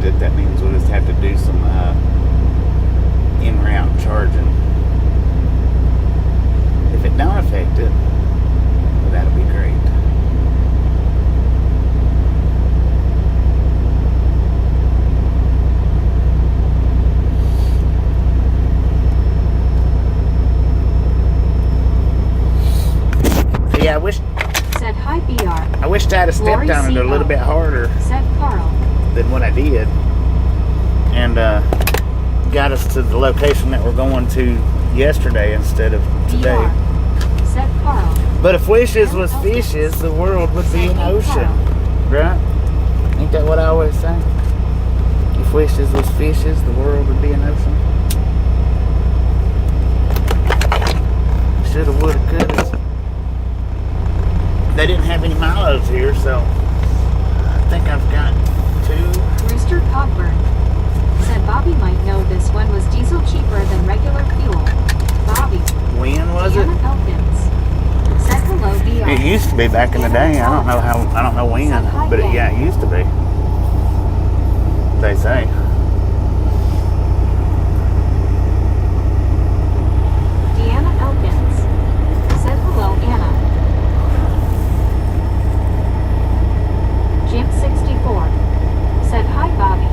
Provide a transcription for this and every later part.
it, that means we'll just have to do some in-route charging. If it don't affect it, well, that'll be great. Yeah, I wish. Said hi, BR. I wished I'd have stepped on it a little bit harder. Said Carl. Than what I did, and got us to the location that we're going to yesterday instead of today. BR. Said Carl. But if wishes was fishes, the world would be an ocean, right? Ain't that what I always say? If wishes was fishes, the world would be an ocean. Shoulda, woulda, coulda. They didn't have any Milos here, so I think I've got 2. Rooster Cogburn. Said Bobby might know this one was diesel cheaper than regular fuel. Bobby. When was it? Deanna Elkins. Said hello, BR. It used to be back in the day. I don't know when, but yeah, it used to be. They say. Deanna Elkins. Said hello, Anna. Jim 64. Said hi, Bobby.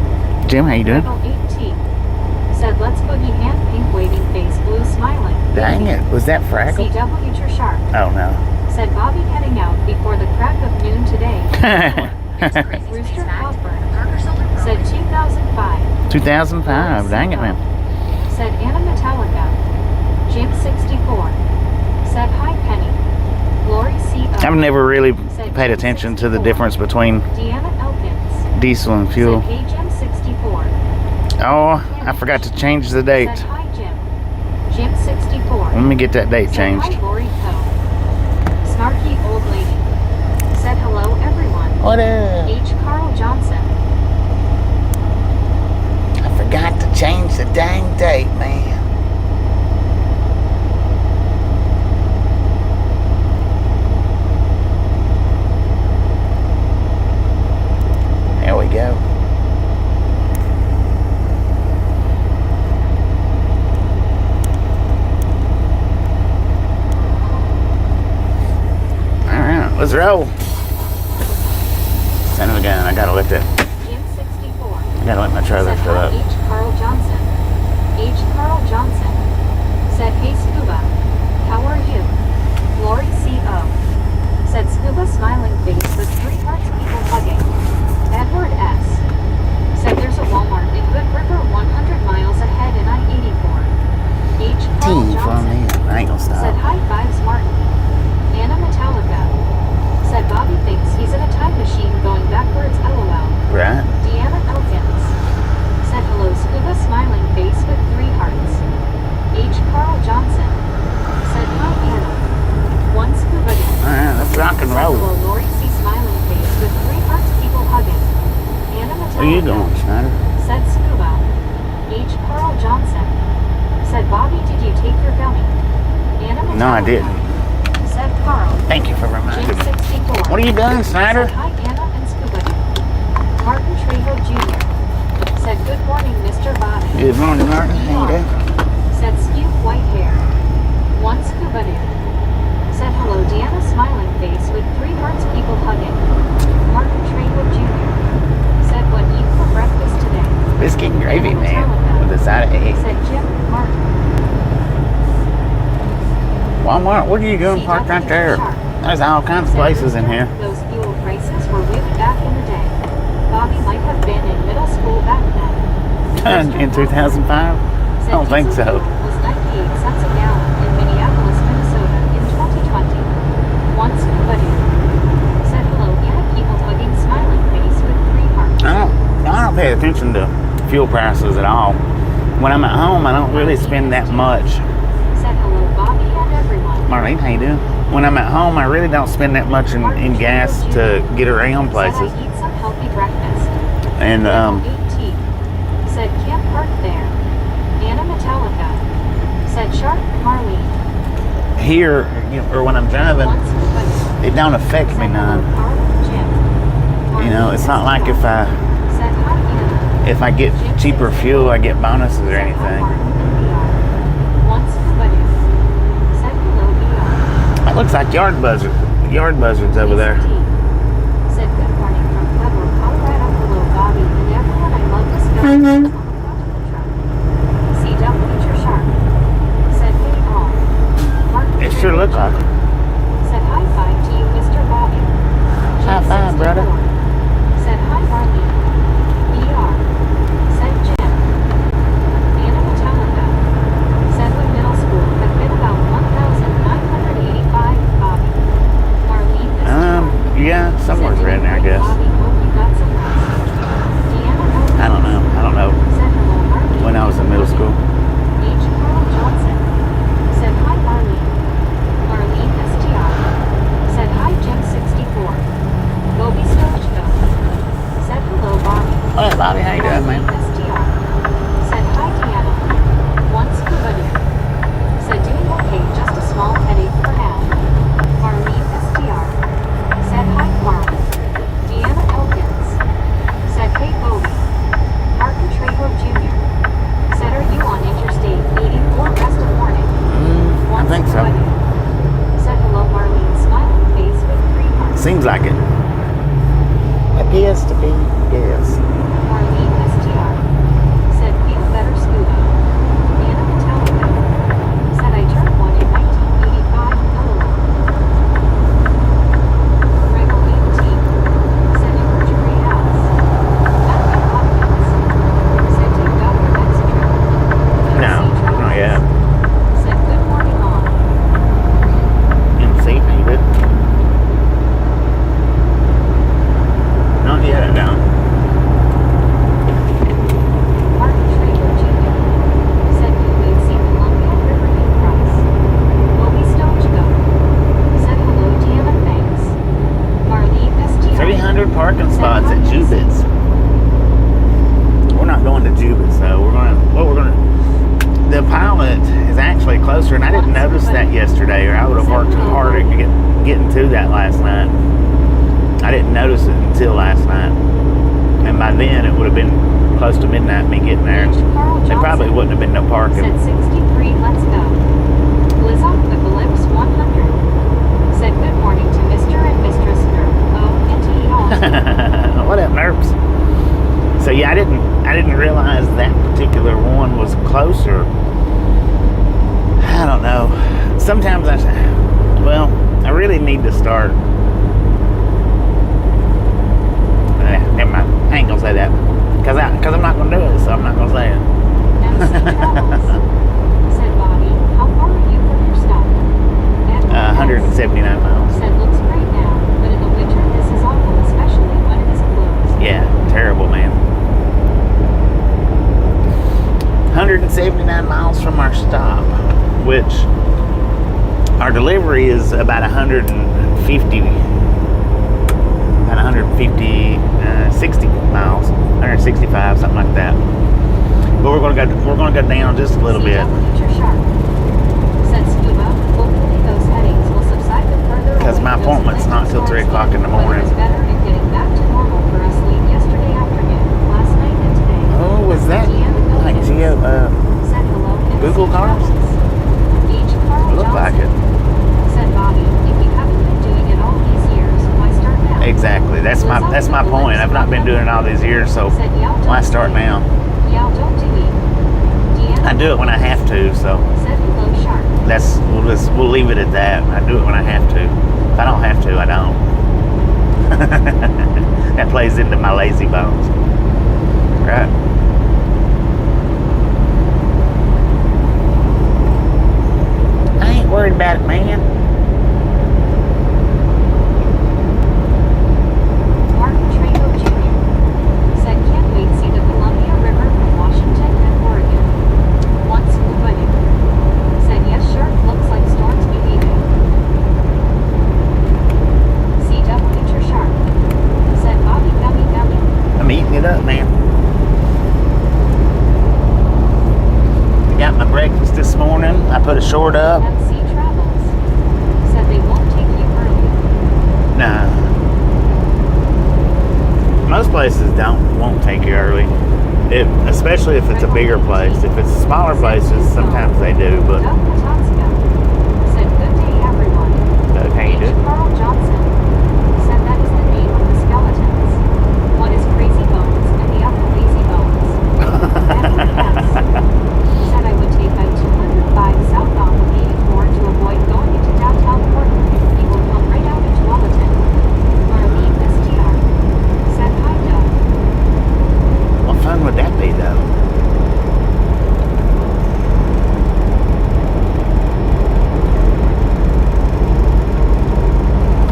Jim, how you doing? Rebel 18. Said let's boogie hand pink waving face blue smiling. Dang it, was that Fraggle? CW Sharp. Oh no. Said Bobby heading out before the crack of noon today. Rooster Cogburn. Said 2005. 2005, dang it, man. Said Anna Metallica. Jim 64. Said hi, Penny. Lori C.O. I've never really paid attention to the difference between Deanna Elkins. diesel and fuel. Said hey, Jim 64. Oh, I forgot to change the date. Said hi, Jim. Jim 64. Let me get that date Said changed. hi, Lori Co. Snarky old lady. Said hello, everyone. What up? H. Carl Johnson. I forgot to change the dang date, man. There we go. Alright, let's roll. Son of a gun, I gotta let that. Jim 64. I gotta let my trailer Said fill hi, up. H. Carl Johnson. H. Carl Johnson. Said hey, Scuba. How are you? Lori C.O. Said Scuba smiling face with 3 hearts people hugging. Edward S. Said there's a Walmart in Good River 100 miles ahead in I-84. H. Carl T from Johnson. me. I ain't gonna Said stop. hi, Vibes Martin. Anna Metallica. Said Bobby thinks he's in a time machine going backwards, LOL. Right? Deanna Elkins. Said hello, Scuba smiling face with 3 hearts. H. Carl Johnson. Said hi, Anna. 1 Scuba Dance. Alright, let's rock and roll. Hello, Lori C. smiling face with 3 hearts people hugging. Anna Metallica. Where you going, Schneider? Said Scuba. H. Carl Johnson. Said Bobby, did you take your gummy? Anna Metallica. No, I didn't. Said Carl. Thank you for reminding Jim me. 64. What are you doing, Snyder? Said hi, Anna and Scuba. Martin Trejo Jr. Said good morning, Mr. Bobby. Good morning, Martin. How you doing? Said skew white hair. 1 Scuba Dude. Said hello, Deanna smiling face with 3 hearts people hugging. Martin Trejo Jr. Said what eat for breakfast today. Biscuit and gravy, man. With a side of egg. Said Jim Martin. Walmart, what are you doing parked right there? There's all kinds of places in here. Those fuel prices were really back in the day. Bobby might have been in middle school back then. In 2005? I don't think so. Was 98 cents a gallon in Minneapolis, Minnesota in 2020. 1 Scuba Dude. Said hello, Anna people hugging smiling face with 3 hearts. I don't pay attention to fuel prices at all. When I'm at home, I don't really spend that much. Said hello, Bobby and everyone. Marlene, how you doing? When I'm at home, I really don't spend that much in gas to get around places. Said I eat some healthy breakfast. And 18. Said can't park there. Anna Metallica. Said Sharp Marlene. here, or when I'm driving, it don't affect me none. You know, it's not like if I if I get cheaper fuel, I get bonuses or anything. That looks like yard buzzards over there. Said good morning from Pueblo, Colorado. Hello, Bobby, and everyone. I love this guy. CW, you're sharp. Said hey all. Mark, It sure looks like it. said high five to you, Mr. Bobby. High five, brother. Said hi, Marley. BR. Said Jim. Anna Metallica. Said when middle school had been about 1,985, Bobby. Marlene, this Yeah, somewhere's around there, I guess. Bobby, hope you got some rest. Deanna, I don't know. said hello, Marlene. When I was in middle school. H. Carl Johnson. Said hi, Marlene. Marlene STR. Said hi, Jim 64. Gobi Stojko. Said hello, Bobby. Hey, Bobby, how you doing, man? STR. Said hi, Deanna. One scuba dude. Said doing okay, just a small headache for now. Marlene STR. Said hi, Carl. Deanna Elkins. Said hey, Bobby. Martin Trejo Jr. Said are you on Interstate 84 rest of morning? I think so. Said hello, Marlene, smiling face with 3 hearts. Seems like it. Appears to be, yes. Marlene STR. Said feel better, scuba. Anna Metallica. Said I turned 1 in 1985. Rego EMT. Said you were great house. Matthew Hopkins. Said you got your next trip. No, not yet. Said good morning all. MC, maybe. Not yet, I don't. Martin Trejo Jr. Said you would see Columbia River you cross. Bobby Stojko. Said hello, Deanna, thanks. Marlene STR. 300 parking spots at Jubit's. We're not going to Jubit's, though. The Pilot is actually closer, and I didn't notice that yesterday, or I would have worked harder to getting to that last night. I didn't notice it until last night, and by then it would have been close to midnight me getting there. There probably wouldn't have been no parking. Said 63, let's go. Blizzard with Ellipse 100. Said good morning to Mr. and Mistress Nerp. Oh, and to you all. What up, nerds? So yeah, I didn't realize that particular one was closer. I don't know. Sometimes I really need to start. Never mind. I ain't gonna say that because I'm not gonna do it, so I'm not gonna say it. MC Travels. Said Bobby, how far are you from your stop? 179 miles. Said looks great now, but in the winter this is awful, especially when it is closed. Yeah, terrible, man. 179 miles from our stop, which our delivery is about 60 miles, 165, something like that. But we're gonna go down just a little bit. Said scuba, hopefully those headaches will subside the further Because my away. appointment's not till 3 o'clock in the Weather morning. is better and getting back to normal for us late yesterday afternoon, last night and today. Oh, was that like Said hello, MC Google Cars? Travels. H. Carl Looked like it. Johnson. Said Bobby, if you haven't been doing it all these years, why start now? Exactly. That's my point. I've not been doing it all these years, so Said, "Y'all don't why start do it. now? Y'all don't do it. Deanna I do it when I have to, so said hello, sharp. we'll leave it at that. I do it when I have to. If I don't have to, I don't. That plays into my lazy bones, right? I ain't worried about it, man. Martin Trejo Jr. said, can't wait to see the Columbia River from Washington and Oregon. Once scuba dude. Said, yes, sure, looks like storms behaving. CW Sharp. Said, Bobby gummy gummy. I'm eating it up, man. I got my breakfast this morning. I put a short up. MC Travels. Said they won't take you early. Nah. Most places won't take you early. Especially if it's a bigger place. If it's smaller places, sometimes they do. But Doug Katanska said, "Good day, everyone." Doug, how you H. doing? Carl Johnson said that is the name of the skeletons. One is Crazy Bones and the other Lazy Bones. Edward S. said, "I would take I-205 southbound of 84 to avoid going into downtown Portland. You will come right out into Wallerton." Marlene STR said, "Hi, Doug." What fun would that be, though?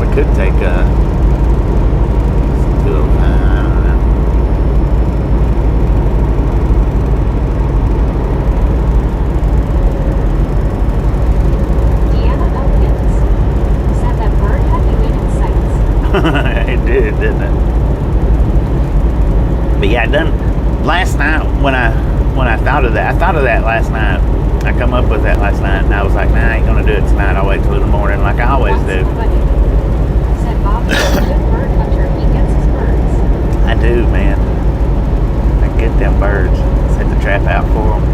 We could take a 205. I don't know. Deanna Elkins said that bird had you in its sights. It did, didn't it? But yeah, last night when I thought of that last night. I come up with that last night, and I was like, nah, I ain't gonna do it tonight. I'll wait till the morning, like I always do. Said Bob is a good bird hunter. He gets his birds. I do, man. I get them birds. Set the trap out for them.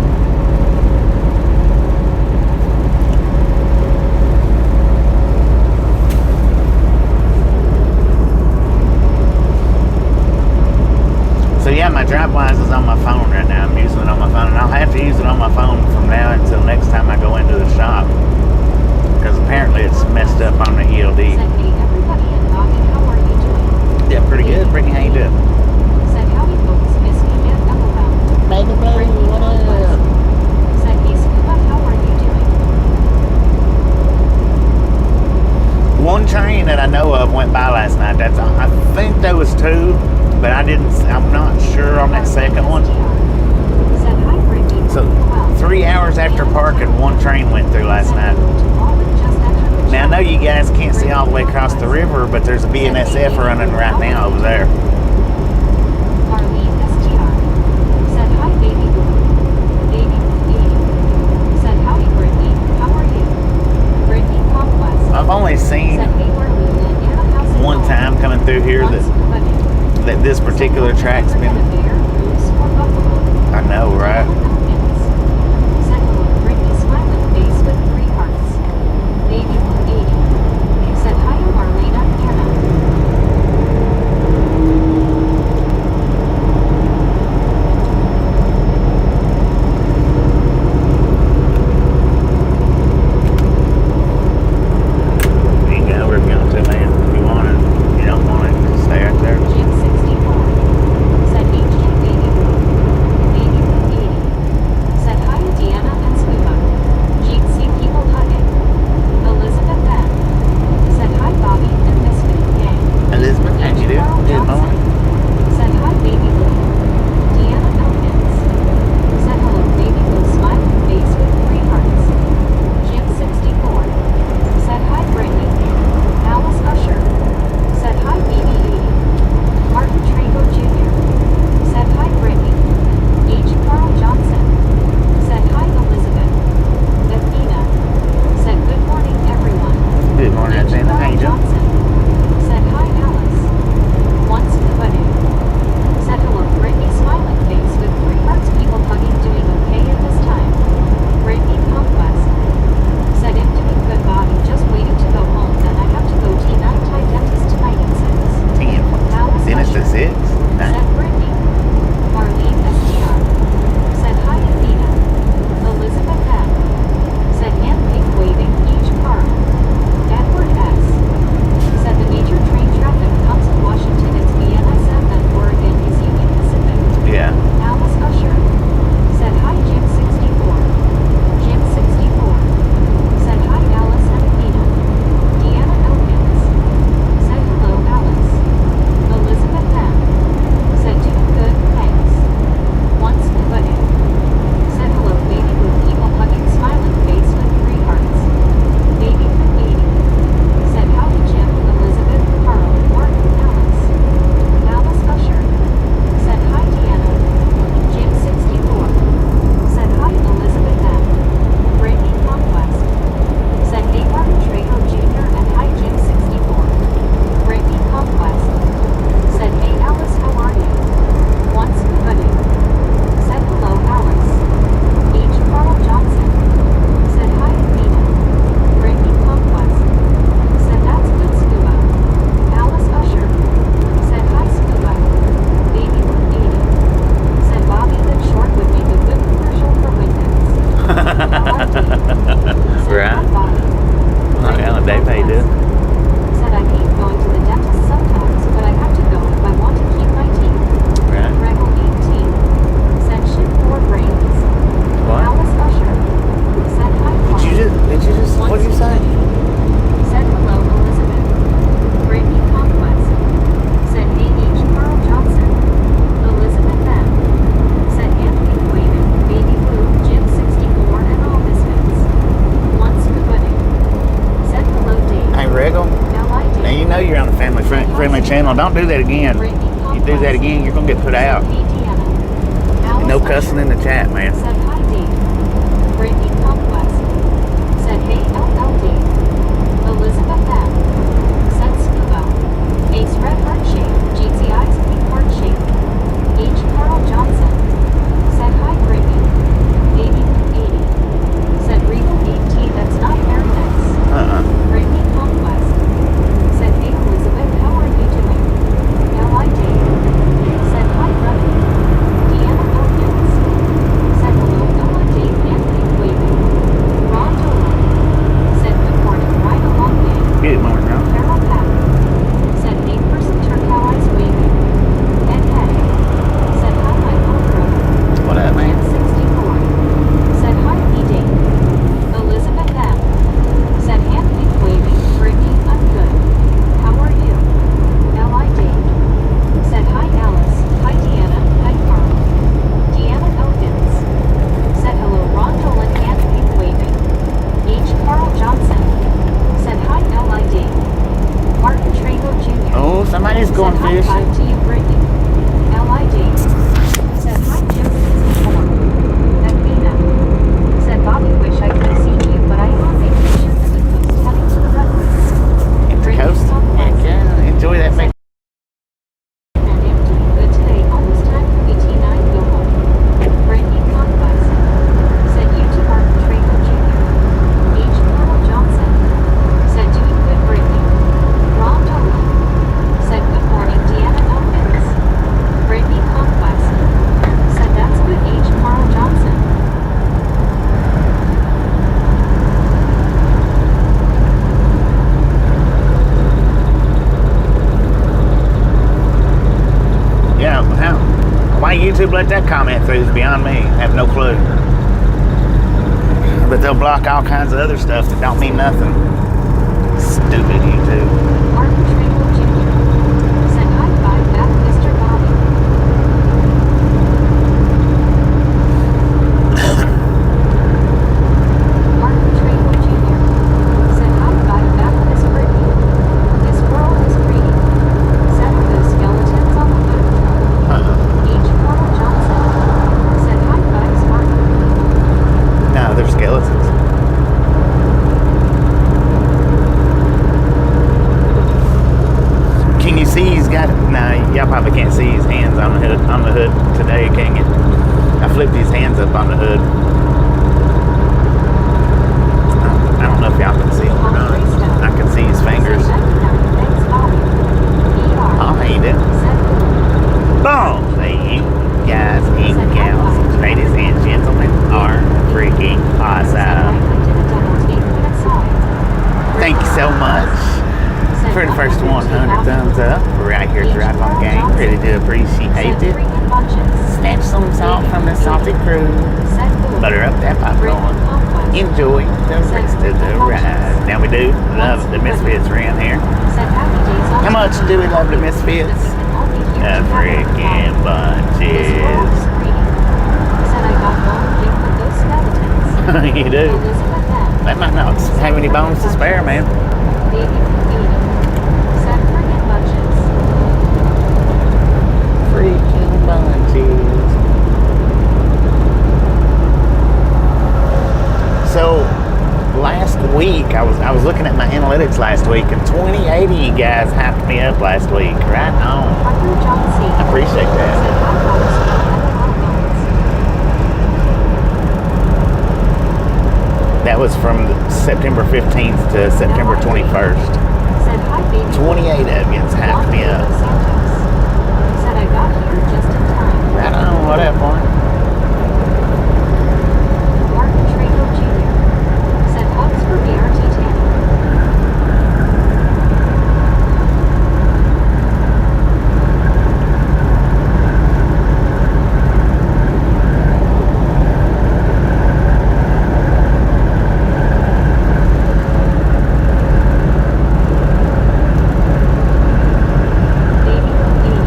So yeah, my DriveWise is on my phone right now. I'm using it on my phone, and I'll have to use it on my phone from now until next time I go into the shop, because apparently it's messed up on the ELD. Said, "Hey, everybody in Noggin, how are you doing?" Yeah, pretty good. Brittany, how you doing? Said, "Howdy, folks. Miss me, Dan Doublebound." Baby, Brittany Conquest said, "Hey, Scuba, how are you doing?" One train that I know of went by last night. I think there was two, but I'm not sure on that second one. Said, "Hi, Brittany. So Well, 3 hours after parking, one train went through last night. Now I know you guys can't see all the way across the river, but there's a BNSF running right now over there. Marlene STR said, "Hi, baby boo." Baby boo said, "Howdy, Brittany. How are you?" Brittany Conquest I've only seen said, "Hey, we're leaving Anna House and one Home. time coming through here Once Scuba that this particular track's Said, been. "Ever get a bear, moose, or buffalo?" I know, right? Said, "Hello, Brittany, smiling face with 3 hearts." Baby Blue 80 said, "Hi, Marlena, Anna." channel. Don't do that again. You do that again, you're gonna get put out. And no cussing in the chat, man. Said hi, Dave. Brittany Conquest. Said hey, LLD. Elizabeth M. Said Scuba. Ace Red Heart Shape. GTI's Pink Heart Shape. H. Carl Johnson. Said hi, Brittany. Baby 80. Said Regal 18. That's not very nice. Brittany Conquest. Said hey, Elizabeth. How are you doing? L.I. Dave. Said hi, Brother. Deanna Elkins. Said hello, L.I. Dave and Pink waving. Ron Dolan. Said good morning, right along Dave. Good morning, Ron. Carol Pack. Said 8% Turcow eyes waving. Ed Head. Said hi, my little brother. What up, man? 64. Said hi, E. Dave. Elizabeth M. Said hand pink waving. Brittany, I'm good. How are you? L.I. Dave. Said hi, Alice. Hi, Deanna. Hi, Carl. Deanna Elkins. Said hello, Ron Dolan and pink waving. H. Carl Johnson. Said hi, L.I. Dave. Martin Trago Jr. Oh, somebody's going Said high fishing. five to you, Brittany. L.I. Dave. Said hi, Jim 64. Athena. Said Bobby, wish I could have seen you, but I am on vacation at the coast heading to the redwoods. Hit the Brittany coast. Conquest. Heck yeah, enjoy that, man. And empty. Good today. Almost time for BT9 go home. Brittany Conquest. Said you to Martin Trago Jr. H. Carl Johnson. Said doing good, Brittany. Ron Dolan. Said good morning, Deanna Elkins. Brittany Conquest. Said that's good, H. Carl Johnson. Yeah, how? Why YouTube let that comment through is beyond me. I have no clue. But they'll block all kinds of other stuff that don't mean nothing. Stupid YouTube. Martin Trago Jr. Said high five back, Mr. Bobby. Martin Trago Jr. Said high five back, Miss Brittany. This world is pretty. Said are those skeletons on the hood. H. Carl Johnson. Said high fives, Martin. No, they're skeletons. Can you see he's got? No, y'all probably can't see his hands on the hood today, can you? I flipped his hands up on the hood. I don't know if y'all can see him or not. I can see his fingers. Said 99, thanks, Bobby. ER. Oh, how you doing? Said cool. Boom! Hey, you guys and gals, ladies and gentlemen, are freaking awesome. Thank you so much for the first 100 thumbs up. Right here throughout my gang. Really do appreciate it. Snatch some salt from the salty crew. Butter up that popcorn. Enjoy the rest of the ride. Now we do love the Misfits around here. How much do we love the Misfits? The freaking bunches. You do. They might not have any bones to spare, man. Freaking bunches. So last week I was looking at my analytics last week, and 2080 you guys hyped me up last week. Right on. I appreciate that. That was from September 15th to September 21st. 28 of you hyped me up. Said I got here just in time. Right on. What up, boy? Martin Trago Jr. said hugs for BRT Tanny. Baby 80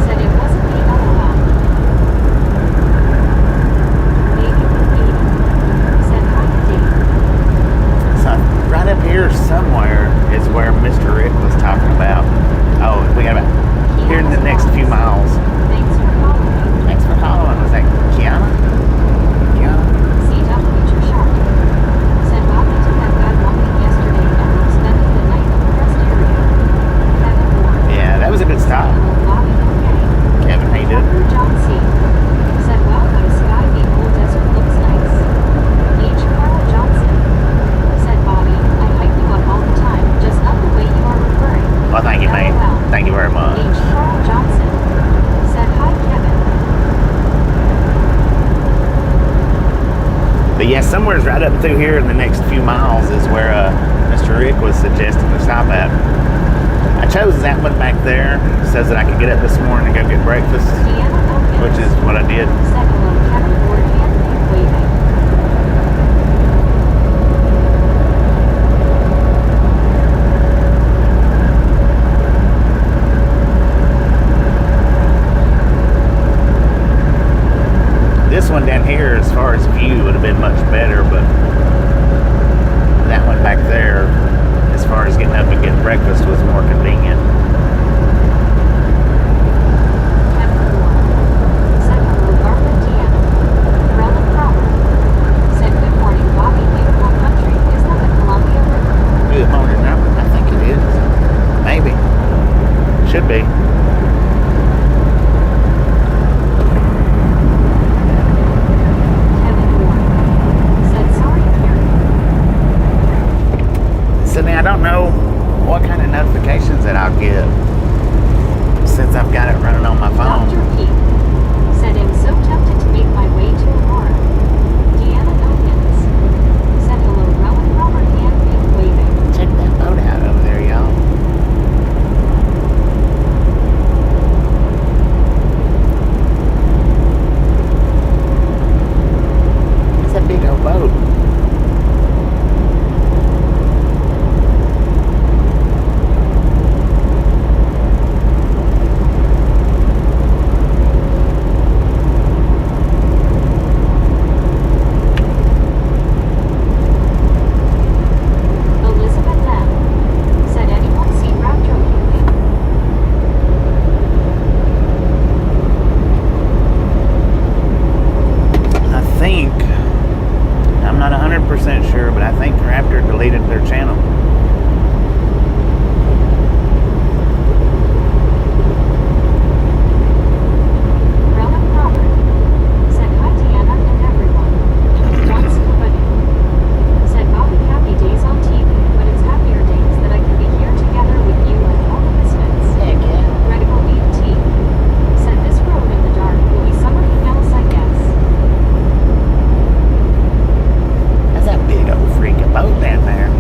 said it wasn't the LOL. But yeah, somewhere's right up through here in the next few miles is where Mr. Rick was suggesting to stop at. I chose that one back there. It says that I could get up this morning and go get breakfast, which is what I did. Said hello, Kevin Boardman, waving. This one down here, as far as view, would have been much better, but that one back there, as far as getting up and getting breakfast, was more convenient. Kevin Moore. Said hello, Barbara Deanna. Roland Crawford. Said good morning, Bobby, beautiful country. Is that the Columbia River? Good morning. I think it is. Maybe. Should be. Kevin Moore. Said sorry, Karen. So now I don't know what kind of notifications that I'll get since I've got it running on my phone. Dr. Pete. Said I'm so tempted to make my way to Aurora. Deanna Dawkins. Said hello, Rowan Robert and Pink waving. Check that boat out over there, y'all. It's a big old boat. Elizabeth M. Said anyone see Raptor moving? I think, I'm not 100% sure, but I think Raptor deleted their channel. Rowan Crawford. Said hi, Deanna and everyone. One scuba dude. Said Bobby, happy days on TV, but it's happier days that I can be here together with you and all the misfits. Heck yeah. Radical ET. Said this road in the dark will be something else, I guess. That's a big old freaking boat down there.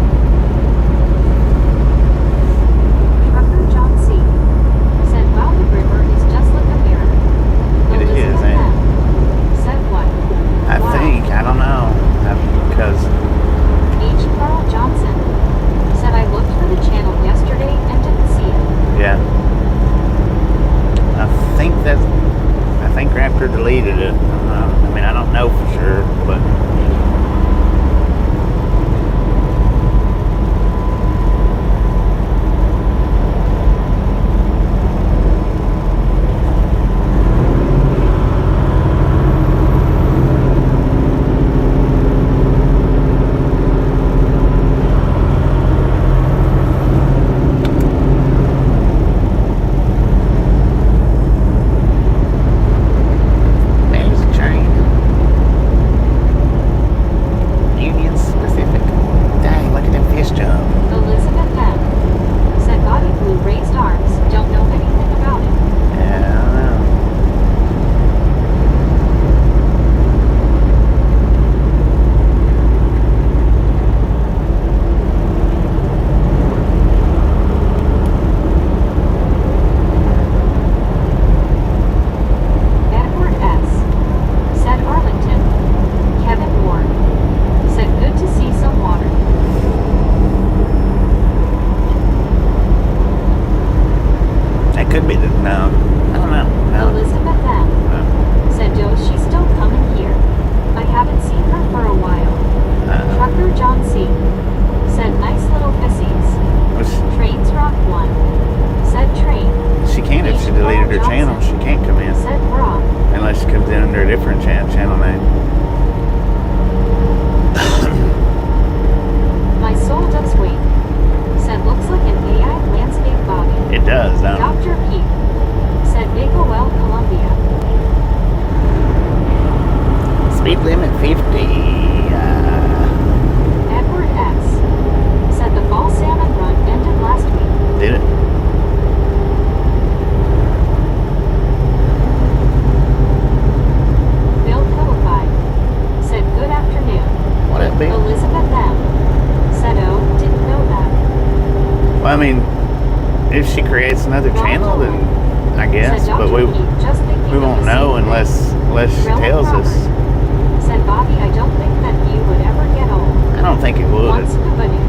Trucker John C. Said, wow, the river is just like a mirror. It is, Elizabeth ain't it? M. Said what? I think, I don't know, because H. Carl Johnson. Said I looked for the channel yesterday and didn't see it. yeah, I think Raptor deleted it. I mean, I don't know for sure, but man, there's a train. Union Pacific. Dang, look at them fish jump. Elizabeth M. Said Bobby Blue raised arms. Don't know anything about it. Yeah, I don't know. Edward S. Said Arlington. Kevin Ward. Said good to see some water. That could be the, no, I don't know. No. Elizabeth M. Said Joe, she's still coming here. I haven't seen her for a while. Trucker John C. Said nice little fissies. Trains rock one. Said train. She can't if she deleted her channel. She can't come in Said bra. unless she comes in under a different channel name. My soul does wait. Said looks like an AI landscape Bobby. It does, don't it? Dr. Pete. Said Big Well, Columbia. Speed limit 50. Edward S. Said the fall salmon run ended last week. Did it? Bill Codified. Said good afternoon. it's another channel, then I guess. Said But Dr. Keith, just thinking we of won't the know same unless she Really tells us. Robert. Said Bobby, I don't think that view would ever get old. I don't think it would. Once Scuba knew.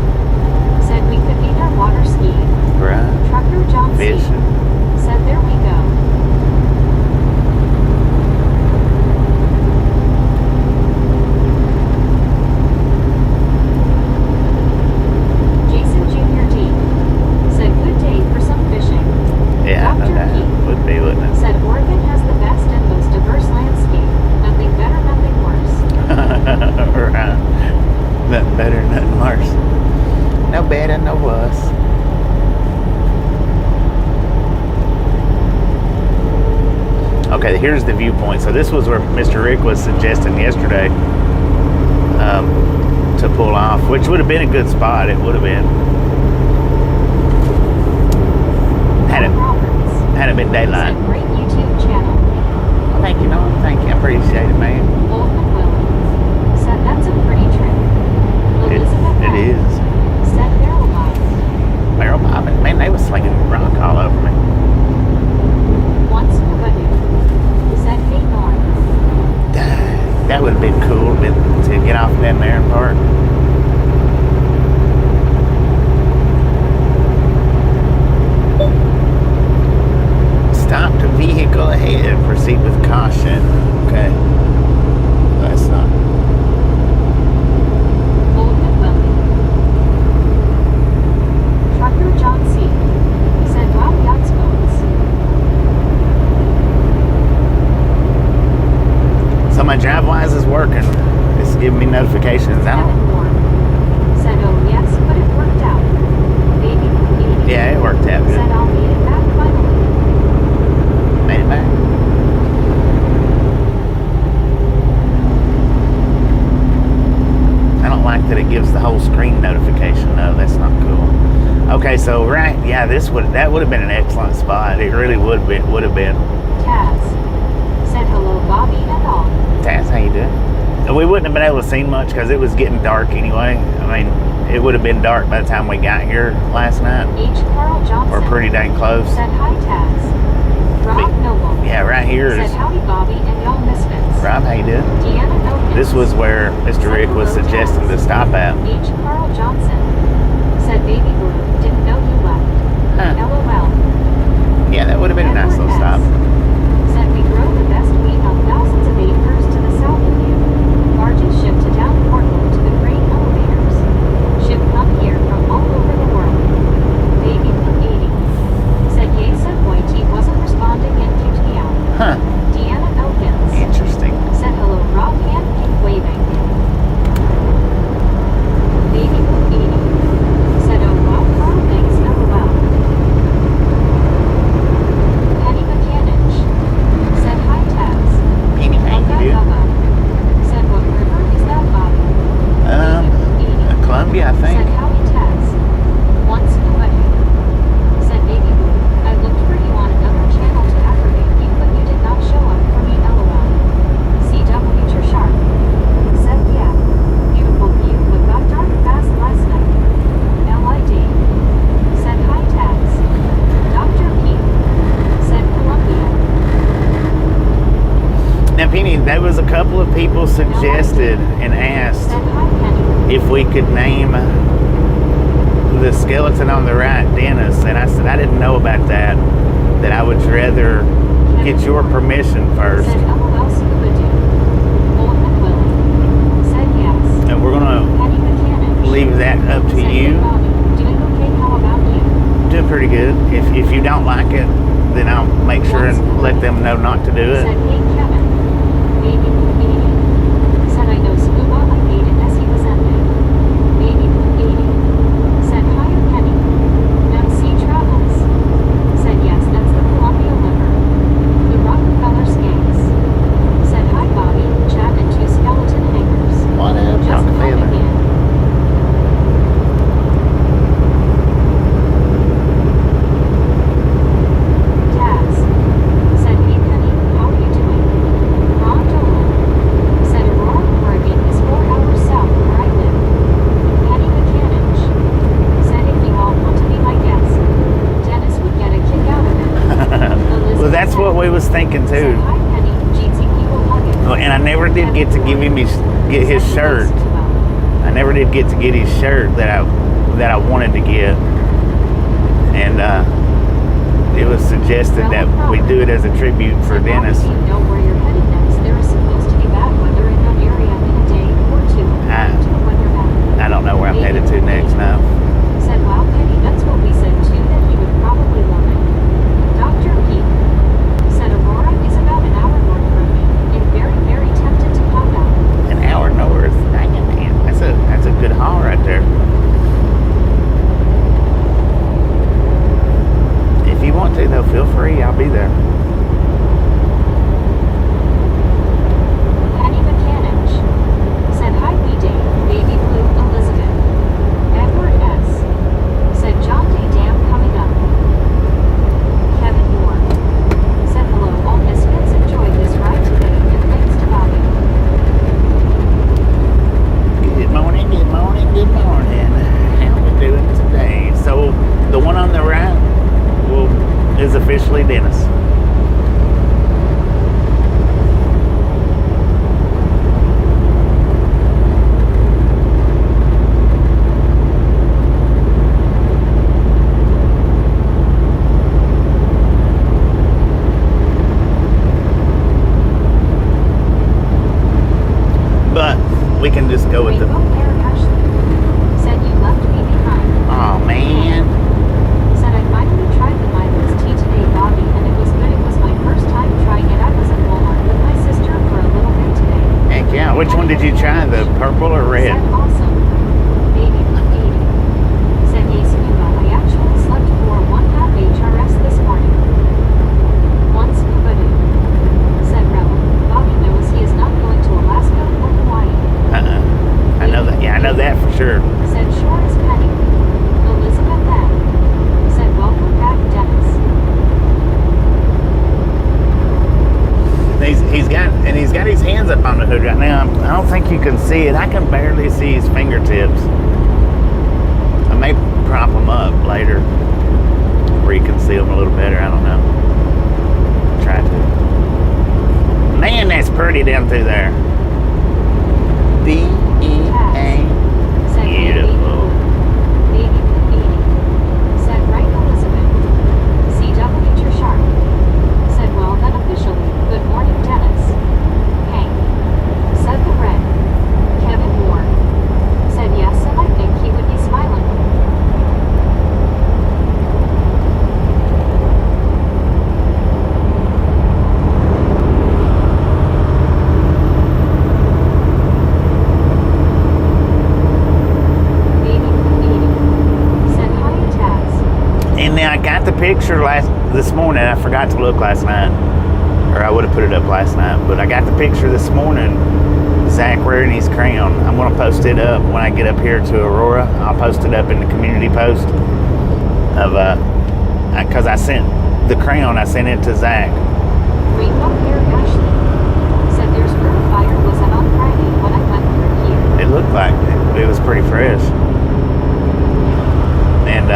Said we could be there water skiing. Right. Trucker John C. Fishing. Said there we go. Jason Jr. D. Said good day for some fishing. Yeah, I know Dr. that. Keith Would be, wouldn't it? said Oregon has the best and most diverse landscape. Nothing better, nothing worse. Right. Nothing better, nothing worse. No better, no worse. Okay, here's the viewpoint. So this was where Mr. Rick was suggesting yesterday to pull off, which would have been a good spot. It would have been. Had it been daylight. Said great YouTube channel. Well, thank you, no, thank you. I appreciate it, man. Boardman Willie said that's a pretty trip. Elizabeth It L. is. said barrel bob. Barrel bobbing. Man, they was slinging rock all over me. Once Scuba knew. Said hey Norm. That would have been cool to get off down there and park. Stop the vehicle ahead. Proceed with caution. Okay. That's not. Boardman Willie. Trucker John C. said wow yachts boats. So my DriveWise is working. It's giving me notifications. I don't. Evan Moore said oh yes, but it worked out. Baby, Yeah, it worked out said good. I'll need it back finally. Made it back. I don't like that it gives the whole screen notification though. That's not cool. Okay, so right, yeah, that would have been an excellent spot. It really would have been. Taz said hello Bobby and all. Taz, how you doing? We wouldn't have been able to see much because it was getting dark anyway. I mean, it would have been dark by the time we got here last night. H. Carl Johnson Or pretty dang close. said hi Taz. Rob Noble Yeah, right here said is. howdy Bobby and y'all misfits. Rob, how you doing? Deanna Elkins This was where Mr. Rick was suggesting to stop at. H. Carl Johnson said baby blue didn't know you left. Huh. LOL. Yeah, that would have been a nice Edward little S. stop. said we grow the best wheat on thousands of acres to the south of you. Barges shipped to down Portland to the grain elevators. Ship come here from all over the world. Baby blue 80 said yay said Whitey wasn't responding and kicked me out. Huh. Deanna Elkins Interesting. said hello Rob and keep waving. Baby blue 80 said oh wow Carl thanks LOL. Penny Mechanic said hi Taz. Penny, how you doing? Bubba said what river is that Bobby? Columbia, I Said think. Howie Taz. Once Nobody. Said Baby Blue. I looked for you on another channel to aggravate you, but you did not show up for me LOL. CW Future Sharp. Said yeah. Beautiful view, but got dark fast last night. LID. Said hi Taz. Dr. Keith. Said Columbia. Now, Penny, there was a couple of people suggested and asked Said hi Penny. if we could name the skeleton on the right Dennis, and I said I didn't know about that. That I would rather get your permission first, Said LOL Scuba Doo. Boardman Willie. Said yes. and we're gonna Penny Mechanic. leave that up to Said, hey, you. Bobby, doing okay, how about you? Doing pretty good. If you don't like it, then I'll make sure and let them know not to do Said, it. hey Kevin. Baby Blue 80. Said, I know Scuba, I hate it as he was ending. Baby Blue 80. Said, hiya Penny. MC Travels. Said, yes, that's the Columbia River. The Rockefeller Skanks. Said, hi Bobby, Chad and two skeleton hangers. What up, Just Rockefeller? calling in. Taz said, hey Penny, how are you doing? did get to give him get his shirt. I never did get to get his shirt that I wanted to get, and it was suggested that we do it as a tribute for Dennis. You know where you're headed next. There is supposed to be bad weather in that area in a day or two. I don't know where I'm headed to next now. Said, wow, Penny, that's what we said too, that he would probably love it. Dr. Heath said Aurora is about an hour north from me, and very, very tempted to pop out. An hour north? Dang it, man. That's a good haul right there. If you want to, though, feel free. I'll be there. Penny Mechanic said, hi, B-Day, Baby Blue Elizabeth. Edward S. said, John Day Dam coming up. Kevin Moore said, hello, all misfits, enjoyed this ride today, and thanks to Bobby. Good morning, good morning, good morning. How we doing today? So, the one on the right is officially Dennis. But we can just go with the. Said you left me behind. Oh man. Said I finally tried the Milo's tea today, Bobby, and it was good. It was my first time trying it. I was at Walmart with my sister for a little bit today. Heck yeah. Which one did you try? The purple or red? Said awesome. Baby 80. Said yes, Scuba. I actually slept for 1/2 HRS this morning. Once Scuba did. Said Rebel. Bobby knows he is not going to Alaska or Hawaii. I know that. Yeah, I know that for sure. Said sure as Penny. Elizabeth that. Said welcome back, Dennis. He's got his hands up on the hood right now. I don't think you can see it. I can barely see his fingertips. I may prop them up later where you can see them a little better. I don't know. Try to. Man, that's pretty down through there. D-E-A. Beautiful. Baby 80. Said right, Elizabeth. CW You're sharp. Said well then officially. Good morning, Dennis. Hank. Said the red. Kevin Moore. Said yes, and I think he would be smiling. I got the picture this morning. I forgot to look last night, or I would have put it up last night. But I got the picture this morning. Zach wearing his crown. I'm going to post it up when I get up here to Aurora. I'll post it up in the community post of because I sent the crown. I sent it to Zach. Rainbow Hair Ashley said there's girl fire was out on Friday when I went through here. It looked like it was pretty fresh. And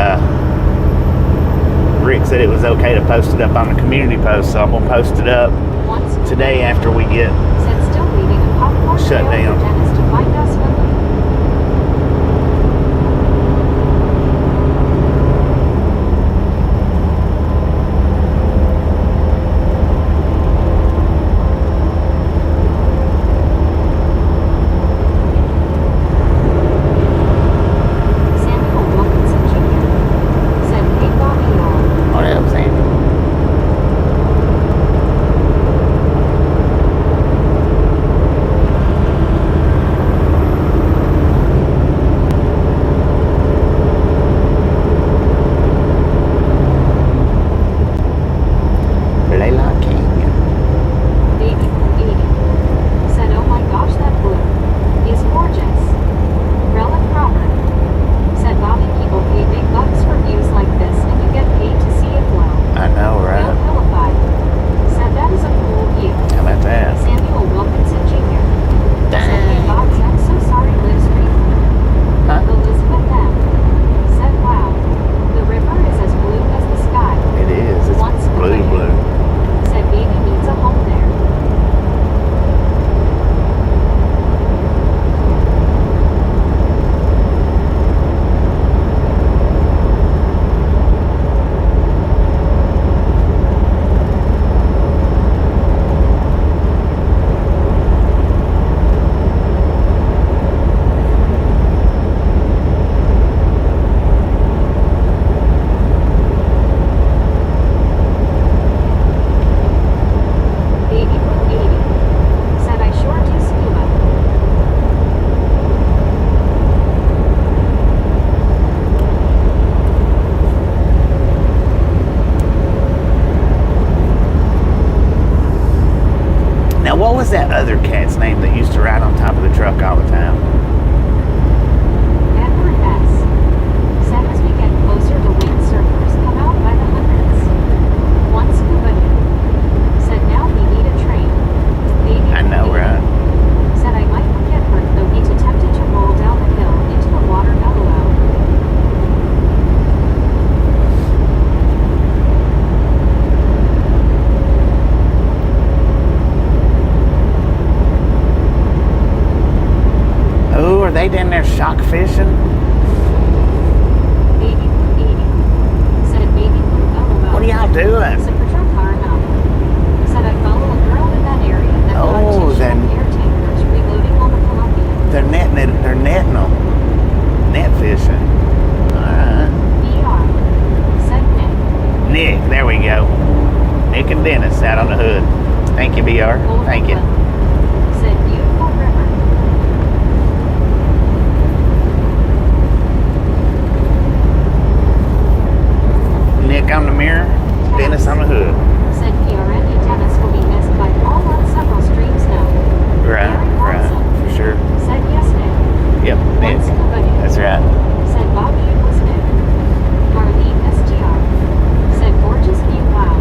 Rick said it was okay to post it up on the community post, so I'm gonna post it up today after we get said still leaving a popcorn shut trail down. for Dennis to find us Monday. what was that other cat's name that used to ride on top of the truck all the time? Edward S. said as we get closer, the windsurfers come out by the hundreds. One scuba dude said now we need a train. Baby I know, right? said I might not get hurt, though he's attempted to roll down the hill into the water LOL. Oh, are they down there shock fishing? Baby blue 80 said baby blue LOL. What are y'all doing? Said patrol car enough. Said I follow a girl in that area that got Oh, two then- air tankers reloading on the Columbia. They're netting them. Net fishing. Alright. BR said Nick. Nick, there we go. Nick and Dennis out on the hood. Thank you, BR. Golden Thank you. Lily said beautiful river. Nick on the mirror, Dennis on the hood. Said PRN and Dennis will be missed by all on several streams now. Right, Very right. awesome. For sure. Said yes, Nick. Yep, One Nick. scuba dude. That's right. Said Bobby it was Nick. Marlene STR. Said gorgeous view, wow.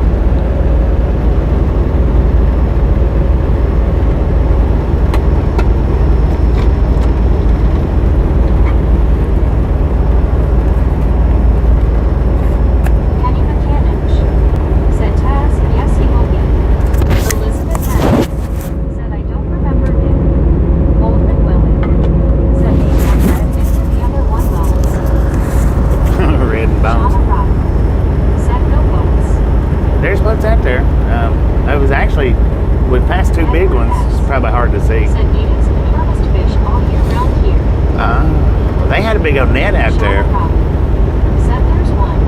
Penny McCannish. Said Taz, yes he will be. Elizabeth Henry. Said I don't remember Nick. Boardman Willie. Said he had read into the other one bones. Red and bones. Shama Rock. Said no boats. There's boats out there. It was actually, we passed two big ones. It's probably hard to see. Said natives can harvest fish all year round here. They had a big old net out there. Shama Rock. Said there's one.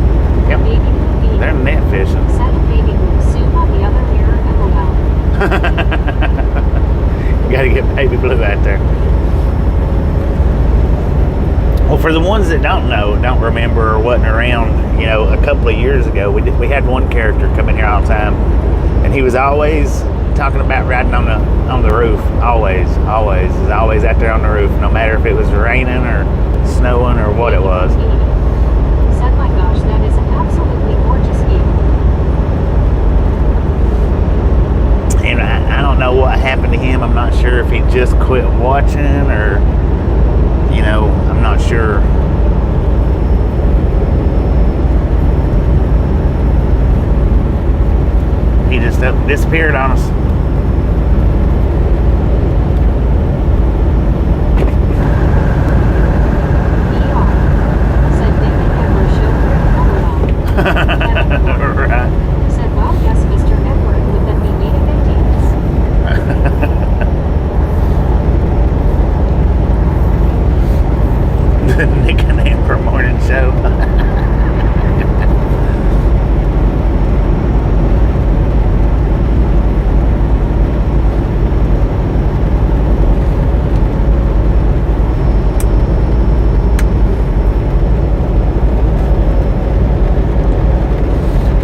Yep. Baby blue bee. They're net fishing. Said baby blue soup on the other mirror LOL. Got to get baby blue out there. Well, for the ones that don't know, don't remember, or wasn't around, a couple of years ago, we had one character come in here all the time, and he was always talking about riding on the roof. Always, he's always out there on the roof, no matter if it was raining or snowing or what it was. Said my gosh, that is an absolutely gorgeous view. And I don't know what happened to him. I'm not sure if he just quit watching or, I'm not sure. He just disappeared on us. BR. Said Nick and Edward showed LOL. Right. Said wow, yes, Mr. Edward, would that be made of The Nick and Amber morning show.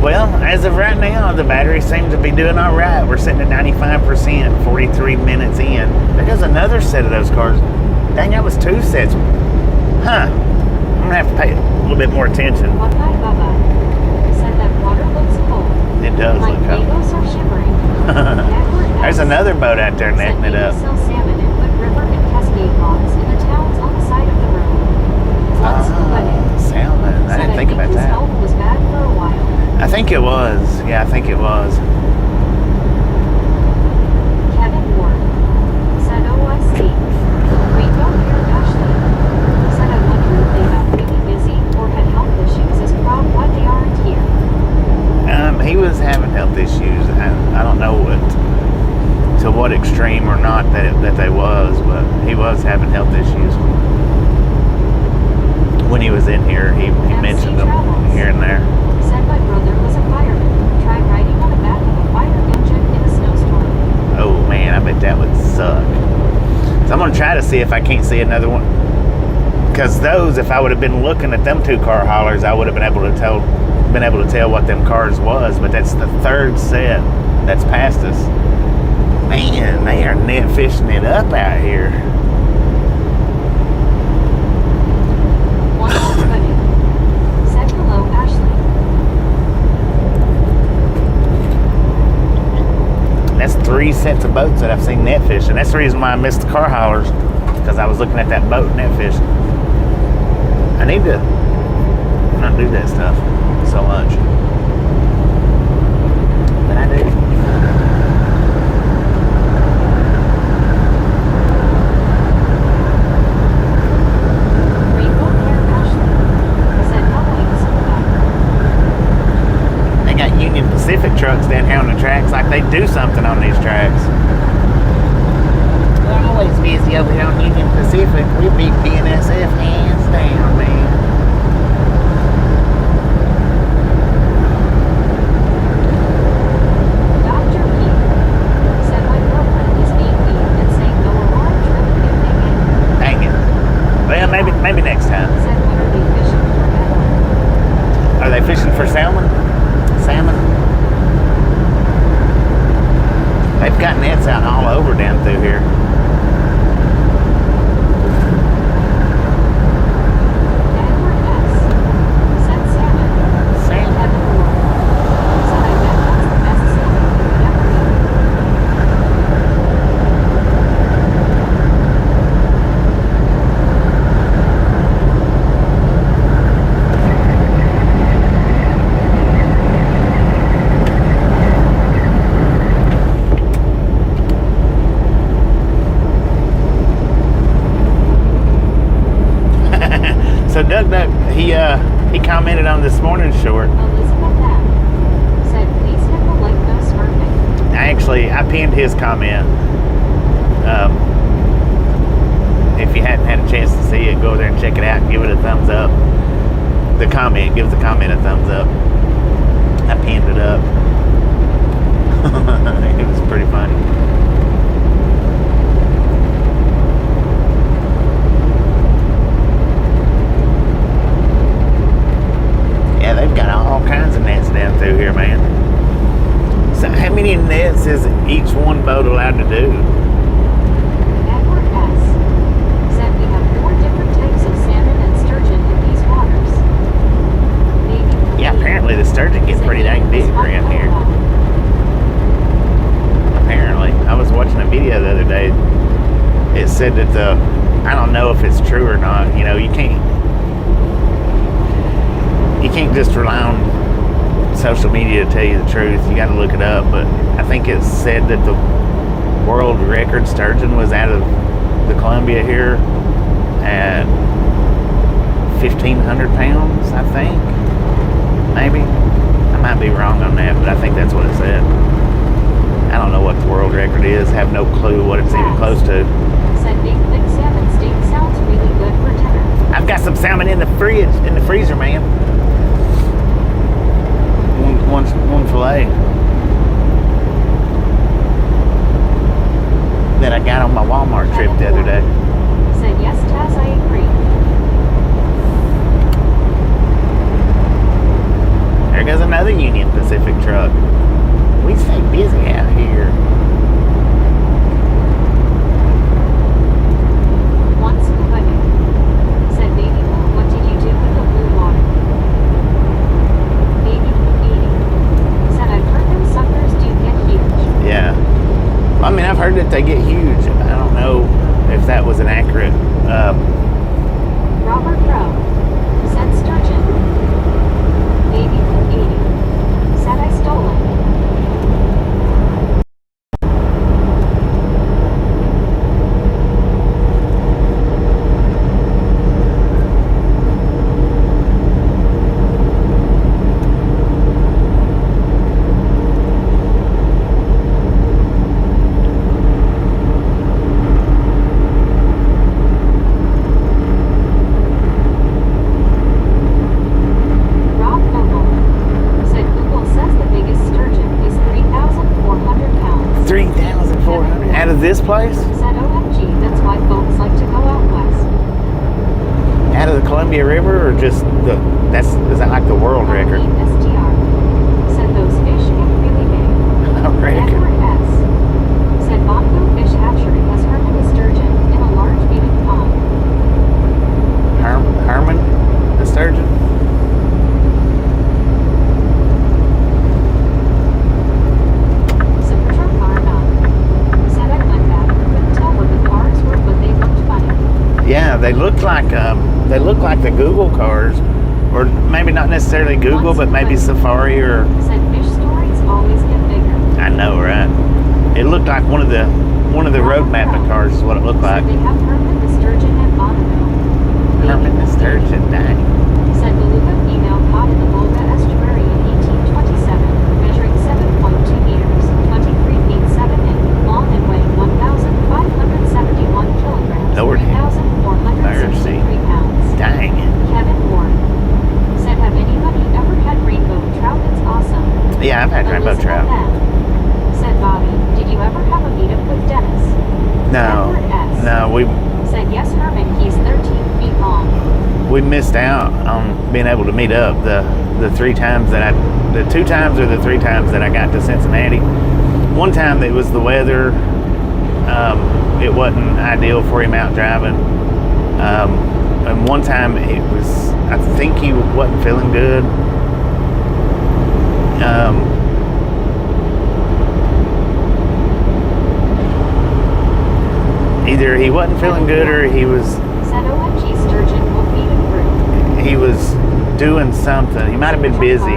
Well, as of right now, the battery seems to be doing all right. We're sitting at 95%, 43 minutes in. There goes another set of those cars. Dang, that was two sets. Huh. I'm going to have to pay a little bit more attention. Bye-bye, bye-bye. Said that water looks cold. It does My look cold. mangoes are shimmering. Edward There's S. another boat out there said netting it people up. sell salmon and put river and cascade logs in the towns on the side of the road. One scuba dude. Salmon. I Said didn't think about his that. health was bad for a while. I think it was. Yeah, I think it was. Kevin Ward said, oh, I see. Rainbow Hair Ashley said, I wonder if they got really busy or had health issues as proud why they aren't here. He was having health issues. I don't know to what extreme or not that they was, but he was having health issues. When he was in here, he mentioned them here and there. Said my brother was a fireman. Tried riding on the back of a fire engine in a snowstorm. Oh man, I bet that would suck. So I'm gonna try to see if I can't see another one. Because those, if I would have been looking at them two car haulers, I would have been able to tell what them cars was. But that's the third set that's past us. Man, they are net fishing it up out here. One buddy said hello, Ashley. That's 3 sets of boats that I've seen net fishing. That's the reason why I missed the car haulers, because I was looking at that boat net fishing. I need to not do that stuff so much, but I do. Rainbow hair Ashley said hello, Scuba. They got Union Pacific trucks down here on the tracks, like they do something on these tracks. They're always busy over here on Union Pacific. We beat BNSF hands down, man. Dr. P said my girlfriend is being mean and saying no Aurora trip if they get. Dang it. Well, maybe next time. Said what are they fishing for Edward? Are they fishing for salmon? Salmon? They've got nets out all over down through here. Edward S. said salmon. Salmon? Heaven Lord. Said I bet that's the best salmon you could ever eat. So Doug, he commented on this morning's short. Elizabeth M. said please hit the like no smurfing. I pinned his comment. If you hadn't had a chance to see it, go there and check it out and give it a thumbs up. Give the comment a thumbs up. I pinned it up. It was pretty funny. Yeah, they've got all kinds of nets down through here, man. So how many nets is each one boat allowed to do? Edward S. said we have 4 different types of salmon and sturgeon in these waters. Maybe Yeah, apparently the sturgeon get pretty dang big around here. Apparently. I was watching a video the other day. It said that I don't know if it's true or not, you know, you can't just rely on social media to tell you the truth. You got to look it up. But I think it said that the world record sturgeon was out of the Columbia here at 1,500 pounds, I think. Maybe. I might be wrong on that, but I think that's what it said. I don't know what the world record is. Have no clue what it's even close to. Said big thick salmon steak sounds really good for dinner. I've got some salmon in the freezer, man. One fillet that I got on my Walmart trip the other day. Said yes, Taz, I agree. There goes another Union Pacific truck. We stay busy out here. One scuba dude said, baby blue, what did you do with the blue water? Baby blue 80 said, I've heard them suckers do get huge. Yeah. I mean, I've heard that they get huge. I don't know if that was an accurate. Robert Rowe said sturgeon. Baby blue 80 said I stole it. Rob Noble said Google says the biggest sturgeon is 3,400 pounds. 3,400 out of this place? Said OMG, that's why folks like to go out west. Out of the Columbia River, or just is that like the world record? STR said those fish get really big. I reckon. Edward S. said Bongo Fish Hatchery has Herman the sturgeon in a large mated pond. Herman the sturgeon? Senator Carnot said I went back and couldn't tell what the cars were, but they looked funny. Yeah, they look like the Google cars, or maybe not necessarily Google, but maybe Safari or. Said fish stories always get bigger. I know, right? It looked like one of the road mapping cars is what it looked like. Said they have Herman the sturgeon at Bonneville. Herman the sturgeon, dang. Said beluga female caught in the Volga estuary in 1827, measuring 7.2 meters, 23 feet 7 inches long and weighing 1,571 kilograms, Lord have 3,463 pounds. Dang. Kevin Ward said, have anybody ever had rainbow trout? It's awesome. Yeah, I've had rainbow trout. Said Bobby, did you ever have a meetup with Dennis? No, Edward S. no, Said yes, Herman. He's 13 feet long. we missed out on being able to meet up the 3 times the 2 times or the 3 times that I got to Cincinnati. One time it was the weather. It wasn't ideal for him out driving. And one time it was, I think he wasn't feeling good. Either he wasn't feeling good or he was Said OMG sturgeon will feed and fruit. he was doing something. He might have been busy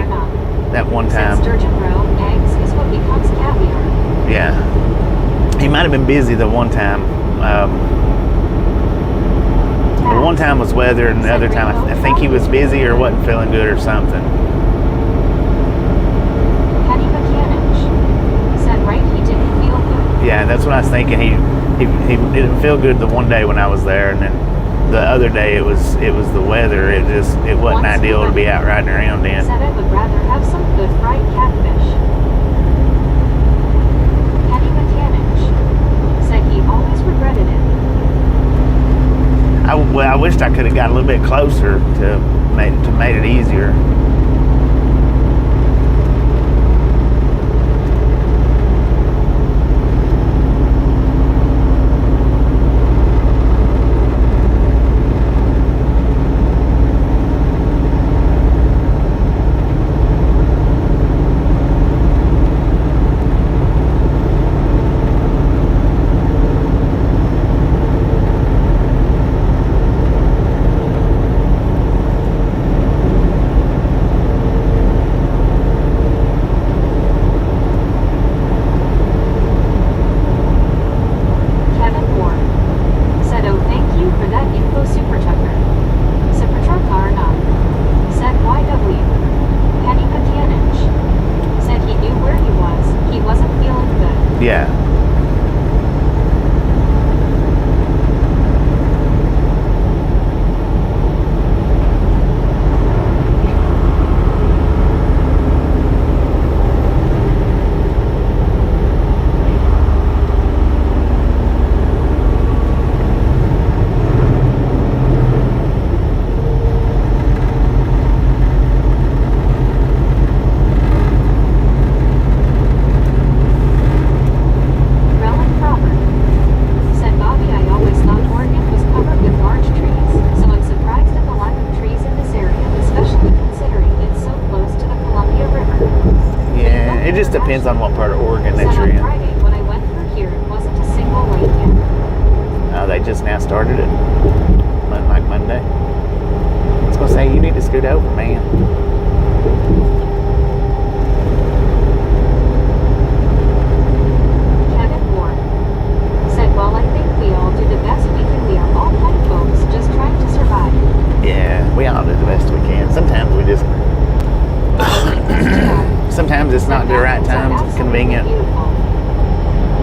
that one time. Said sturgeon roe eggs is what becomes caviar. Yeah. He might have been busy the one time. The one time was weather, and the other time I think he was busy or wasn't feeling good or something. Penny Mechanic said right he didn't feel good. Yeah, that's what I was thinking. He didn't feel good the one day when I was there, and then the other day it was the weather. It wasn't Once ideal to be out riding around in. Said I would rather have some good fried catfish. Penny Mechanic said he always regretted it. I wished I could have got a little bit closer to made it easier. Yeah. It just depends on what part of Oregon that you're in. Friday, when I went through here, it wasn't a single lane yet. They just now started it, like Monday. I was gonna say, you need to scoot over, man. Kevin Ward said, well, I think we all do the best we can. We are all kind folks just trying to survive. Yeah, we all do the best we can. Sometimes we just... Sometimes it's not the right time, it's convenient.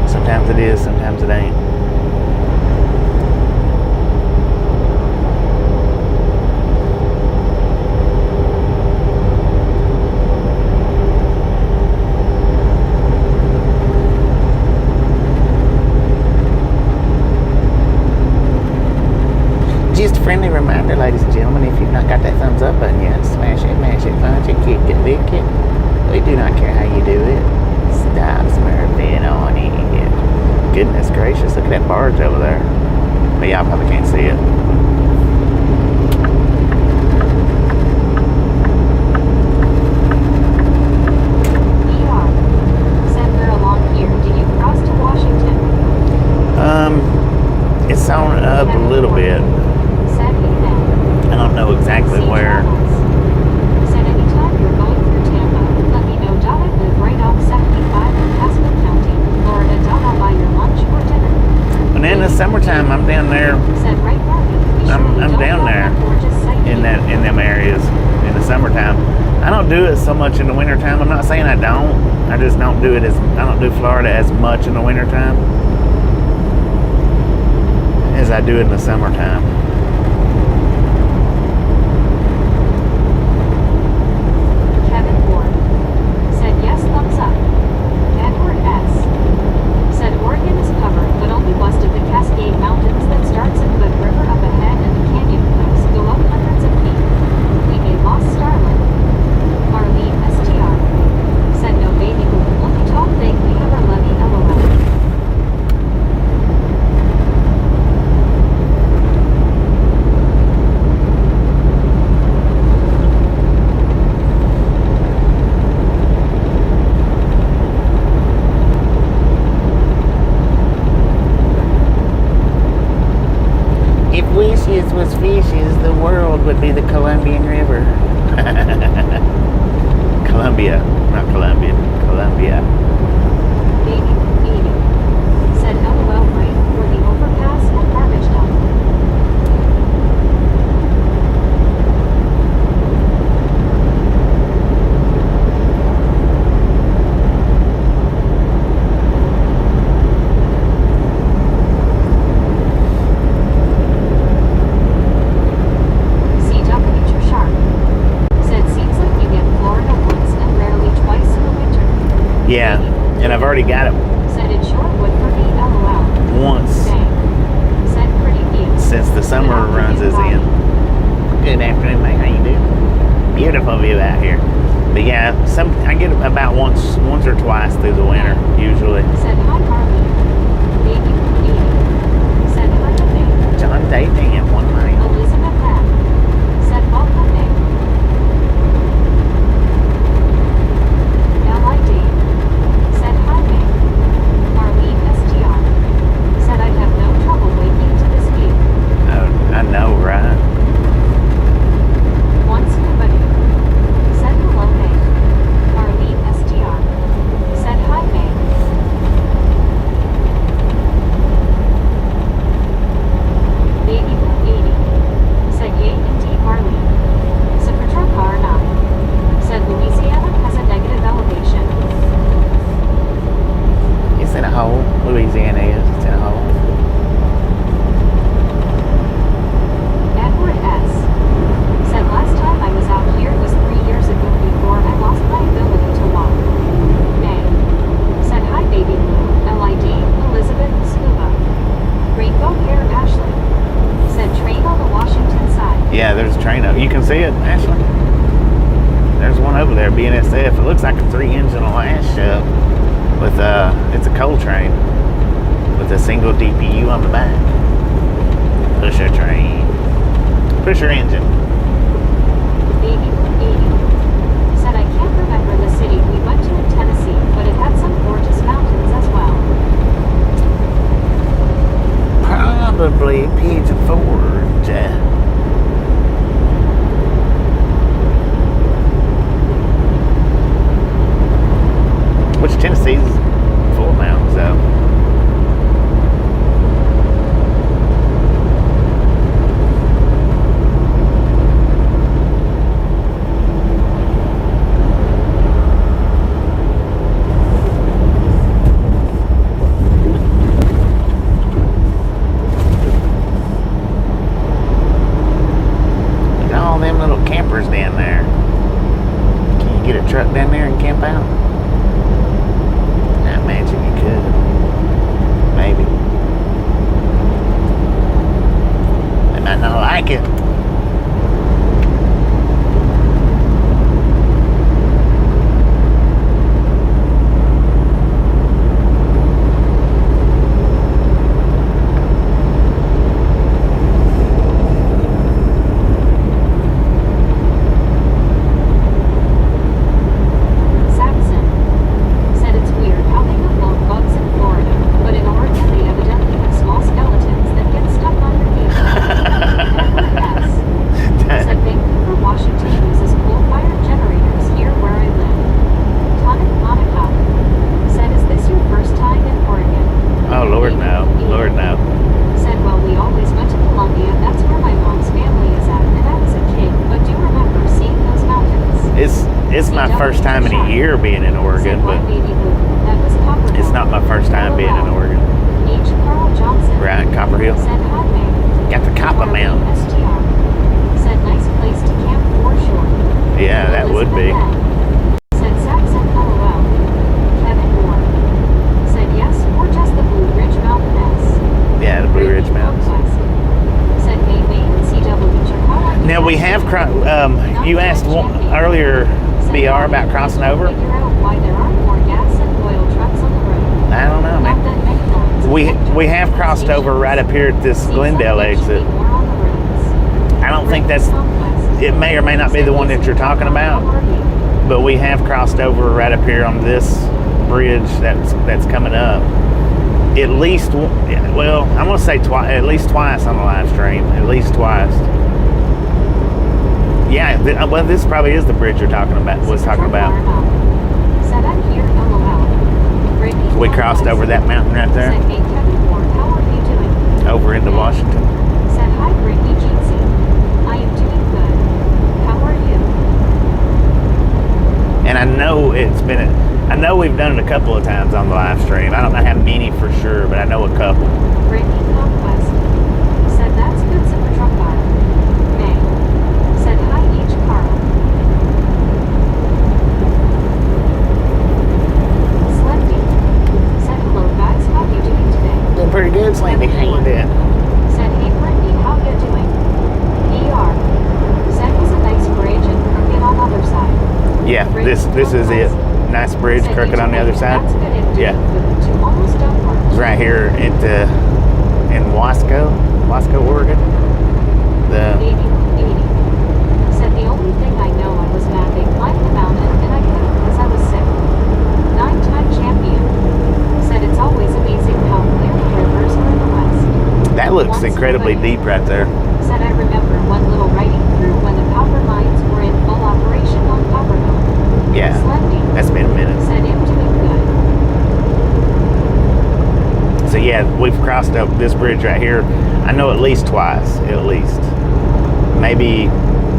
Sometimes it is, sometimes it ain't. Just a friendly reminder, ladies and gentlemen, if you've not got that thumbs up button yet, smash it, mash it, punch it, kick it, lick it. We do not care how you do it. Stop smurfing on it. Goodness gracious, look at that barge over there. But y'all probably can't see it. It's on up a little bit. I don't know exactly where. Said anytime you're going through Tampa, let me know. I live right off 75 in Pasco County, Florida. I'll buy your lunch or dinner. And in the summertime, I'm down there. Said right I'm down there in them areas in the summertime. I don't do it so much in the wintertime. I'm not saying I don't. I just don't do it I don't do Florida as much in the wintertime as I do in the summertime. Kevin Ward said yes, thumbs up. Edward S. said Oregon is covered, but only west of the Cascade Mountains that starts in the river up ahead and the canyon cliffs go up hundreds of feet. We may lost Starland. Marlene STR said no baby boom, only talk vaguely of our levy LOL. If wishes was fishes, the world would be the Columbian River. Columbia, not Columbia, Columbia. Baby 80 said LOL right for the overpass at garbage dump. Yeah, and I've already got it Said it sure would for me, LOL. once Dang. Said pretty neat. since the summer runs is in. Good afternoon, mate. How you doing? Beautiful view out here. But yeah, I get about once or twice through the winter usually. Said hi, Harley. Baby 80 said hi, Hyundai. John Dating at 1 mile. Elizabeth F. said well, Hyundai. LID said hi, May. Marlene STR said I'd have no trouble waking to this view. Oh, I know, right? Once nobody said hello, May. Marlene STR said hi, May. Baby 80 said yay indeed, Marlene. Said patrol car 9 said Louisiana has a negative elevation. It's in a hole. Louisiana is. It's in a hole. Edward S. said last time I was out here was 3 years ago before I lost my ability to walk. May said hi, baby blue. LID Elizabeth Scuba. Rainbow hair Ashley said train on the Washington side. Yeah, there's a train up. You can see it, Ashley. There's one over there, BNSF. It looks like a 3-engine lash up with it's a coal train with a single DPU on the back. Pusher train. Pusher engine. Baby 80 said I can't remember the city we went to in Tennessee, but it had some gorgeous mountains as well. Probably Pigeon Forge. Which Tennessee's full of mountains, though. Look at all them little campers down there. Can you get a truck down there and camp out? I imagine you could. Maybe. They might not like it. my first time in a year being in Oregon, but it's not my first time being in Oregon. H. Carl Johnson. Right, Copper Hill. Said hi, May. Got the Copper Mountains. STR. Said nice place to camp for sure. Yeah, that would be. Said Saxon LOL. Kevin Moore. Said yes, or just the Blue Ridge Mountains. Yeah, the Blue Ridge Mountains. Said May and CW. Now we have, you asked earlier, BR, about crossing over. Figure out why there aren't more gas and oil trucks on the road. I don't know, Not man. that many times. We have crossed over right up here at this Glendale exit. I don't think that's, it may or may not be the one that you're talking about, but we have crossed over right up here on this bridge that's coming up. At least, well, I'm gonna say twice, at least twice on the live stream, at least twice. Yeah, well, this probably is the bridge you're talking about. Said I'm here, LOL. We crossed over that mountain right there, Said, hey, Kevin Moore, how are you doing? over into Washington. Said, hi, Brittany Jeansy. I am doing good. How are you? And I know I know we've done it a couple of times on the live stream. I don't know how many for sure, but I know a couple. Brittany Conquest. Said, that's good, Super Truck Bar. May. Said, hi, H. Carl. Slendy. Said, hello, guys. How you doing today? Doing pretty good, Slandy. How you doing? Said, hey, Brittany, how you doing? PR. Said, was a nice bridge and crooked on the other side. Yeah, this is it. Nice bridge, Said, crooked on the other side. That's good and Yeah. doing good to almost done work. It's right here in Wasco, Oregon. The 80. Said the only thing I know I was mapping climbed the mountain and I couldn't because I was sick. 9-time champion. Said it's always amazing how clear the rivers are in the west. that looks incredibly deep right there. Said I remember one little riding through when the copper mines were in full operation on Copperhill. Yeah, Slendy. that's been a minute. Said I'm doing good. So yeah, we've crossed up this bridge right here. I know at least twice, at least. Maybe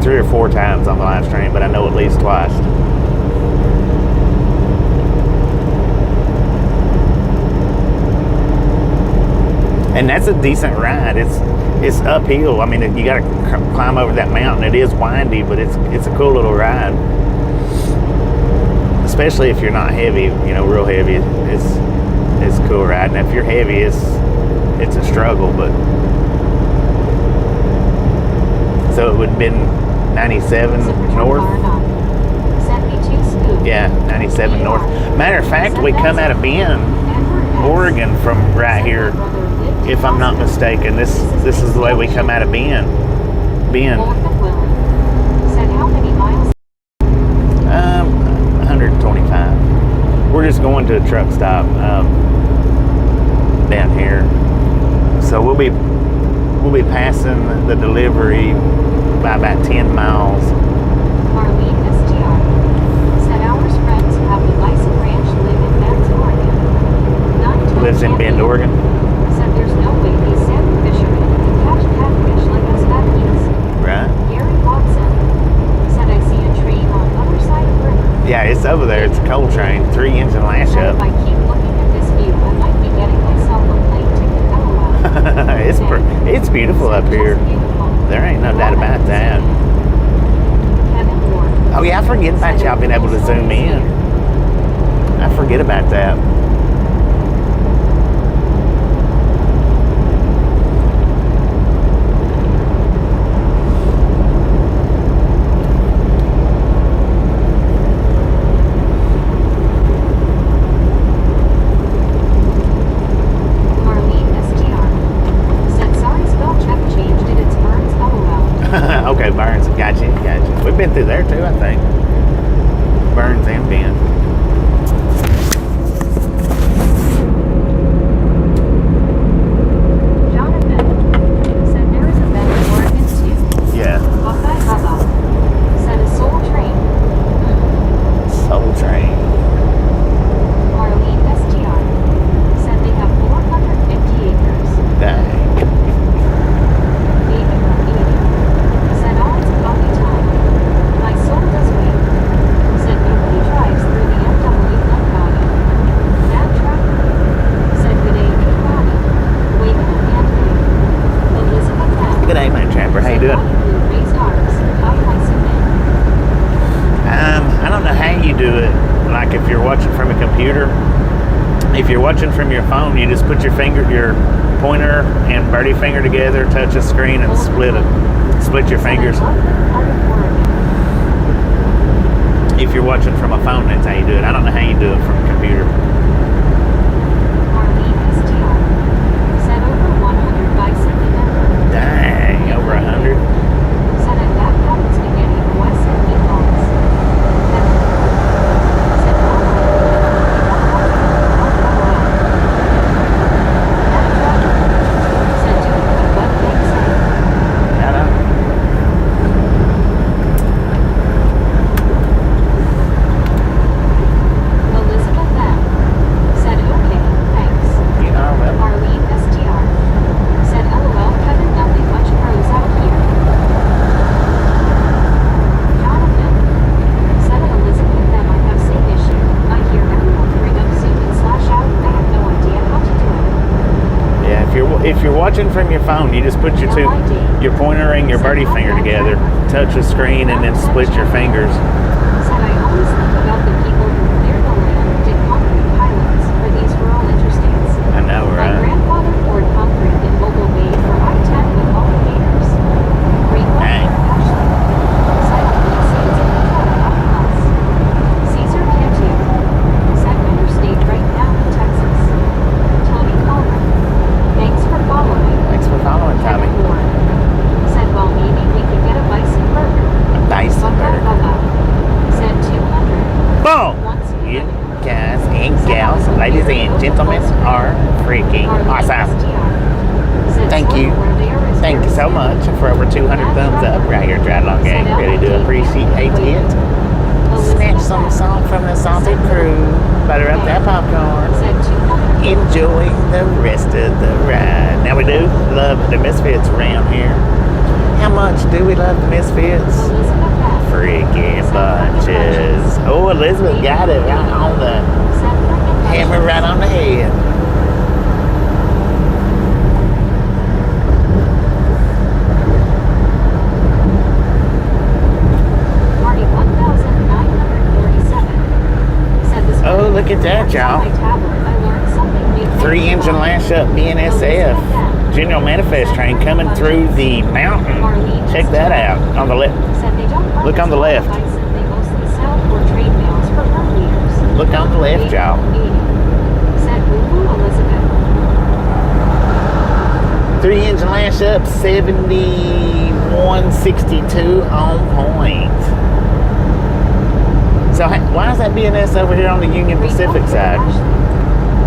3 or 4 times on the live stream, but I know at least twice. And that's a decent ride. It's uphill. I mean, you got to climb over that mountain. It is windy, but it's a cool little ride. Especially if you're not heavy, real heavy. It's a cool ride. And if you're heavy, it's a struggle. But so it would have been 97 north. 72 scoop. Yeah, 97 north. Matter of fact, we come out of Bend, Oregon from right here, if I'm not mistaken. This is the way we come out of Bend. Said how many miles? 125. We're just going to a truck stop down here, so we'll be passing the delivery by about 10 miles. Marlene STR. Said our friends who have the Bison Ranch live in Bend, Oregon. Lives in Bend, Oregon. Said there's no way these salmon fishermen can catch catfish like us Beckies. Right? Gary Watson. Said I see a train on the other side of the river. Yeah, it's over there. It's a coal train, 3-engine lash Said up. if I keep looking at this view, I might be getting myself a plane ticket. LOL. It's beautiful up here. There ain't no doubt about that. Kevin Moore. Oh yeah, I forget about y'all being able to zoom in. I forget about that. Okay, Burns, gotcha. We've been through there too, I think. Burns and Bend. from your phone, you just put your pointer and birdie finger together, touch a screen, and split your fingers. If you're watching from a phone, that's how you do it. I don't know how you do it from a computer. Dang, over 100. If you're watching from your phone, you just put your pointer and your birdie finger together, touch a screen, and then split your fingers. Said I always think about the people who cleared the land, did concrete pilots, for these rural interstates. I know, right? My grandfather poured concrete in Mobile Bay for I-10 with all the gators. Greenwood, Ashley. Said Ulysses in the out plus. Caesar Cantu. Said interstate right now in Texas. Tony Coleman. Thanks for following. Thanks for following, Tommy. Said, well, maybe we could get a bison burger. A bison burger. Said 200. Boom! You guys and gals, ladies and gentlemen, are freaking awesome. Thank you. Thank you so much for over 200 thumbs up right here, Dreadlock Gang. Really do appreciate it. Snatch some salt from the salty crew. Butter up that popcorn. Enjoy the rest of the ride. Now we do love the Misfits around here. How much do we love the Misfits? Freaking bunches. Oh, Elizabeth got it right on the hammer, right on the head. Oh, look at that, y'all. 3-engine lash up BNSF General Manifest train coming through the mountain. Check that out on the left. Look on the left. Look on the left, y'all. 3-engine lash up 7162 on point. So why is that BNS over here on the Union Pacific side?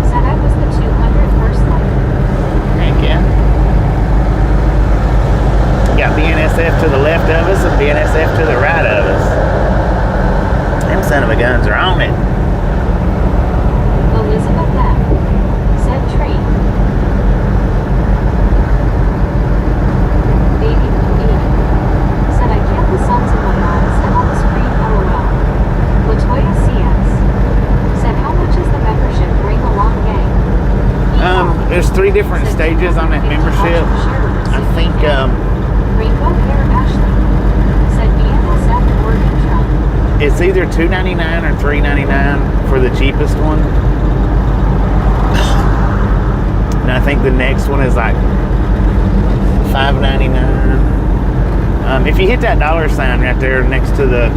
Said I was the 201st line. Heck yeah. Got BNSF to the left of us and BNSF to the right of us. Them son of a guns are on it. Elizabeth F. Said train. Baby Baby. Said I can't the suns in my eyes and on the screen LOL. Latoya CS. Said how much is the membership bring along gang? There's 3 different stages on that membership. I think Rainbow Hair Ashley. Said BNSF Oregon Trail. It's either $2.99 or $3.99 for the cheapest one. And I think the next one is like $5.99. If you hit that $ sign right there next to the,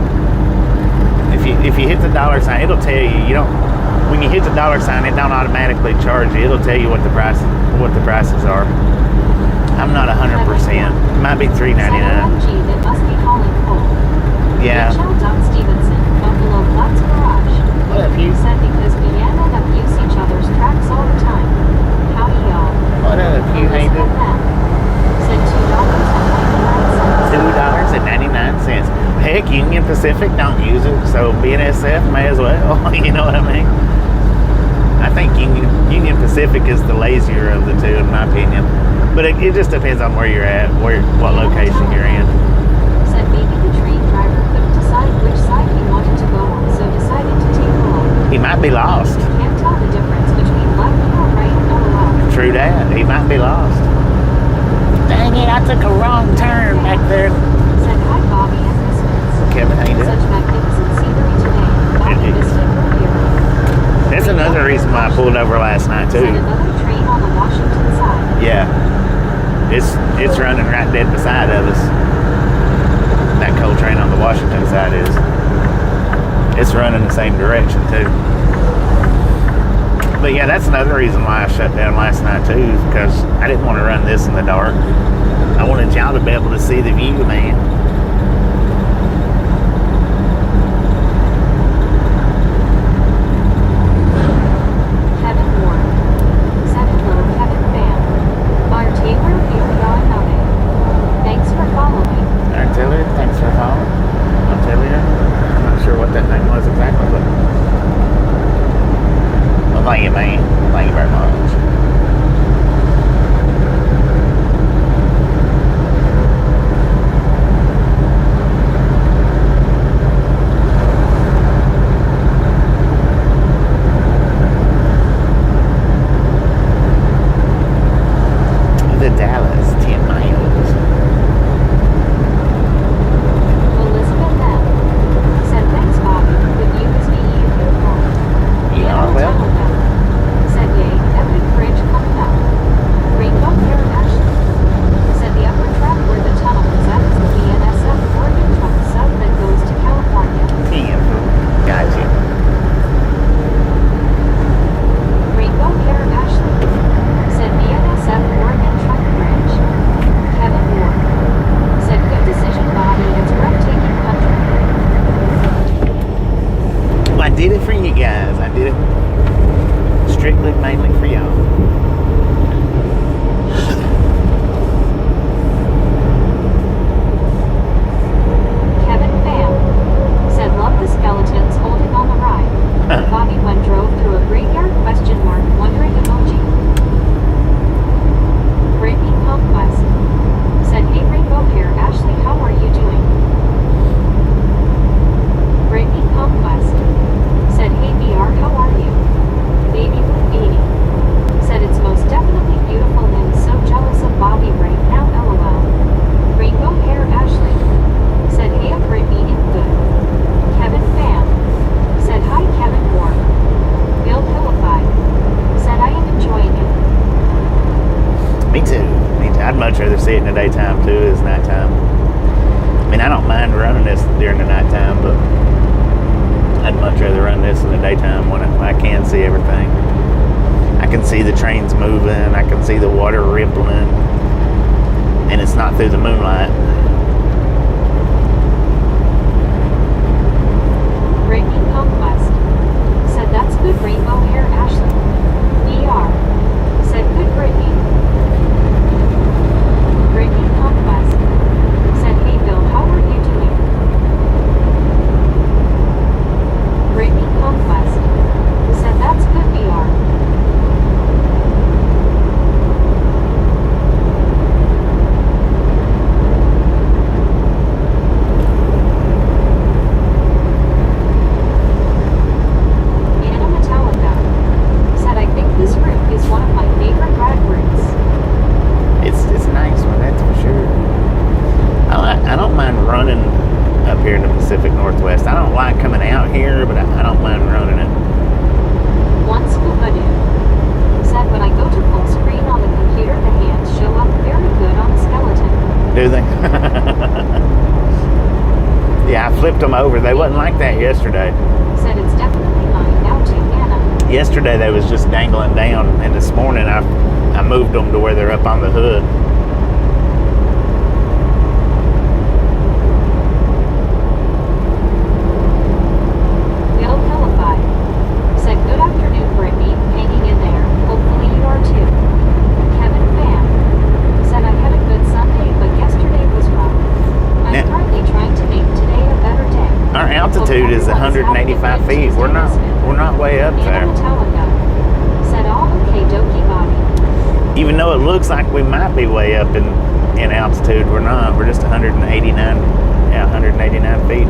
if you hit the $ sign, it'll tell you. You don't. When you hit the $ sign, it don't automatically charge you. It'll tell you what the prices are. I'm not 100%. It might be $3.99. That must be calling Cole. Yeah. Rachel Dunn Stevenson, Buffalo Flats Garage. What up, you? Said because we and abuse each other's tracks all the time. Howdy, y'all. What up, you? How you doing? Said $2.99. $2.99. Heck, Union Pacific don't use it, so BNSF may as well. You know what I mean? I think Union Pacific is the lazier of the two, in my opinion. But it just depends on where you're at, what location you're in. Said maybe the train driver couldn't decide which side he wanted to go on, so decided to take the left. He might be lost. You can't tell the difference between left or right or left. True that. He might be lost. Dang it, I took a wrong turn back there. Said hi, Bobby and Misfits. Kevin, how you doing? Such magnificent scenery today. Bobby Misfit from here. That's another reason why I pulled over last night too. Said another train on the Washington side. Yeah, it's running right dead beside of us. That coal train on the Washington side is. It's running the same direction too. But yeah, that's another reason why I shut down last night too, because I didn't want to run this in the dark. I wanted y'all to be able to see the view, man. Kevin Ward. Said hello, Kevin fan. Our Taylor, thanks for following. Alright, Taylor, thanks for following. I'll tell you. I'm not sure what that name was exactly, but well, thank you, man. Thank you very much. The Dallas 10 miles. Elizabeth M. Said thanks, Bobby. The view is beautiful. Yeah, well. Said yay, epic bridge coming up. Rainbow Karen Ashley. Said the upper track where the tunnel is at is the BNSF Oregon truck sub that goes to California. 10. Gotcha. Rainbow Karen Ashley. Said BNSF Oregon truck bridge. Kevin Ward. Said good decision, Bobby. It's breathtaking country. Well, I did it for you guys. I did it strictly, mainly for y'all. Kevin Pham. Said love the skeletons holding on the ride. Bobby when drove through a graveyard ? Wondering emoji. Brittany Conquest. Said hey Rainbow Hair Ashley, how are you doing? Brittany Conquest. Said hey VR, how are you? Baby Blue 80. Said it's most definitely beautiful and so jealous of Bobby right now, LOL. Rainbow Hair Ashley. Said hey I'm Brittany in good. Kevin Pham. Said hi Kevin Ward. Bill Pillified. Said I am enjoying it. Me too. Me too. I'd much rather see it in the daytime too as nighttime. I mean, I don't mind running this during the nighttime, but I'd much rather run this in the daytime when I can see everything. I can see the trains moving. I can see the water rippling. And it's not through the moonlight. Brittany Conquest. Said that's good Rainbow Hair Ashley. VR. Said good Brittany. Brittany Conquest. Said hey Bill, how are you doing? Brittany Conquest. Said that's good VR. Anna Metallica. Said I think this route is one of my favorite ride routes. It's a nice one, that's for sure. I don't mind running up here in the Pacific Northwest. I don't like coming out here, but I don't mind running it. One scuba dude. Said when I go to full screen on the computer, the hands show up very good on the skeleton. Do they? Yeah, I flipped them over. They wasn't like that yesterday. Said it's definitely mine now too, Anna. Yesterday they was just dangling down, and this morning I moved them to where they're up on the hood. Bill Pillified. Said good afternoon, Brittany. Hanging in there. Hopefully you are too. Kevin Pham. Said I had a good Sunday, but yesterday was rough. I'm Yeah. currently trying to make today a better day. Our altitude is 185 feet. We're not way up Anna there. Metallica. Said all okay, dokie Bobby. Even though it looks like we might be way up in altitude, we're not. We're just 189 feet.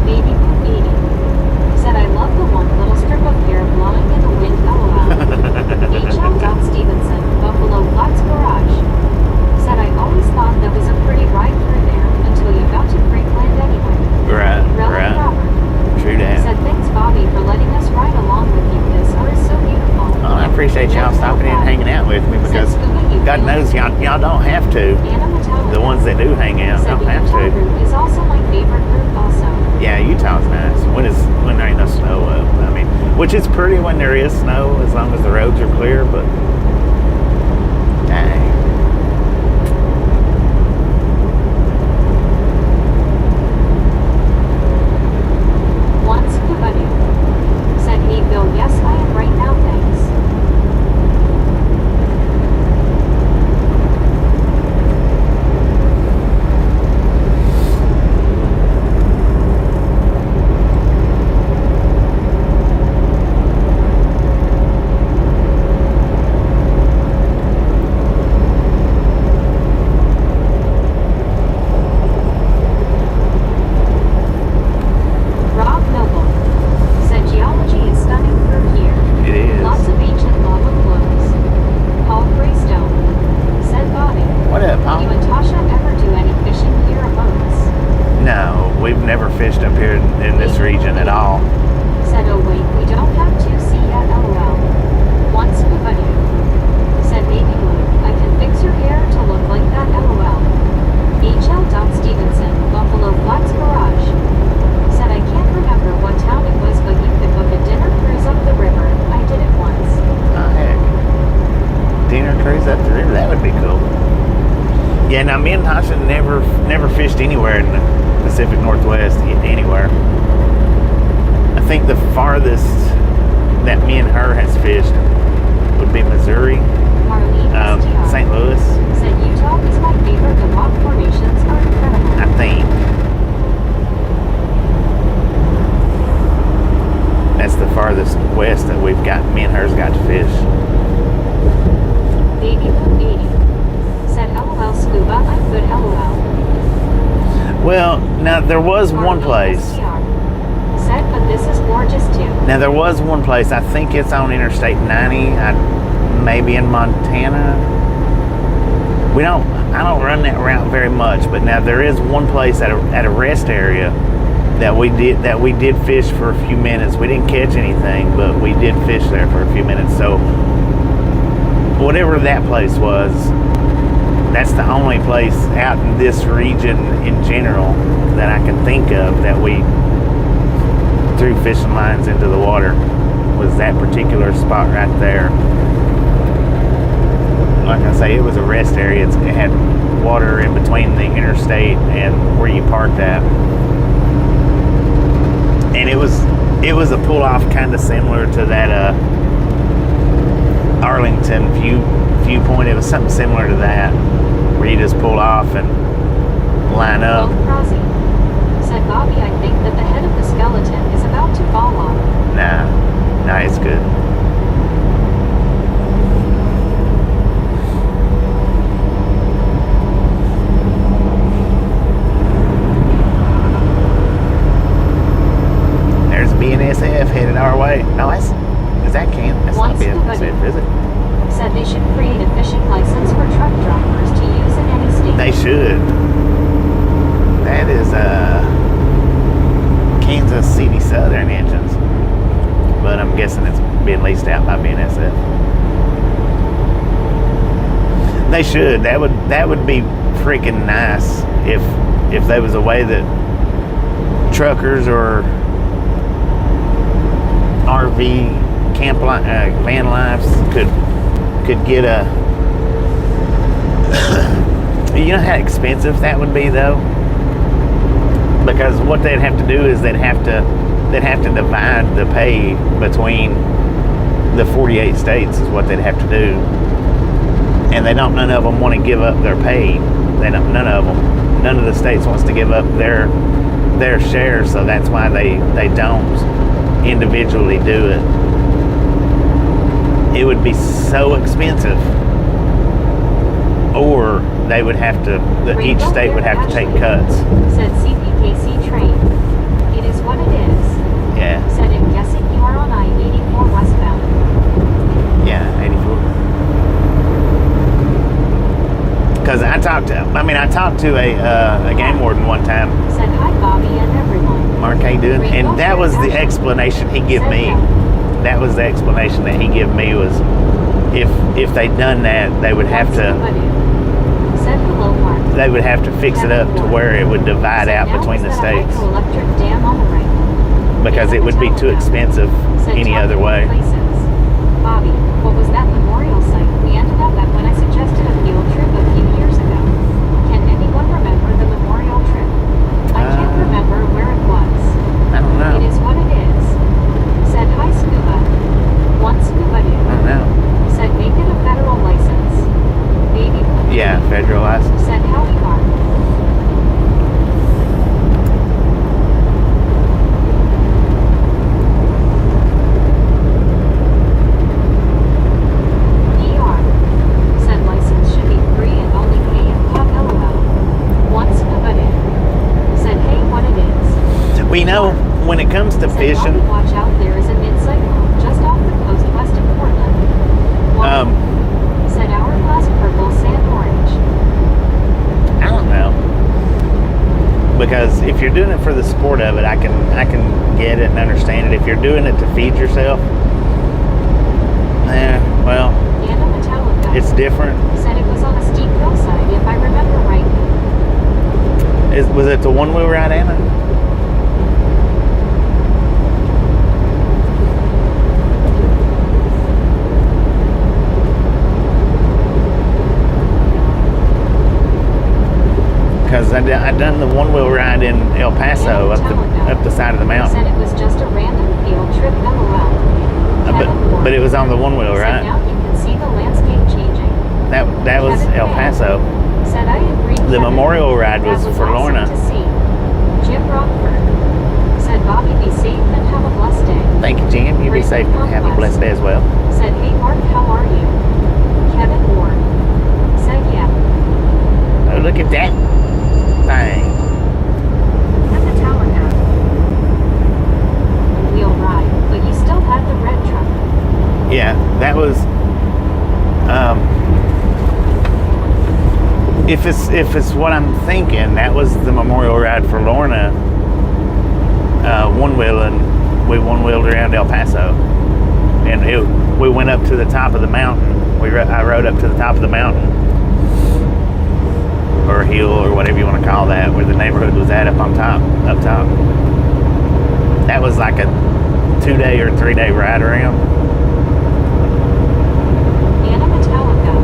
Baby Blue 80. Said I love God knows y'all don't have to. Anna Metallica The ones that do hang out said don't the have Utah to. route is also my favorite route also. Yeah, Utah's nice. When there ain't no snow up. I mean, which is pretty when there is snow, as long as the roads are clear, but dang. Once Kubadu said, hey Bill, yes I am right now, thanks. Rob Noble said geology is stunning through here. It is. Lots of ancient lava flows. Paul Greystone said Bobby, What up, Paul? you and Tasha ever do any fishing here or boats? No, we've never fished up here in this region at all. Said oh wait, we don't have 2C yet, lol. Once Kubadu said baby blue, I can fix your hair to look like that, lol. HL. Stevenson, Buffalo Flats Garage said I can't remember what town it was, but you could book a dinner cruise up the river. I did it once. Oh, heck. Dinner cruise up the river, that would be cool. Yeah, now me and Tasha never fished anywhere in the Pacific Northwest, anywhere. I think the farthest that me and her has fished would be Missouri, Marlene STR St. Louis, said Utah is my favorite. The rock formations are incredible. I think. That's the farthest west that me and her's got to fish. Baby Blue 80 said LOL Scuba, I'm good, lol. Well, now there was one Marlene place. STR said, but this is gorgeous too. Now there was one place, I think it's on Interstate 90, maybe in Montana. I don't run that route very much, but now there is one place at a rest area that we did fish for a few minutes. We didn't catch anything, but we did fish there for a few minutes. So whatever that place was, that's the only place out in this region in general that I can think of that we threw fishing lines into the water, was that particular spot right there. Like I say, it was a rest area. It had water in between the interstate and where you parked at. And it was a pull-off kind of similar to that Arlington Viewpoint. It was something similar to that, where you just pull off and line up. Well, Crosby said Bobby, I think that the head of the skeleton is about to fall off. Nah, it's good. There's BNSF headed our way. No, is that Kent? That's not BNSF, is it? Said they should create a fishing license for truck drivers to use in any state. They should. That is Kansas City Southern engines, but I'm guessing it's being leased out by BNSF. They should. That would be freaking nice if there was a way that truckers or RV van lives could get a. You know how expensive that would be, though? Because what they'd have to do is they'd have to divide the pay between the 48 states is what they'd have to do, and none of them want to give up their pay. None of the states wants to give up their share, so that's why they don't individually do it. It would be so expensive, or they would have to. Each state would have to take cuts. Said CPKC train. It is what it is. Yeah. Said I'm guessing you are on I-84 westbound. Yeah, 84. Because I talked to a game warden one time. Said hi Bobby and everyone. Mark, how you doing? And that was the explanation he gave me. That was the explanation that he gave me was if they'd done that, they would have to Said hello, Mark. they would have to fix it up to where it would divide out between the states, Hydroelectric dam on the right. because it would be too expensive Said any other talking way. Places. Bobby, what was that memorial site we ended up at when I suggested a field trip a few years ago? Can anyone remember the memorial trip? I can't remember where it was. I don't know. It is what it is. Said hi, Scuba. One Scuba I dude. don't know. Said make it a federal license. Baby. Yeah, federal license. Said how we are. ER. Said license should be free and only pay if caught LOL. One Scuba dude. Said hey, what it is. We know when it comes to Said, fishing, Bobby, watch out, there is a mid-cyclone just off the coast west of Portland. One. Said hourglass purple, sand orange. I don't know, because if you're doing it for the sport of it, I can get it and understand it. If you're doing it to feed yourself, well, Anna Metallica. it's different. Said it was on a steep hillside, if I remember right. Was it the one we were at, Anna? Because I done the one-wheel ride in El Paso up the side of the mountain. Said it was just a random field trip, LOL. But it was on the one-wheel, Said right? now you can see the landscape changing. That was Kevin El Bell. Paso. Said I agree. The Kevin. memorial ride That was for awesome Lorna. to see. Jim Rockford. Said Bobby, be safe and have a blessed day. Thank you, Jim. You be safe and have a blessed day as well. Said, hey Mark, how are you? Kevin Ward. Said, yeah. Oh, look at that thing. Metallica. Wheel ride, but you still had the red truck. Yeah, that was. If it's what I'm thinking, that was the memorial ride for Lorna. We one-wheeled around El Paso, and we went up to the top of the mountain. I rode up to the top of the mountain, or hill, or whatever you want to call that, where the neighborhood was at up top. That was like a 2-day or 3-day ride around. Anna Metallica.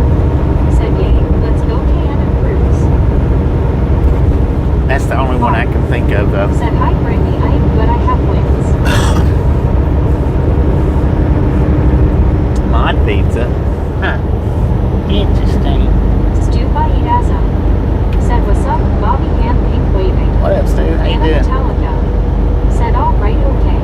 Said, yay, let's go can and cruise. That's the only one I can think of. Said, hi Brittany, I am good, I have wins. Mod pizza. Huh. Interesting. Stu Baidazzo. Said, what's up, Bobby hand pink waving. What up, Stu? How you Anna doing? Metallica. Said, all right, okay.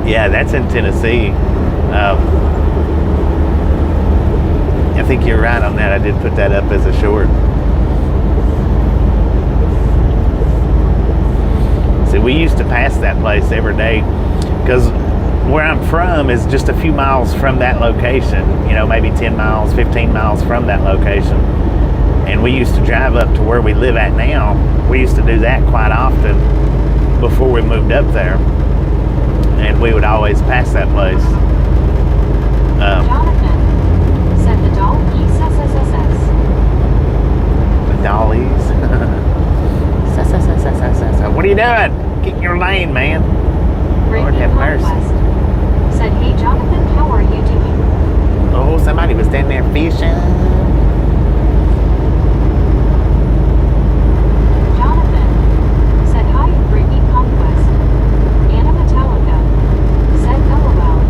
Yeah, that's in Tennessee. I think you're right on that. I did put that up as a short. See, we used to pass that place every day because where I'm from is just a few miles from that location, maybe 10 miles, 15 miles from that location. And we used to drive up to where we live at now. We used to do that quite often before we moved up there. And we would always pass that place. Jonathan said the doll SSSS. The dollies. What are you doing? Get in your lane, man. Lord have mercy. Said, hey Jonathan, how are you doing? Oh, somebody was down there fishing. Jonathan said, hi, Brittany Conquest. Anna Metallica said, LOL.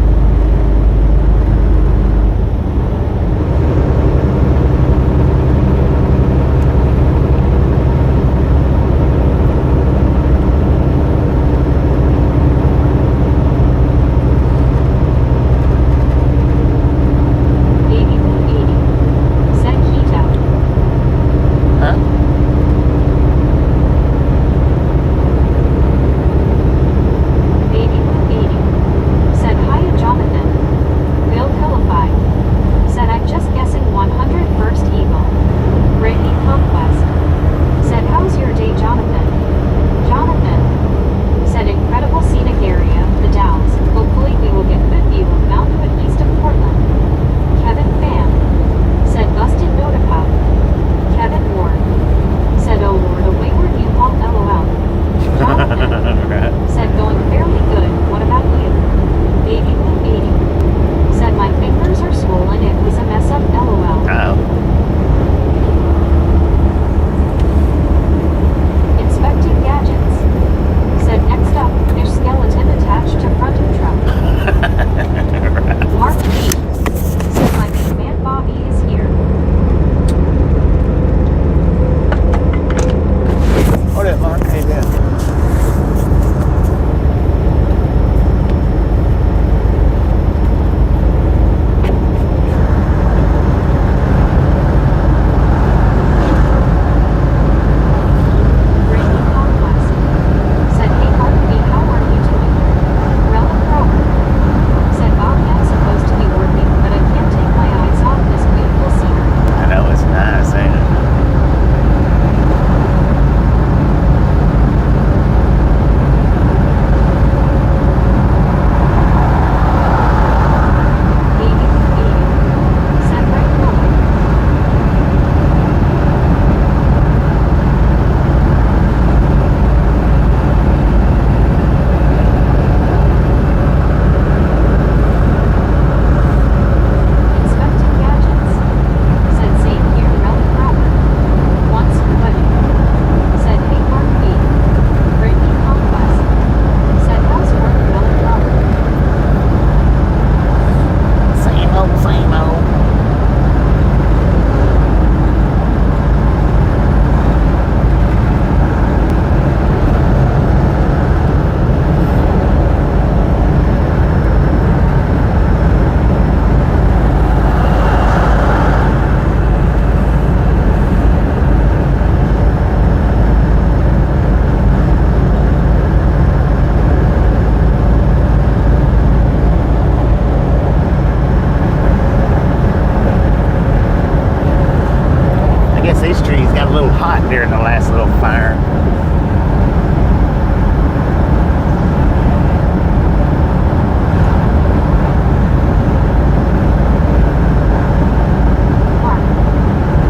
during the last little fire.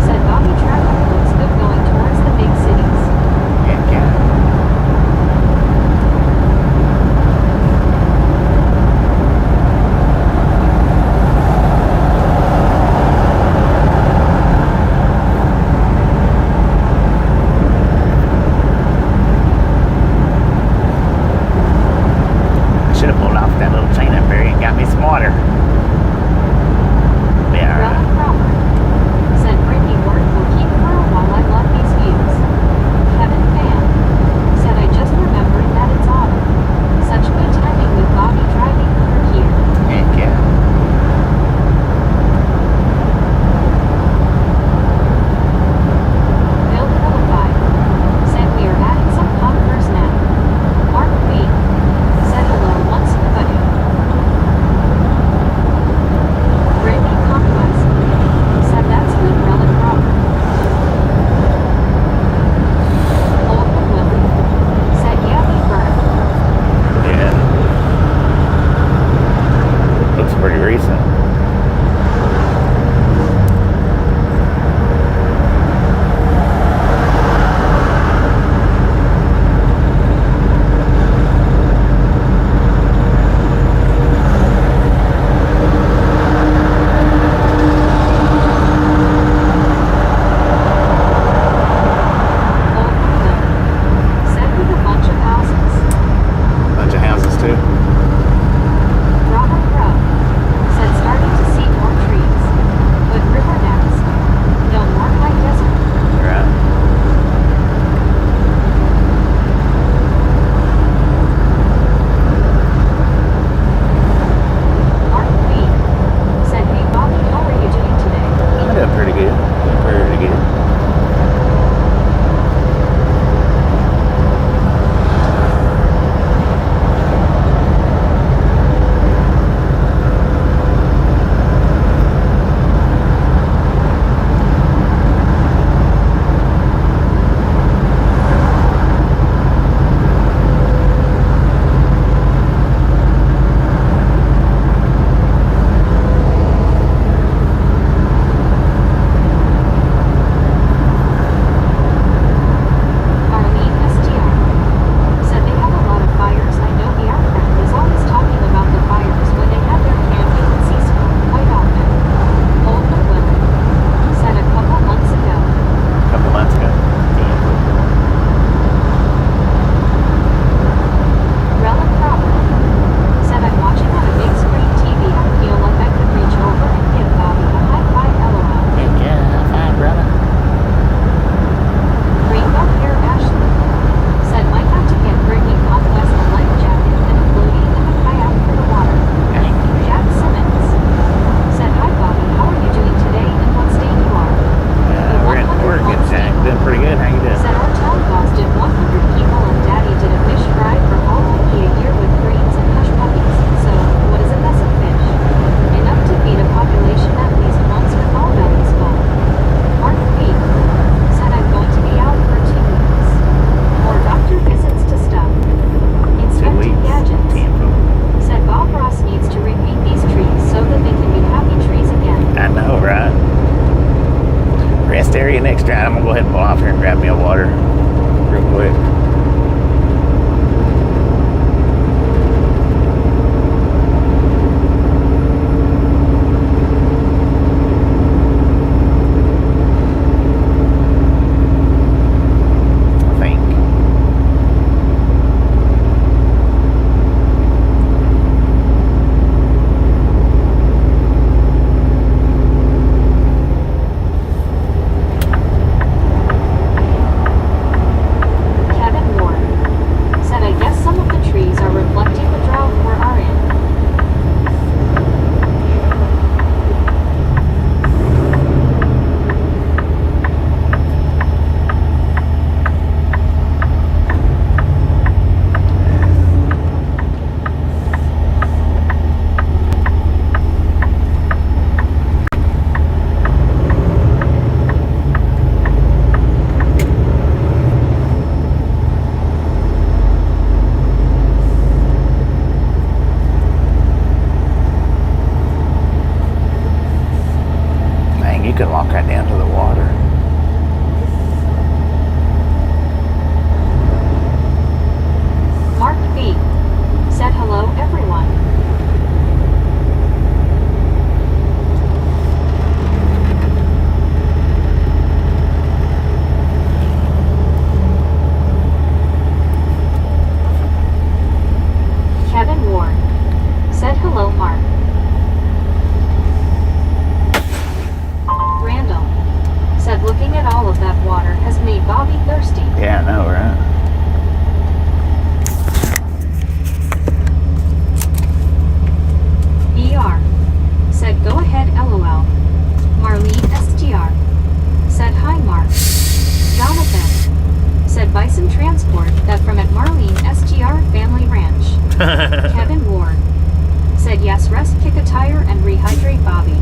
Said Bobby traffic looks good going towards the big cities. Heck yeah. Should have pulled off that little chain up there and got me some water. Yeah, Rella alright. Cropper said Brittany Ward will keep her while I love these views. Kevin Fan said I just remembered that it's autumn. Such good timing with Bobby driving yes, rest, kick a tire, and rehydrate Bobby.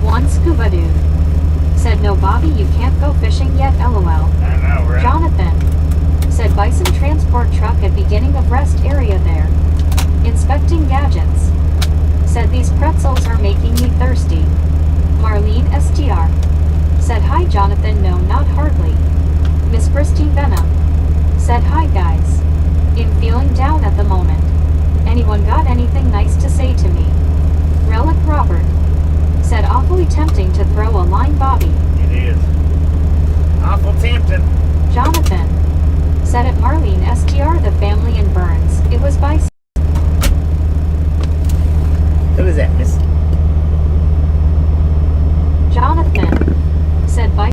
One scuba dude said, no, Bobby, you can't go fishing yet, lol. I know, right? Jonathan said, bison transport truck at beginning of rest area there. Inspecting gadgets. Said, these pretzels are making me thirsty. Marlene STR said, hi Jonathan, no, not hardly. Miss Christine Benham said, hi guys. I'm feeling down at the moment. Anyone got anything nice to say to me? Relic Robert said, awfully tempting to throw a line, Bobby. It is. Awful tempting. Jonathan said, at Marlene STR, the family in Burns. It was by... Who is that, Miss? Jonathan said, by...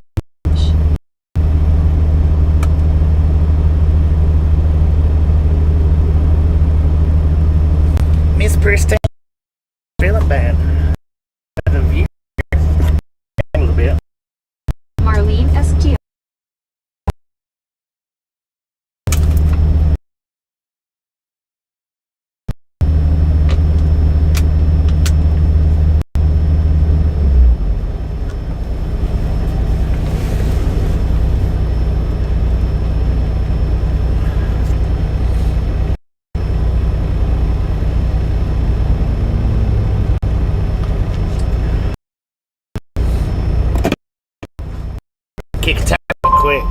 Miss Christine. Feeling bad. The view a little bit. Marlene STR. Kick a tire quick.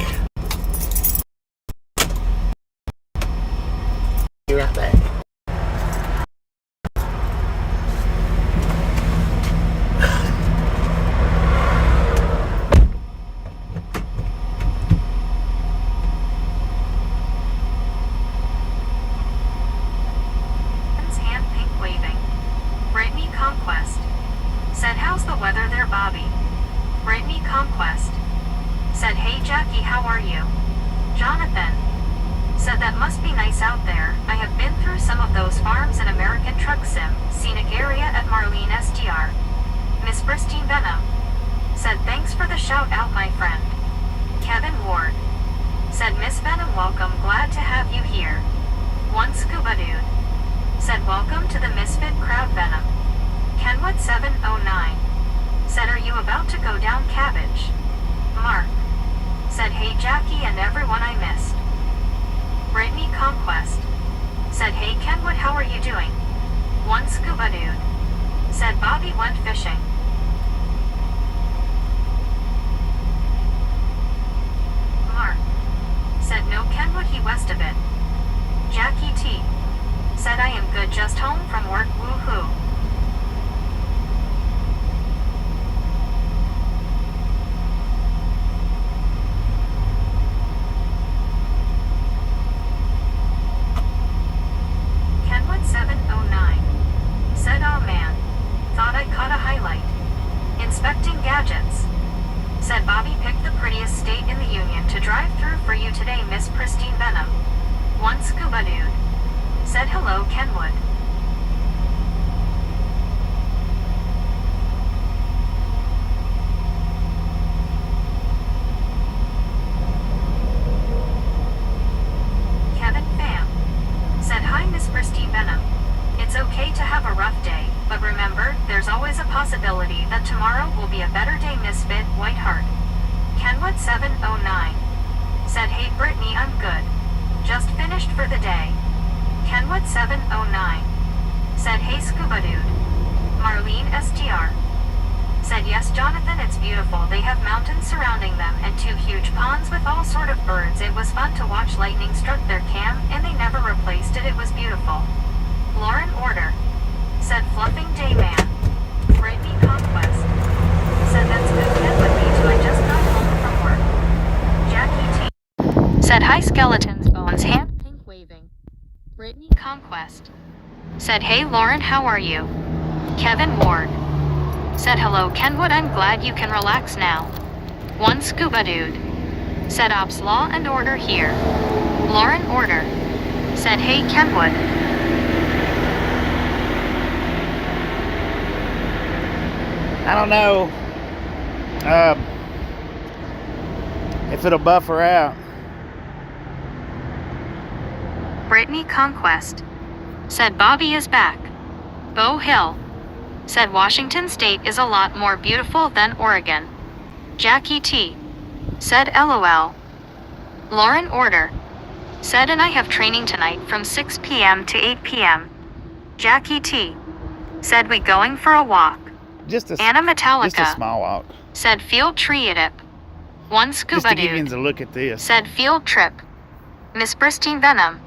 Be right back. Hand pink waving. Brittany Conquest said, how's the weather there, Bobby? Brittany Conquest said, hey Jackie, how are you? Jonathan said, that must be nice out there. I have been through some of those farms in American Truck Sim, Scenic area at Marlene STR. Miss Christine Benham said, thanks for the shout out, my friend. Kevin Ward said, Miss Benham, welcome, glad to have you here. One scuba dude said, welcome to the Misfit Crowd, Venom. Kenwood 709 said, are you about to go down cabbage? Mark said, hey Jackie and everyone I missed. Brittany Conquest said, hey Kenwood, how are you doing? One scuba dude said, Bobby went fishing. Mark said, no Kenwood, he west a bit. Jackie T said, I am good, just home from work, woohoo. Kenwood 709 said, oh man, thought I caught a highlight. Inspecting gadgets said, Bobby picked the prettiest state in the union to drive through for you today, Miss Christine Benham. One scuba dude said, hello Kenwood. Kevin Pham said, hi Miss Christine Benham. It's okay to have a rough day, but remember, there's always a possibility that tomorrow will be a better day, Misfit Whiteheart. Kenwood 709 said, hey Brittany, I'm good. Just finished for the day. Kenwood 709 said, hey scuba dude. Marlene STR said, yes Jonathan, it's beautiful. They have mountains surrounding them and two huge ponds with all sort of birds. It was fun to watch lightning struck their cam and they never replaced it. It was beautiful. Lauren Order said, fluffing day man. Brittany Conquest said, that's good Kenwood, me too, I just got home from work. Jackie T said, hi skeletons bones, hand pink waving. Brittany Conquest said, hey Lauren, how are you? Kevin Ward said, hello Kenwood, I'm glad you can relax now. One scuba dude said, ops law and order here. Lauren Order said, hey Kenwood. I don't know. If it'll buffer out. Brittany Conquest said Bobby is back. Bo Hill said Washington State is a lot more beautiful than Oregon. Jackie T said LOL. Lauren Order said, and I have training tonight from 6 p.m. to 8 p.m. Jackie T said, we going for a walk. Anna Metallica Just a small walk. said field trip. One Scuba Just to give you Dude a look at this. said field trip. Miss Pristine Venom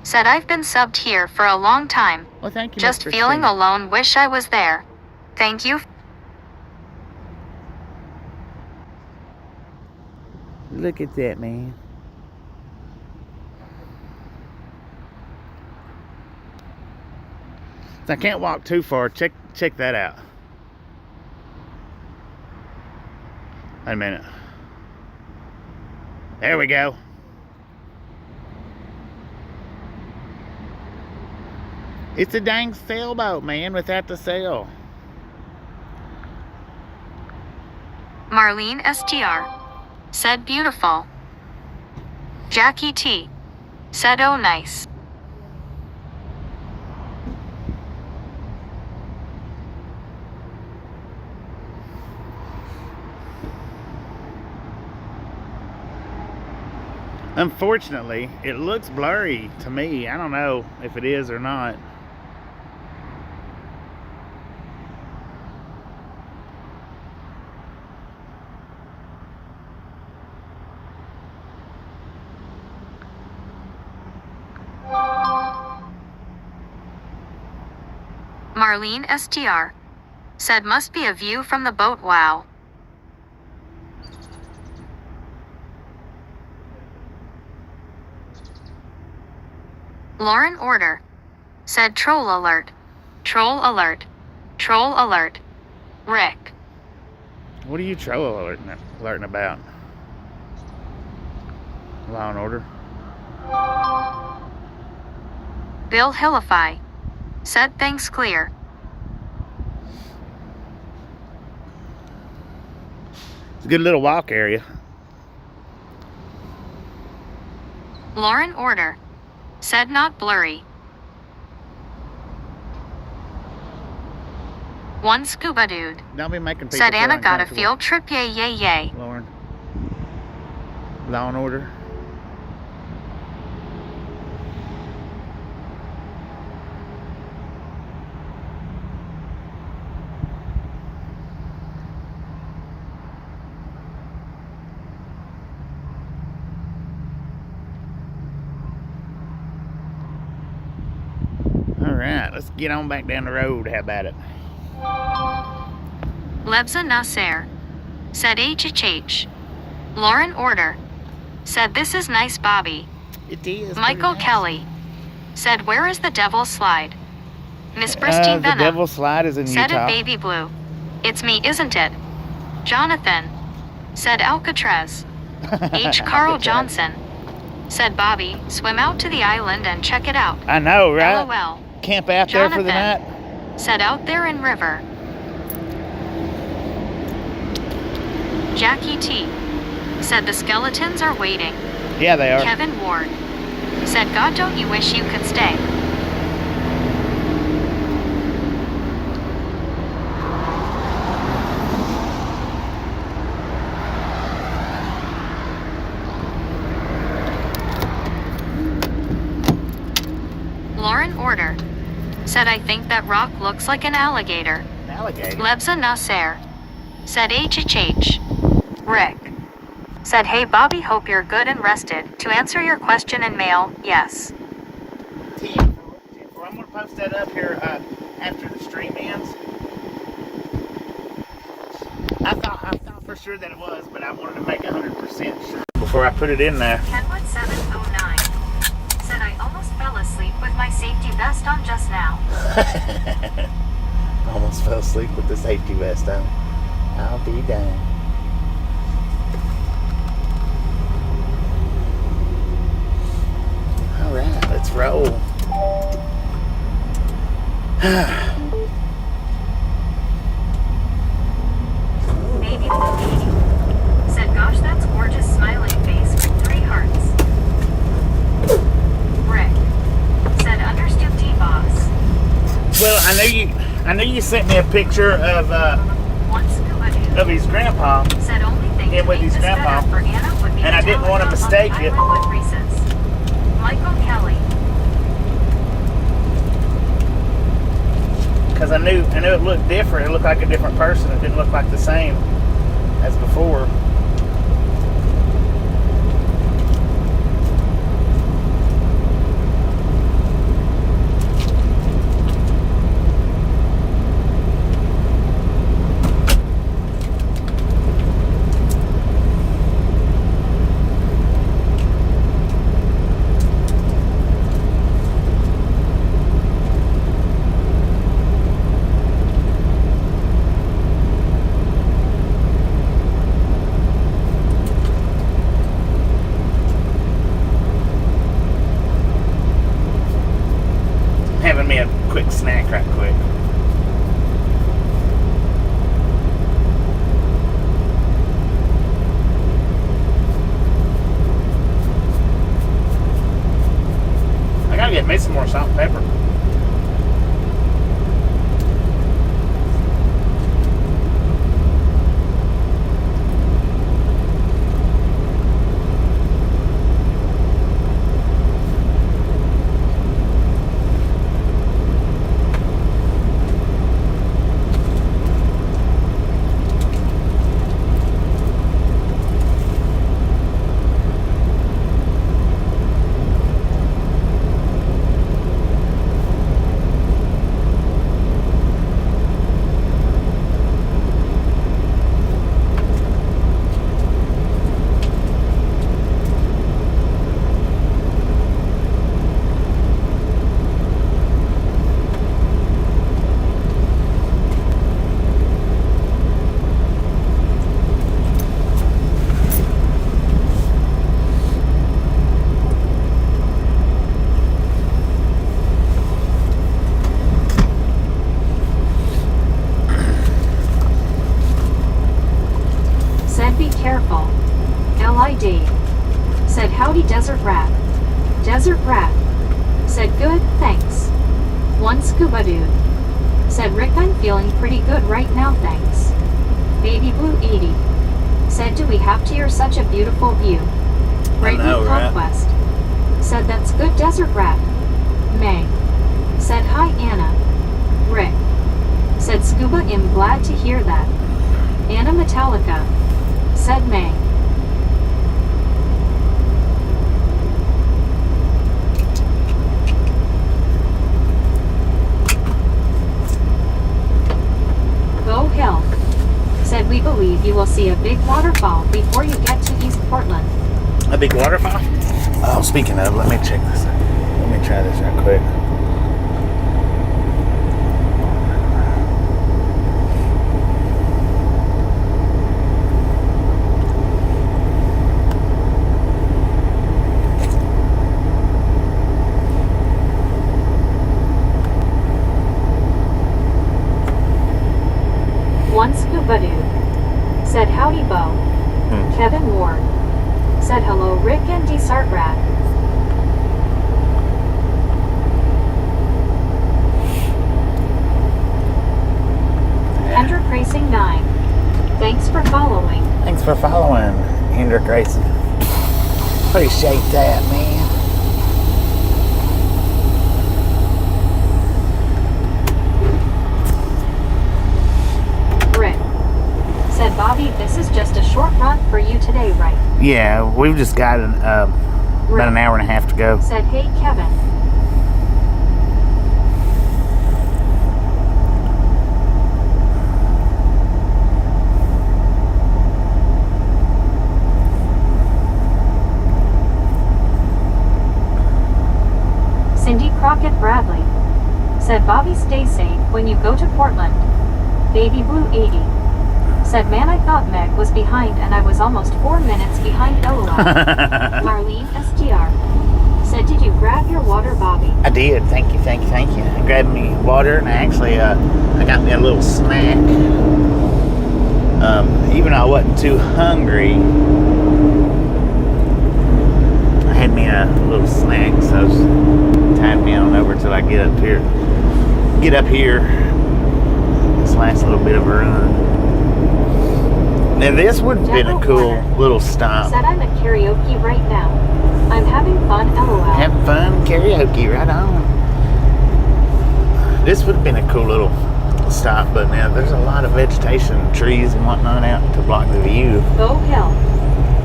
said, I've been subbed here for a long time. Well, thank you. Just Miss feeling Christine. alone, wish I was there. Thank you. Look at that, man. I can't walk too far. Check that out. Wait a minute. There we go. It's a dang sailboat, man, without the sail. Marlene STR said beautiful. Jackie T said oh nice. Unfortunately, it looks blurry to me. I don't know if it is or not. Marlene STR said must be a view from the boat, wow. Lauren Order said troll alert. Troll alert. Troll alert. Rick. What are you alerting about? Law and Order. Bill Hillify said thanks clear. It's a good little walk area. Lauren Order said not blurry. One Scuba Dude Don't be making people said feel Anna got a uncomfortable. field trip, yay yay yay. Lauren. Law and Order. Alright, let's get on back down the road. How about it? Lebza Nasser said HHH. Lauren Order said this is nice, Bobby. It is. Michael pretty nice. Kelly said where is the Devil's Slide? Miss Pristine The Venom Devil's Slide is in said Utah. it baby blue. It's me, isn't it? Jonathan said Alcatraz. H. Carl Johnson said Bobby, swim out to the island and check it out. I know, right? LOL. Camp out there for the Jonathan night. said out there in river. Jackie T said the skeletons are waiting. Yeah, they are. Kevin Ward said God don't you wish you could stay. Lauren Order said I think that rock looks like an alligator. An alligator. Lebza Nasser said HHH. Rick said hey Bobby, hope you're good and rested. To answer your question in mail, yes. I'm going to post that up here after the stream ends. I thought for sure that it was, but I wanted to make 100% sure before I put it in there. Kenwood 709 said I almost fell asleep with my safety vest on just now. Almost fell asleep with the safety vest on. I'll be done. All right, let's roll. Maybe sent me a picture of One scuba dude his grandpa. said only thing him to with make his this grandpa. better for Anna would be And I didn't want to Metallica on mistake it. Tanglewood Recess. Michael Kelly. Because I knew it looked different. It looked like a different person. It didn't look like the same as before. Having me a quick snack right quick. I gotta get me some more salt and pepper. Said be careful. LID. Said howdy desert rat. Desert rat. Said good, thanks. One scuba dude. Said Rick, I'm feeling pretty good right now, thanks. Baby Blue Edie. Said do we have to hear such a beautiful view? Great know, right? Conquest. Said that's good desert rat. May. Said hi Anna. Rick. Said scuba am glad to hear that. Anna Metallica. Said May. Go Hill. Said we believe you will see a big waterfall before you get to East Portland. A big waterfall? Oh, speaking of, let me check this out. Let me try this right quick. One scuba dude. Said howdy Bo. Kevin Ward. Said hello Rick and Desart Rat. Hendrick Racing 9. Thanks for following. Thanks for following, Hendrick Racing. Appreciate that, man. Rick. Said Bobby, this is just a short run for you today, right? Yeah, we've just got about an hour and a half to go. Said hey Kevin. Cindy Crockett Bradley. Said Bobby stay safe when you go to Portland. Baby Blue 80. Said man I thought Meg was behind and I was almost 4 minutes behind LOL. Marlene SDR. Said did you grab your water Bobby? I did. Thank you. I grabbed me water and I actually I got me a little snack. Even though I wasn't too hungry, I had me a little snack, so I was tied me on over till I get up here last little bit of a run. Now this would have been a cool little stop. Said I'm at karaoke right now. I'm having fun, lol. Having fun, karaoke, right on. This would have been a cool little stop, but now there's a lot of vegetation, trees and whatnot out to block the view. Bo Hill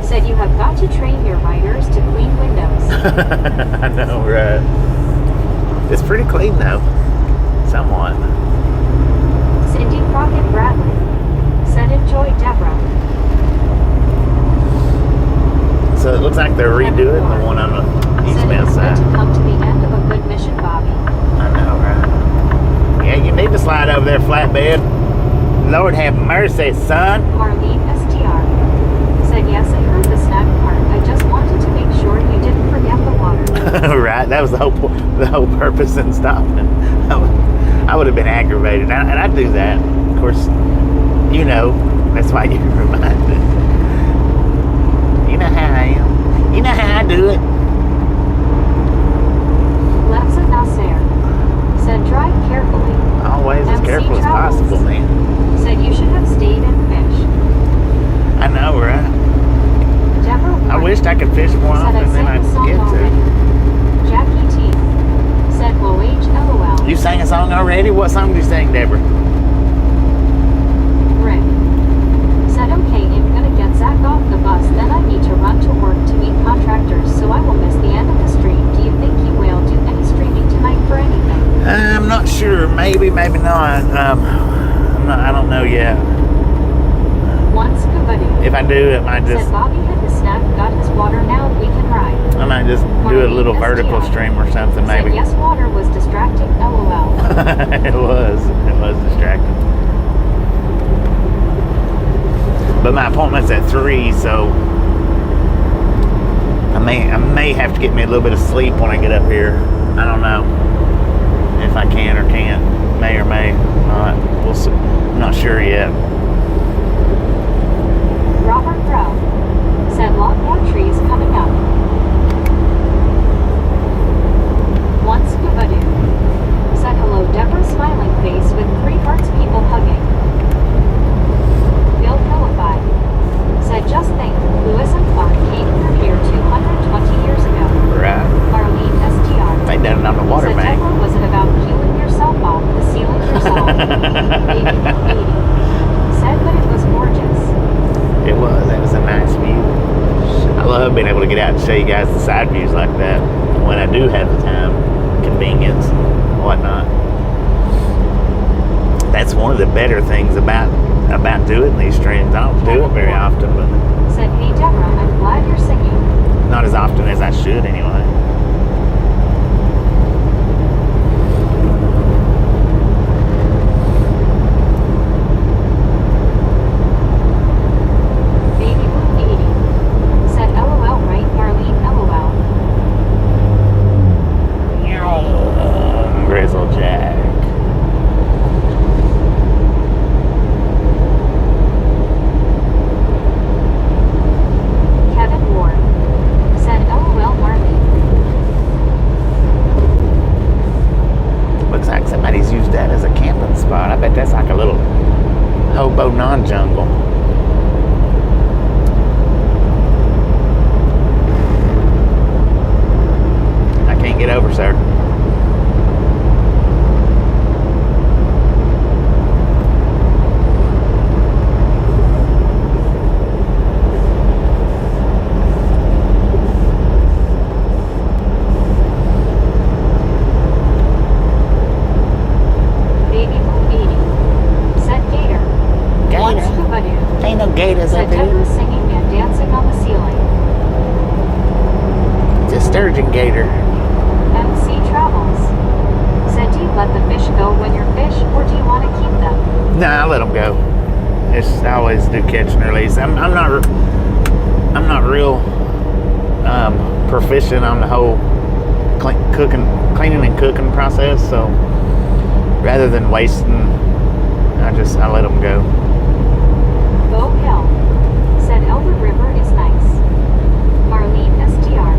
said you have got to train your riders to clean windows. I know, right? It's pretty clean though, somewhat. Cindy Crockett Bradley said enjoy Deborah. So it looks like they're redoing the one on the eastbound said side. it's good to come to the end of a good mission, Bobby. I know, right? Yeah, you need to slide over there, flatbed. Lord have mercy, son. Marlene STR said yes, I heard the snack part. I just wanted to make sure you didn't forget the water. Right, that was the whole purpose in stopping. I would have been aggravated, and I'd do that. Of course, you know, that's why you're reminded. You know how I am. You know how I do it. Lexa Nasser said drive carefully. Always as MC careful as Travels possible, man. said you should have stayed and fished. I know, right? Deborah I Warren wished I could fish more said I often than sang I the song get already. to. Jackie T said LOL. You sang a song already? What song did you sing, Deborah? Rick said okay, I'm gonna get Zach off the bus, then I need to run to work to meet contractors, so I will miss the end of the stream. Do you think he will do any streaming tonight for anything? I'm not sure. Maybe, maybe not. I don't know yet. One scuba dude If I do, it might just said Bobby hit his snack, got his water, now we can ride. I might just do a little vertical stream or something, Said maybe. yes, water was distracting, lol. It was distracting. But my appointment's at 3, so I may have to get me a little bit of sleep when I get up here. I don't know if I can or can't. May or may not. We'll see. I'm not sure yet. Robert Rowe said lot more trees coming up. One scuba dude said hello, Deborah smiling face with 3 hearts, people hugging. Bill Philippi said just think, Lewis and Clark came through here 220 years ago. Right. Marlene STR They done it on the water said bank. Deborah, was it about peeling yourself off the ceiling yourself? Baby 80 said but it was gorgeous. It was. That was a nice view. I love being able to get out and show you guys the side views like that when I do have the time, convenience, whatnot. That's one of the better things about doing these streams. I don't do it very often, but Said, hey Deborah, I'm glad you're singing. not as often as I should anyway. Baby Blue 80 said LOL, right? Marlene LOL. Grizzle Jack. Kevin Ward said LOL, Marlene. Looks like somebody's used that as a camping spot. I bet that's like a little hobo non-jungle. I can't get over, sir. Baby Blue 80 said Gator. One Gator? scuba dude Ain't no gators said up here. Deborah singing and dancing on the ceiling. It's a sturgeon gator. MC Travels said, do you let the fish go when you're fish, or do you want to keep them? Nah, I let them go. I always do catch and release. I'm not real proficient on the whole cleaning and cooking process. So rather than wasting, I let them go. Bo Hill said Elder River is nice. Marlene STR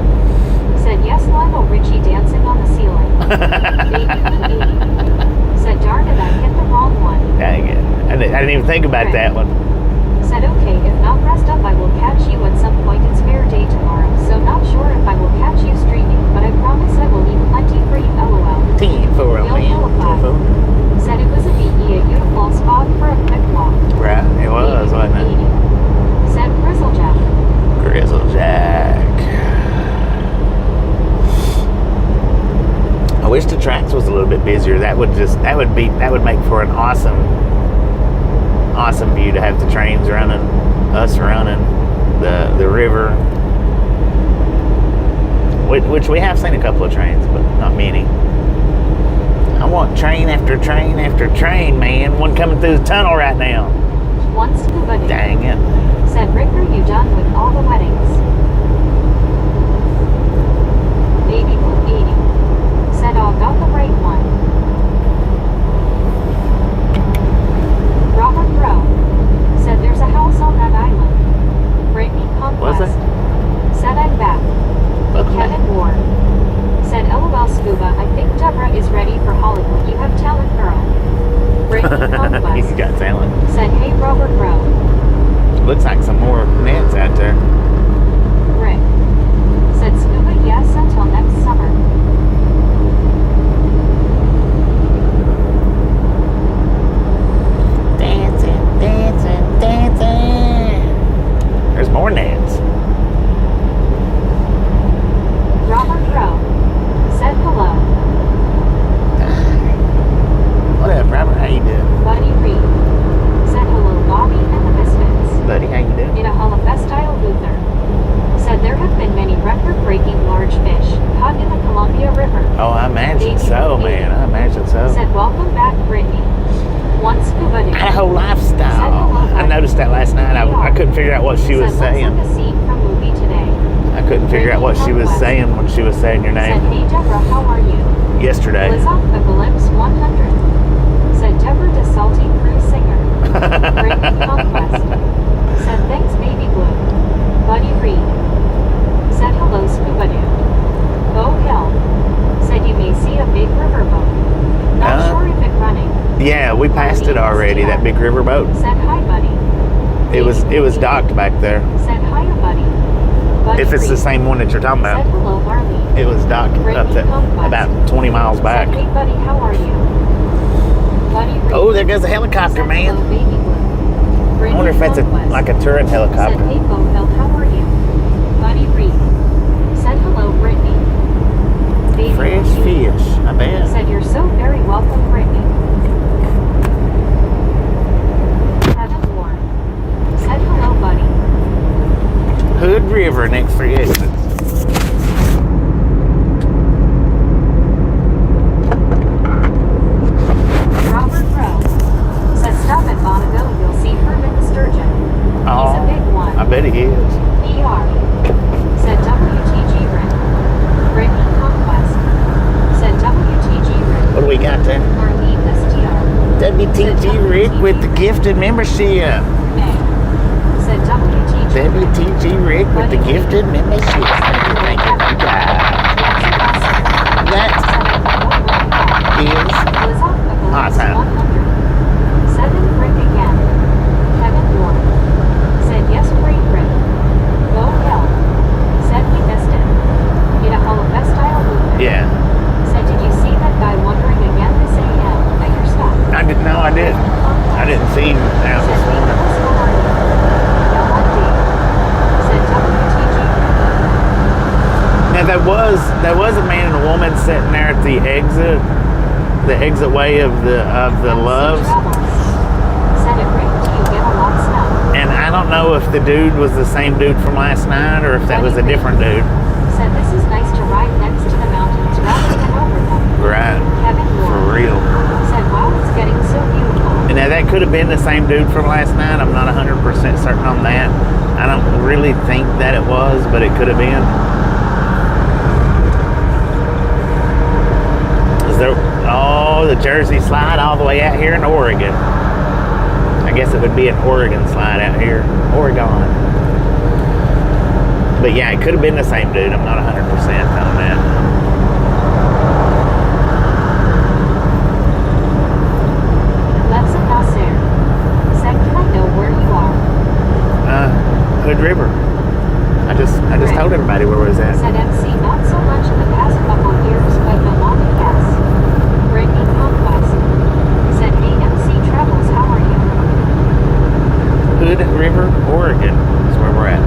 said yes, Lionel Richie dancing on the ceiling. Baby Blue 80 said darn it, I hit the wrong one. Dang it. busier. That would make for an awesome view to have the trains running, us running, the river, which we have seen a couple of trains, but not many. I want train after train after train, man. One coming through the tunnel right now. One scuba dude Dang it. said, Rick, are you done with all the weddings? Baby Blue 80 said, oh, got the right one. Robert Rowe said, there's a house on that island. Brittany Was Conquest it? said, I'm back. Kevin Ward said, LOL Scuba, I think Deborah is ready for Hollywood. You have talent, girl. Brittany Conquest He's got talent. said, hey, Robert Rowe. Looks like some more nets out there. Rick said, Scuba, yes, until next summer. Dancing, dancing, dancing. There's more nets. Robert Rowe said hello. What up, Robert? How you doing? Buddy Reed said hello, Bobby and the Misfits. Buddy, how you doing? In a Holophestile Luther said there have been many record-breaking large fish caught in the Columbia River. Oh, I imagine Baby so, Blue 80 man. I imagine so. said welcome back, Brittany. One scuba dude Idaho lifestyle. I noticed that last night. I couldn't figure out what she was said, saying. looks like a scene from movie today. I couldn't figure out what she was saying when she was saying your Said, name hey Deborah, how are you? yesterday. Was off the Glimpse 100. Said Deborah, the salty cruise singer. Brittany Conquest said thanks, Baby Blue. Buddy Reed said hello, Scuba Dude. Bo Hill said you may see a big riverboat. Not sure if it's running. Yeah, we passed it already. That big riverboat. Said hi, buddy. It was docked back there. Said hi, buddy. Buddy If it's the Reed same one that you're talking said about. hello, Marlene. It was docked up to about 20 miles back. Said, hey, buddy, how are you? Buddy Reed Oh, there goes a helicopter, said, man. hello, Baby Blue. I wonder if that's like a turret Said, helicopter. hey, Bo Hill, how are you? Buddy Reed said, hello, Brittany. Baby Fresh Blue fish, I bet. said, you're so very welcome, Brittany. Kevin Ward said, hello, buddy. Hood River, next 3 exits. Robert Rowe said, stop at Bonneville, you'll see Herman the Sturgeon. He's a big one. I bet he is. ER said WTG Rick. Brittany Conquest said WTG Rick. What do we got there? Marlene STR WTG Rick with the gifted membership. May said WTG Rick. WTG Rick with the gifted membership. Thank you, thank you. That is awesome. 7 Rick again. Kevin Ward said yes, great Rick. Bo Hill said we missed it. In a Holophestile movement. Yeah. Said, did you see that guy wandering again this AM at your stop? I didn't know I did. I didn't see him out Said, this hey, morning. Nicholas, how are you? No update. Said WTG. Now there was a man and a woman sitting there at the exit way of the Loves. Said it Rick, do you get a lot of snow? And I don't know if the dude was the same dude from last night or if that was a different dude. Said this is nice to ride next to the mountains rather than over them. Right. Kevin For Ward real. said, wow, it's getting so beautiful. And now that could have been the same dude from last night. I'm not 100% certain on that. I don't really think that it was, but it could have been. Is there, oh, the Jersey slide all the way out here in Oregon. I guess it would be an Oregon slide out here. Oregon. But yeah, it could have been the same dude. I'm not 100% on that. Let's Nasser said, can I know where you are? Hood River. I just told everybody where it was at. Said MC, not so much in the past couple years, but the long yes. Brittany Conquest said, hey MC Travels, how are you? Hood River, Oregon is where we're at.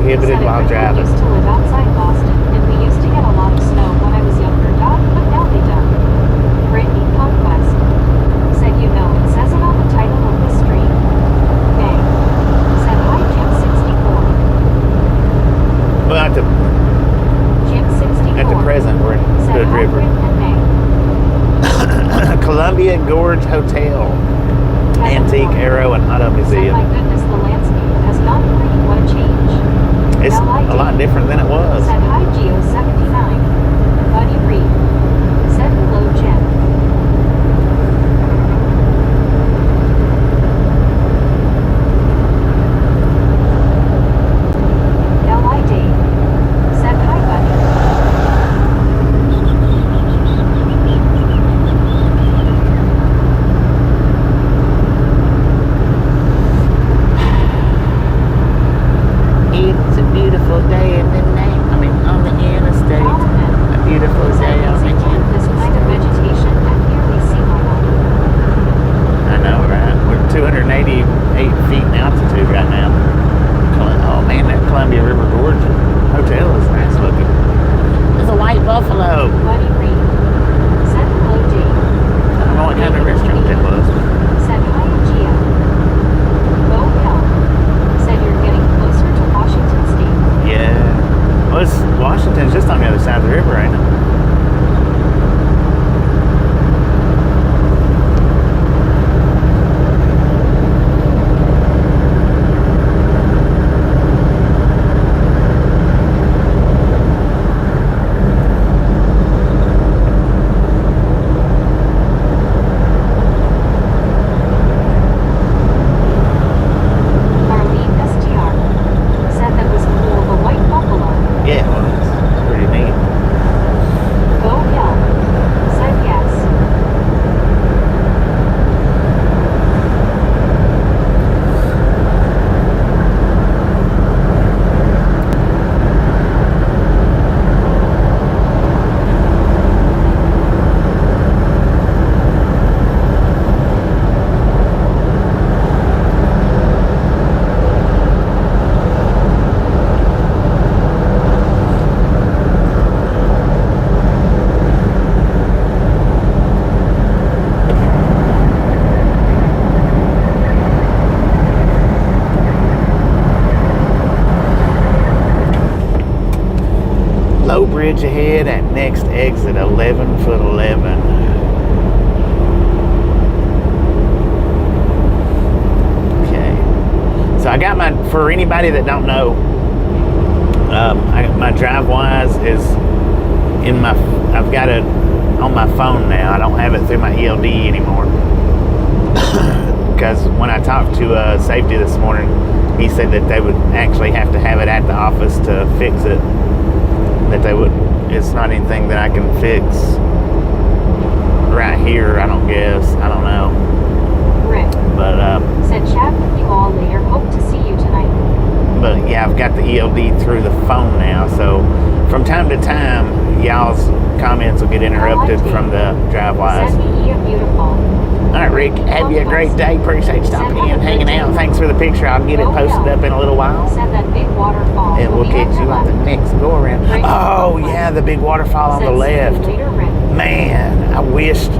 prohibited Said while a driving. used to live outside Boston, and we used to get a lot of snow when I was younger, Doc, but now they don't. Brittany Conquest said, you know, it says it on the title of the street. May said, hi, Jim 64. Well, Jim 64 at the present, we're in said, Hood hi, River. Britt and May. Columbia Gorge Hotel, Kevin Antique, Moore Aero, and Auto said, Museum. my goodness, the landscape has gone green. What a change. It's LID a lot different than it was. said, hi, Geo 79. Buddy Reed said, hello, Jim. LID said, hi, buddy. It's a beautiful day in the night. I mean, on the interstate. Boardman A beautiful said, day on the amazing, Jim, this kind of interstate. vegetation at nearly sea level. I know, right? We're 288 feet in altitude right now. Oh man, that Columbia River Gorge Hotel is nice looking. There's a white buffalo. Buddy Reed said, hello, Dave. I don't know what kind of restaurant that was. Said, hi, Geo. Bo Hill said, you're getting closer to Washington State. Yeah. Well, Washington's just on the other side of the river, ain't it? Marlene STR said that was cool, the white buffalo. Yeah, it was. It's pretty neat. Bo Hill said yes. Low bridge ahead at next exit 11 foot 11. Okay. So I got for anybody that don't know, my DriveWise is I've got it on my phone now. I don't have it through my ELD anymore. Because when I talked to safety this morning, he said that they would actually have to have it at the office to fix it. That they would, it's not anything that I can fix right here, I don't guess. I don't know. Rick But said, chat with you all later. Hope to see you tonight. but yeah, I've got the ELD through the phone now, so from time to time, y'all's comments will get interrupted from the DriveWise. Said me beautiful. All right, Rick, have you a great day. Appreciate you stopping in, hanging out. Thanks for the picture. I'll get it posted up in a little while. Said that big waterfall. And we'll catch you on the next go around. Oh yeah, the big waterfall on the left. Man, I wished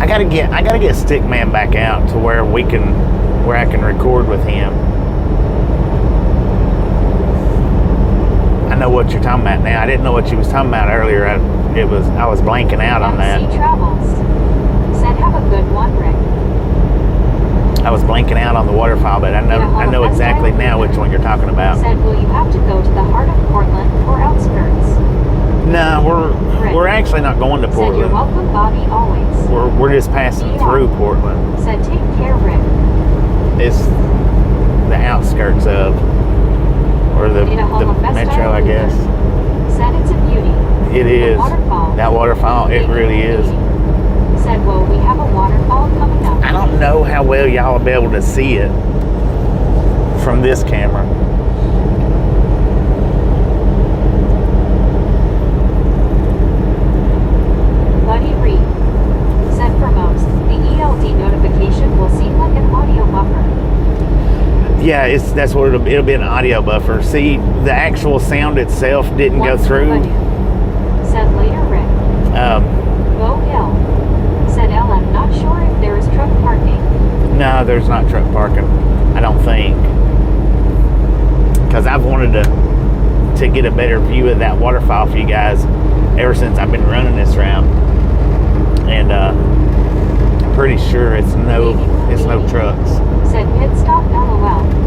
I gotta get Stickman back out to where I can record with him. I know what you're talking about now. I didn't know what you was talking about earlier. I was blanking out on that. MC Travels said, have a good one, Rick. I was blanking out on the waterfall, but I know exactly now which one you're talking about. Said, will you have to go to the heart of Portland or outskirts? No, we're actually not going to Portland. Said, you're welcome, Bobby, always. We're just passing through Portland. Said, take care, Rick. It's the outskirts of, or the metro, I guess. Said it's a beauty. It is. Waterfall. That waterfall, it really is. Said, well, we have a waterfall coming up. I don't know how well y'all will be able to see it from this camera. Buddy Reed said, for most, the ELD notification will seem like an audio buffer. Yeah, that's what it'll be, an audio buffer. See, the actual sound itself didn't go through. Said later Rick. Bo Hill. Said Ellen, not sure if there is truck parking. No, there's not truck parking. I don't think. Because I've wanted to get a better view of that waterfall for you guys ever since I've been running this route. And I'm pretty sure it's no trucks. Said pit stop LOL.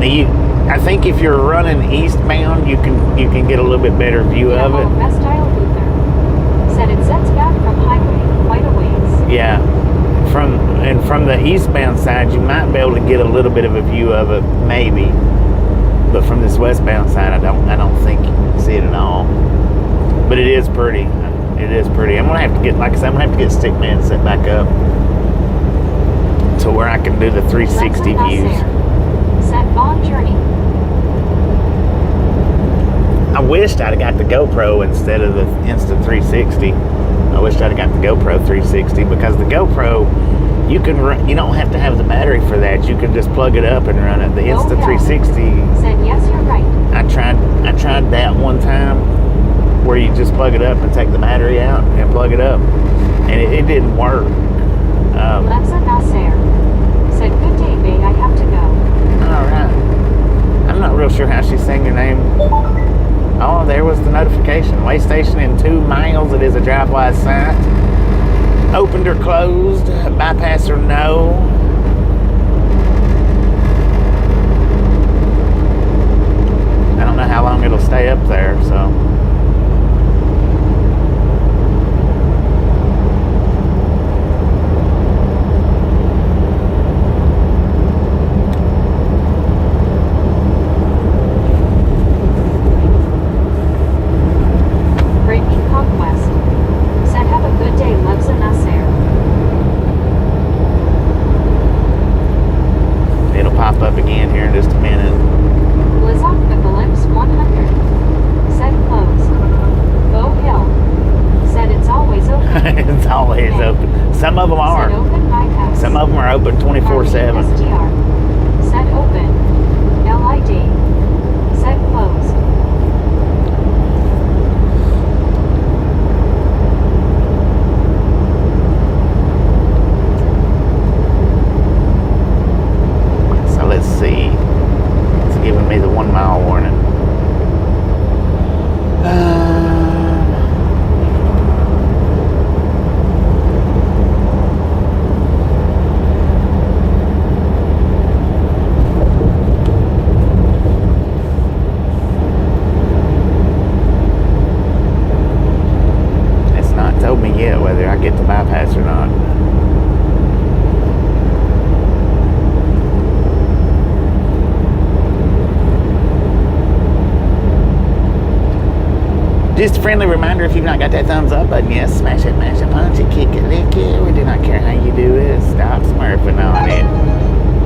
I think if you're running eastbound, you can get a little bit better view of it. Mestile Luther. Said it sets back from highway quite a ways. Yeah. From the eastbound side, you might be able to get a little bit of a view of it, maybe. But from this westbound side, I don't think you can see it at all. But it is pretty. It is pretty. I'm gonna have to get, like I said, I'm gonna have to get Stickman set back up to where I can do the 360 views. Set Bond Journey. I wished I'd have got the GoPro instead of the Insta360. I wished I'd have got the GoPro 360 because the GoPro, you don't have to have the battery for that. You can just plug it up and run it. The Insta360. Said yes, you're right. I tried that one time where you just plug it up and take the battery out and plug it up, and it didn't work. Alexa Nasser. Said good day, babe. I have to go. All right. I'm not real sure how she's saying your name. Oh, there was the notification. Way station in 2 miles. It is a drive-wise site. Opened or closed. Bypass or no. I don't know how long it'll stay up there, so. Some of them are. Some of them are open 24/7. STR. Set open. LID. Set closed. So let's see. It's giving me the 1 mile warning. Whether I get the bypass or not. Just a friendly reminder, if you've not got that thumbs up button yet, smash it, mash it, punch it, kick it, lick it. We do not care how you do it. Stop smurfing on it.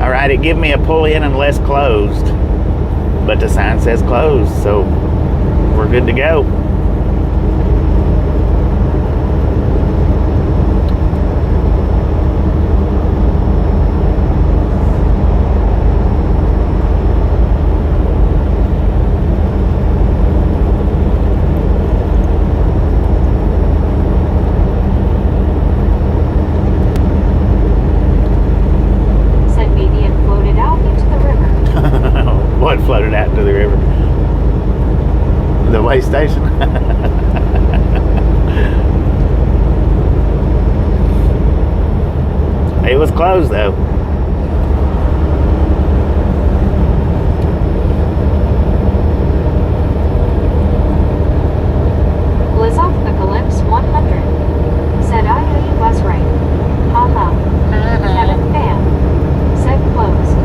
All right, it give me a pull in unless closed, but the sign says closed, so we're good to go. What floated out into the river? The way station? It was closed though. Blizzard Eclipse 100. Said I knew you was right. Haha. Kevin Fan. Said closed.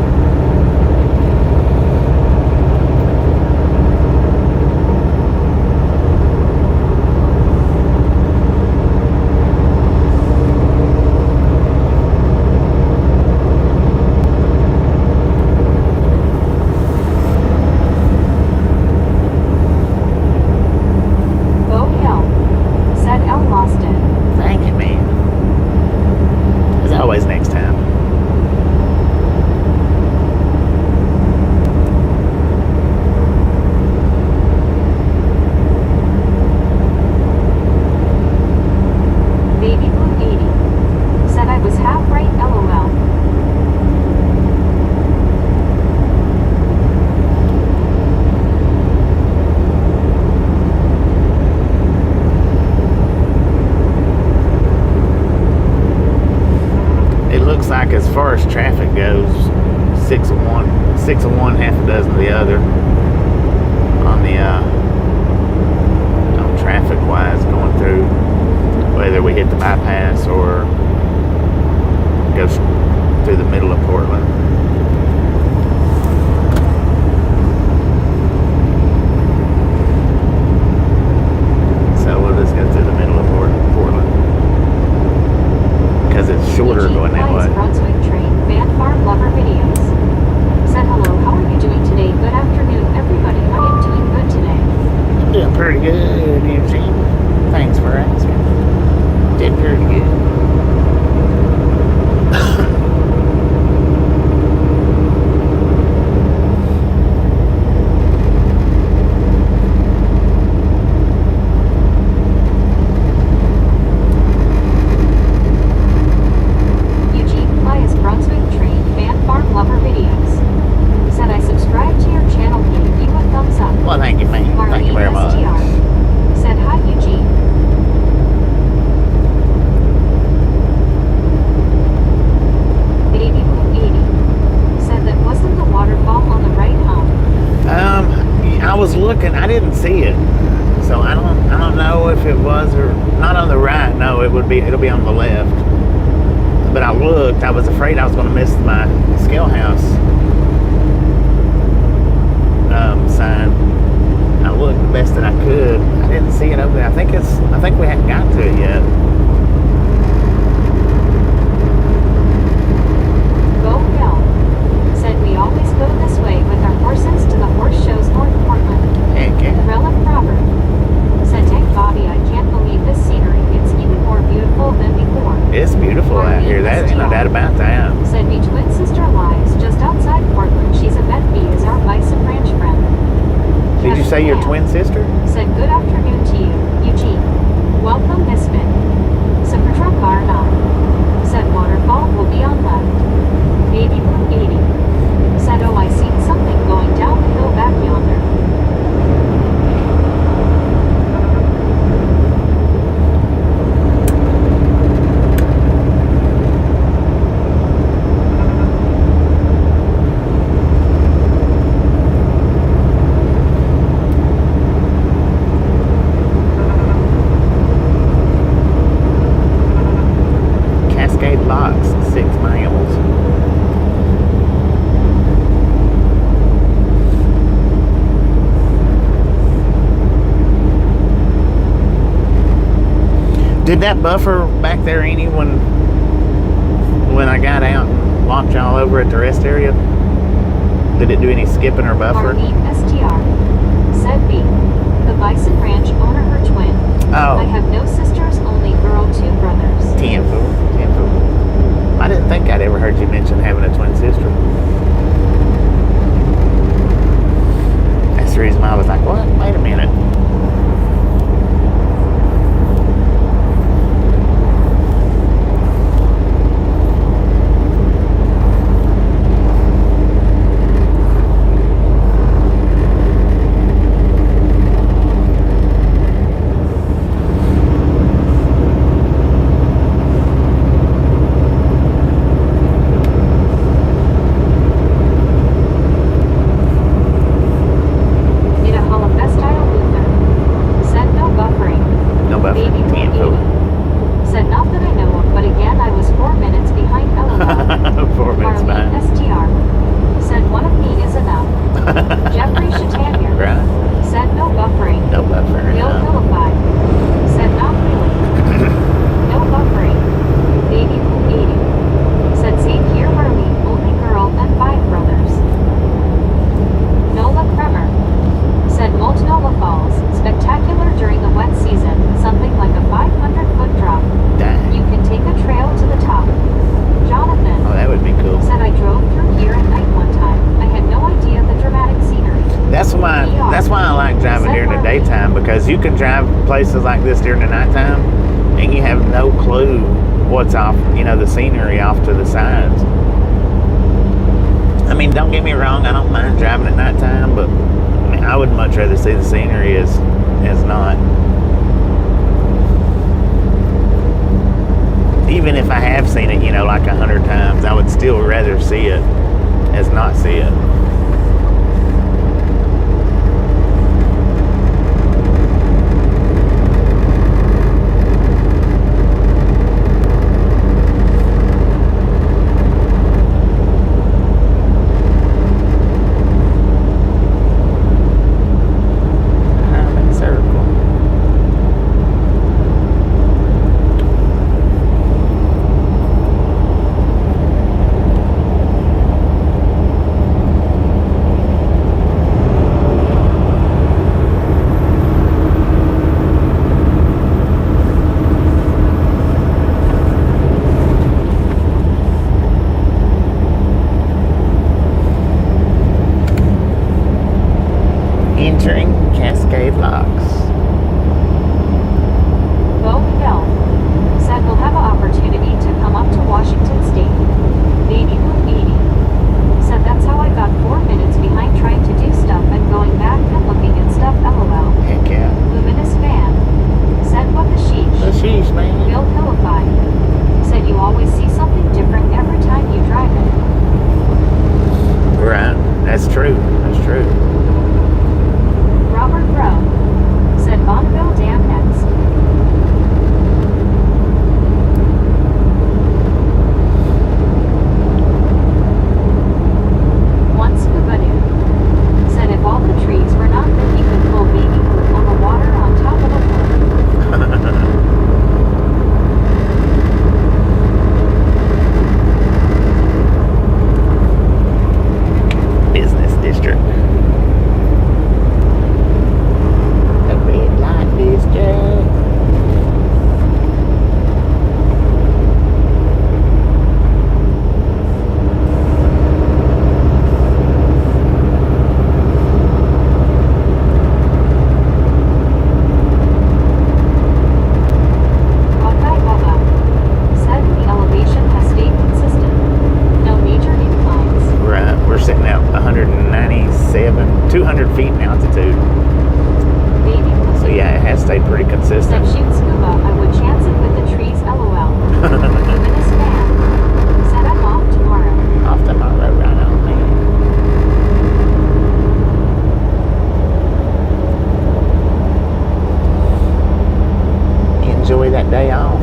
far as traffic goes, 6 of one, half a dozen of the other. On the on traffic wise going through, whether we hit the bypass or go through the middle of Portland. So we'll just go through the middle of Portland because it's shorter going that way. Brunswick train, Van Farm Lover Videos. Said hello, how are you doing today? Good afternoon, everybody. I am doing good today. I'm doing pretty good, Eugene. Thanks for asking. Did pretty good. Well, thank you, ma'am. Thank you very much. Said hi, Eugene. Baby Blue 80 said that wasn't the waterfall on the right home. I was looking. I didn't see it, so I don't know if it was or not on the right. No, it'll be on the left. But I looked. I was afraid I was going to miss my scale house sign. I looked the best that I could. I didn't see it over there. I think we hadn't got to it yet. Go Hill said we always go this way with our horses to the horse shows North Portland. Heck yeah. Relic Robert said, dang Bobby, I can't believe this scenery. It's even more beautiful than before. It's beautiful out here. That ain't no doubt about that. Said me twin sister lives just outside Portland. She's a vet bee is our bison ranch friend. Did you say your twin sister? Said good afternoon to you, Eugene. Welcome, Misfit. Super truck car not. Said waterfall will be on left. Baby Blue 80. Said oh I seen something going down the hill back yonder. Locks, 6 miles. Did that buffer back there any when I got out and walked y'all over at the rest area? Did it do any skipping or buffering? Marlene STR. Said B. The bison ranch owner her twin. Oh. I have no sisters, only girl, 2 brothers. 10 fool. I didn't think I'd ever heard you mention having a twin sister. That's the reason why I was like, what? Wait a minute. That's why I like driving during the daytime, because you can drive places like this during the nighttime and you have no clue what's off, the scenery off to the sides. I mean, don't get me wrong, I don't mind driving at nighttime, but I would much rather see the scenery as not. even if I have seen it, like 100 times, I would still rather see it as not see it. Entering Cascade Locks. Bo Miguel said we'll have an opportunity to come up to Washington State. Baby Boom 80 said that's how I got 4 minutes behind trying to do stuff and going back and looking at stuff. LOL. Heck yeah. Luminous Fan said what the sheesh. The sheesh, man. Bill Philippi said you always see something different every time you drive it. Right. That's true. That's true. Robert Rowe said Bonneville Dam next. One scuba dude said if all the trees were not then he could pull baby Boom on the water on top of a boat. Business district. The red light district. Hawkeye Bubba said the elevation has stayed consistent. No major inclines. Right. We're sitting at 197, 200 feet in altitude. Baby Boom So yeah, it has stayed pretty said consistent. shoot scuba, I would chance it with the trees. LOL. Luminous Fan said I'm off tomorrow. Off tomorrow, right on, man. Enjoy that day off.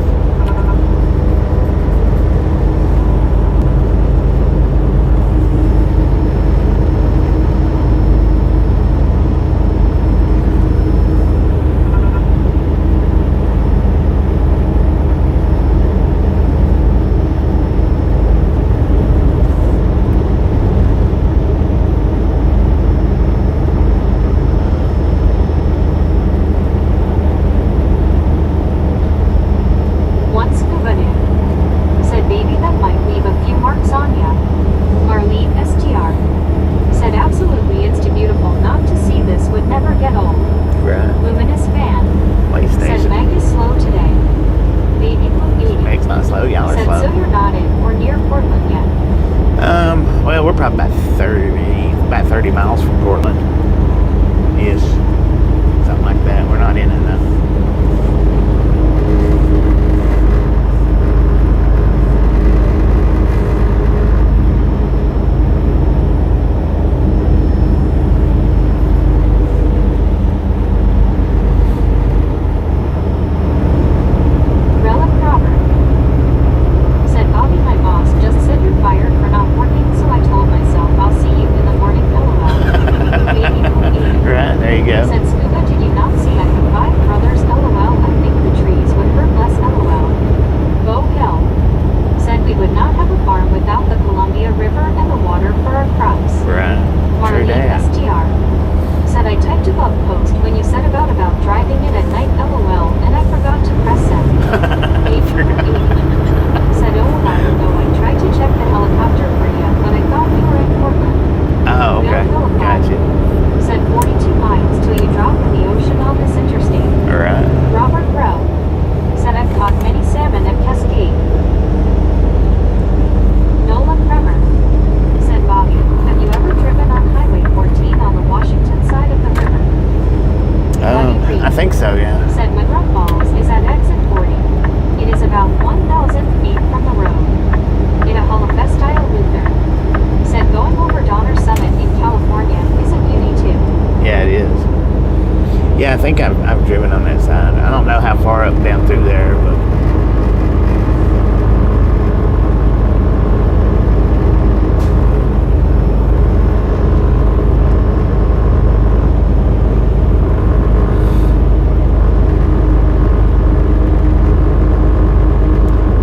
about 1,000 feet from the road. In a Holocaust-style Luther said going over Donner Summit in California is a beauty too. Yeah, it is. Yeah, I think I've driven on that side. I don't know how far up down through there, but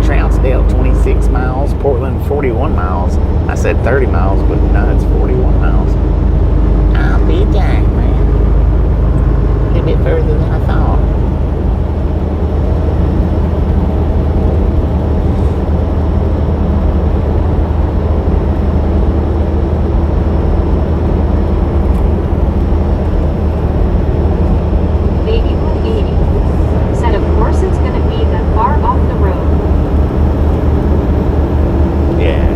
Trountsdale 26 miles, Portland 41 miles. I said 30 miles, but no, it's 41 miles. I'll be dang, man. A little bit further than I thought. Baby 180 said of course it's gonna be that far off the road. Yeah.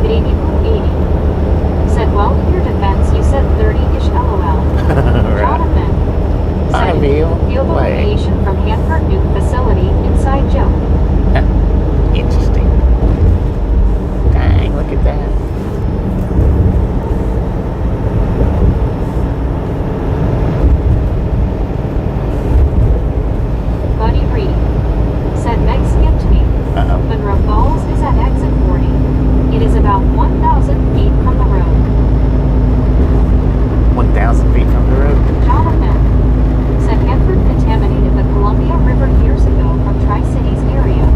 Baby 180 said, well, in your defense, you said 30-ish LOL. Right. Jonathan said, Bonneville field Way. location from Hanford Nuke Facility, inside joke. Interesting. Dang, look at that. Buddy Reed said, Meg skipped me. Uh-oh. Monroe Falls is at exit 40. It is about 1,000 feet from the road. 1,000 feet from the road. Jonathan said Hanford contaminated the Columbia River years ago from Tri-Cities area.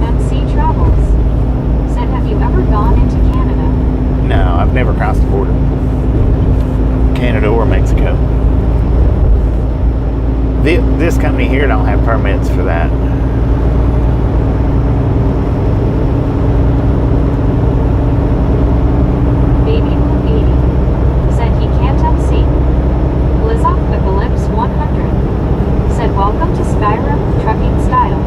MC Travels said, have you ever gone into Canada? No, I've never crossed the border. Canada or Mexico. This company here don't have permits for that. Baby 180 said he can't unsee. Blizzard Eclipse 100 said welcome to Skyrim trucking style.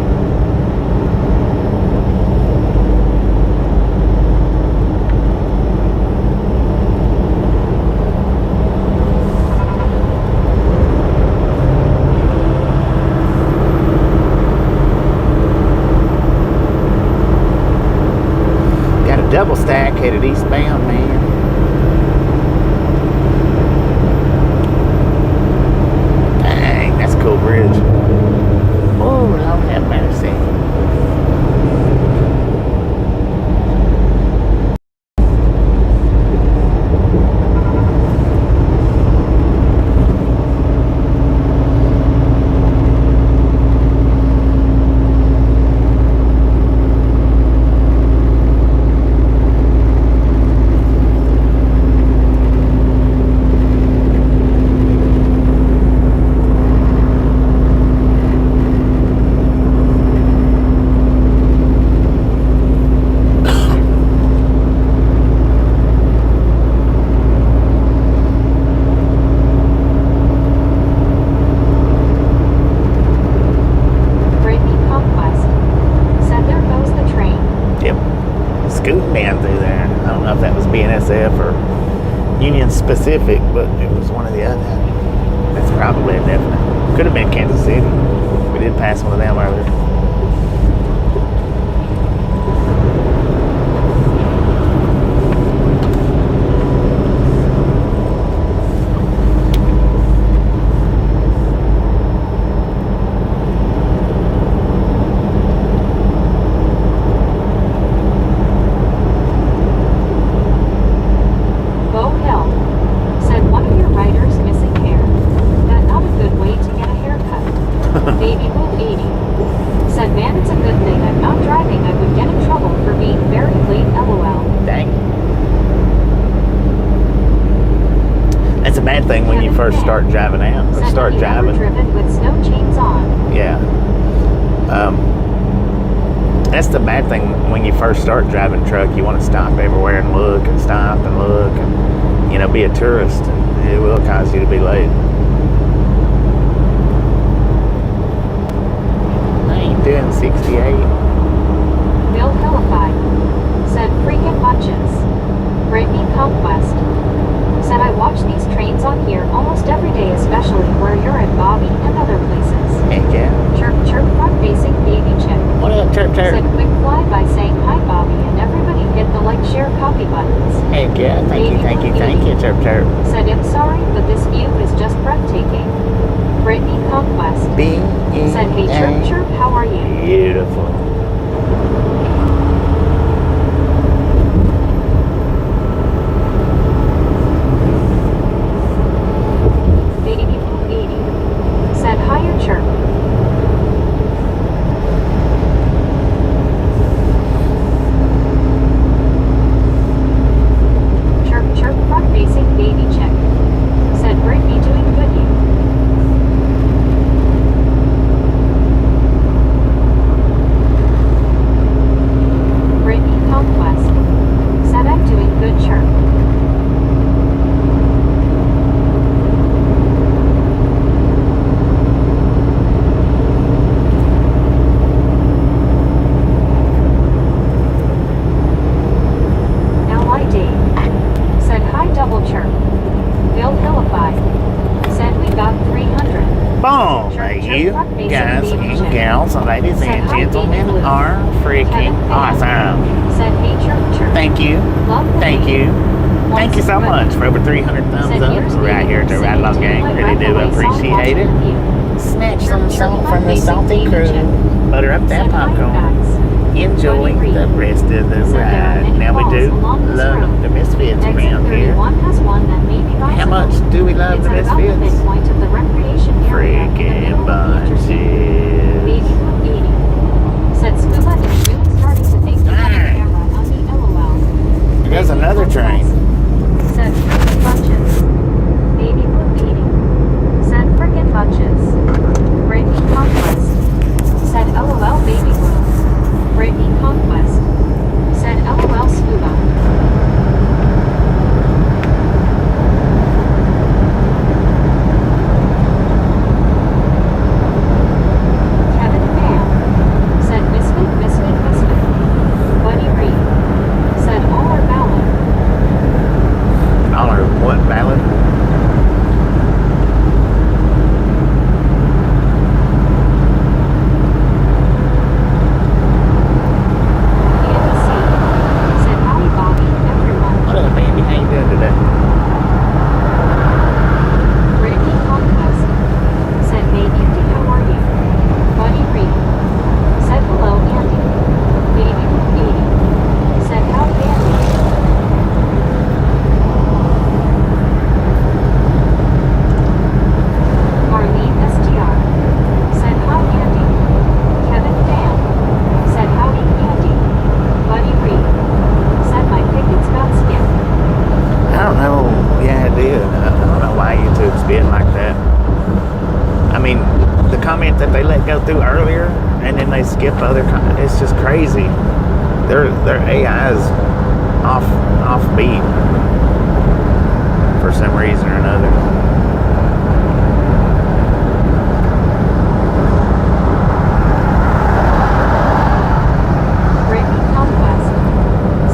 Got a double stack headed eastbound, man. Dang, that's a cool bridge. Oh, Lord have mercy. Brittany Conquest said there goes the train. Yep. Scooting down through there. I don't know if that was BNSF or Union specific, but it was one or the other. That's probably a definite. Could have been Kansas City. We did pass one of them earlier. Bo Hill said one of your riders missing hair. That not a good way to get a haircut. Baby Blue 80 said, man, it's a good thing I'm not driving. I would get in trouble for being very late. LOL. Dang. That's a bad thing when you first start driving out. Or Said, start have you ever driving. driven with snow chains on? Yeah. That's the bad thing when you first start driving truck. You want to stop everywhere and look and stop and look and, be a tourist. And it will cause you to be late. How you doing, 68. Bill Hillified said freaking bunches. Brittany Conquest said I watch these trains on here almost every day, especially where you're at, Bobby, and other places. Heck yeah. Chirp chirp front facing baby chick. What up, Chirp Chirp? Said quick fly by saying hi Bobby and everybody hit the like share copy buttons. Heck yeah. Thank you, thank you, thank you, Chirp Chirp. Said I'm sorry, but this view is just breathtaking. Brittany Conquest said hey chirp chirp, how are you? Beautiful. Baby 80 said higher chirp. Chirp chirp front facing baby chick. Said Brittany doing good you. Brittany Conquest said I'm doing good chirp. LID said hi double chirp. Bill Hillified said we got 300. Boom! You guys and gals, ladies and gentlemen, are freaking awesome. Said hey chirp chirp. Thank you. Love the Thank baby. you. Thank you so much for over 300 thumbs up right here at the Ride Along Gang. Really do appreciate it. Snatch some salt from the salty crew. Butter up that popcorn. Enjoy the rest of the ride. Now we do love the Misfits around here. How much do we love the Misfits? Freaking bunches. Said Scuba is really starting to think the camera on the LOL. There's another train. Said frickin' bunches. Baby blue eating. Said frickin' bunches. Brittany Conquest. Said LOL baby blue. Brittany Conquest. Said LOL Scuba. Kevin Pham said Misfit, Misfit, Misfit. Buddy Reed said all are valid. All are what, valid? Andy C said howdy Bobby, everyone. What up, Andy? How you doing today? Brittany Conquest said hey Andy, how are you? Buddy Reed said hello Andy. Baby 80 said howdy Andy. Marlene STR said hi Andy. Kevin Pham said howdy Andy. Buddy Reed said my ticket's got skipped. I don't know. Yeah, it did. I don't know why YouTube's being like that. I mean, the comment that they let go through earlier, and then they skip other comments. It's just crazy. Their AI is off beat for some reason or another. Brittany Conquest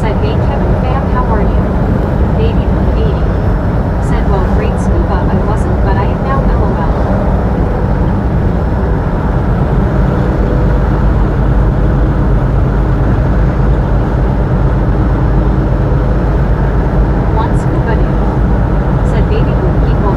said, hey Kevin Pham, how are you? Baby Blue 80 said, well, great Scuba, I wasn't, but I am now LOL. One Scuba Dude said, baby Blue people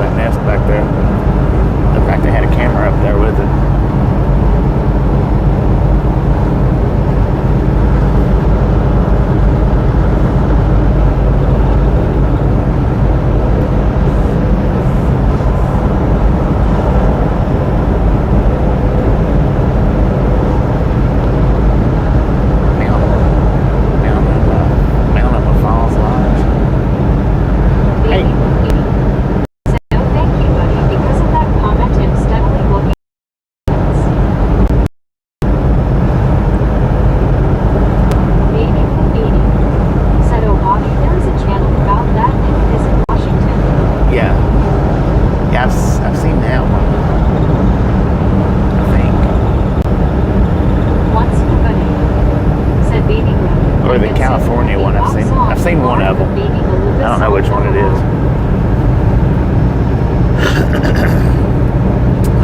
that nest back there. Looked like they had a camera up there with it.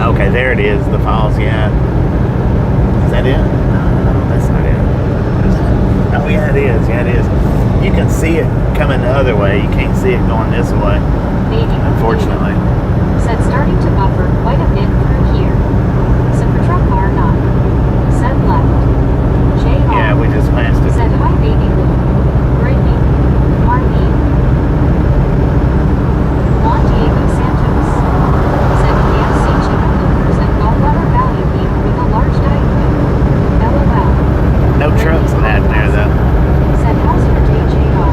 Okay, there it is, the falls, yeah. Is that it? No, that's not it. Oh, yeah, it is. Yeah, it is. You can see it coming the other way. You can't see it going this way, unfortunately. Said starting to buffer quite a bit through here. Super truck car not. Said left. J.R. Yeah, we just passed it. Said hi, baby Lou. Brittany. Marlene. Juan Diego Santos. Said KFC chicken livers and gallbladder value meat with a large diet coke. LOL. No trucks in that there, though. Said how's your day, J.R.?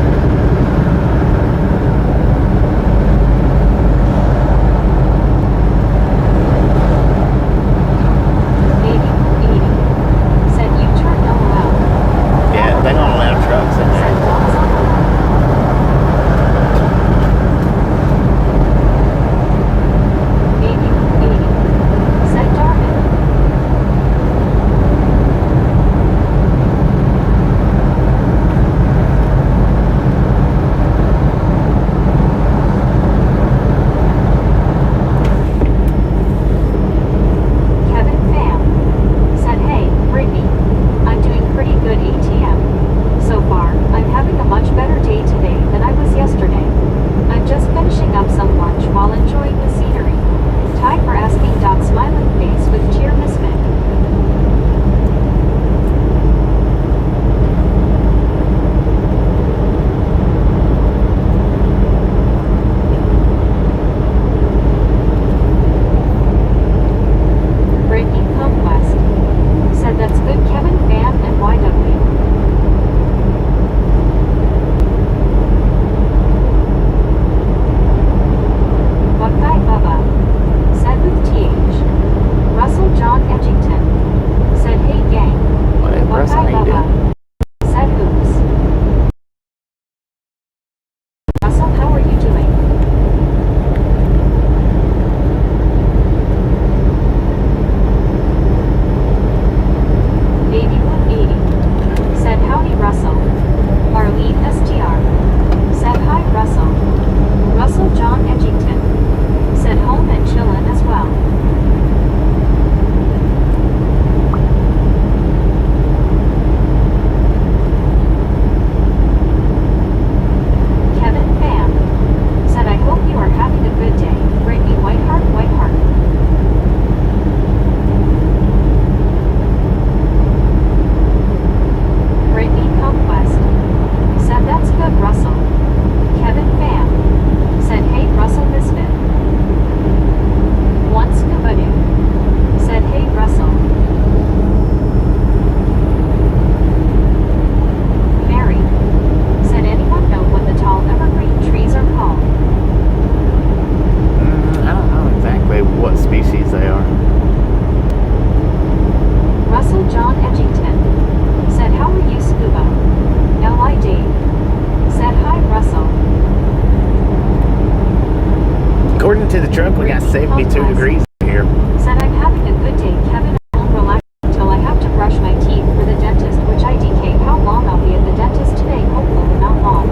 According to the truck, we got 72 degrees here. Said I'm having a good day, Kevin. I'll relax until I have to brush my teeth for the dentist, which I DK how long I'll be at the dentist today, hopefully not long.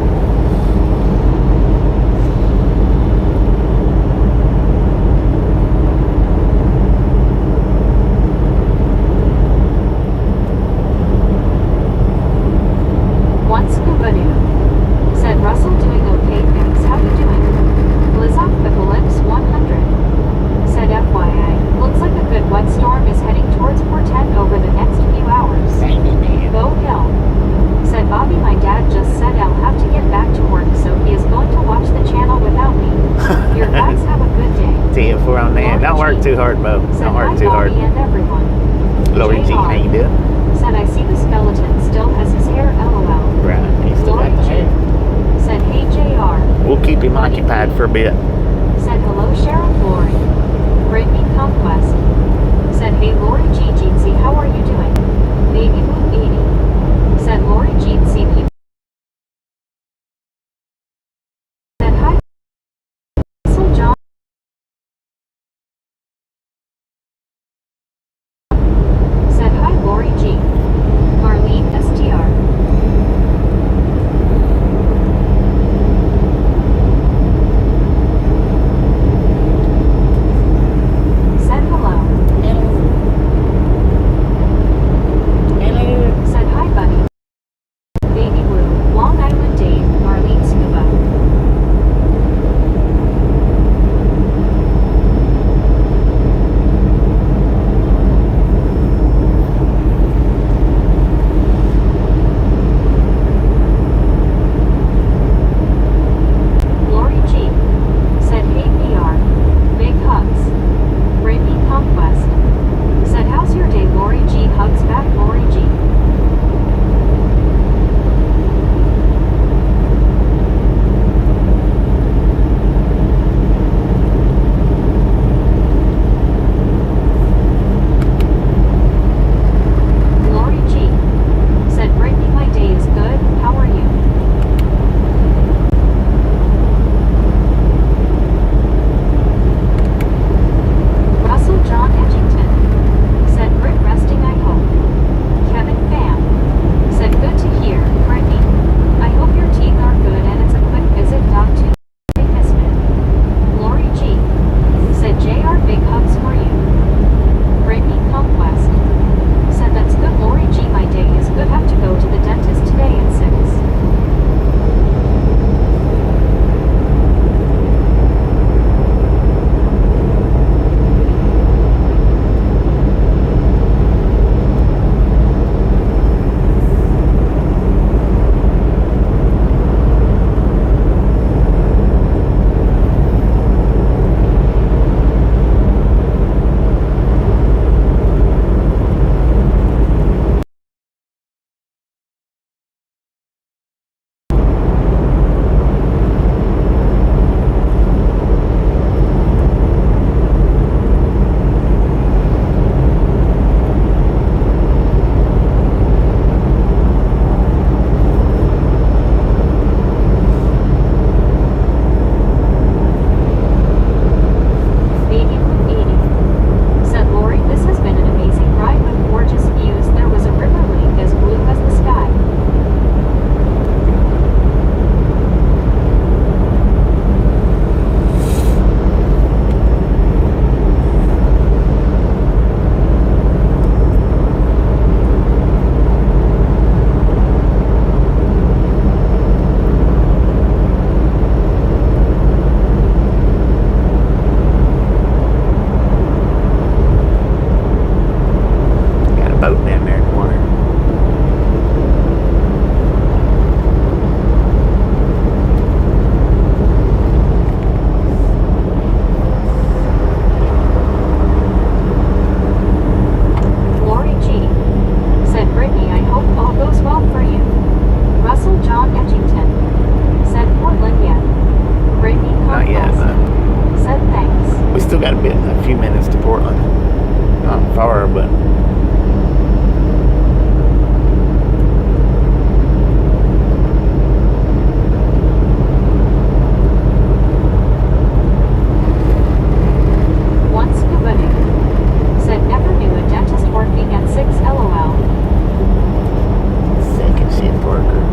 One scuba dude. Said Russell doing okay, thanks. How you doing? Blizzard Pickle Lips 100. to you if we're on there. Don't work too hard, Bo. Said Don't hi, work too hard. Bobby and everyone. Lori G, how you doing? Said I see the skeleton still has his hair, lol. Right, he still got the hair. Said hey JR. We'll keep him occupied for a bit. Said hello Sheriff Lori. Brittany Conquest. Said hey Lori G Jeetsy, how are you doing? Baby Blue 80. Said Lori Jeetsy people. Said hi Russell John. Said hi Lori G. Marlene STR. Said hello. Said hi buddy. Baby Blue, Long Island Dave, Marlene Scuba. Lori G. Said hey PR. Big hugs. Brittany Conquest. Said how's your day Lori G. Hugs back Lori G. Lori G. Said Brittany my day is good, how are you? Russell John Edgington. Said Brit resting I hope. Kevin Pham. Said good to hear, Brittany. I hope your teeth are good and it's a quick visit Doc to Misfit. Lori G. Said JR big hugs for you. Brittany Conquest. Said that's good Lori G my day is good have to go to the dentist today at 6. Baby Blue 80. Said Lori, this has been an amazing ride with gorgeous views. There was a river lake as blue as the sky. Got a boat down there in the water. Lori G. Said Brittany, I hope all goes well for you. Russell John Edgington. Said Portland yet. Brittany Not yet, Conquest. but Said thanks. we still got a few minutes to Portland. Not far, but One scuba Nick. Said never knew a dentist working at 6 lol. second shift worker.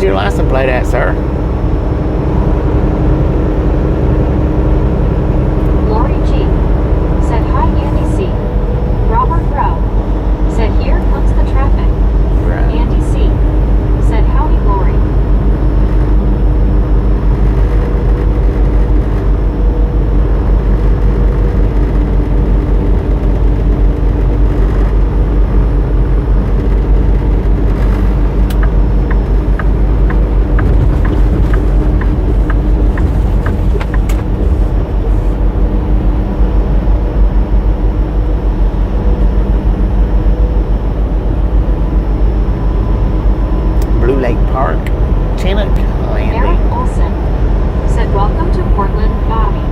Where's your license plate at, sir? Lori G. said hi Andy C. Robert Rowe said here comes the traffic. Right. Andy C. said howdy Lori. Blue Lake Park, Scenic Eric Landing. Olson said welcome to Portland, Bobby.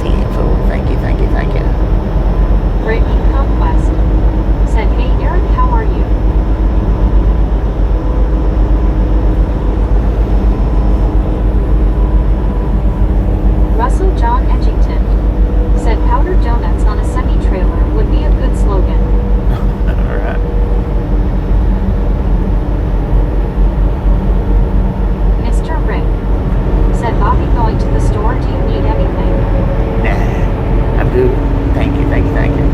Beautiful. Thank you, thank you, thank you. Brittany Conquest said hey Eric, how are you? Russell John Edgington said powdered donuts on a semi-trailer would be a good slogan. All right. Mr. Rick said Bobby going to the store, do you need anything? Nah, I'm good. Thank you, thank you, thank you.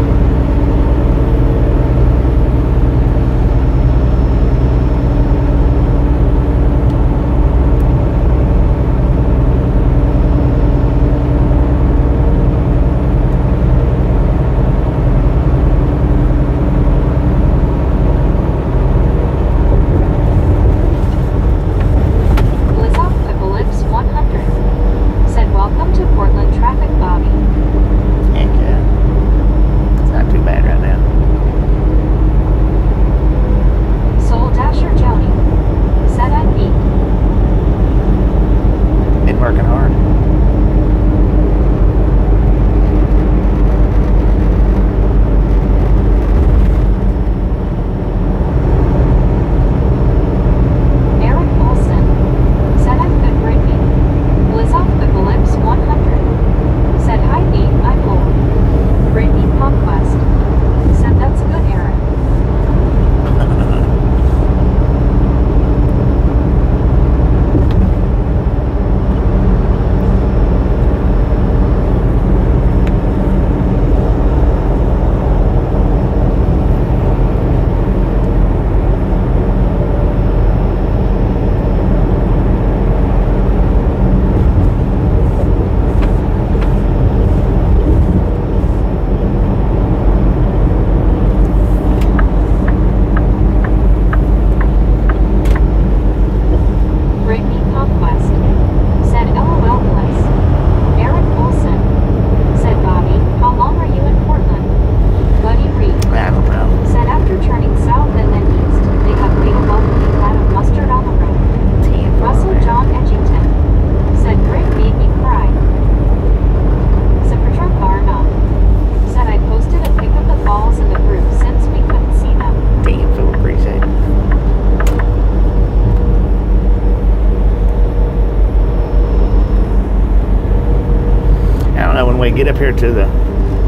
Blizzard Eclipse 100 said welcome to Portland traffic, Bobby. Heck yeah. It's not too bad right now. Soul Dasher Joni said I'd be. Been working hard. Eric Olson said I'm good, Brittany. Blizzard Eclipse 100 said hi B, I'm Lord. Brittany Conquest said that's good, Eric. Brittany Conquest said LOL bless. Eric Olson said Bobby, how long are you in Portland? Buddy Reed I don't know. said after turning south and then east, they have laid a welcoming vat of mustard on the road. Russell John Edgington said Brit made me cry. Secretary Barna said I posted a pic of the falls in the group since we couldn't see them. Damn, Phil, appreciate it. I don't know, when we get up here to the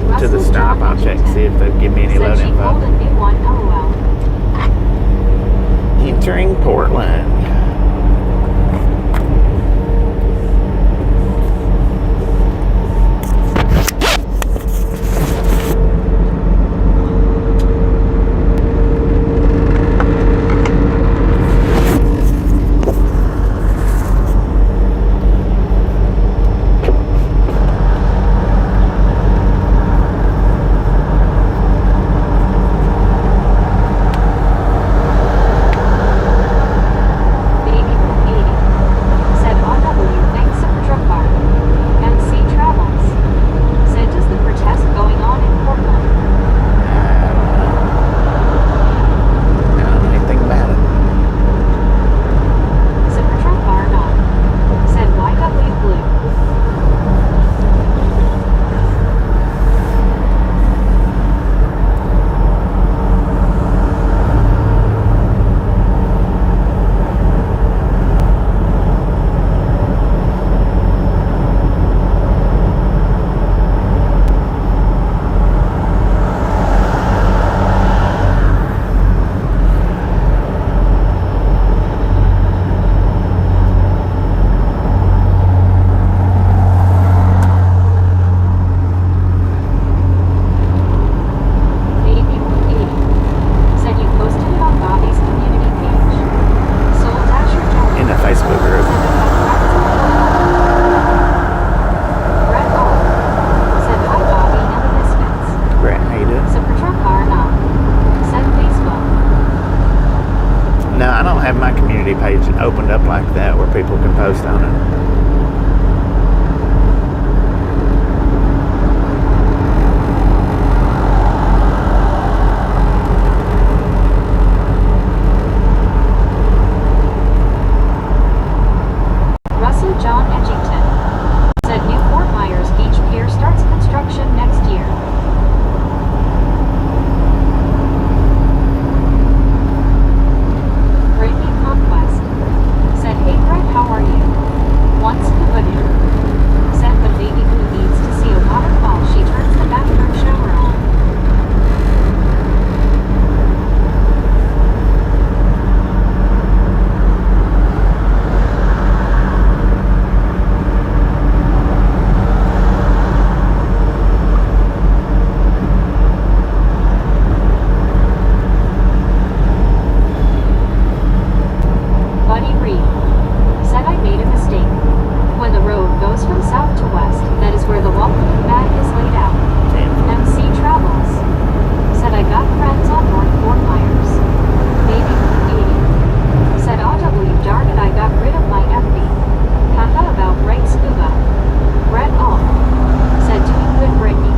Russell stop, John I'll check to Edgington see if they'll give me any said load she pulled info. a new one, LOL. Entering Portland. I don't have my community page opened up like that where people can post on it. Russell John Edgington said new Fort Myers Beach Pier starts construction next year. Brittany Conquest said, "Hey Brett, how are you? Once Kubudin said when baby Blue needs to see a waterfall, she turns the bathroom shower on." Buddy Reed said, "I made a mistake. When the road goes from south to west, that is where the welcoming bag is laid out." MC Travels said, "I got friends on North Fort Myers." Baby 80 said, "AW darn it, I got rid of my FB. Haha, about right scuba." Brett All said, "Doing good, Brittany.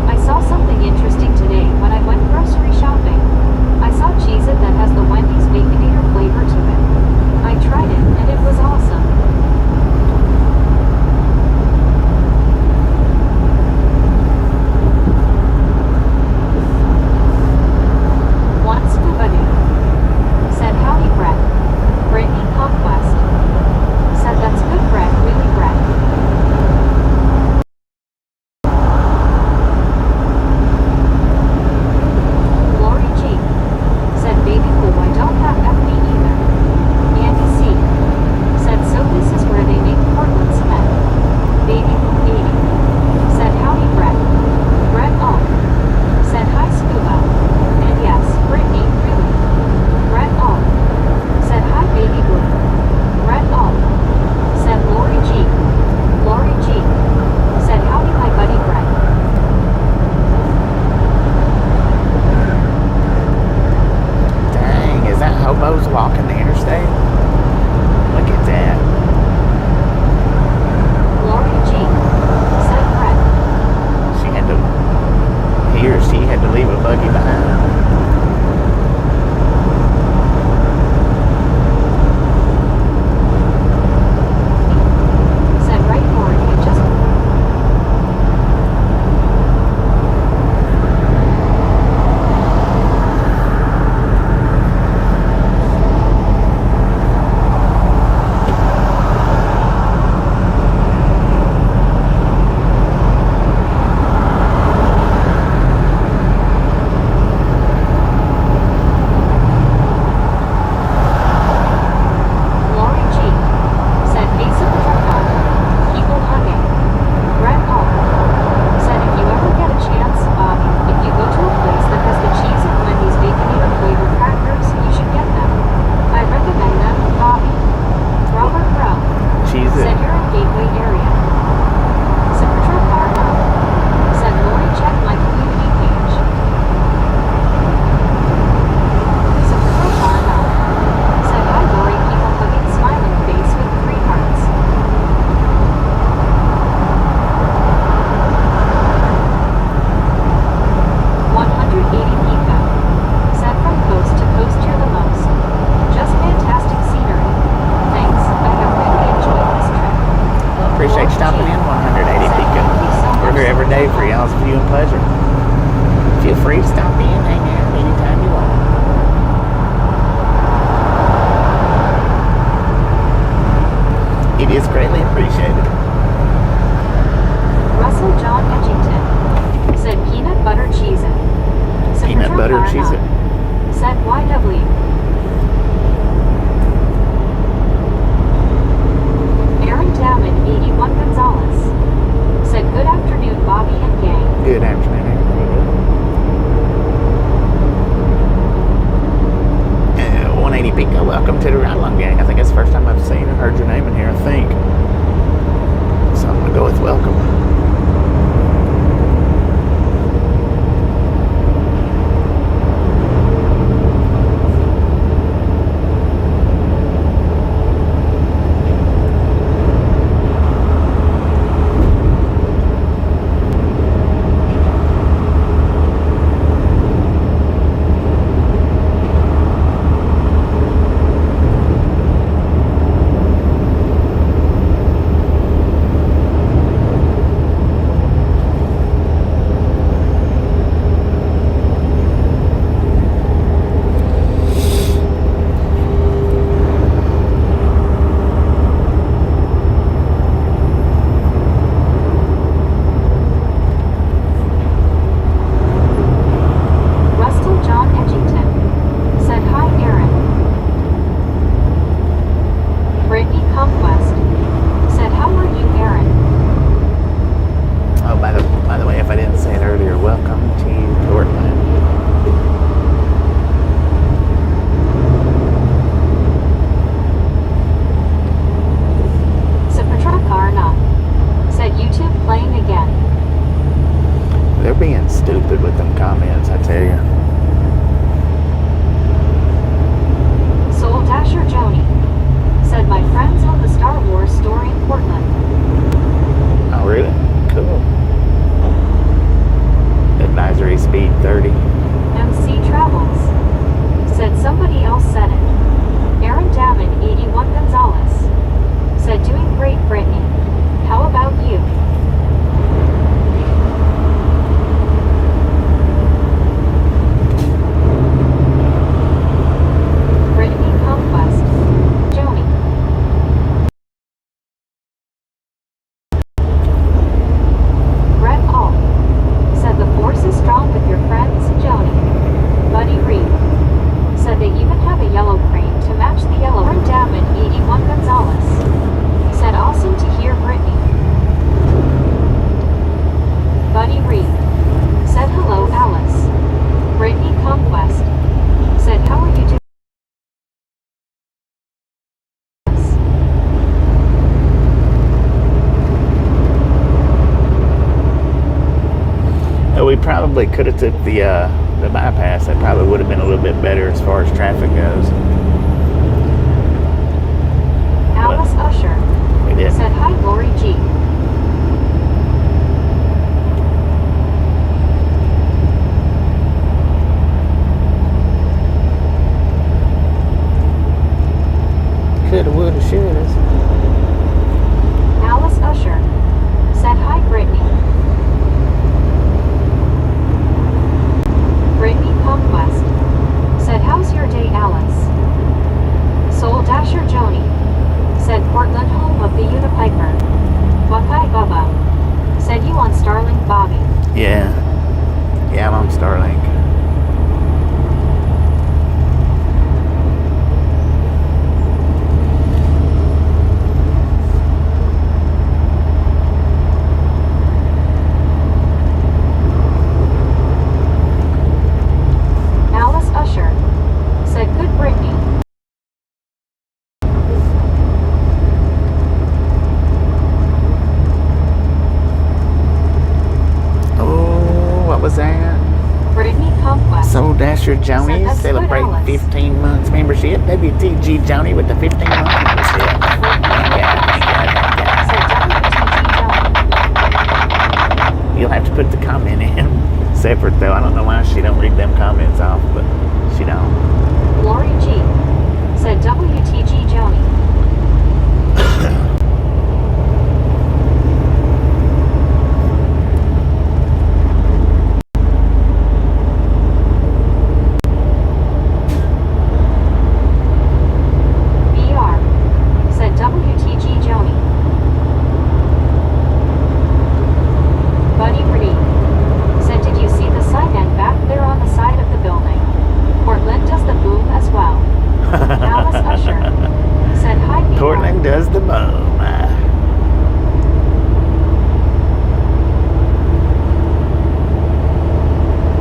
I saw something interesting today when I went grocery shopping. I saw Cheez-It that has the Wendy's Baconator flavor to it. I tried it, and it was awesome." One Scuba Dude said, "Howdy, Brett." Brittany Conquest said, "That's good, Brett, really, Brett." Lori G said, "Baby Blue, I don't have FB either." Andy C said, "So this is where they make Portland cement." Baby Blue 80 said, "Howdy, Brett." Brett All said, "Hi, Scuba." And yes, Brittany, really. Brett All said, "Hi, Baby Blue." Brett All said, "Lori G." Lori G said, "Howdy, my buddy Brett." Dang, is that hobos walking the interstate? Look at that. Lori G said, "Brett." He or she had to leave a buggy behind. Said, "Right, Lori, I just..." Lori G said, "Hey, Super Truck Driver, keep on hugging." Brett All said, "If you ever get a chance, if you go to a place that has the cheese and Wendy's Baconator flavored crackers, you should get them. I recommend them, Bobby." Robert Rowe Cheese it. said, "You're in Gateway area." Super Truck Driver said, "Lori, check my community page." Super Truck Driver said, "Hi, Lori, keep on hugging smiling face with 3 hearts." "180 Pico said, from coast to coast, you're the most. Just fantastic scenery. Thanks, I have really enjoyed this trip." Appreciate you stopping in 180 Pico. We're here every day for y'all's viewing pleasure. Feel free to stop in, hang out anytime you want. It is greatly appreciated. Russell John Edgington said, "Peanut butter Cheez-It." Super Peanut Truck butter Driver Cheez-It. said, "YW." Aaron Damon 81 Gonzalez said, "Good afternoon, Bobby and gang." Good afternoon, everybody. 180 Pico, welcome to the Ride Along Gang. I think it's the first time I've seen or heard your name in here, I think. So I'm going to go with welcome. probably could have took the bypass. That probably would have been a little bit better as far as traffic goes. Alice Usher We did. said, "Hi, Lori G." Coulda, woulda, shoulda. Alice Usher said, "Hi, Brittany." Brittany Conquest said, "How's your day, Alice?" Soul Dasher Joni said, "Portland, home of the Unipiper." Buckeye Bubba said, "You on Starlink, Bobby?" Yeah. Yeah, I'm on Starlink. Alice Usher said, "Good, Brittany." Oh, what was that? Brittany Conquest Soul Dasher Joni that's good, celebrating Alice. 15 months membership. WTG Joni with the 15 month membership. said, "WTG You'll have to put the comment in separate though. I don't know why she don't read them comments off, but she don't. Joni." Lori G said, "WTG Joni." BR said, "WTG Joni." Buddy Reed said, "Did you see the sign and back there on the side of the building? Portland does the boom as well." Alice Usher said, "Hi, BR." Portland does the boom.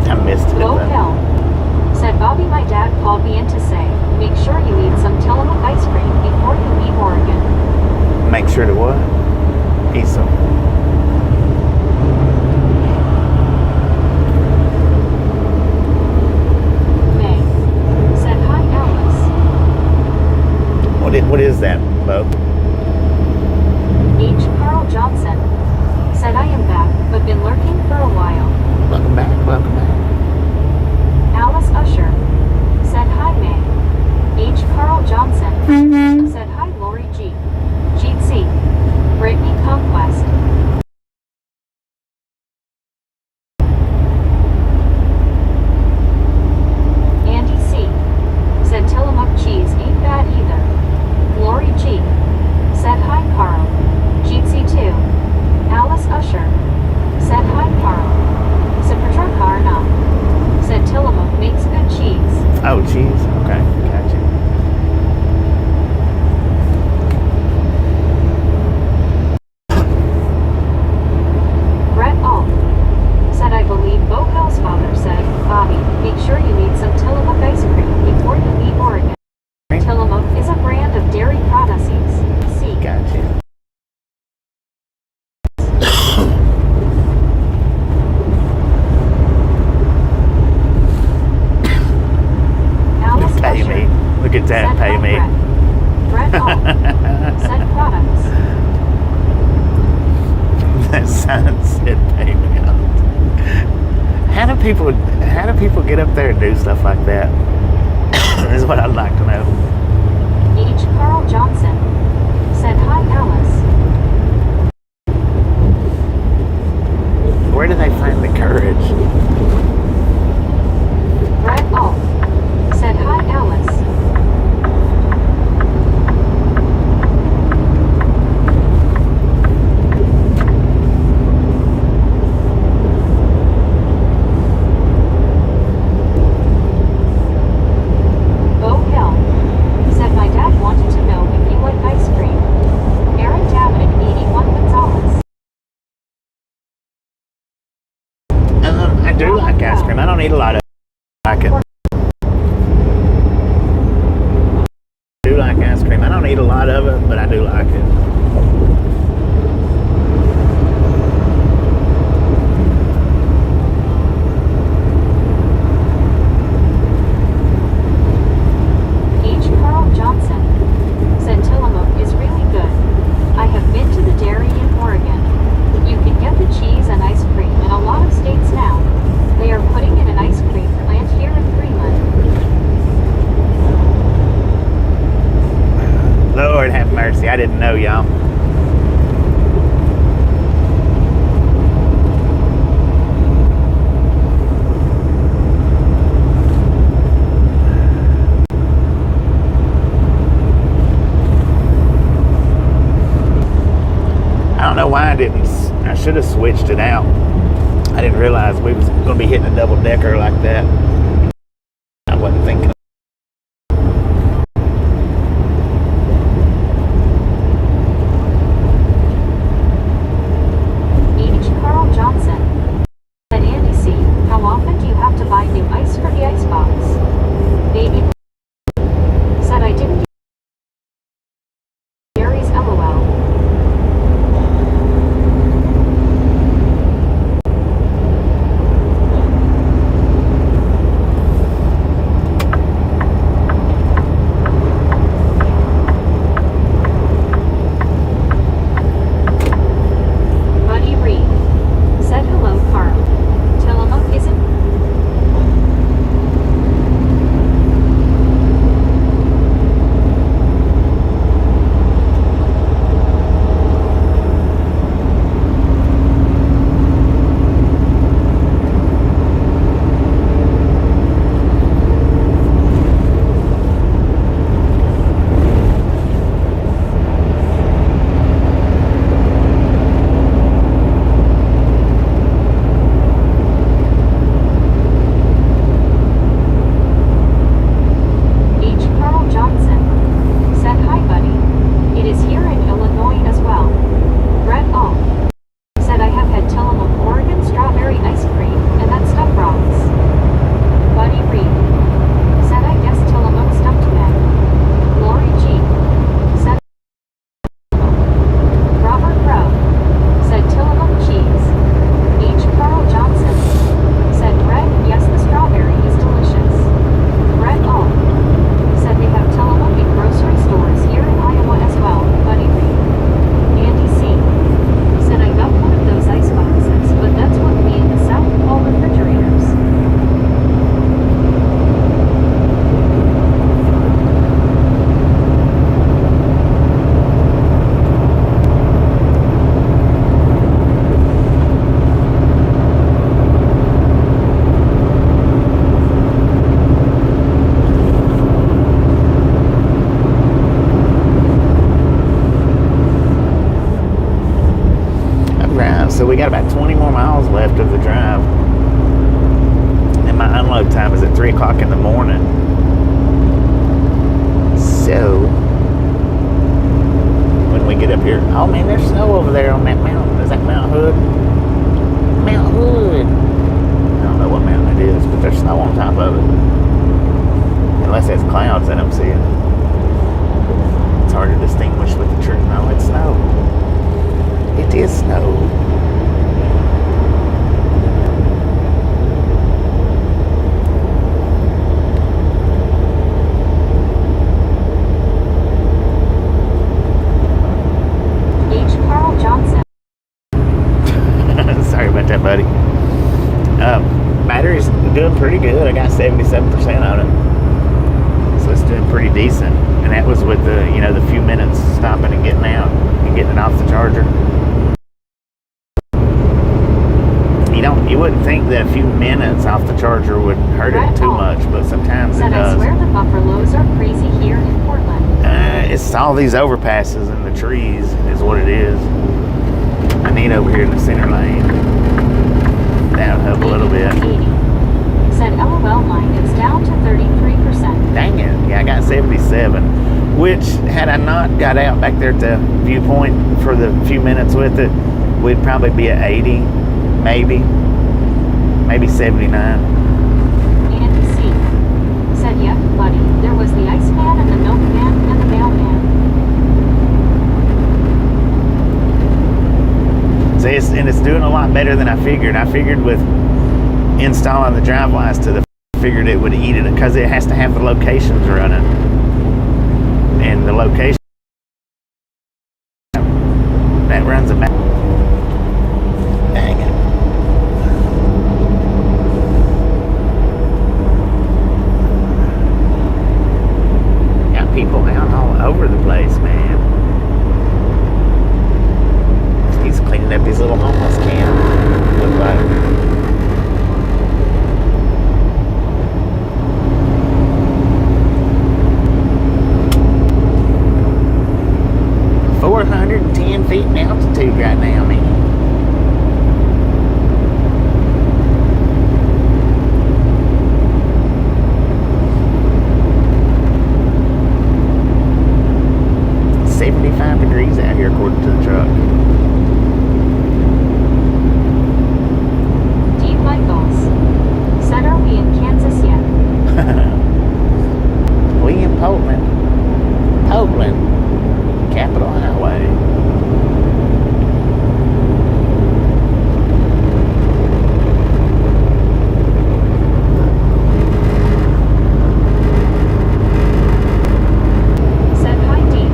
I missed it. Go though. Hill said, "Bobby, my dad called me in to say, make sure you eat some Tillamook ice cream before you leave Oregon." Make sure to what? Eat some. May said, "Hi, Alice." What is that, Bo? H. Carl Johnson said, "I am back, but been lurking for a while." Welcome back. Welcome back. Alice Usher said, "Hi, May." H. Carl Johnson said, "Hi, Lori G." Jeet C. Brittany Conquest Andy C. said, "Tillamook cheese ain't bad either." Lori G. said, "Hi, Carl." Jeet C. 2. Alice Usher said, "Hi, Carl." Sapertra Karna said, "Tillamook makes good cheese." Oh, cheese. Okay, gotcha. Brett Alt said, "I believe Boco's father said, Bobby, make sure you eat some Tillamook ice cream before you leave Oregon." Tillamook is a brand of dairy products. See. Gotcha. Alice Pay Usher me. Look at that. said, Pay "Hi, me. Brett Alt said, "Products." That sign said pay me out. How do people get up there and do stuff like that? Is what I'd like to know. H. Carl Johnson said, "Hi, Alice." Where do they find the courage? Brett Alt said, "Hi, Alice." Bo Hill said, "My dad wanted to know if you like ice cream." Aaron Davidic 81 Gonzalez. I do like ice cream. I don't eat a lot of it. I like it. I do like ice cream. I don't eat a lot of it, but I do like it. Lord have mercy. I didn't know, y'all. I don't know why I didn't. I should have switched it out. I didn't realize we was going to be hitting a double decker like that. I wasn't thinking. H. Carl Johnson. Said Andy C. How often do you have to buy new ice for the icebox? Baby. Said I didn't. Gary's LOL. Buddy Reed. Said hello, Carl. Tillamook isn't. H. Carl Johnson. Said hi, buddy. It is here in Illinois as well. Brett All. Said I have had Tillamook, Oregon strawberry ice cream, and that stuff rocks. Buddy Reed. Said I guess Tillamook stuffed men. Lori G. Said Robert Rowe. Said Tillamook cheese. H. Carl Johnson. Said Brett, yes, the strawberry is delicious. Brett All. Said they have Tillamook in grocery stores here in Iowa as well. Buddy Reed. Andy C. Said I got one of those ice boxes, but that's what we in the South call refrigerators. Right, so we got about 20 more miles left of the drive. And my unload time is at 3 o'clock in the morning. So, when we get up here, oh man, there's snow over there on that mountain. Is that Mount Hood? Mount Hood. I don't know what mountain it is, but there's snow on top of it. Unless it's clouds that I'm seeing. It's hard to distinguish with the tree. No, it's snow. It is snow. H. Carl Johnson. Sorry about that, buddy. Battery's doing pretty good. I got 77% on it. So it's doing pretty decent. And that was with the, the few minutes stopping and getting out and getting it off the charger. You wouldn't think that a few minutes off the charger would hurt it too much, but sometimes it Said I does. swear the buffaloes are crazy here in Portland. It's all these overpasses and the trees is what it is. I need over here in the center lane. Down up a little bit. 80. Said LOL mine, it's down to 33%. Dang it. Yeah, I got 77. Which, had I not got out back there at the Viewpoint for the few minutes with it, we'd probably be at 80. Maybe 79. Andy C. Said yep, buddy. There was the Iceman and the Milkman and the Mailman. So it's doing a lot better than I figured. I figured with installing the drive wise to the, figured it would eat it because it has to have the locations running. And the location that runs about. Dang it. Got people out all over the place, man. Somebody's little homeless camp. Look like. 410 feet in altitude right now, man. It's 75 degrees out here according to the truck. Deep Michaels said, "Are we in Kansas yet?" We in Portland. Capital Highway. Said, "Hi, Deep."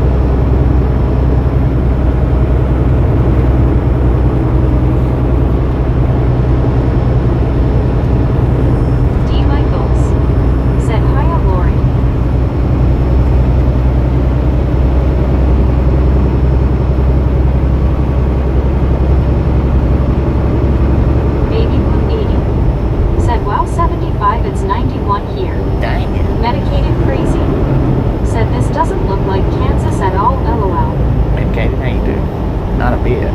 D. Michaels said, "Hiya, Lori." Baby Blue 80 said, "Wow, 75, it's 91 here." Dang it. Medicated Crazy said, "This doesn't look like Kansas at all, LOL." Medicated, how you do? Not a bit.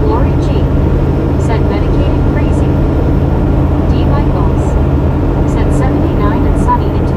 Lori G said, "Medicated Crazy." D. Michaels said, "79 and sunny into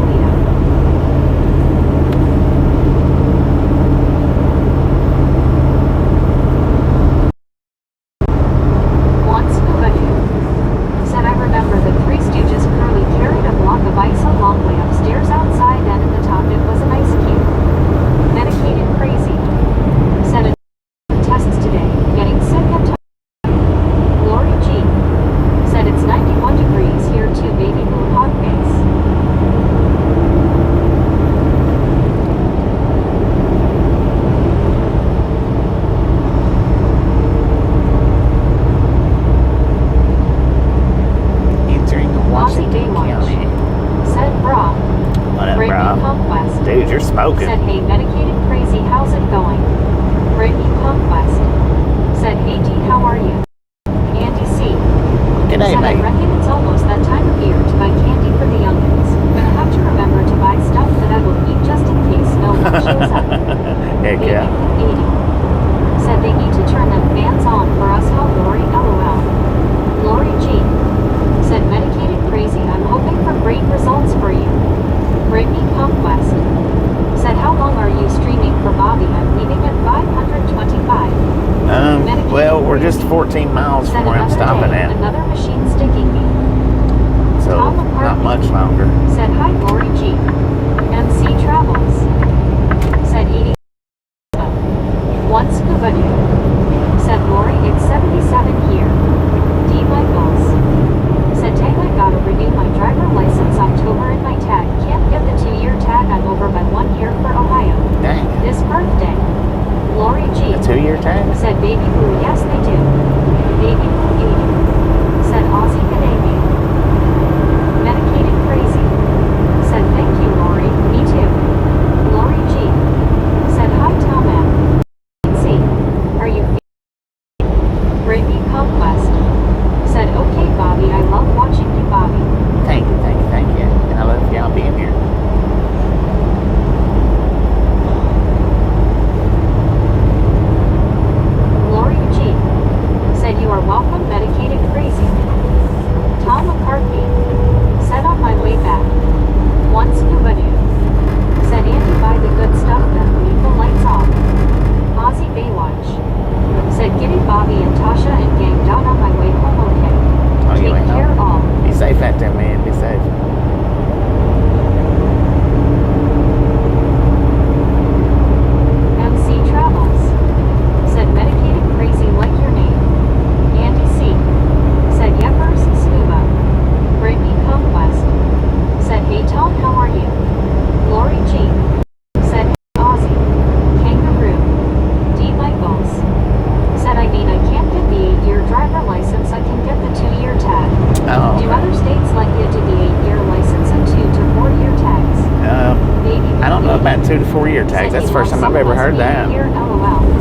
tags. said That's he the first time loves I've ever some of heard us that. being Here, LOL.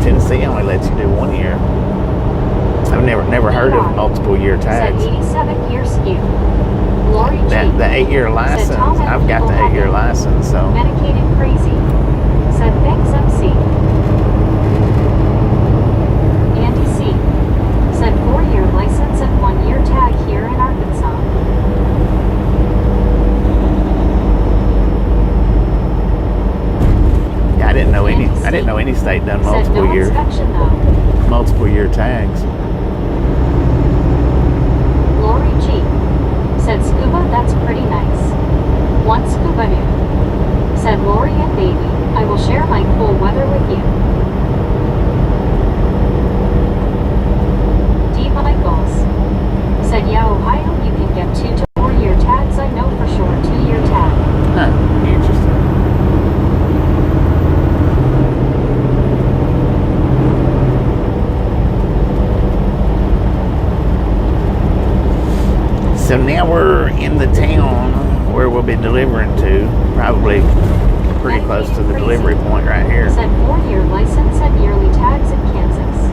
Tennessee only lets you do 1 year. I've never heard of multiple year Said tags. 87-year skew. Lori G. The 8-year license, Tom and I've got the people 8-year have it. license, so Medicated crazy. Said thanks MC. Andy C. Said 4-year license and 1-year tag here in Arkansas. yeah, I didn't know any state done Said multiple no year inspection though. tags. Lori G. Said scuba, that's pretty nice. One scuba new. Said Lori and baby, I will share my cool weather with you. D. Michaels. Said yeah, Ohio, you can get 2 to 4 year tags. I know for sure 2-year tag. Huh, interesting. So now we're in the town where we'll be delivering to, probably pretty close to the delivery point right here. Said 4-year license and yearly tags in Kansas.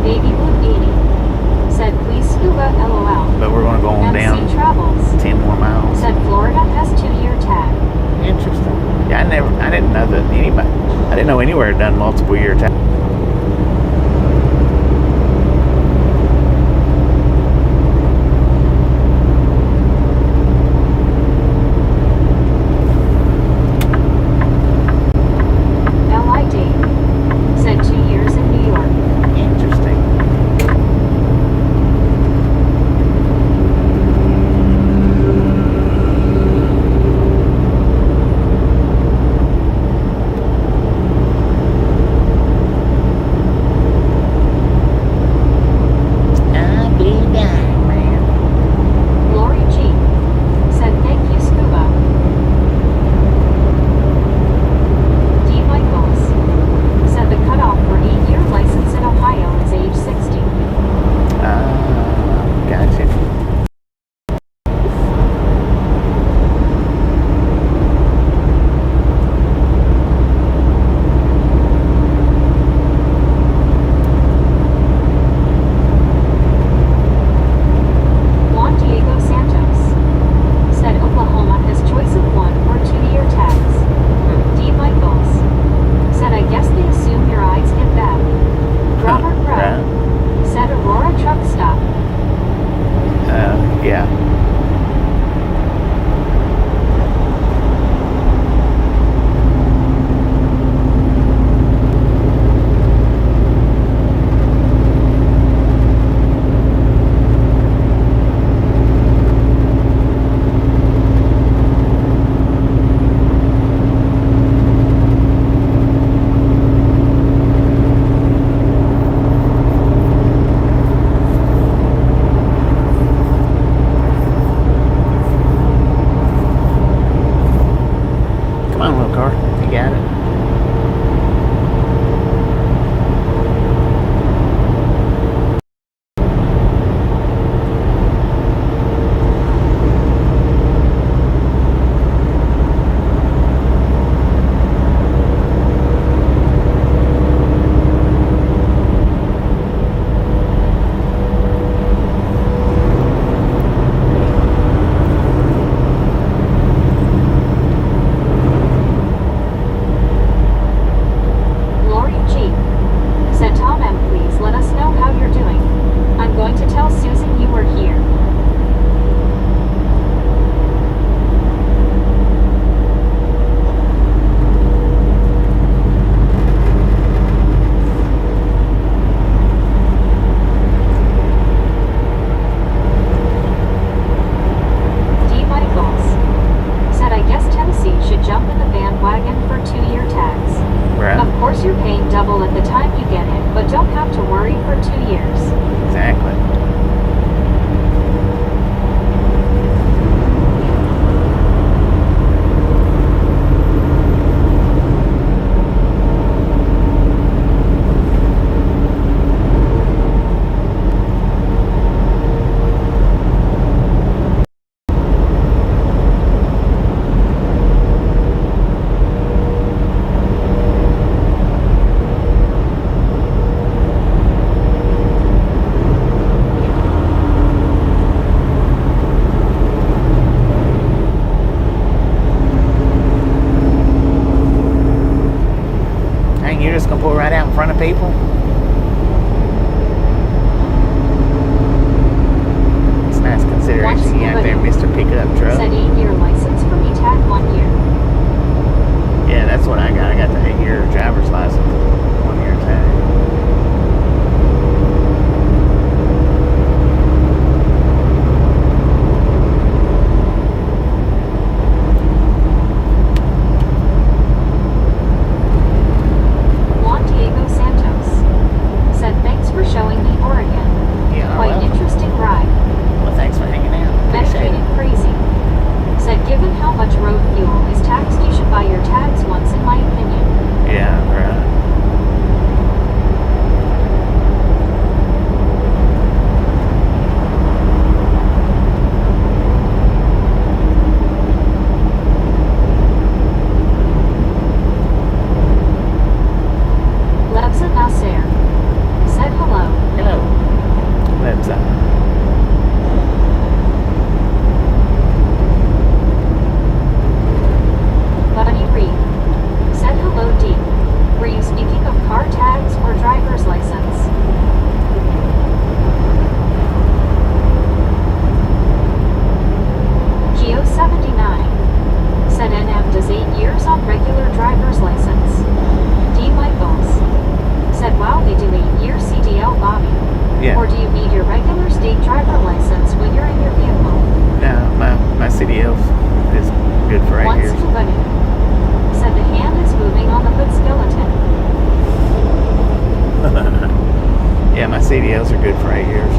Baby Blue 80. Said please scuba LOL. But we're going to go on MC down Travels. 10 more miles. Said Florida has 2-year tag. Interesting. Yeah, I didn't know that I didn't know anywhere had done multiple year tags. LID. Said 2 years in New York. Interesting. years.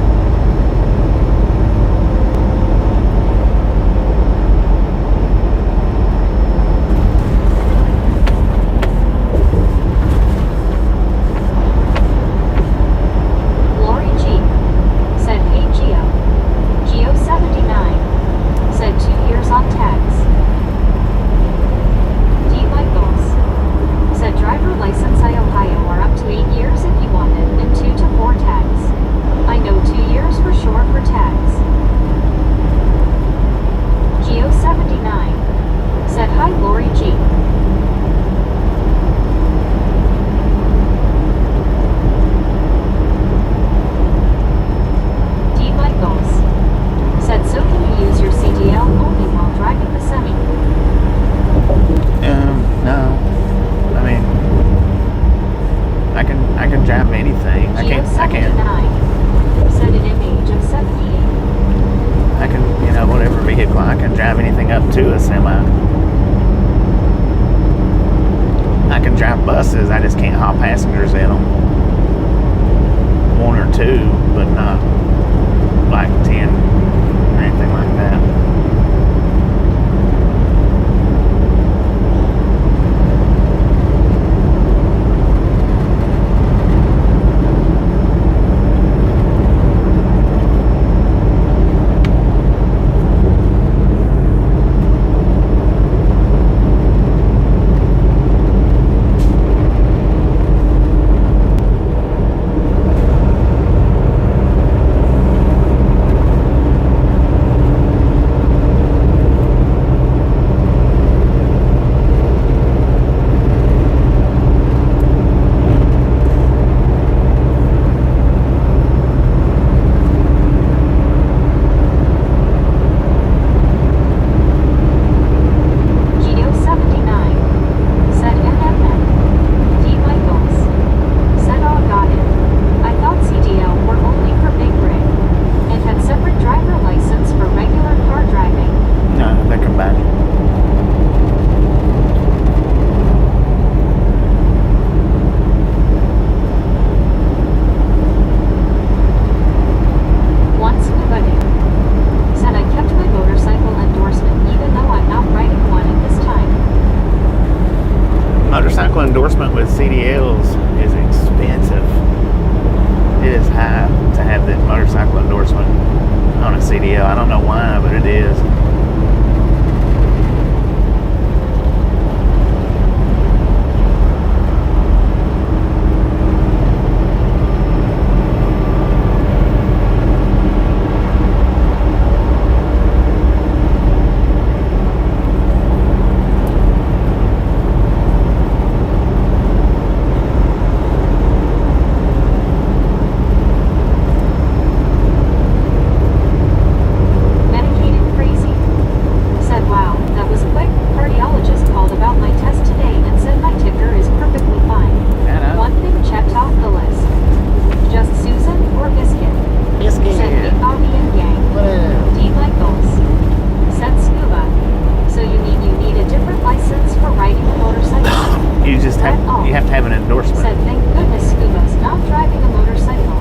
Lori G said, "Hey Geo." Geo 79 said, 2 years on tags. D. Michaels said, "Driver license I Ohio are up to 8 years if you want it, and 2 to 4 tags. I know 2 years for sure for tags." Geo 79 said, "Hi Lori G." D. Michaels said, "So can you use your CDL only while driving the semi?" No. I mean, I can drive anything. I can't. 79 said an age of 78. I can, whatever vehicle. I can drive anything up to a semi. I can drive buses. I just can't haul passengers in them. 1 or 2, but not like 10 or anything like that. Geo 79 said NMN. D. Michaels said, "Oh, got it. I thought CDL were only for big rig and had separate driver license for regular car driving." No, they come back. Once Nobody said, "I kept my motorcycle endorsement even though I'm not riding one at this time." Motorcycle endorsement with CDLs is expensive. It is high to have the motorcycle endorsement on a CDL. I don't know why, but it is. Medicated Crazy said, "Wow, that was quick. Cardiologist called about my test today and said my ticker is perfectly fine. One thing checked off the list. Just Susan or Biscuit?" Said Big Bobby and Gang. D. Michaels said Scuba. "So you mean you need a different license for riding a motorcycle?" You just have to have an endorsement. Said, "Thank goodness Scuba's not driving a motorcycle.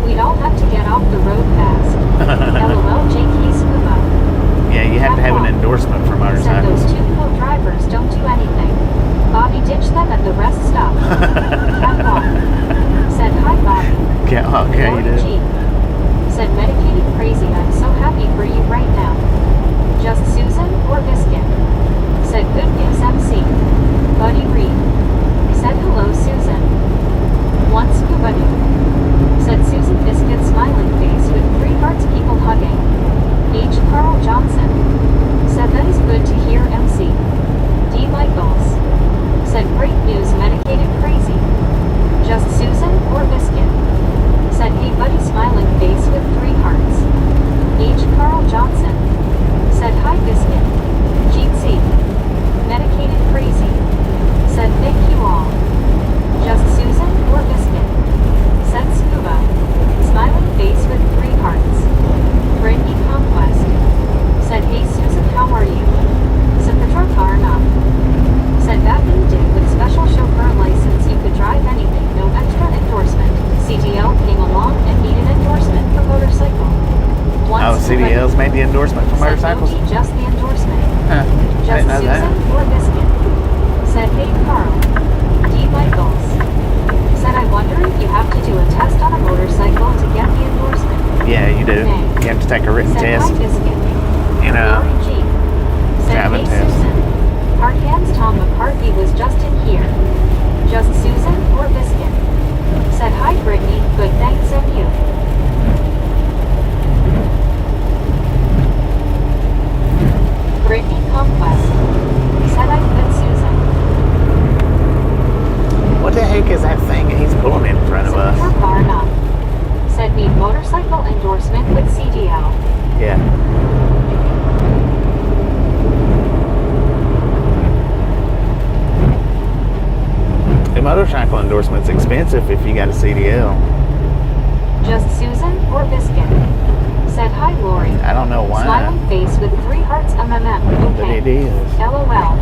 We'd all have to get off the road fast." LOL JK Scuba. Yeah, you have to have an endorsement for Said, motorcycles. "Those 2 co-drivers don't do anything. Bobby ditched them at the rest stop." Catwalk said, "Hi Bobby." Okay, you Lori do. G said, "Medicated Crazy, I'm so happy for you right now. Just Susan or Biscuit?" Said, "Good news MC." Buddy Reed said, "Hello Susan." CDLs made the endorsement for said motorcycles? no, just the endorsement. Huh. I Just didn't know Susan that. or Biscuit. Said, hey Carl. D. Michaels. Said, I wonder if you have to do a test on a motorcycle to get the endorsement. Yeah, you do. You have to take a written Said, test. hi Biscuit. You know, Lori G. Said, driving hey test. Susan. Hard Hands Tom McCarthy was just in here. Just Susan or Biscuit. Said, hi Brittany, good thanks and you. Brittany Conquest. Said, I'm good Susan. What the heck is that thing he's pulling in front of us? Super car not. Said, need motorcycle endorsement with CDL. Yeah. The motorcycle endorsement's expensive if you got a CDL. Just Susan or Biscuit. Said, hi Lori. I don't know why, Smiling face with 3 hearts MMM. but Okay. it is. LOL.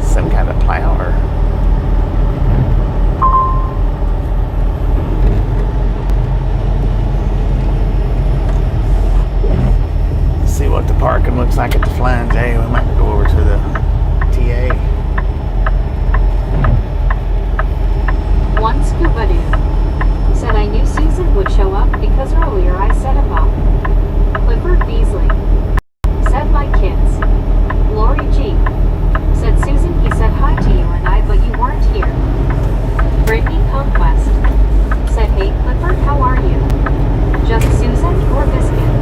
Some kind of plower. Let's see what the parking looks like at the Flying J. We might go over to the TA. One scuba dude. Said, I knew Susan would show up because earlier I set him up. Clifford Beasley. Said, my kids. Lori G. Said, Susan, he said hi to you and I, but you weren't here. Brittany Conquest. Said, hey Clifford, how are you? Just Susan or Biscuit.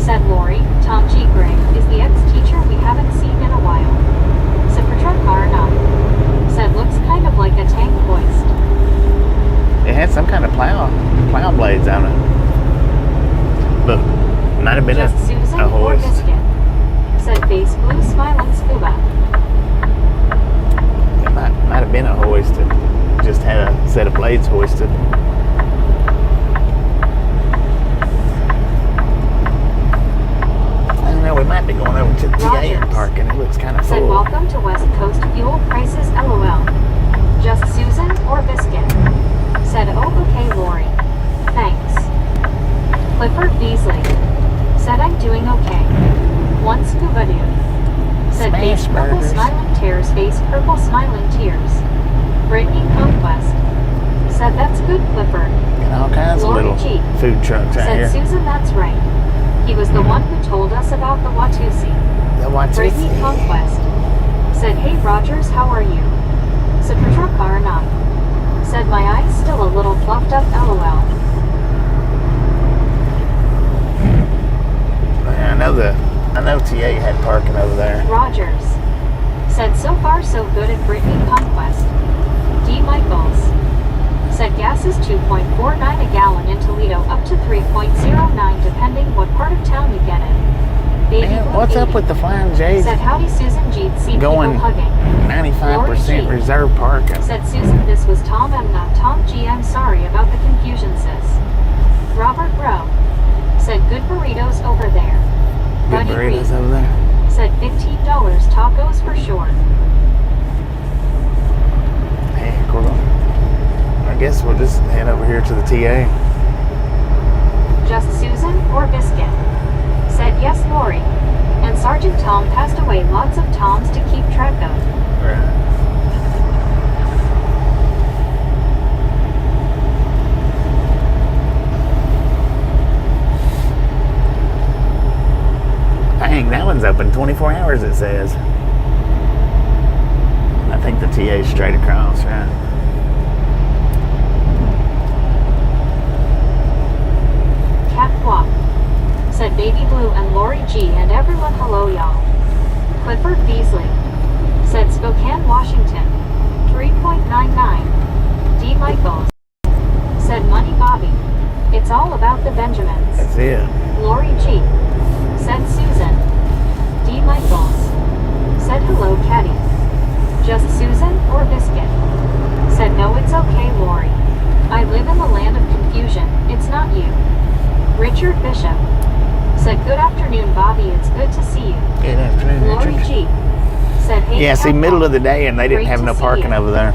Said Lori, Tom G. Gray is the ex-teacher we haven't seen in a while. Sipatra Karna. Said, looks kind of like a tank hoist. It had some kind of plow blades on it. Look, might have been Just Susan a or hoist. Biscuit. Said, face blue smiling scuba. It might have been a hoist. It just had a set of blades hoisted. I don't know, we might be going over to the TA and Rogers. parking. It looks kind of Said, full. welcome to West Coast fuel prices LOL. Just Susan or Biscuit. Said, oh okay Lori. Thanks. Clifford Beasley. Said, I'm doing okay. One scuba dude. Said, Smash face purple burgers. smiling tears, face purple smiling tears. Brittany Conquest. Said, that's good Clifford. And all kinds of Lori little G. food trucks out Said, here. Susan, that's right. He was the one who told us about the Watusi. The Brittany Watusi. Conquest. Said, hey Rogers, how are you? Sipatra Karna. Said, my eyes still a little fluffed up LOL. I know TA had parking over there. Rogers. Said, so far so good at Brittany Conquest. D. Michaels. Said, gas is 2.49 a gallon in Toledo, up to 3.09 depending what part of town you get in. Baby Man, Blue what's up 80. with the Flying J's Said, howdy Susan G. See going people hugging. 95% Lori G. reserve parking? Said, Susan, this was Tom M. not Tom G. I'm sorry about the confusion, sis. Robert Bro. Said, good burritos over there. Good Buddy burritos Reed. over there. Said, $15 tacos for sure. Heck, I guess we'll just head over here to the TA. Just Susan or Biscuit? Said, yes, Lori. And Sergeant Tom passed away, lots of Toms to keep track of. Right. Dang, that one's open 24 hours, it says. I think the TA's straight across, right? Catwalk. Said Baby Blue and Lori G. and everyone hello y'all. Clifford Beasley. Said Spokane, Washington. 3.99. D. Michaels. Said Money Bobby. It's all about the Benjamins. That's it. Lori G. Said Susan. D. Michaels. Said hello, Caddy. Just Susan or Biscuit? Said no, it's okay, Lori. I live in the land of confusion. It's not you. Richard Bishop. Said good afternoon, Bobby. It's good to see you. Good afternoon, Lori Richard. G. Said hey. Yeah, see, Catwalk. middle of the day, and they didn't Great have to no see parking you. over there.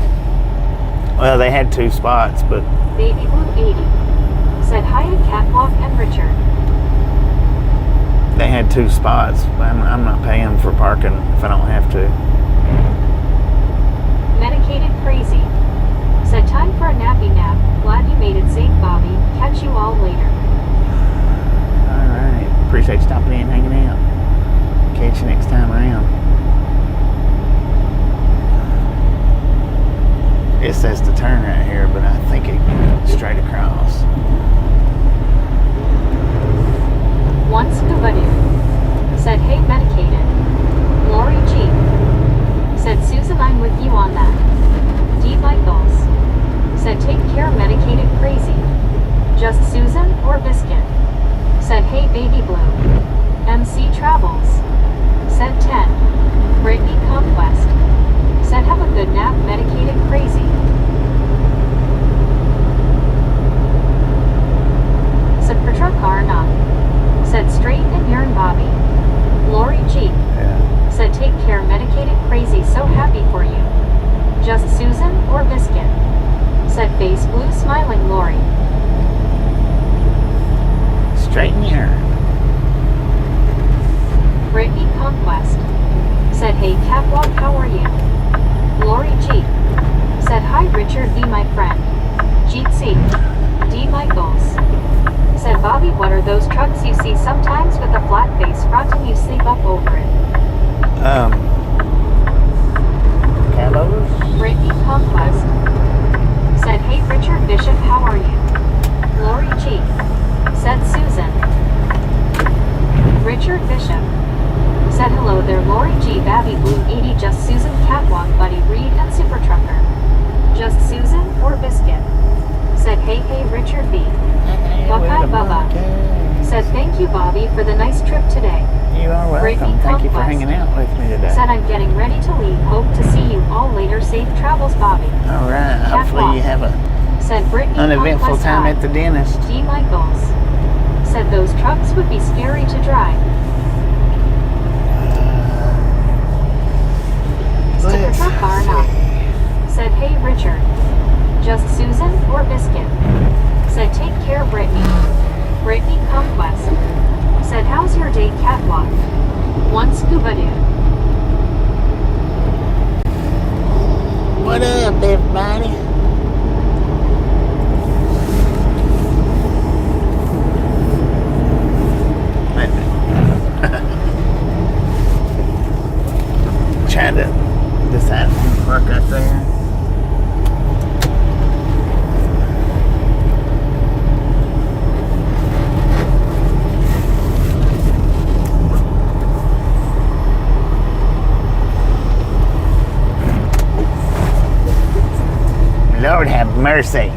Well, they had 2 spots, but Baby Blue 80 said hi to Catwalk and Richard. they had 2 spots. I'm not paying for parking if I don't have to. Medicated Crazy said time for a nappy nap. Glad you made it safe, Bobby. Catch you all later. All right. Appreciate you stopping in and hanging out. Catch you next time around. It says to turn right here, but I think it goes straight across. One Scuba Dude said hey medicated. Lori G said Susan I'm with you on that. D Michaels said take care medicated crazy. Just Susan or Biscuit said hey baby blue. MC Travels said 10. Brittany Conquest said have a good nap medicated crazy. Said Petra Karna said straight and urine Bobby. Lori G Yeah. said take care medicated crazy so happy for you. Just Susan or Biscuit said face blue smiling Lori. Straighten your. Brittany Conquest said hey Catwalk how are you? Lori G said hi Richard be my friend. Jeet C D Michaels said Bobby what are those trucks you see sometimes with a flat face front and you sleep up over it? Cabos? Brittany Conquest said hey Richard Bishop how are you? Lori G said Susan. Richard Bishop said hello there Lori G Babby Blue 80 just Susan Catwalk Buddy Reed and Super Trucker. Just Susan or Biscuit said hey Richard B. Buckeye Bubba said thank you Bobby for the nice trip today. You are welcome. Brittany Thank you for Conquest hanging out with me today. said I'm getting ready to leave. Hope to see you all later. Safe travels Bobby. All right. Hopefully you have a Said Brittany uneventful Conquest time High. at the dentist. D Michaels said those trucks would be scary to drive. Sticker truck car not. Said hey Richard. Just Susan or Biscuit said take care Brittany. Brittany Conquest said how's your day Catwalk? One Scuba Dude. What up, everybody? Trying to decide if to park right there. Lord have mercy.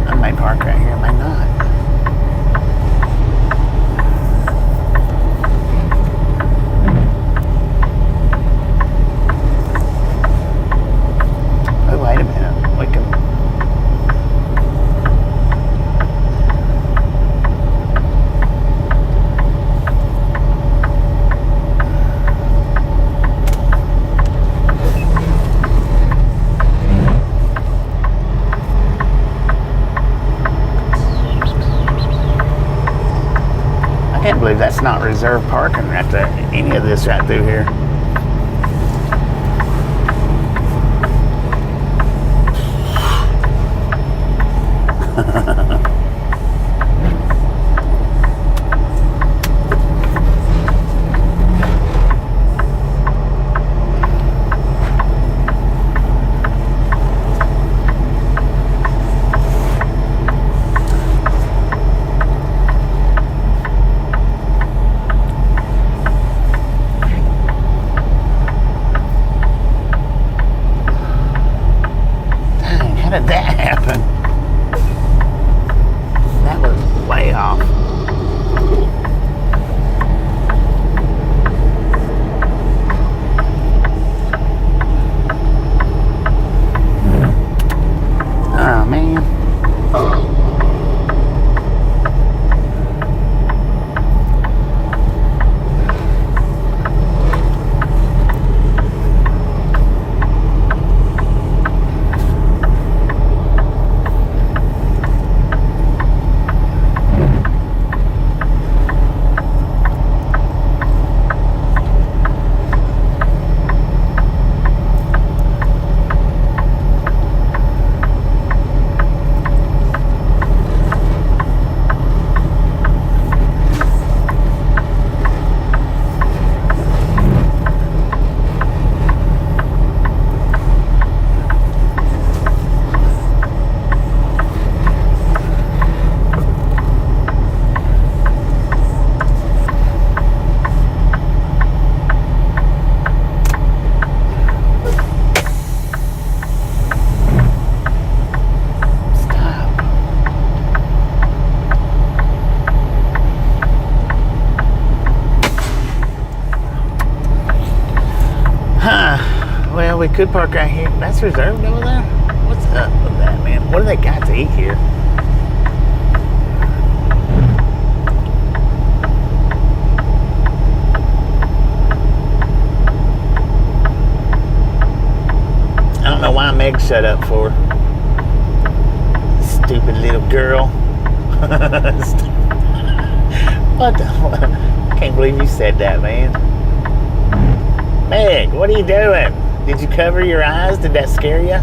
I might park right here, I might not. Oh, wait a minute. We can. I can't believe that's not reserved parking right there. Any of this right through here. Well, we could park right here. That's reserved over there? What's up with that, man? What do they got to eat here? I don't know why Meg shut up for. Stupid little girl. What the? I can't believe you said that, man. Meg, what are you doing? Did you cover your eyes? Did that scare you?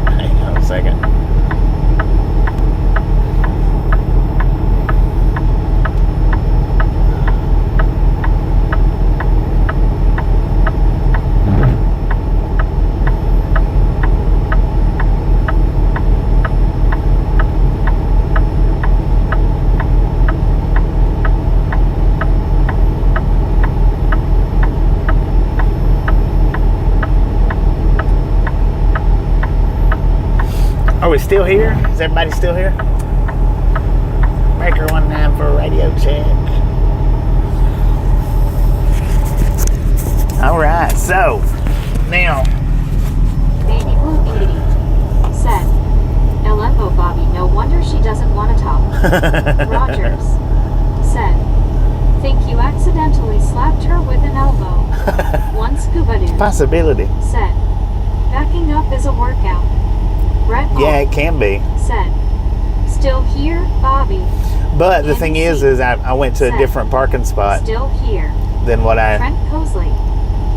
Hang on a second. Are we still here? Is everybody still here? Breaker 19 for a radio check. All right, so now. Baby Blue 80 said, LFO Bobby, no wonder she doesn't want to talk. Rogers said, think you accidentally slapped her with an elbow. One scuba dude Possibility. said, backing up is a workout. Brett Yeah, it can be. said, still here, Bobby. But the thing is I went to a different parking spot Still here. than what I. Trent Cosley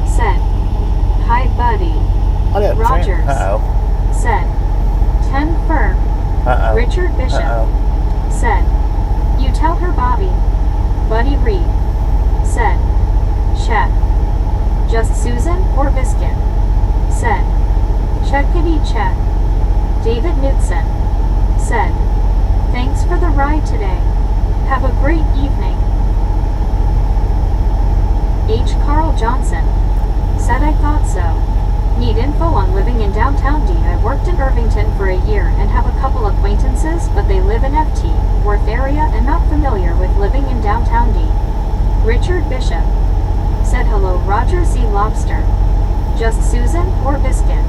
said, hi, buddy. What up, Trent? Rogers Uh-oh. said, 10 firm. Uh-oh. Richard Bishop Uh-oh. said, you tell her, Bobby. Buddy Reed said, Chet. Just Susan or Biscuit said, Checkity Chet. David Knudsen said, thanks for the ride today. Have a great evening. H. Carl Johnson said, I thought so. Need info on living in downtown D. I worked in Irvington for a year and have a couple acquaintances, but they live in FT, Worth area, and not familiar with living in downtown D. Richard Bishop said, hello, Roger Z. Lobster. Just Susan or Biscuit?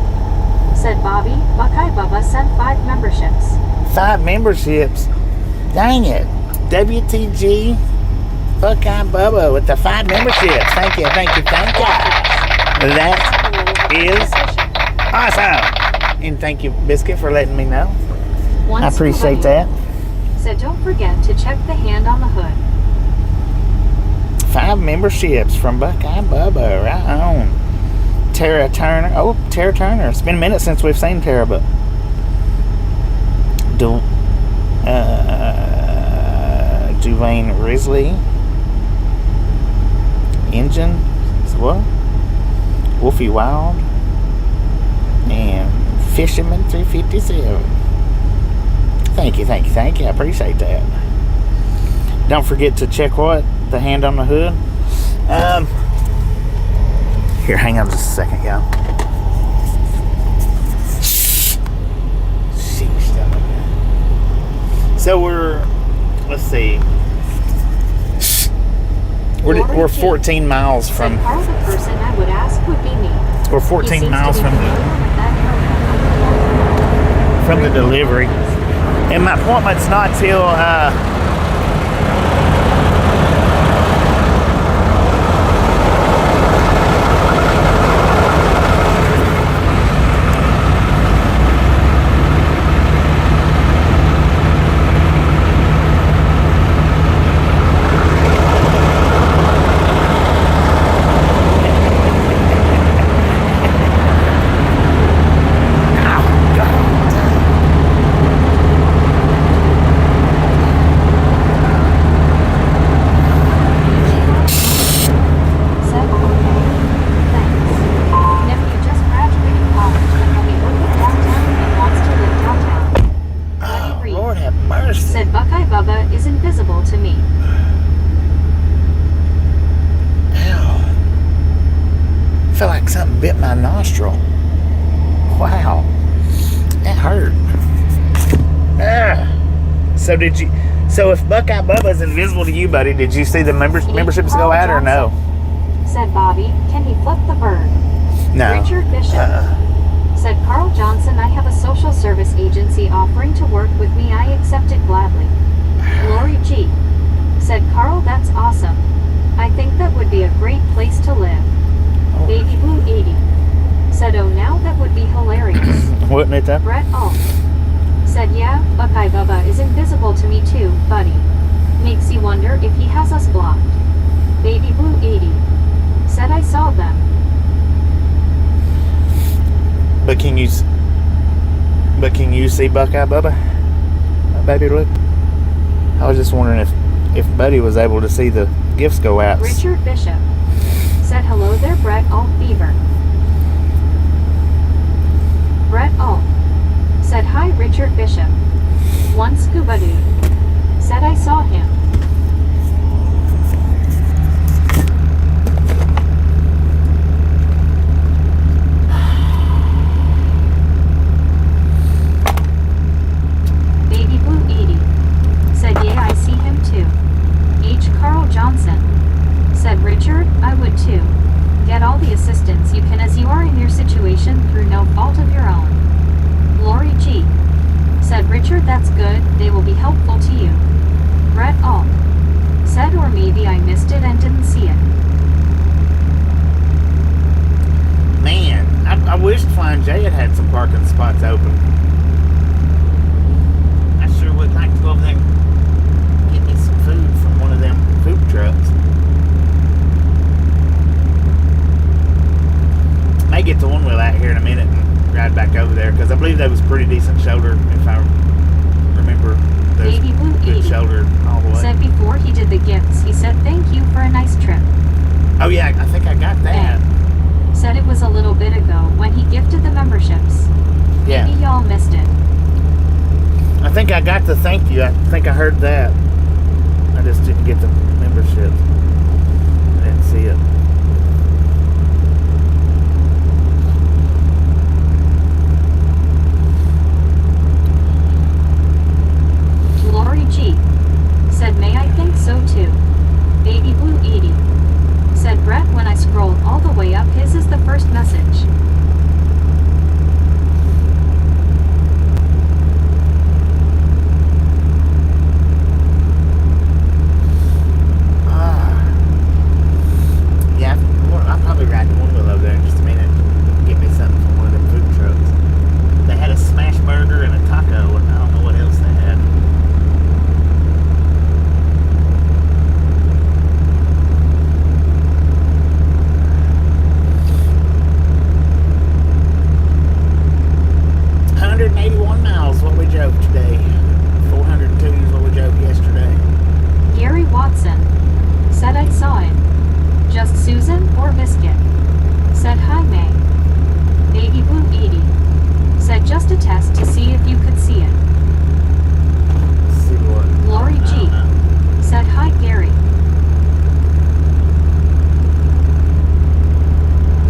Said Bobby. Buckeye Bubba sent 5 memberships. 5 memberships. Dang it. WTG Buckeye Bubba with the 5 memberships. Thank you, thank you, thank you. That is awesome. And thank you, Biscuit, for letting me know. I appreciate that. Said don't forget to check the hand on the hood. 5 memberships from Buckeye Bubba. Right on. Tara Turner. Oh, Tara Turner. It's been a minute since we've seen Tara, but Dwayne Risley. Engine. What? Wolfie Wild. And Fisherman 357. Thank you, thank you, thank you. I appreciate that. Don't forget to check what? The hand on the hood. Here, hang on just a second, y'all. So let's see. We're 14 miles from. Carl, the person I would ask would be me. We're 14 miles from the delivery, and my appointment's not till. Bit my nostril. Wow, that hurt. So if Buckeye Bubba's invisible to you, buddy, did you see the memberships go out or no? said Bobby. Can he flip the bird? No. Richard Bishop, said Carl Johnson. I have a social service agency offering to work with me. I accept it gladly. Lori G, said Carl. That's awesome. I think that would be a great place to live. Oh. Baby Blue 80, said oh now that would be hilarious. Wouldn't it though? Brett Alt, said yeah, Buckeye Bubba is invisible to me too, buddy. Makes you wonder if he has us blocked. Baby Blue 80, said I saw them. But can you see Buckeye Bubba? Baby Blue? I was just wondering if Buddy was able to see the gifts go out. Richard Bishop, said hello there Brett Alt Beaver. Brett Alt, said hi Richard Bishop. One Scuba Dude, said I saw him. Baby Blue 80, said yeah I see him too. H. Carl Johnson, said Richard, I would too. Get all the assistance you can as you are in your situation through no fault of your own. Lori G, said Richard that's good, they will be helpful to you. Brett Alt, said or maybe I missed it and didn't see it. Man, I wished Flying J had some parking spots open. I sure would like to go over there and get me some food from one of them food trucks. May get to One Wheel out here in a minute and ride back over there because I believe that was pretty decent shoulder if I remember. Baby Blue Good 80, shoulder all the way. said before he did the gifts he said thank you for a nice trip. Oh yeah, I think I got that. Said it was a little bit ago when he gifted the memberships. Yeah. Maybe y'all missed it. I think I got the thank you. I think I heard that. I just didn't get the membership. I didn't see it. Lori G, said may I think so too. Baby Blue 80, said Brett when I scrolled all the way up his is the first message. Yeah, I'll probably ride the One Wheel over there in just a minute. Get me something from one of them food trucks. They had a smash burger and a taco, and I don't know what else they had. miles what we drove today. 402 is what we drove yesterday. Gary Watson said I saw it. Just Susan or Biscuit? Said hi May. Baby Blue 80 said just a test to see if you could see it. See what? Lori G said hi Gary.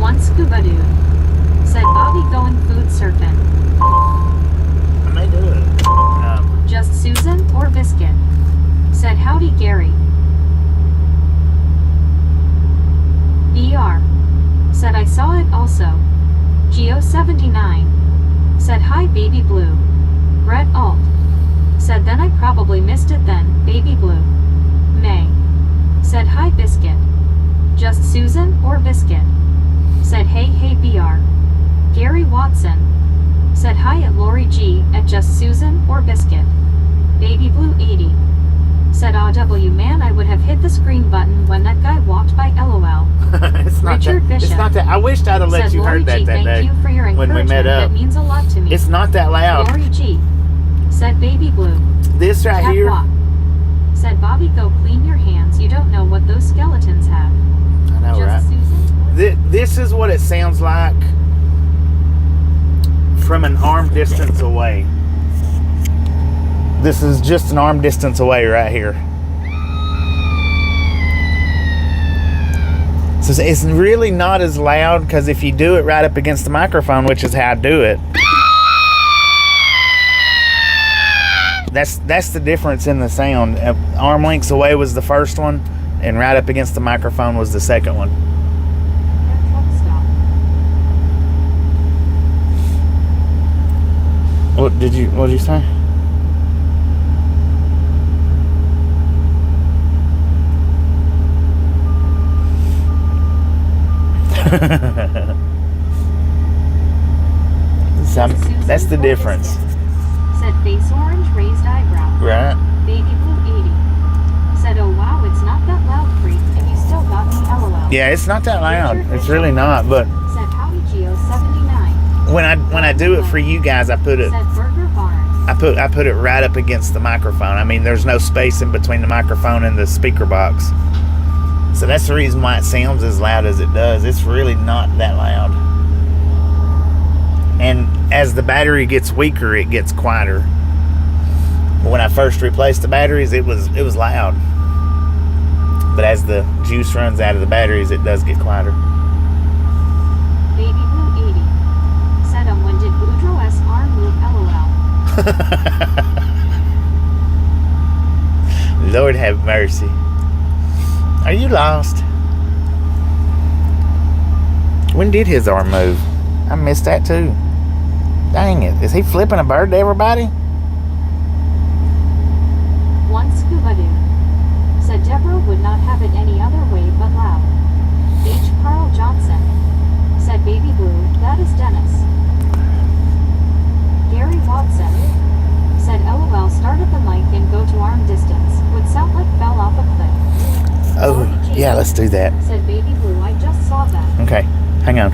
One Scuba Dude said Bobby going food surfing. I may do it. Just Susan or Biscuit? Said howdy Gary. BR said I saw it also. Geo79 said hi Baby Blue. Brett Alt said then I probably missed it then, Baby Blue. May said hi Biscuit. Just Susan or Biscuit? Said hey BR. Gary Watson said hi at Lori G at Just Susan or Biscuit. Baby Blue 80 said AW man I would have hit the screen button when that guy walked by LOL. It's not Richard that, Bishop it's not that. I wished I'd have let said you Lori heard that G, that thank day you for your when we encouragement. met up. That means a lot to me. It's not that loud. Lori G said Baby Blue. This right Cat here. walk. Said Bobby go clean your hands. You don't know what those skeletons have. I know, Just right? Susan? This is what it sounds like from an arm distance away. This is just an arm distance away right here. So it's really not as loud because if you do it right up against the microphone, which is how I do it, that's the difference in the sound. Arm lengths away was the first one, and right up against the microphone was the second one. What did you say? That's the difference. Said face orange, raised eyebrow. Right? Baby blue 80. Said, oh wow, it's not that loud, freak, and you still got me, LOL. Yeah, it's not that loud. It's really not, but said Howdy Geo 79. when I do it for you guys, I put it said Burger Barn. I put it right up against the microphone. I mean, there's no space in between the microphone and the speaker box. So that's the reason why it sounds as loud as it does. It's really not that loud. And as the battery gets weaker, it gets quieter. When I first replaced the batteries, it was loud. But as the juice runs out of the batteries, it does get quieter. Baby Blue 80. Said when did Boudreaux's arm move, LOL. Lord have mercy. Are you lost? When did his arm move? I missed that too. Dang it. Is he flipping a bird to everybody? One Scuba Dude. Said Deborah would not have it any other way but loud. H. Carl Johnson. Said Baby Blue, that is Dennis. Gary Watson. Said LOL, start at the mic and go to arm distance. Would sound like fell off a cliff. Oh, yeah, let's do that. Said Baby Blue, I just saw that. Okay, hang on.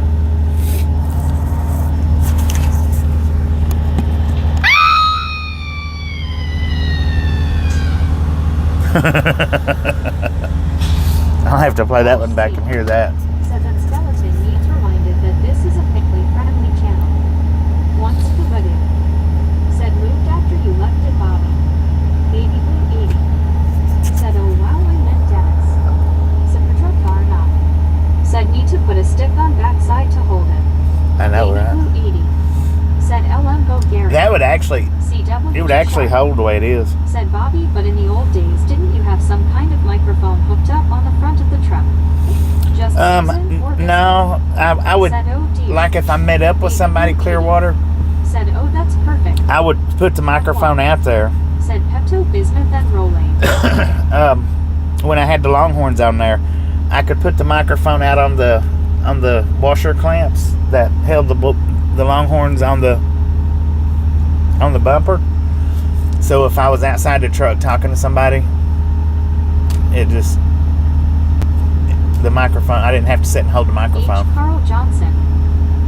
I'll have to play that one back and hear that. Said that skeleton needs reminded that this is a family-friendly channel. One Scuba Dude. Said moved after you left it, Bobby. Baby Blue 80. Said oh wow, I meant Dennis. Said Patrick not. Said need to put a stick on backside to hold it. I know, Baby right? Blue 80. Said LM go Gary. That would actually, it would actually hold the way it is. Said Bobby, but in the old days, didn't you have some kind of microphone hooked up on the front of the truck? Just Susan or no, I would, said, oh dear. like if I met up with somebody Clearwater, Said, oh, that's perfect. I would put the microphone out there. Said Pepto-Bismuth and Rolane. When I had the Longhorns on there, I could put the microphone out on the washer clamps that held the Longhorns on the bumper. So if I was outside the truck talking to somebody, the microphone, I didn't have to sit and hold the microphone. H. Carl Johnson.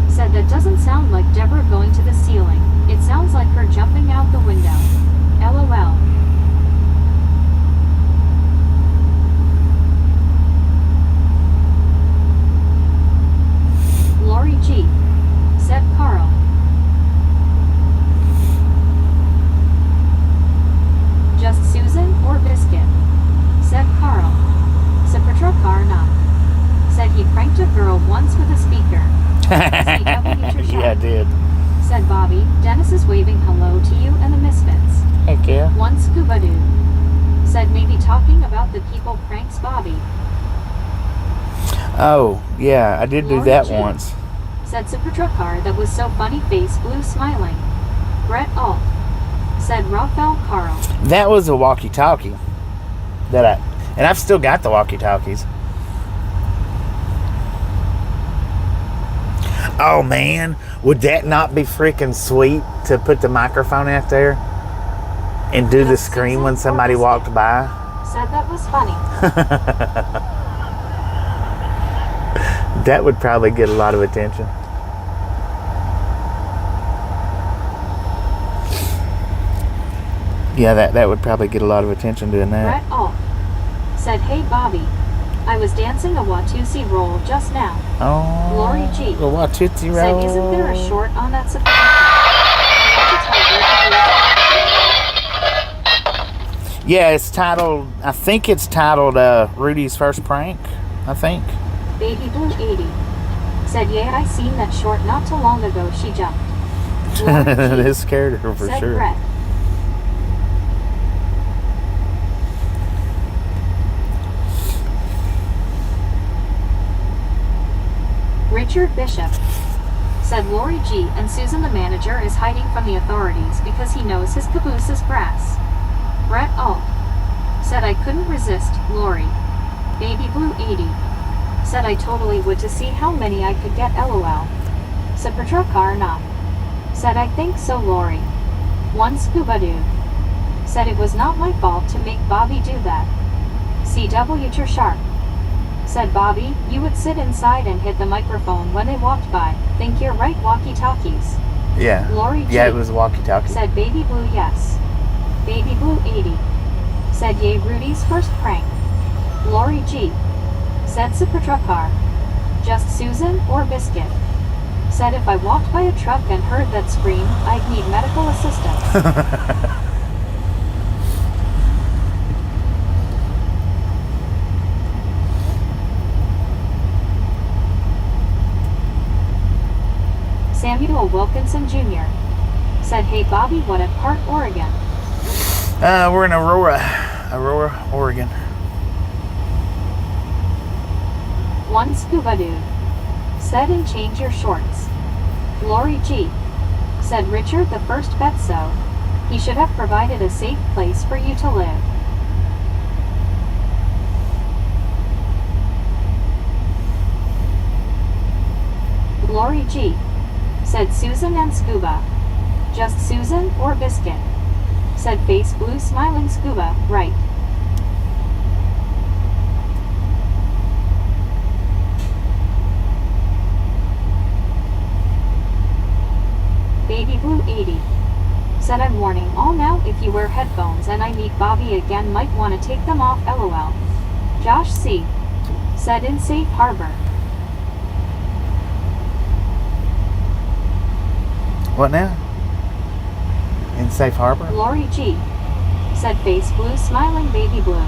Said that doesn't sound like Deborah going to the ceiling. It sounds like her jumping out the window. LOL. Lori G. Said Carl. Just Susan or Biscuit? Said Carl. Said Patrokar not. Said he pranked a girl once with a speaker. Yeah, I did. Said Bobby, Dennis is waving hello to you and the Misfits. Heck yeah. One Scuba Dude. Said maybe talking about the people pranks Bobby. Oh, yeah, I did do Lori that G. once. Said Supertruckar that was so funny face blue smiling. Brett Alt. Said Raphael Carl. That was a walkie-talkie and I've still got the walkie-talkies. Oh man, would that not be freaking sweet to put the microphone out there and do the scream when somebody walked by? Said that was funny. That would probably get a lot of attention. Yeah, that would probably get a lot of attention doing that. Brett Alt. Said, hey Bobby, I was dancing a Watusi roll just now. Oh, Lori G. The Watusi roll. Said, isn't there a short on that Yeah, it's titled, I think it's titled Rudy's First Prank, I think. Baby Blue 80. Said, yeah, I seen that short not too long ago. She jumped. It scared her for said sure. Brett. Richard Bishop. said Lori G. And Susan, the manager, is hiding from the authorities because he knows his caboose is brass. Brett O. said I couldn't resist, Lori. Baby Blue 80 said I totally would to see how many I could get, lol. Said Patrokar not. Said I think so, Lori. One Scuba Dude said it was not my fault to make Bobby do that. CW Tur Sharp said Bobby, you would sit inside and hit the microphone when they walked by. Think you're right, walkie-talkies. Yeah. Lori G. Yeah, it was walkie-talkie. said Baby Blue yes. Baby Blue 80 said yay, Rudy's first prank. Lori G. said Sapatrukar. Just Susan or Biscuit. Said if I walked by a truck and heard that scream, I'd need medical assistance. Samuel Wilkinson Jr. said, hey Bobby, what at Park, Oregon? We're in Aurora, Oregon. One Scuba Dude said, and change your shorts. Lori G. said Richard the first bet so. He should have provided a safe place for you to live. Lori G. said Susan and Scuba. Just Susan or Biscuit? Said Face Blue smiling Scuba, right. Baby Blue 80 said I'm warning all now, if you wear headphones and I meet Bobby again, might want to take them off, lol. Josh C. said in Safe Harbor. What now? In Safe Harbor? Lori G. said Face Blue smiling Baby Blue.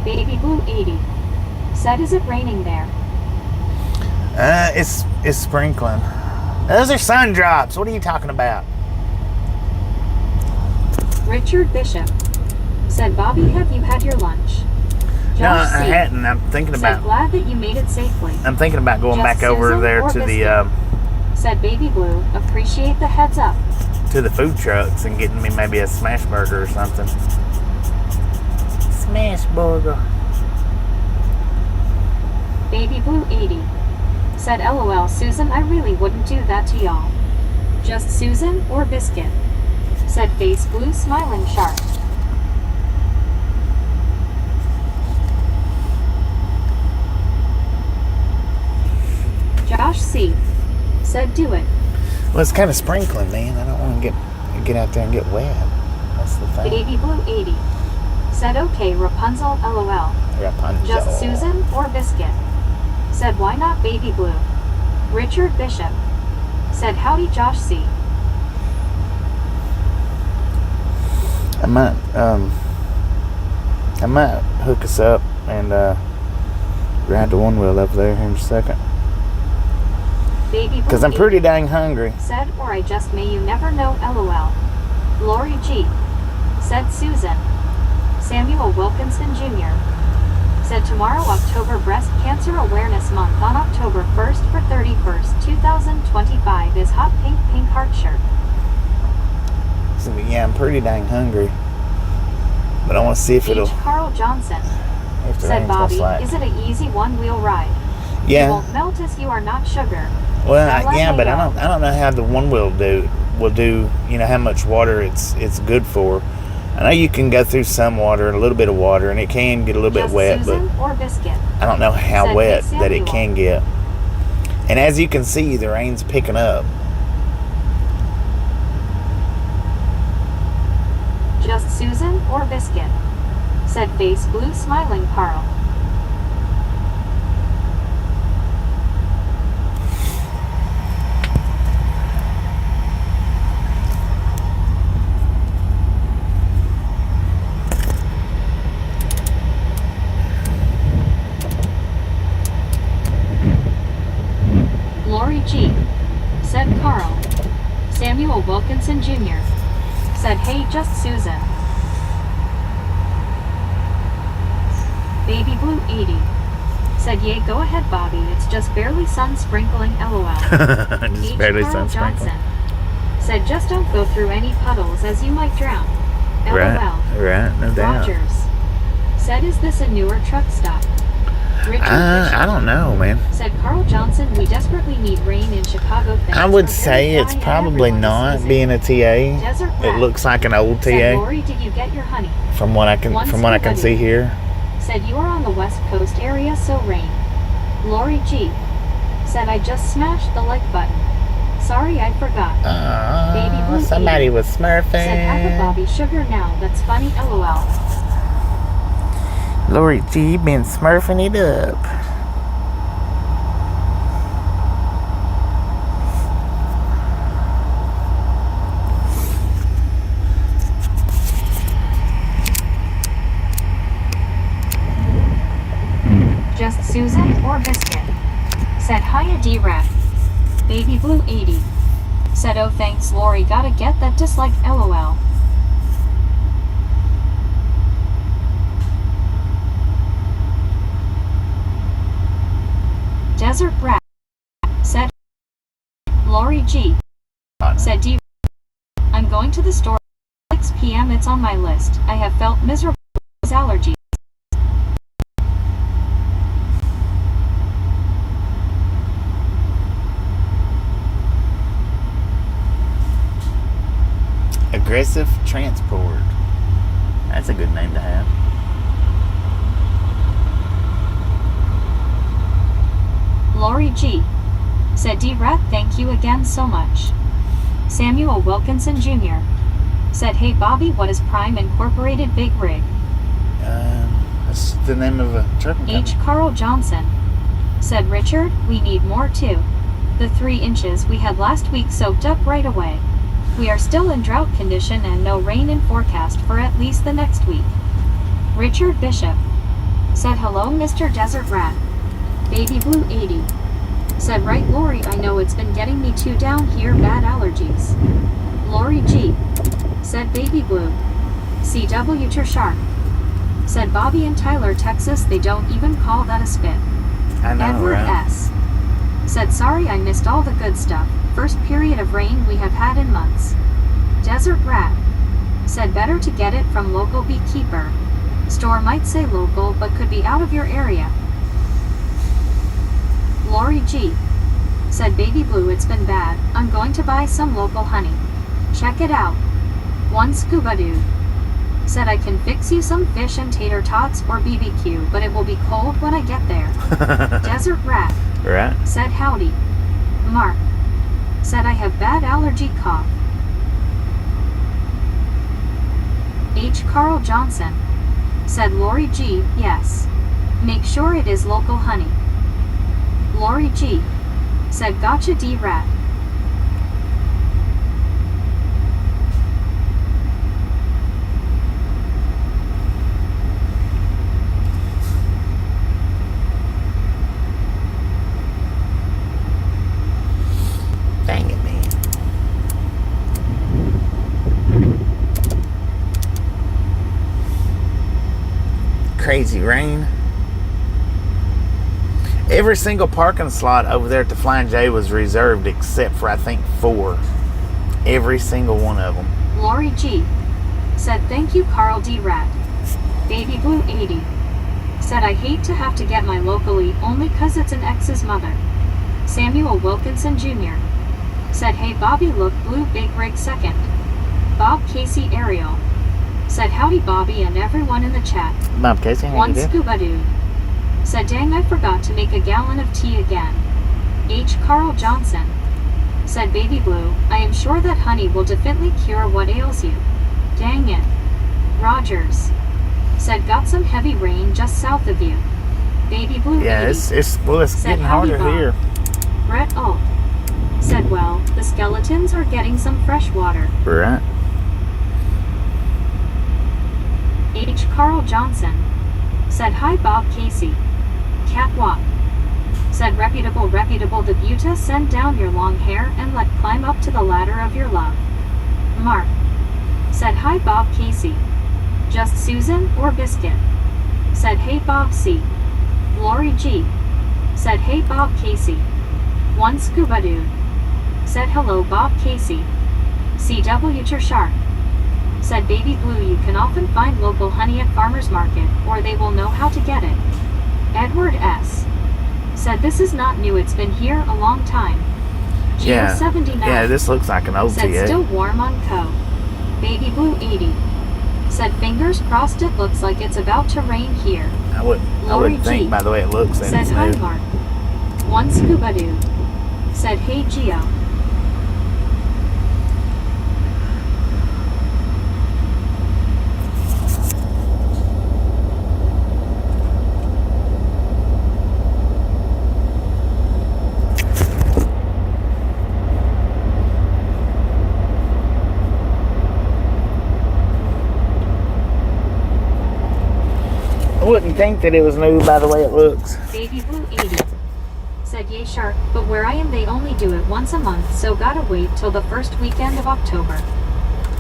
Baby Blue 80 said, is it raining there? It's sprinkling. Those are sun drops. What are you talking about? Richard Bishop said, Bobby, have you had your lunch? Josh No, I C. hadn't. I'm thinking said, about. glad that you made it safely. I'm thinking about going Just back over Susan there or to Biscuit? Said Baby Blue, appreciate the heads up. the food trucks and getting me maybe a smash burger or something. Smash burger. Baby Blue 80 said, lol Susan, I really wouldn't do that to y'all. Just Susan or Biscuit? Said Face Blue smiling sharp. Josh C. said, do it. Well, it's kind of sprinkling, man. I don't want to get out there and get wet. That's the thing. Baby Blue 80 said, okay, Rapunzel, lol. Rapunzel. Just Susan or Biscuit? Said, why not Baby Blue? Richard Bishop said, howdy, Josh C. I might hook us up and ride the one wheel up there here in a second. Baby Blue Because I'm 80 pretty dang hungry. said, or I just may you never know, lol. Lori G. said Susan. Samuel Wilkinson Jr. said tomorrow, October Breast Cancer Awareness Month, on October 1st for 31st, 2025 is hot pink heart shirt. So, yeah, I'm pretty dang hungry. But I want to see if H. it'll. Carl Johnson If the said, rain's gonna Bobby, slack. is it an easy one-wheel ride? Yeah. You won't melt as you are not sugar. Well, Yeah, but I don't know how the one will do. You know how much water it's good for. I know you can go through some water, a little bit of water, and it can get a little bit Just wet, Susan but or Biscuit? I don't know how Said wet Big that it Samuel. can get. And as you can see, the rain's picking up. Just Susan or Biscuit? Said Face Blue smiling Carl. Lori G. said Carl. Samuel Wilkinson Jr. said, hey, just Susan. Baby Blue 80 said, yay, go ahead, Bobby. It's just barely sun sprinkling, lol. Just barely Carl sun sprinkling. Johnson said, just don't go through any puddles as you might drown, lol. Right, no doubt. Rogers said, is this a newer truck stop? Richard I don't know, man. said, Carl Johnson, we desperately need rain in Chicago. I would say it's probably not being a TA. It looks like an old TA. Said, Lori, did you get your honey? From what I can see here. Said, you are on the West Coast area, so rain. Lori G said, I just smashed the like button. Sorry, I forgot. Baby Blue somebody 80 was smurfing. said, have a Bobby sugar now. That's funny, lol. Lori G been smurfing it up. Just Susan or Biscuit said, hiya D-Rat. Baby Blue 80 said, oh thanks Lori, gotta get that dislike, lol. Desert Rat said, Lori G said, D, I'm going to the store at 6 p.m. It's on my list. I have felt miserable with allergies. Aggressive Transport. That's a good name to have. Lori G said, D-Rat, thank you again so much. Samuel Wilkinson Jr. said, hey Bobby, what is Prime Incorporated Big Rig? That's the name of a trucking company. H. Carl Johnson said, Richard, we need more too. The 3 inches we had last week soaked up right away. We are still in drought condition and no rain in forecast for at least the next week. Richard Bishop said, hello Mr. Desert Rat. Baby Blue 80 said, right Lori, I know it's been getting me too down here, bad allergies. Lori G said, Baby Blue. CW Sharp said, Bobby in Tyler, Texas, they don't even call that a spit. I know, Edward right? S said, sorry I missed all the good stuff. First period of rain we have had in months. Desert Rat said, better to get it from local beekeeper. Store might say local but could be out of your area. Lori G said, Baby Blue, it's been bad. I'm going to buy some local honey. Check it out. One Scuba Dude said, I can fix you some fish and tater tots or BBQ, but it will be cold when I get there. Desert Rat said, howdy. Mark said, I have bad allergy cough. H. Carl Johnson said, Lori G, yes. Make sure it is local honey. Lori G said, gotcha D-Rat. Dang it, man. Crazy rain. Every single parking slot over there at the Flying J was reserved except for, I think, 4. Every single one of them. Lori G said, thank you Carl D-Rat. Baby Blue 80 said, I hate to have to get my locally only cause it's an ex's mother. Samuel Wilkinson Jr. said, hey Bobby, look, Blue Big Rig second. Bob Casey Ariel said, howdy Bobby and everyone in the chat. Bob Casey, how One you doing? Scuba Dude said, dang, I forgot to make a gallon of tea again. H. Carl Johnson said, Baby Blue, I am sure that honey will definitely cure what ails you. Dang it. Rogers said, got some heavy rain just south of you. Baby Blue 80 it's said, getting howdy, harder Bob. here. Brett Alt said, well, the skeletons are getting some fresh water. Right. H. Carl Johnson said, hi Bob Casey. Catwalk said, reputable Debuta, send down your long hair and let climb up to the ladder of your love. Mark said, hi Bob Casey. Just Susan or Biscuit said hey Bob C. Lori G. said hey Bob Casey. One Scuba Dude said hello Bob Casey. CW Shark said Baby Blue, you can often find local honey at farmers market, or they will know how to get it. Edward S. said this is not new, it's been here a long time. Yeah. 79 Yeah, this looks like an old said TA. still warm on Co. Baby Blue 80 said fingers crossed, it looks like it's about to rain here. I Lori wouldn't think G. by the way it looks that said it's hi new. Mark. One Scuba Dude said hey Geo. I wouldn't think that it was new by the way it looks. Baby Blue 80 said yay Shark, but where I am they only do it once a month, so gotta wait till the first weekend of October.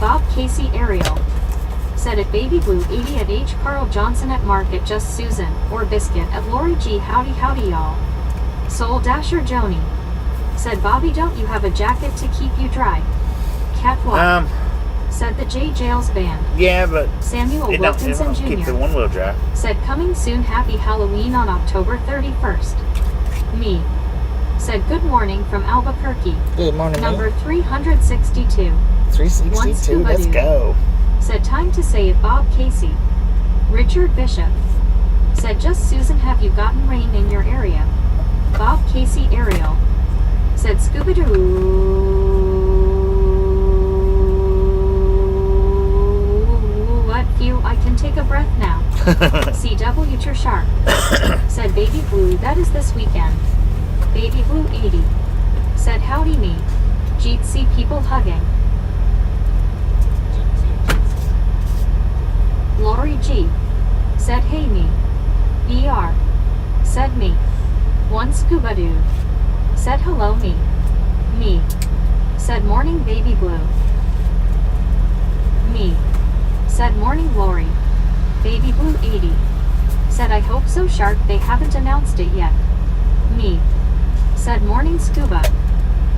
Bob Casey Ariel said at Baby Blue 80 at H. Carl Johnson at Market Just Susan, or Biscuit at Lori G. Howdy howdy y'all. Soul Dasher Joni said Bobby, don't you have a jacket to keep you dry? Catwalk said the J. Jails Band. Yeah, but Samuel it Wilkinson don't keep the Jr. one wheel drive. said coming soon, happy Halloween on October 31st. Me said good morning from Albuquerque. Good morning, Number 362 362. One Scuba Let's Dude. go. said time to say it Bob Casey. Richard Bishop said just Susan, have you gotten rain in your area? Bob Casey Ariel said Scuba Doo. What few, I can take a breath now. CW Shark said Baby Blue, that is this weekend. Baby Blue 80 said howdy me. Jeet see people hugging. Lori G said hey me. BR said me. One Scuba Dude said hello me. Me said morning Baby Blue. Me said morning Lori. Baby Blue 80 said I hope so Shark, they haven't announced it yet. Me said morning Scuba.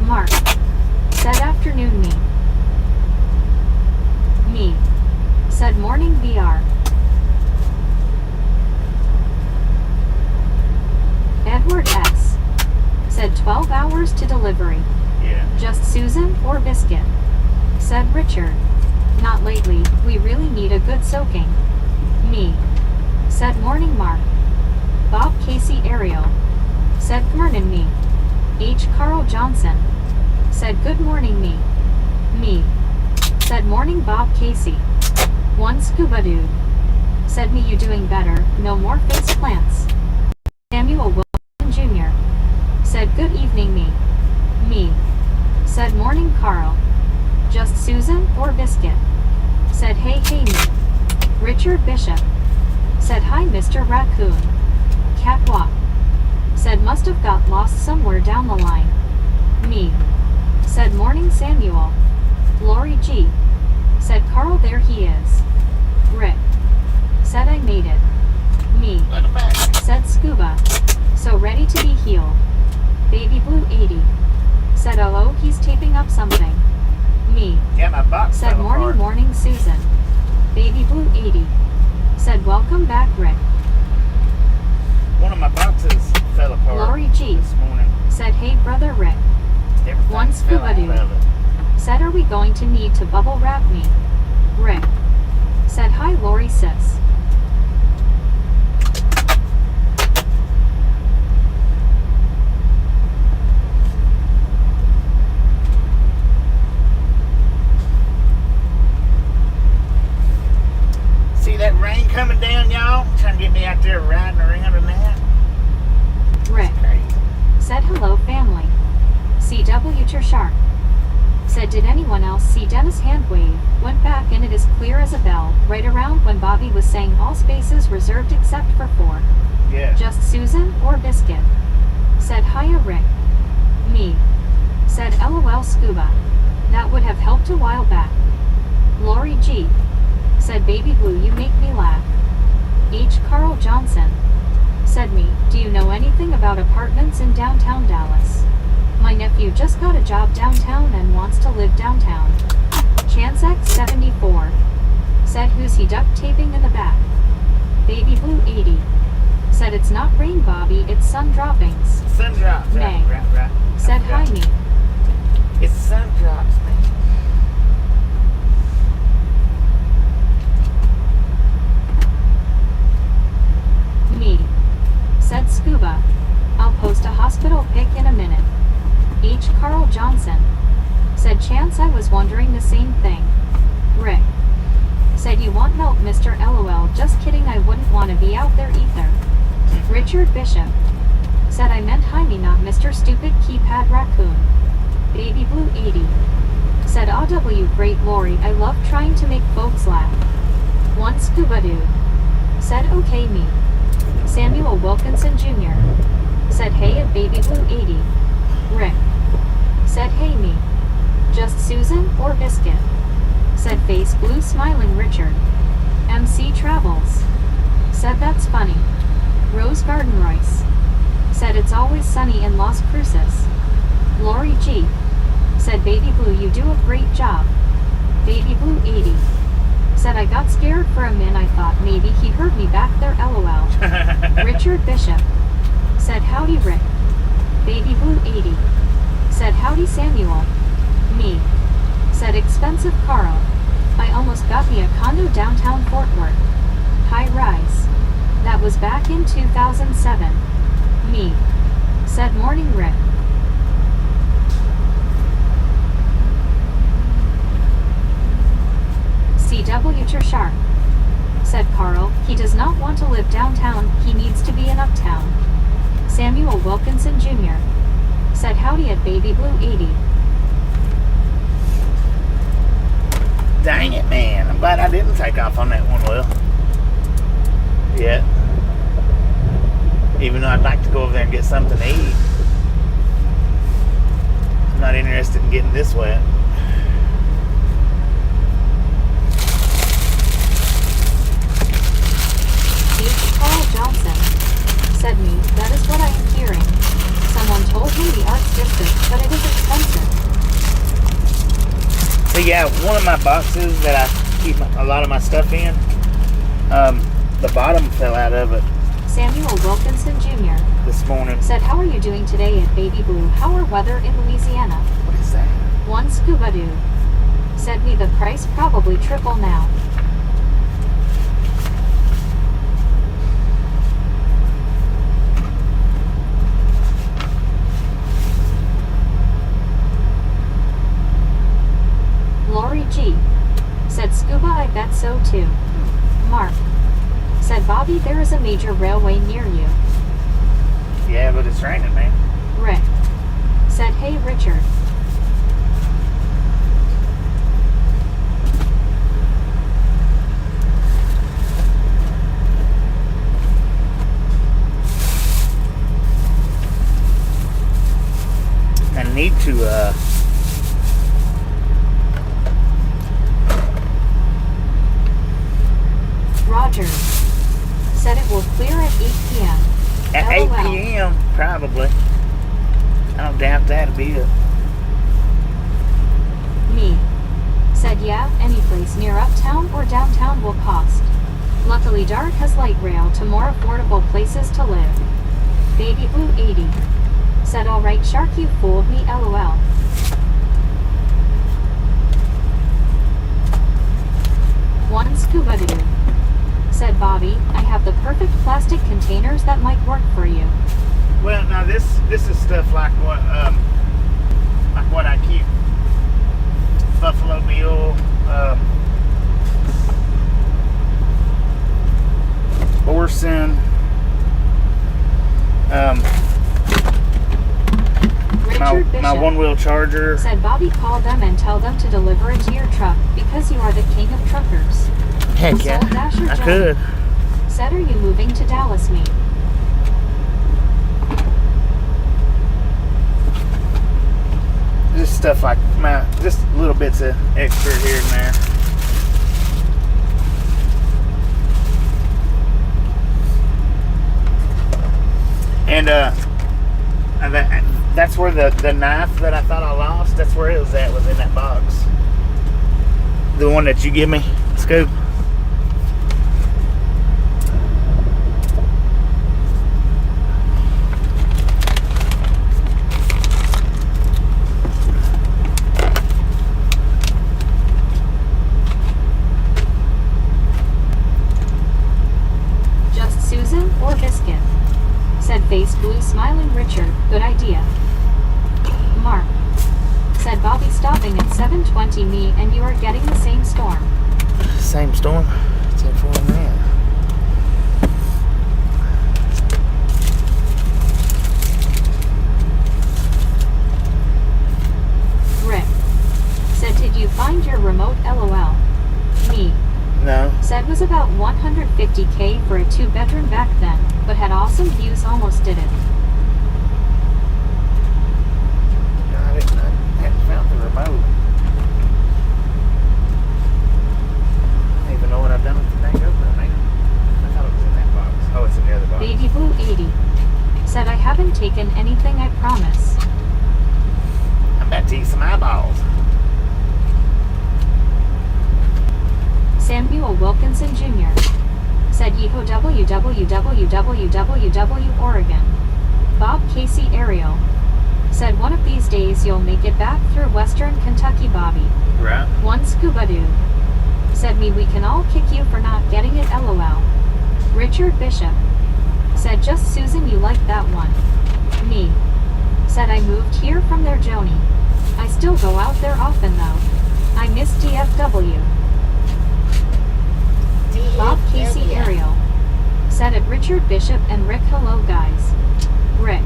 Mark said afternoon me. Me said morning VR. Edward S said 12 hours to delivery. Yeah. Just Susan or Biscuit? Said Richard. Not lately, we really need a good soaking. Me said morning Mark. Bob Casey Ariel said morning me. H. Carl Johnson said good morning me. Me said morning Bob Casey. One Scuba Dude said me, you doing better, no more face plants. Samuel Wilson Jr. said good evening me. Me said morning Carl. Just Susan or Biscuit? Said hey hey me. Richard Bishop said hi Mr. Raccoon. Catwalk said must have got lost somewhere down the line. Me said morning Samuel. Lori G said Carl, there he is. Rick said I made it. Me said Scuba. So ready to be healed. Baby Blue 80 said oh he's taping up something. Me Yeah, my box said fell morning apart. morning Susan. Baby Blue 80 said welcome back Rick. One of my boxes fell apart Lori G this morning. said hey brother Rick. Everything One fell Scuba out Dude of it. said are we going to need to bubble wrap me? Rick said hi Lori sis. See that rain coming down, y'all? Trying to get me out there riding around in that. Rick Crazy. said hello family. CW Shark said did anyone else see Dennis hand wave? Went back and it is clear as a bell, right around when Bobby was saying all spaces reserved except for 4. Yeah. Just Susan or Biscuit? Said hiya Rick. Me said LOL Scuba. That would have helped a while back. Lori G said Baby Blue, you make me laugh. H. Carl Johnson. Said me, do you know anything about apartments in downtown Dallas? My nephew just got a job downtown and wants to live downtown. Chance X 74. Said who's he duct taping in the back? Baby Blue 80. Said it's not rain, Bobby, it's sun droppings. Sun drops. May. Right. Said hi me. It's sun drops, man. Me. Said Scuba. I'll post a hospital pic in a minute. H. Carl Johnson. Said Chance, I was wondering the same thing. Rick. Said you want milk, Mr. LOL, just kidding, I wouldn't want to be out there either. Richard Bishop. Said I meant hi me, not Mr. Stupid Keypad Raccoon. Baby Blue 80. Said AW great Lori, I love trying to make folks laugh. One Scuba Dude. Said okay me. Samuel Wilkinson Jr. Said hey at Baby Blue 80. Rick. Said hey me. Just Susan or Biscuit? Said face blue smiling Richard. MC Travels. Said that's funny. Rose Garden Royce. Said it's always sunny in Las Cruces. Lori G. Said Baby Blue you do a great job. Baby Blue 80. Said I got scared for a minute, I thought maybe he heard me back there LOL. Richard Bishop. Said howdy Rick. Baby Blue 80. Said howdy Samuel. Me. Said expensive Carl. I almost got me a condo downtown Fort Worth. High rise. That was back in 2007. Me. Said morning Rick. CW Sharp. Said Carl, he does not want to live downtown, he needs to be in uptown. Samuel Wilkinson Jr. Said howdy at Baby Blue 80. Dang it, man. I'm glad I didn't take off on that one, Will. Yeah. Even though I'd like to go over there and get something to eat. I'm not interested in getting this wet. H. Carl Johnson. Said me, that is what I am hearing. Someone told me the arts district, but it is expensive. So yeah, one of my boxes that I keep a lot of my stuff in, the bottom fell out of it Samuel Wilkinson Jr. this morning. Said how are you doing today at Baby Blue? How are weather in Louisiana? What is that? One Scuba Dude. Said me the price probably triple now. Lori G. Said Scuba I bet so too. Mark. Said Bobby there is a major railway near you. Yeah, but it's raining, man. Rick. Said hey Richard. I need to Rogers. Said it will clear at 8 p.m. at 8 LOL. p.m. probably. I don't doubt that a bit. Me. Said yeah, any place near uptown or downtown will cost. Luckily DART has light rail to more affordable places to live. Baby Blue 80. Said alright Shark you fooled me LOL. One Scuba Dude. Said Bobby, I have the perfect plastic containers that might work for you. Well, now this is stuff like what I keep. Buffalo meal, Orson, Richard Bishop. my one-wheel charger. Said Bobby call them and tell them to deliver it to your truck because you are the king of truckers. Heck yeah, Soul Dasher I Joe. could. Said are you moving to Dallas me? Just stuff like just little bits of extra here and there. And that's where the knife that I thought I lost, that's where it was at, was in that box. The one that you give me, Scoop. Just Susan or Biscuit? Said face blue smiling Richard. Good idea. Mark. Said Bobby stopping at 7:20 me and you are getting the same storm. Same storm? It's in for man. Rick. Said did you find your remote LOL? Me. No. Said was about 150K for a 2-bedroom back then, but had awesome views, almost did it. I hadn't found the remote. I don't even know what I've done with the thing over there. I thought it was in that box. Oh, it's in the other box. Baby Blue 80. Said I haven't taken anything, I promise. I'm about to eat some eyeballs. Samuel Wilkinson Jr. Said Yeho www. Oregon. Bob Casey Ariel. Said one of these days you'll make it back through Western Kentucky, Bobby. Right. One Scuba-Doo. Said me we can all kick you for not getting it, LOL. Richard Bishop. Said just Susan you like that one. Me. Said I moved here from there, Joni. I still go out there often though. I miss DFW. Bob Casey Ariel. Said it Richard Bishop and Rick. Hello guys. Rick.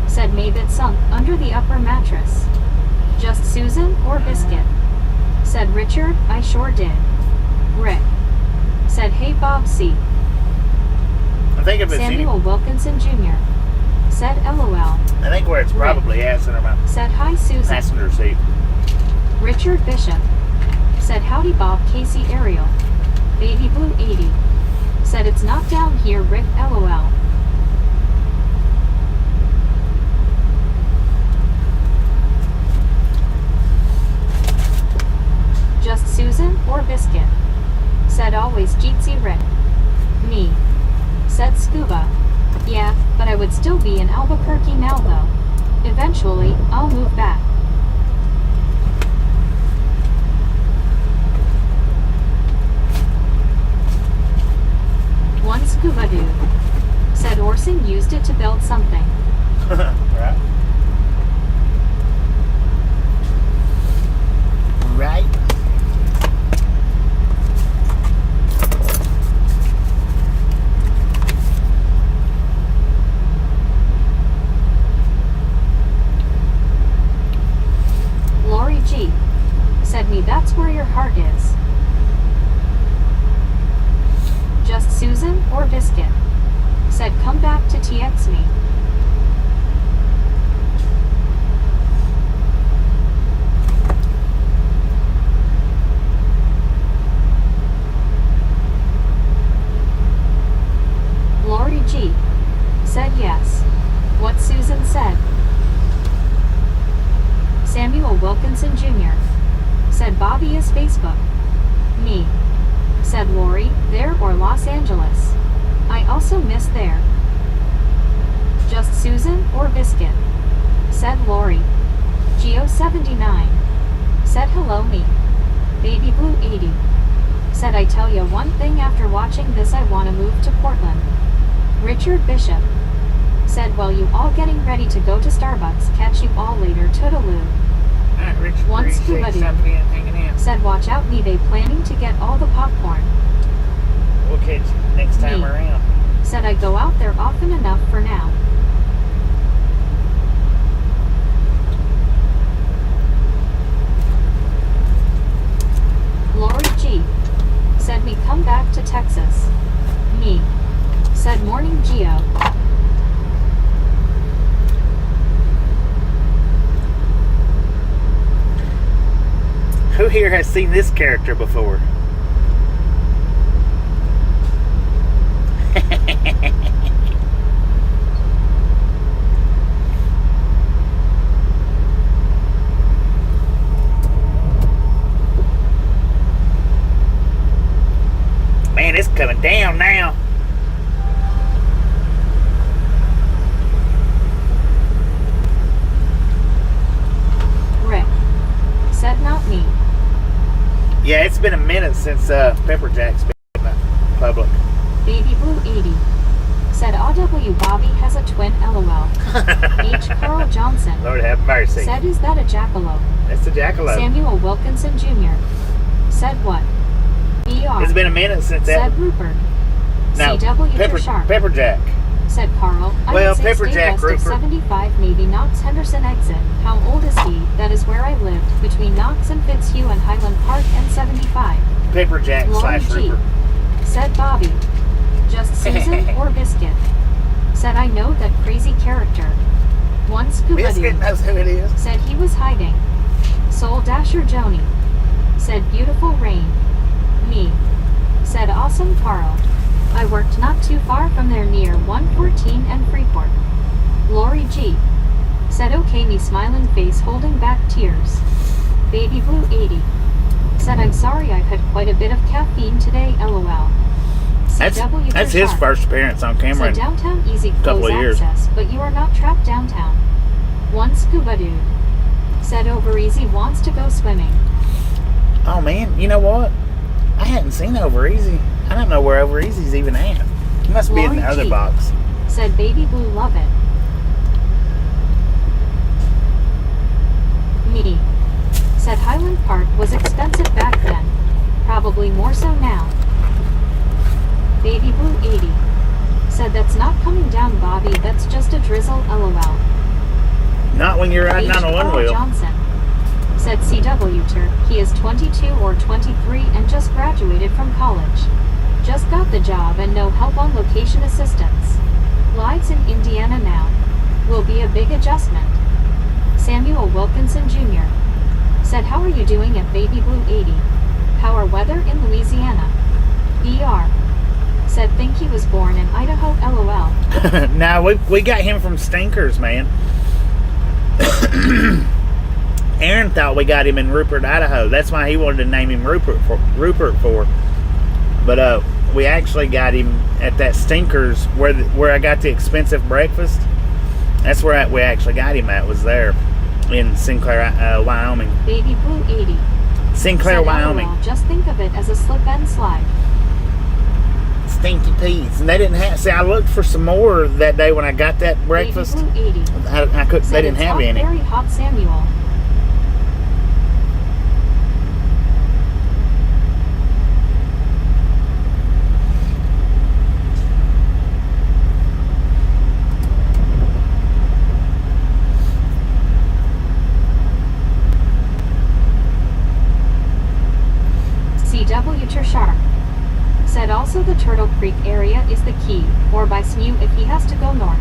Said maybe it sunk under the upper mattress. Just Susan or Biscuit? Said Richard, I sure did. Rick. Said hey Bob C. I think if it's Samuel Wilkinson Jr. Said LOL. I think where it's probably at is in my Said hi Susan. passenger seat. Richard Bishop. Said howdy Bob Casey Ariel. Baby Blue 80. Said it's not down here, Rick, LOL. Just Susan or Biscuit? Said always Jeetsy Rick. Me. Said Scuba. Yeah, but I would still be in Albuquerque now though. Eventually, I'll move back. One Scuba-Doo. Said Orson used it to build something. Right. Right. Lori G. Said me that's where your heart is. Just Susan or Biscuit? Said come back to TX me. Lori G. Said yes. What Susan said. Samuel Wilkinson Jr. Said Bobby is Facebook. Me. Said Lori, there or Los Angeles? I also miss there. Just Susan or Biscuit? Said Lori. Geo79. Said hello me. Baby Blue 80. Said I tell ya one thing after watching this I wanna move to Portland. Richard Bishop. Said well you all getting ready to go to Starbucks, catch you all later, toodaloo. Alright, Richard. One Scuba-Doo. Said watch out me they planning to get all the popcorn. We'll catch you next time Me. around. Said I go out there often enough for now. Lori G. Said me come back to Texas. Me. Said morning Geo. Who here has seen this character before? coming down now. Rick. Said not me. Yeah, it's been a minute since Pepperjack's been in the public. Baby Blue 80. Said AW Bobby has a twin LOL. H. Carl Johnson. Lord have mercy. Said is that a jackalope? That's the jackalope. Samuel Wilkinson Jr. Said what? ER. It's been a minute since that. Said Rupert. No, CW Sharp. Pepperjack. Said Carl. Well, I would say stay Pepperjack, west of Rupert. 75, maybe Knox Henderson exit. How old is he? That is where I lived, between Knox and Fitzhugh and Highland Park and 75. Pepperjack Lauren slash G. Rupert. Said Bobby. Just Susan or Biscuit. Said I know that crazy character. One scuba Biscuit dude. knows who it is. Said he was hiding. Soul Dasher Joni. Said beautiful rain. Me. Said awesome Carl. I worked not too far from there near 114 and Freeport. Lori G. Said okay me smiling face holding back tears. Baby Blue 80. Said I'm sorry I've had quite a bit of caffeine today LOL. CW That's his Sharp. first appearance on camera. So downtown easy couple close of years. access, but you are not trapped downtown. One scuba dude. Said Over Easy wants to go swimming. Oh man, you know what? I hadn't seen Over Easy. I don't know where Over Easy's even at. He must be in Lori the other G. box. Said Baby Blue love it. Me. Said Highland Park was expensive back then. Probably more so now. Baby Blue 80. Said that's not coming down Bobby, that's just a drizzle LOL. Not when you're riding H. on a one Carl wheel. Johnson. Said CW Tur. He is 22 or 23 and just graduated from college. Just got the job and no help on location assistance. Lives in Indiana now. Will be a big adjustment. Samuel Wilkinson Jr. Said how are you doing at Baby Blue 80? How are weather in Louisiana? BR. Said think he was born in Idaho LOL. Now we got him from Stinkers, man. Aaron thought we got him in Rupert, Idaho. That's why he wanted to name him Rupert for. But we actually got him at that Stinkers where I got the expensive breakfast. That's where we actually got him at. Was there in Sinclair, Wyoming. Baby Blue 80. Sinclair, Said, Wyoming. LOL, just think of it as a slip and slide. Stinky peas, and they didn't have. See, I looked for some more that day when I got that breakfast. Baby Blue 80. I couldn't. They Said didn't it's have hot, any. Very hot Samuel. CW Sharp. Said also the Turtle Creek area is the key, or by Smew if he has to go north.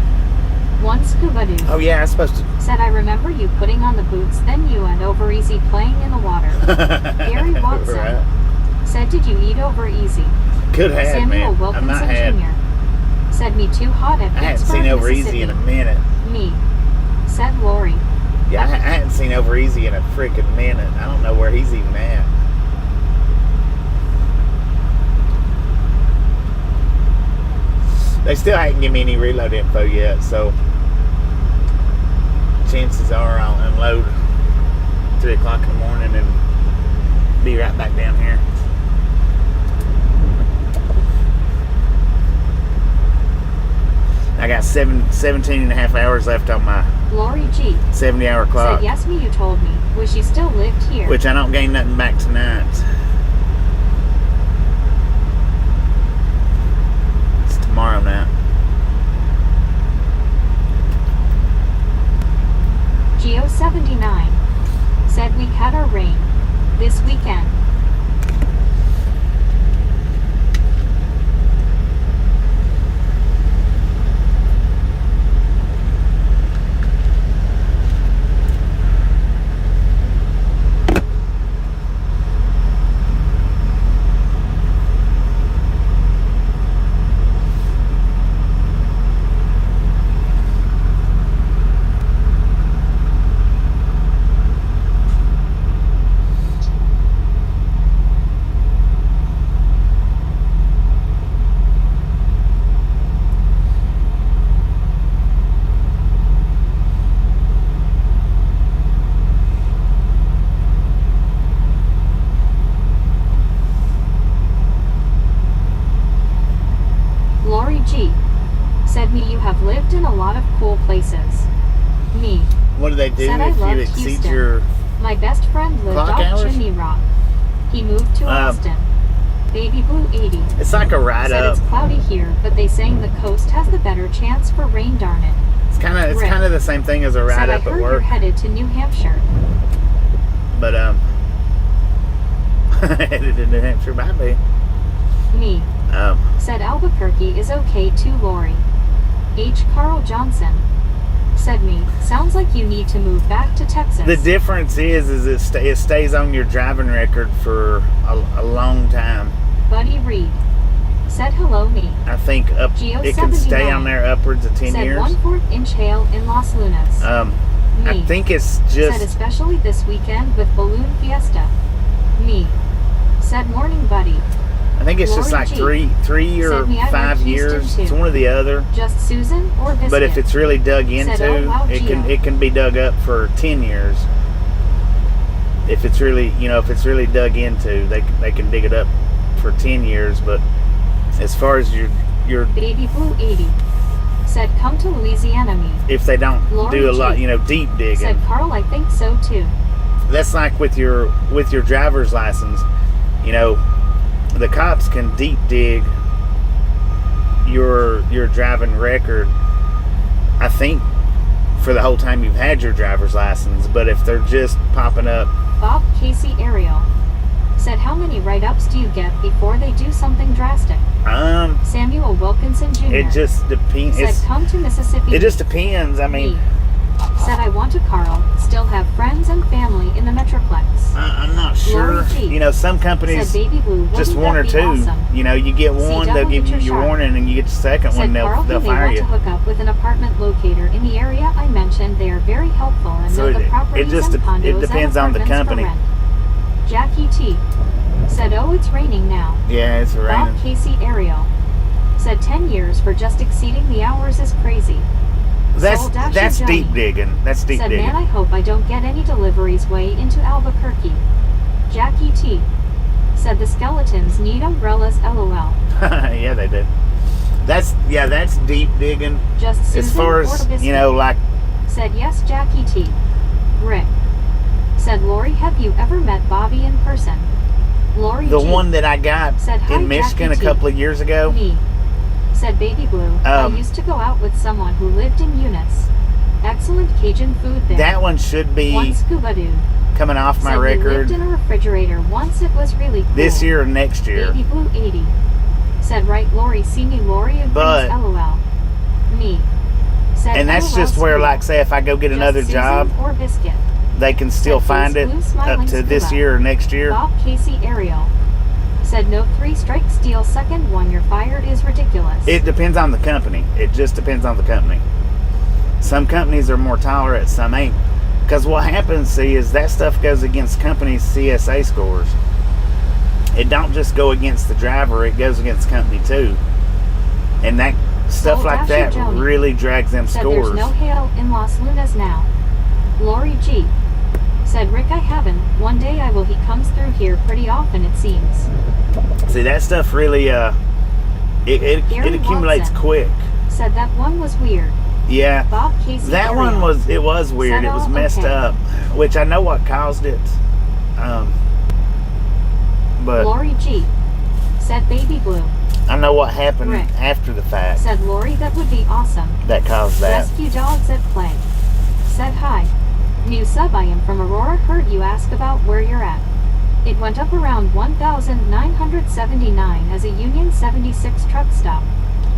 One scuba dude. Oh yeah, I'm supposed to. Said I remember you putting on the boots, then you and Over Easy playing in the water. Gary Watson. Right. Said did you eat Over Easy? Could have, Samuel man. I'm Wilkinson not had. Jr. Said me too hot at I hadn't Pittsburgh, seen Over Easy in a minute. Me. Said Lori. Yeah, I hadn't seen Over Easy in a freaking minute. I don't know where he's even at. They still haven't given me any reload info yet, so chances are I'll unload 3 o'clock in the morning and be right back down here. I got 17 and a half hours left on my Lori G. 70-hour clock. Said yes me you told me. Wish you still lived here. Which I don't gain nothing back tonight. It's tomorrow night. Geo79. Said we had our rain. This weekend. do they do Said I if you loved exceed Houston. your... My best friend lived Clock off hours? Chimney Rock. He moved to Austin. Baby Blue 80. It's like a ride Said up. it's cloudy here, but they saying the coast has the better chance for rain, darn it. It's Rick. kind of the same thing as a ride Said I up at heard you're work. headed to New Hampshire. But headed to New Hampshire, might be. Me. Said Albuquerque is okay too, Lori. H. Carl Johnson. Said me, sounds like you need to move back to Texas. The difference is it stays on your driving record for a long time. Buddy Reed. Said hello, me. I think it can stay on there upwards of 10 Said years. 1/4 inch hail in Las Lunas. Me. I think it's Said just... especially this weekend with Balloon Fiesta. Me. Said morning, buddy. I think it's just Lori like G. 3 or Said me, I 5 like years. Houston, too. It's one or the other. Just Susan or Biscuit. But if it's really dug into, Said, oh, wow, it can be dug up for 10 years. If it's really dug into, they can dig it up for 10 years. But as far as your Baby Blue 80. Said come to Louisiana, me. if they don't Lori do a lot, G. deep digging. Said Carl, I think so too. That's like with your driver's license. The cops can deep dig your driving record, I think, for the whole time you've had your driver's license. But if they're just popping up... Bob Casey Ariel. Said how many write-ups do you get before they do something drastic? Samuel Wilkinson Jr. It just depends. Said come to Mississippi. It just depends. I mean... Me. Said I want to Carl, still have friends and family in the Metroplex. I'm not sure. Lori G. Some companies... Said Baby Blue, just wouldn't one that or be two. awesome? You get one, they'll give you your warning, and you get the second Said one, Carl, they'll they fire want you. to hook up with an apartment locator in the area I mentioned. They are very helpful and So know the properties and condos it depends and on the apartments for company. rent. Jackie T. Said, oh, it's raining now. Yeah, it's raining. Bob Casey Ariel. Said 10 years for just exceeding the hours is crazy. Soul Dasher That's Johnny. deep digging. That's deep Said, digging. man, I hope I don't get any deliveries way into Albuquerque. Jackie T. Said the skeletons need umbrellas, lol. Yeah, they do. That's deep digging. Just Susan As far or as, Biscuit. like... Said yes, Jackie T. Rick. Said Lori, have you ever met Bobby in person? Lori The G. one that I got Said, hi, in Michigan Jackie a couple of years ago. Me. Said Baby Blue. I used to go out with someone who lived in Eunice. Excellent Cajun food there. That one should be One Scuba Doo. coming off my Said we record lived in a refrigerator once. It was really cool. this year or next year. Baby Blue 80. Said right, Lori. See me, Lori agrees. But- LOL. Me. Said And that's LOL just where, school. like, say if I go get Just another Susan job, or Biscuit. they can still Said find it Blue Smiling up to this Scuba. year or next year. Bob Casey Ariel. Said no 3 strike steal second one you're fired is ridiculous. It depends on the company. It just depends on the company. Some companies are more tolerant, some ain't. Because what happens, see, is that stuff goes against companies' CSA scores. It don't just go against the driver, it goes against the company too. And that stuff Soul like Dasher that Joni. really drags them Said scores. there's no hail in Las Lunas now. Lori G. Said Rick, I haven't. One day I will. He comes through here pretty often, it seems. See, that stuff really, it Gary accumulates Watson. quick. Said that one was weird. Yeah. Bob Casey That Ariel. one was weird. Said It was all messed okay. up, which I know what caused it. But Lori G. Said Baby Blue. I know what happened Rick. after the fact Said Lori, that would be awesome. that caused that. Rescue dogs at play. Said hi. New sub, I am from Aurora. Heard you ask about where you're at. It went up around 1,979 as a Union 76 truck stop.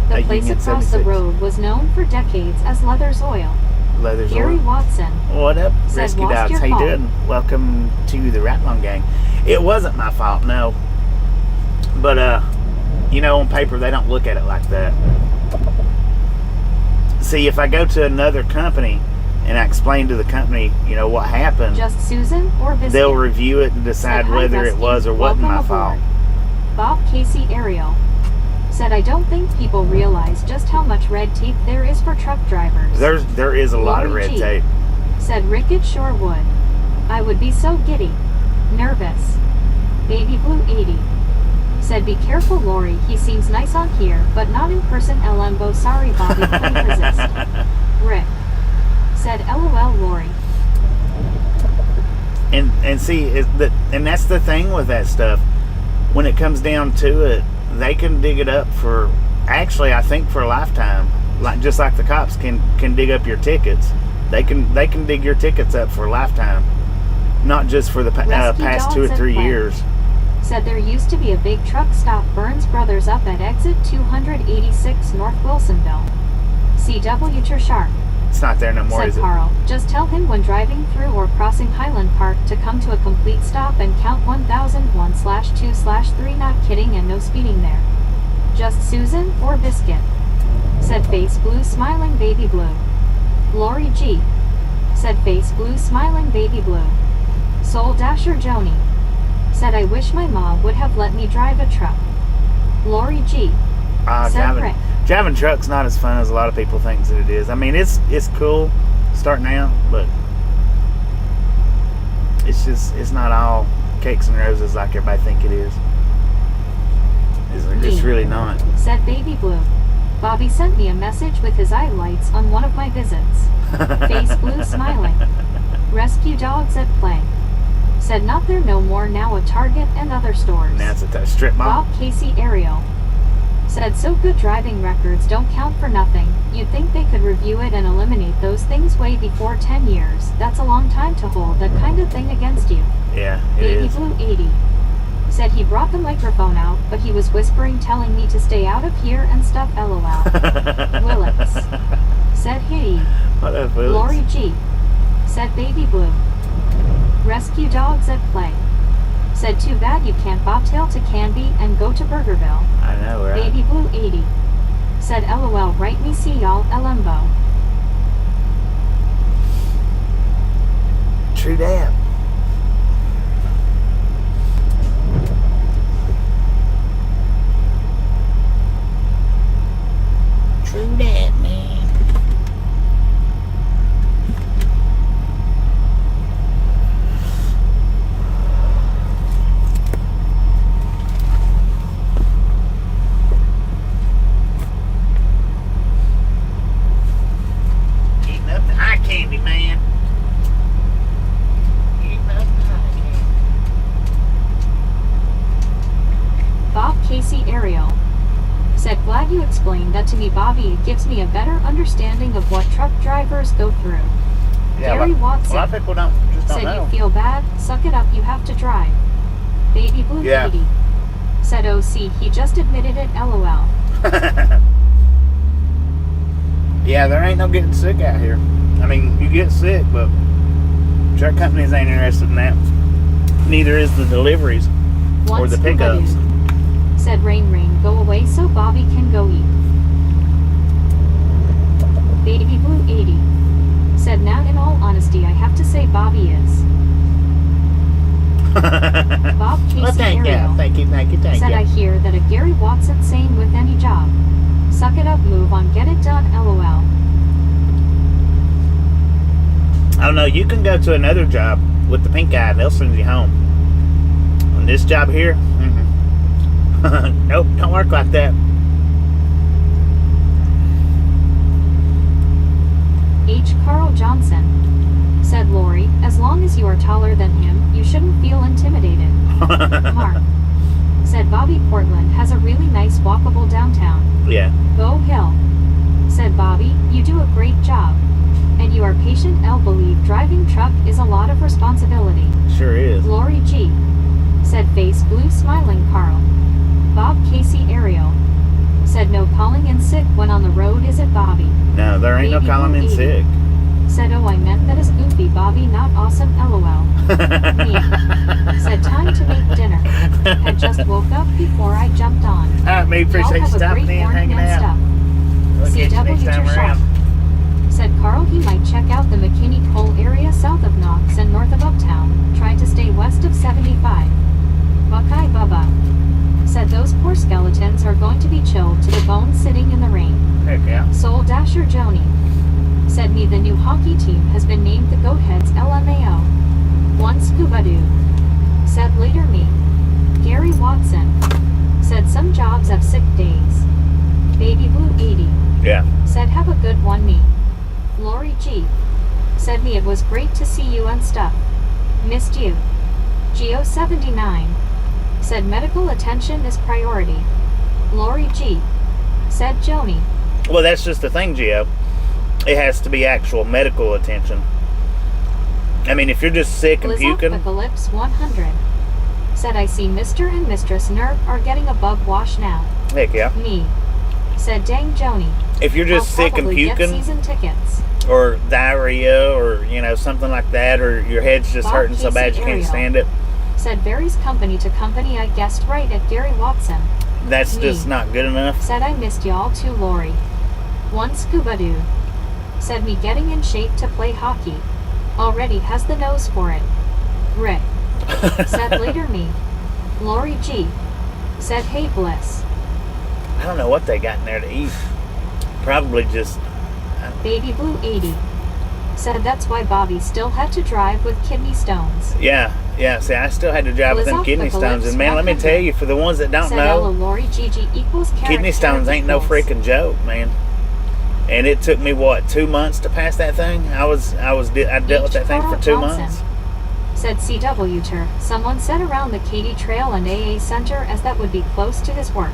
The A place Union across the 76. road was known for decades as Leather's Oil. Leather's Gary Oil. Watson. What up, Said, Rescue "Lost Dogs? your How you call." doing? Welcome to the Ratlon Gang. It wasn't my fault, no. But, on paper, they don't look at it like that. See, if I go to another company and I explain to the company, what happened, Just Susan or Biscuit. they'll review it and decide Said, "Hi, whether it Dusty. was or wasn't my Welcome fault. aboard." Bob Casey Ariel. Said I don't think people realize just how much red tape there is for truck drivers. There is a lot of Lori red G. tape. Said Rick, it sure would. I would be so giddy. Nervous. Baby Blue 80. Said be careful, Lori. He seems nice on here, but not in person. LMBO. Sorry, Bobby. Couldn't resist. Rick. Said LOL, Lori. And see, and that's the thing with that stuff. When it comes down to it, they can dig it up for, actually, I think for a lifetime. Like just like the cops can dig up your tickets, they can dig your tickets up for a lifetime, not just for the past 2 or 3 years. Said there used to be a big truck stop Burns Brothers up at exit 286 North Wilsonville. CW Sharp. It's not there no more, said is it? Carl. Just tell him when driving through or crossing Highland Park to come to a complete stop and count 1001/2/3. Not kidding, and no speeding there. Just Susan or Biscuit. Said Face Blue Smiling Baby Blue. Lori G. Said Face Blue Smiling Baby Blue. Soul Dasher Joni. Said I wish my mom would have let me drive a truck. Lori G. Said Rick. Driving truck's not as fun as a lot of people think that it is. I mean, it's cool starting out, but it's not all cakes and roses like everybody think it is. It's really not. Said Baby Blue. Bobby sent me a message with his highlights on one of my visits. Face Blue Smiling. Rescue dogs at play. Said not there no more, now a Target and other stores. Now it's a strip mall. Bob Casey Ariel. Said so good driving records don't count for nothing. You'd think they could review it and eliminate those things way before 10 years. That's a long time to hold that kind of thing against you. Yeah, it Baby is. Blue 80. Said he brought the microphone out, but he was whispering telling me to stay out of here and stuff, lol. Willits. Said he. What up, Willits? Lori G. Said Baby Blue. Rescue dogs at play. Said too bad you can't bobtail to Canby and go to Burgerville. I know, right? Baby Blue 80. Said lol, right me see y'all, Lembo. True that. True that, man. Eating up the eye candy, man. Eating up the eye candy. Bob Casey Ariel. Said glad you explained that to me, Bobby. It gives me a better understanding of what truck drivers go through. Yeah, Gary Watson. a lot of people don't Said know. you feel bad, suck it up, you have to drive. Baby Blue Yeah. 80. Said OC, he just admitted it, lol. Yeah, there ain't no getting sick out here. I mean, you get sick, but truck companies ain't interested in that. Neither is the deliveries or Once the pickups. Said Rain, go away so Bobby can go eat. Baby Blue 80. Said now in all honesty I have to say Bobby is. Bob Casey Well, thank Ariel. you, thank you. Said I hear that a Gary Watson saying with any job. Suck it up, move on, get it done, lol. Oh no, you can go to another job with the pink eye and they'll send you home. On this job here, nope, don't work like that. H. Carl Johnson. Said Lori, as long as you are taller than him, you shouldn't feel intimidated. Mark. Said Bobby Portland has a really nice walkable downtown. Yeah. Go Hill. Said Bobby, you do a great job. And you are patient. Believe driving truck is a lot of responsibility. Sure is. Lori G. Said Face Blue Smiling Carl. Bob Casey Ariel. Said no calling in sick when on the road, is it Bobby? No, there ain't Baby no calling in Blue 80. sick. Said oh I meant that is goofy Bobby, not awesome, lol. Me. Said time to make dinner. Had just woke up before I jumped on. Alright, me, appreciate you Y'all have a stopping great in, morning hanging and out. stuff. We'll catch you next CW time Sharp. around. Said Carl he might check out the McKinney Cole area south of Knox and north of Uptown. Try to stay west of 75. Buckeye Bubba. Said those poor skeletons are going to be chilled to the bone sitting in the rain. Heck yeah. Soul Dasher Joni. Said me the new hockey team has been named the Goatheads LMAO. One Scuba Doo. Said later me. Gary Watson. Said some jobs have sick days. Baby Blue 80. Yeah. Said have a good one me. Lori G. Said me it was great to see you and stuff. Missed you. Geo79 said medical attention is priority. Lori G said Joni. Well, that's just the thing, Gio. It has to be actual medical attention. I mean, if you're just sick and puking. Apocalypse 100 said I see Mr. and Mistress Nerve are getting a bug wash now. Heck yeah. Me said dang Joni. If you're just I'll sick and probably get puking, season tickets. or diarrhea, or something like that, or your head's just Bob hurting so Casey bad you can't Ariel stand it, said varies company to company. I guessed right at Gary Watson. that's Me just not good enough. said I missed y'all too. Lori. One scuba dude said me getting in shape to play hockey. Already has the nose for it. Rick said later. Me. Lori G said hey Bliss. I don't know what they got in there to eat. Probably just. Baby Blue 80 said that's why Bobby still had to drive with kidney stones. Yeah. See, I still had to drive with them kidney stones, and man, let me tell you, for the ones that don't said know, Lori GG equals kidney stones ain't no freaking joke, man. And it took me 2 months to pass that thing. I dealt with that thing for 2 months. Said CW Tur. Someone said around the Katy Trail and AA Center, as that would be close to his work.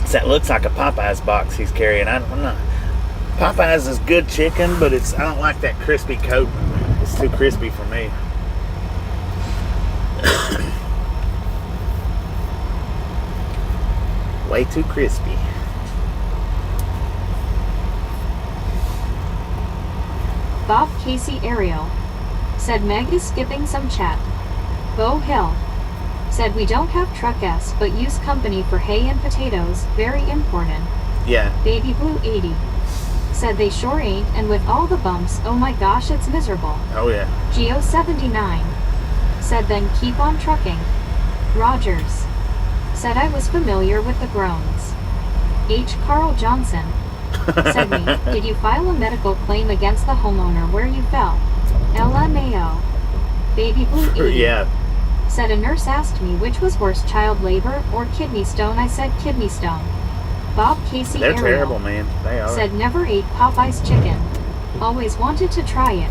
So that looks like a Popeyes box he's carrying. I'm not. Popeyes is good chicken, but I don't like that crispy coating. It's too crispy for me. Way too crispy. Bob Casey Ariel said Meg is skipping some chat. Bo Hill said we don't have truck S but use company for hay and potatoes. Very important. Yeah. Baby Blue 80 said they sure ain't, and with all the bumps, oh my gosh, it's miserable. Oh yeah. Geo 79 said then keep on trucking. Rogers said I was familiar with the groans. H. Carl Johnson said me, did you file a medical claim against the homeowner where you fell? LMAO. Baby Blue 80 Yeah. said a nurse asked me which was worse, child labor or kidney stone. I said kidney stone. Bob Casey They're Ariel terrible, man. They are. said never ate Popeye's chicken. Always wanted to try it.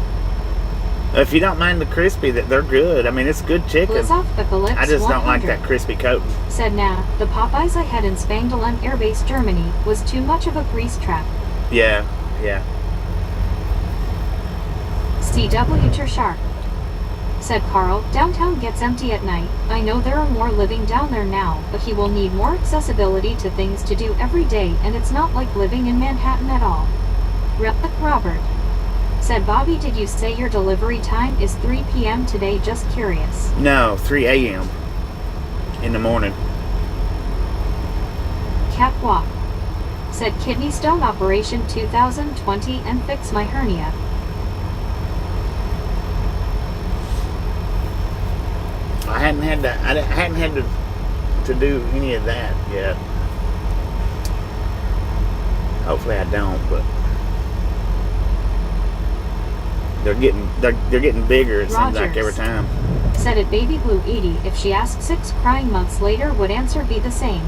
If you don't mind the crispy, that they're good. I mean, it's good chicken. Blizophthicalips I just don't like 100 that crispy coating. said nah, the Popeyes I had in Spangdahlem Air Base, Germany was too much of a grease trap. Yeah. CW Tershark said Carl, downtown gets empty at night. I know there are more living down there now, but he will need more accessibility to things to do every day, and it's not like living in Manhattan at all. Relic Robert said Bobby, did you say your delivery time is 3 p.m. today? Just curious. No, 3 a.m. in the morning. Catwalk said kidney stone operation 2020 and fix my hernia. I hadn't had to do any of that yet. Hopefully I don't, but they're getting bigger, it seems like, every time. Said it Baby Blue 80, if she asked 6 crying months later, would answer be the same.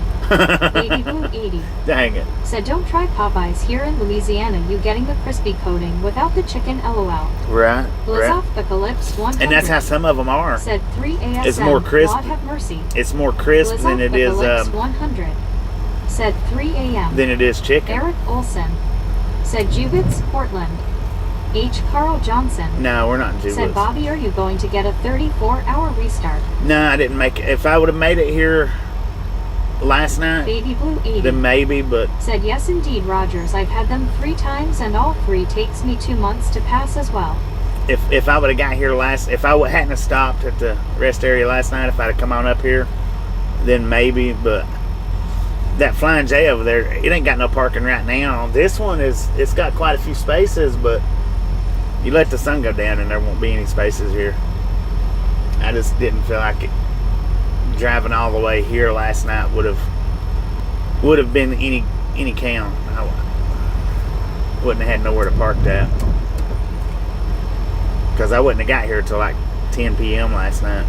Baby Blue 80 Dang it. said don't try Popeyes here in Louisiana, you getting the crispy coating without the chicken, lol. Right. Blizophthicalips 100 And that's how some of them are. said 3 ASM, It's more crisp. God have mercy. It's more crisp than it is 100 said 3 a.m. than it is chicken. Eric Olson said Jubitz, Portland. H. Carl Johnson No, we're not in said Jubitz. Bobby, are you going to get a 34-hour restart? No, I didn't make it. If I would have made it here last night, Baby Blue 80 then maybe, but said yes indeed, Rogers. I've had them 3 times and all 3 takes me 2 months to pass as well. if I would have got here if I hadn't have stopped at the rest area last night, if I'd have come on up here, then maybe, but that Flying J over there, it ain't got no parking right now. This one it's got quite a few spaces, but you let the sun go down and there won't be any spaces here. I just didn't feel like it. Driving all the way here last night would have been any count. I wouldn't have had nowhere to park that, because I wouldn't have got here till like 10 p.m. last night.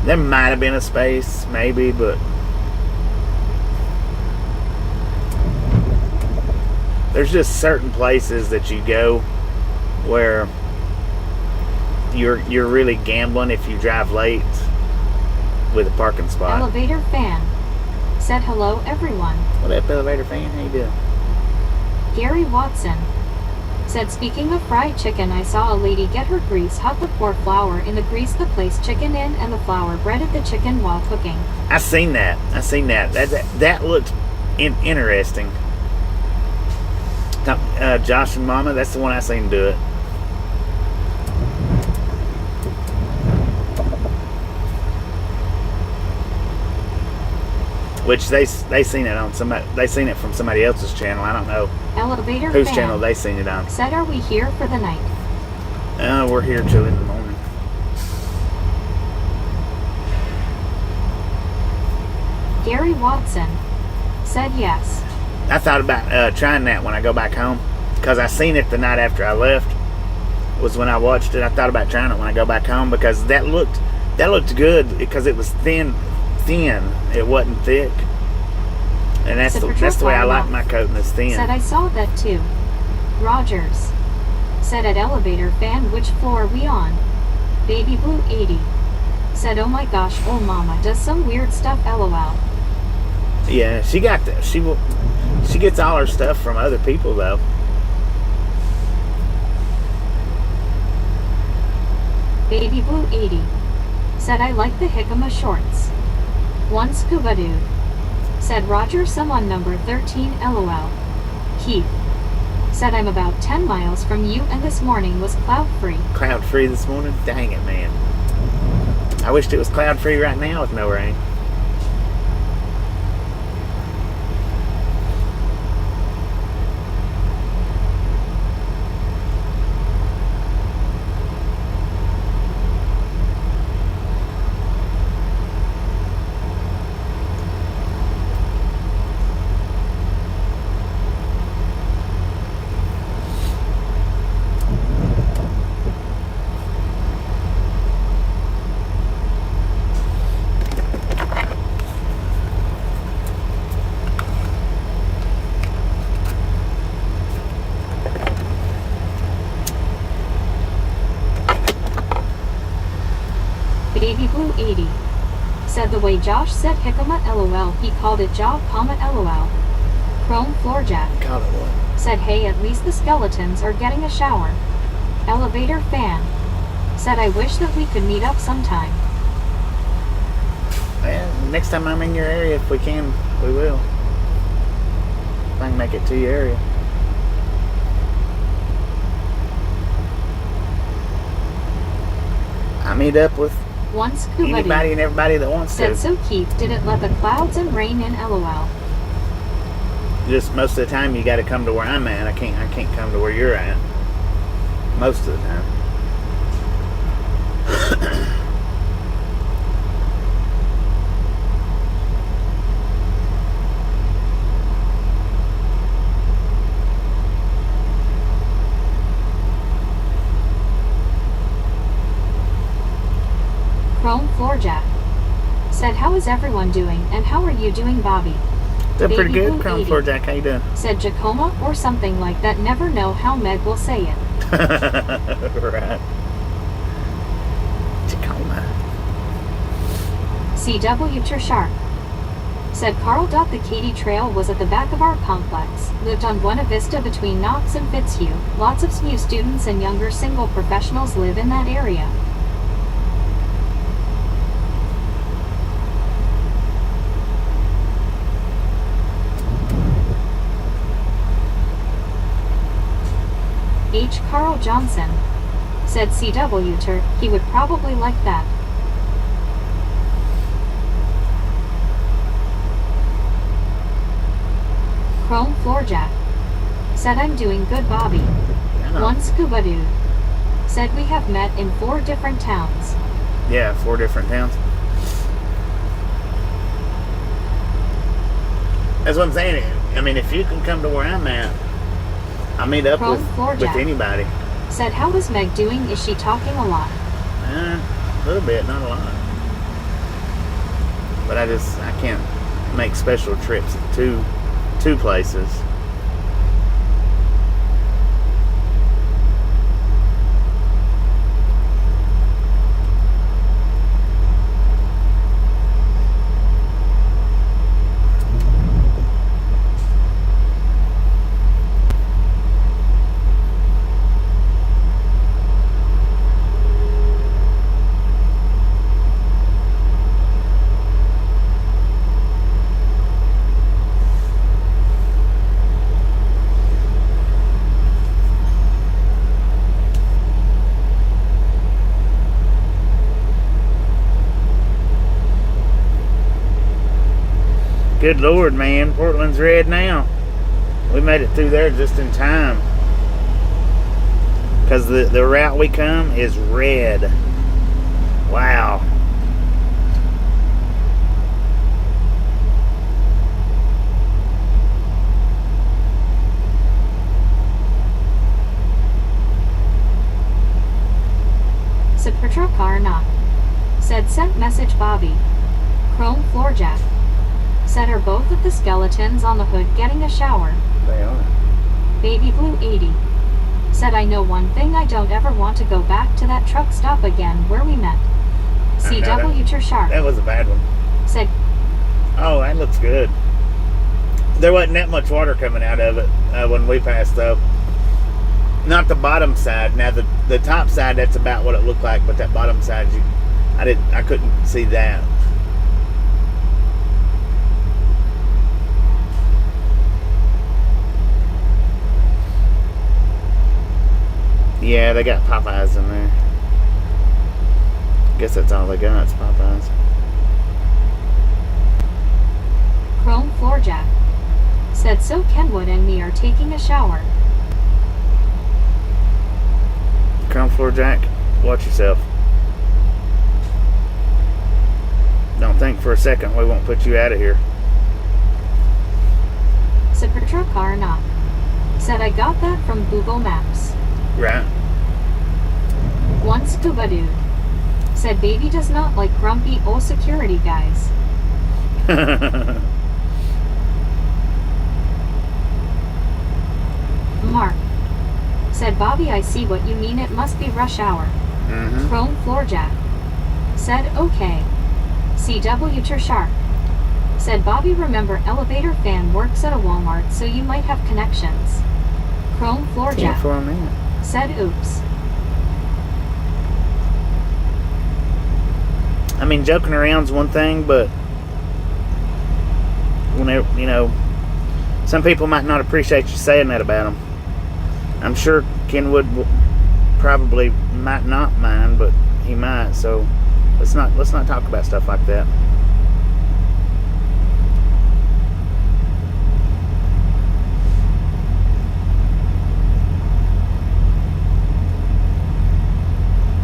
There might have been a space, maybe, but there's just certain places that you go where you're really gambling if you drive late with a parking spot. Elevator fan said hello everyone. What up, elevator fan? How you doing? Gary Watson said, speaking of fried chicken, I saw a lady get her grease hot the pour flour in the grease the place chicken in and the flour breaded the chicken while cooking. I seen that. That looked interesting. Josh and Mama, that's the one I seen do it. Which they seen it on somebody. They seen it from somebody else's channel. I don't know Elevator whose fan channel they seen it on. said, are we here for the night? We're here till in the morning. Gary Watson said yes. I thought about trying that when I go back home, because I seen it the night after I left. Was when I watched it. I thought about trying it when I go back home, because that looked good, because it was thin. It wasn't thick, and that's the way I like my coating, is thin. Said, I saw that too. Rogers said, at elevator fan, which floor are we on? Baby Blue 80 said, oh my gosh, oh mama does some weird stuff, lol. Yeah, she got that. She gets all her stuff from other people though. Baby Blue 80 said, I like the jicama shorts. One scuba dude said, Roger, someone number 13, lol. Keith said, I'm about 10 miles from you and this morning was cloud free. Cloud free this morning? Dang it, man. I wished it was cloud free right now with no rain. Baby Blue 80 said, the way Josh said jicama lol, he called it job, lol. Chrome Floorjack Called it what? said, hey, at least the skeletons are getting a shower. Elevator fan said, I wish that we could meet up sometime. Well, next time I'm in your area, if we can, we will. If I can make it to your area. I meet up with One scuba anybody dude and everybody that wants said, to. so Keith didn't let the clouds and rain in, lol. Just most of the time you got to come to where I'm at. I can't come to where you're at. Most of the time. Chrome Floorjack said, how is everyone doing, and how are you doing, Bobby? They're pretty Baby good, Blue Chrome 80 Floor Jack. How you doing? said Jacoma or something like that. Never know how Meg will say it. Right. Tacoma. CW Shark said, Carl. The Katy Trail was at the back of our complex. Lived on Buena Vista between Knox and Fitzhugh. Lots of SMU students and younger single professionals live in that area. H. Carl Johnson said, CW he would probably like that. Chrome Floorjack said, I'm doing good, Bobby. One scuba dude said, we have met in 4 different towns. Yeah, 4 different towns. That's what I'm saying. I mean, if you can come to where I'm at, I'll meet up with anybody. Said, how is Meg doing? Is she talking a lot? A little bit, not a lot. But I can't make special trips to two places. Good Lord, man. Portland's red now. We made it through there just in time. Because the route we come is red. Wow. Patrol car not. Said sent message Bobby. Chrome floor jack. Said are both of the skeletons on the hood getting a shower. They are. Baby Blue 80. Said I know one thing, I don't ever want to go back to that truck stop again where we met. CW Tur Sharp. That was a bad one. Said. Oh, that looks good. There wasn't that much water coming out of it when we passed though. Not the bottom side. Now the top side, that's about what it looked like, but that bottom side, I couldn't see that. Yeah, they got Popeyes in there. Guess that's all they got. It's Popeyes. Chrome floor jack. Said so Kenwood and me are taking a shower. Chrome floor jack, watch yourself. Don't think for a second we won't put you out of here. Said patrol car not. Said I got that from Google Maps. Right. One scuba dude. Said baby does not like grumpy old security guys. Mark. Said Bobby I see what you mean, it must be rush hour. Mm-hmm. Chrome floor jack. Said okay. CW Tur Sharp. Said Bobby remember elevator fan works at a Walmart so you might have connections. Chrome floor jack. For a minute. Said oops. I mean, joking around's one thing, but whenever, some people might not appreciate you saying that about them. I'm sure Kenwood probably might not mind, but he might. So let's not talk about stuff like that.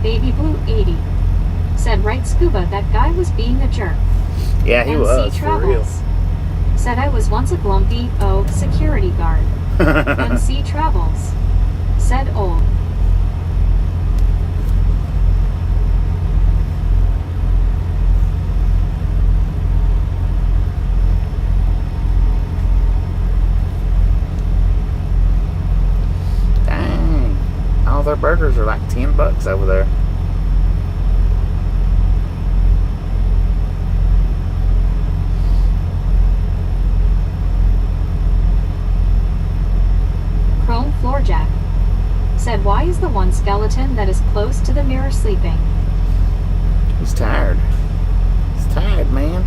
Baby Blue 80. Said right scuba, that guy was being a jerk. Yeah, he was, for real. Said I was once a glumpy, security guard. MC Travels. Said old. Dang. All their burgers are like $10 over there. Chrome floor jack. Said why is the one skeleton that is close to the mirror sleeping? He's tired. He's tired, man.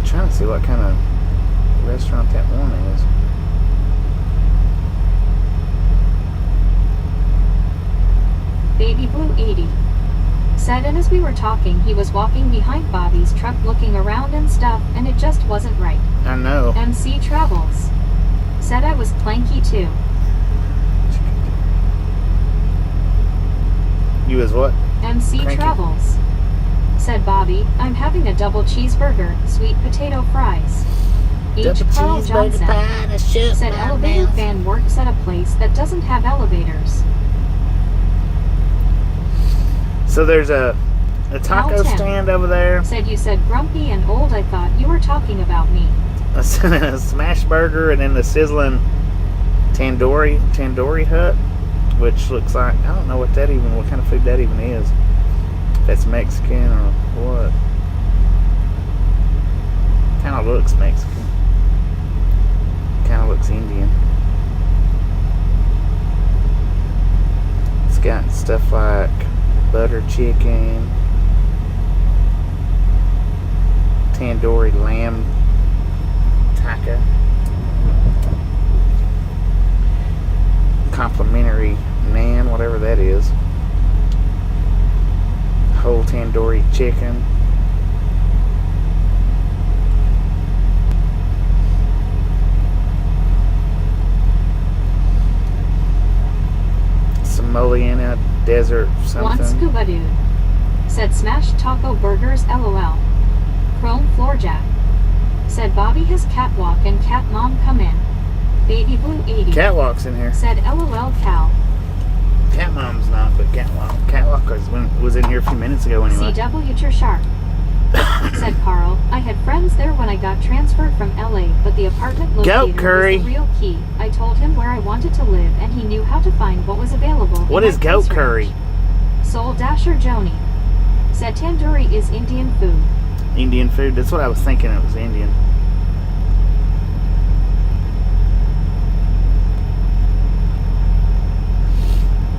Trying to see what kind of restaurant that one is. Baby Blue 80. Said and as we were talking he was walking behind Bobby's truck looking around and stuff and it just wasn't right. I know. MC Travels. Said I was planky too. You was what? MC Cranky. Travels. Said Bobby, I'm having a double cheeseburger, sweet potato fries. H. Carl Johnson. Said elevator fan works at a place that doesn't have elevators. So there's a taco Tim. stand over there. Said you said grumpy and old, I thought you were talking about me. A smash burger and then the sizzling tandoori hut, which looks like, I don't know what kind of food that even is. If that's Mexican or what. Kind of looks Mexican. Kind of looks Indian. It's got stuff like butter chicken, tandoori lamb tikka. Complimentary naan, whatever that is. Whole tandoori chicken. Semolina desert something. One scuba dude said smashed taco burgers LOL. Chrome floorjack said Bobby has catwalk and cat mom come in. Baby Blue 80 Catwalk's in here. said LOL Cal. Cat mom's not, but catwalk. Catwalk was in here a few minutes ago anyway. CW Your Shark said Carl. I had friends there when I got transferred from LA, but the apartment locator was Curry. the real key. I told him where I wanted to live and he knew how to find what was available. What is goat curry? Soul Dasher Joni said tandoori is Indian food. Indian food? That's what I was thinking, it was Indian.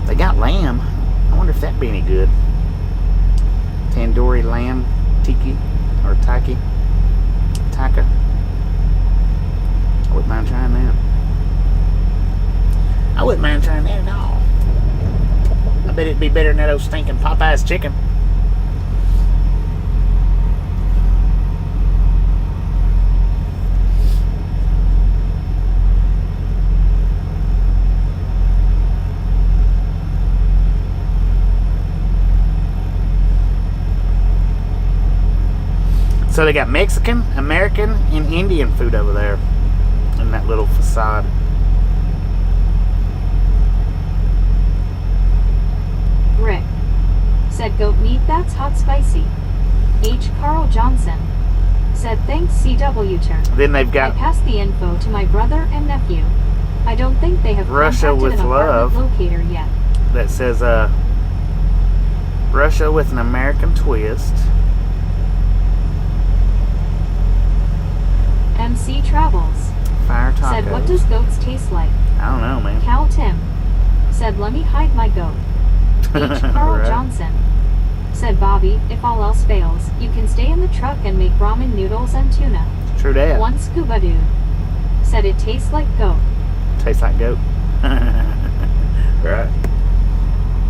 They got lamb. I wonder if that'd be any good. Tandoori lamb tiki or taki. Taka. I wouldn't mind trying that. I wouldn't mind trying that at all. I bet it'd be better than that old stinking Popeye's chicken. So they got Mexican, American, and Indian food over there in that little facade. Rick said goat meat, that's hot spicy. H. Carl Johnson said thanks CW turn. Then they've I got passed the info to my brother and nephew. I don't think they have Russia contacted with an apartment love. locator yet. that says Russia with an American twist. MC Travels Fire tacos. said, what does goats taste like? I don't know, man. Cal Tim said, let me hide my goat. H. Carl Right. Johnson said, Bobby, if all else fails, you can stay in the truck and make ramen noodles and tuna. True that. One scuba dude said it tastes like goat. Tastes like goat. Right.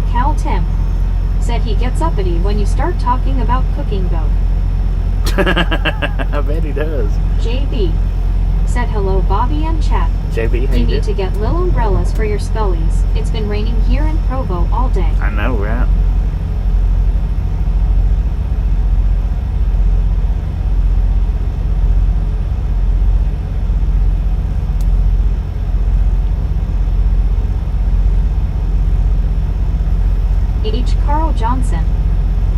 Cal Tim said he gets uppity when you start talking about cooking goat. I bet he does. JB said, hello Bobby and chat. JB, how You you need doing? to get lil umbrellas for your scullies. It's been raining here in Provo all day. I know, right? H. Carl Johnson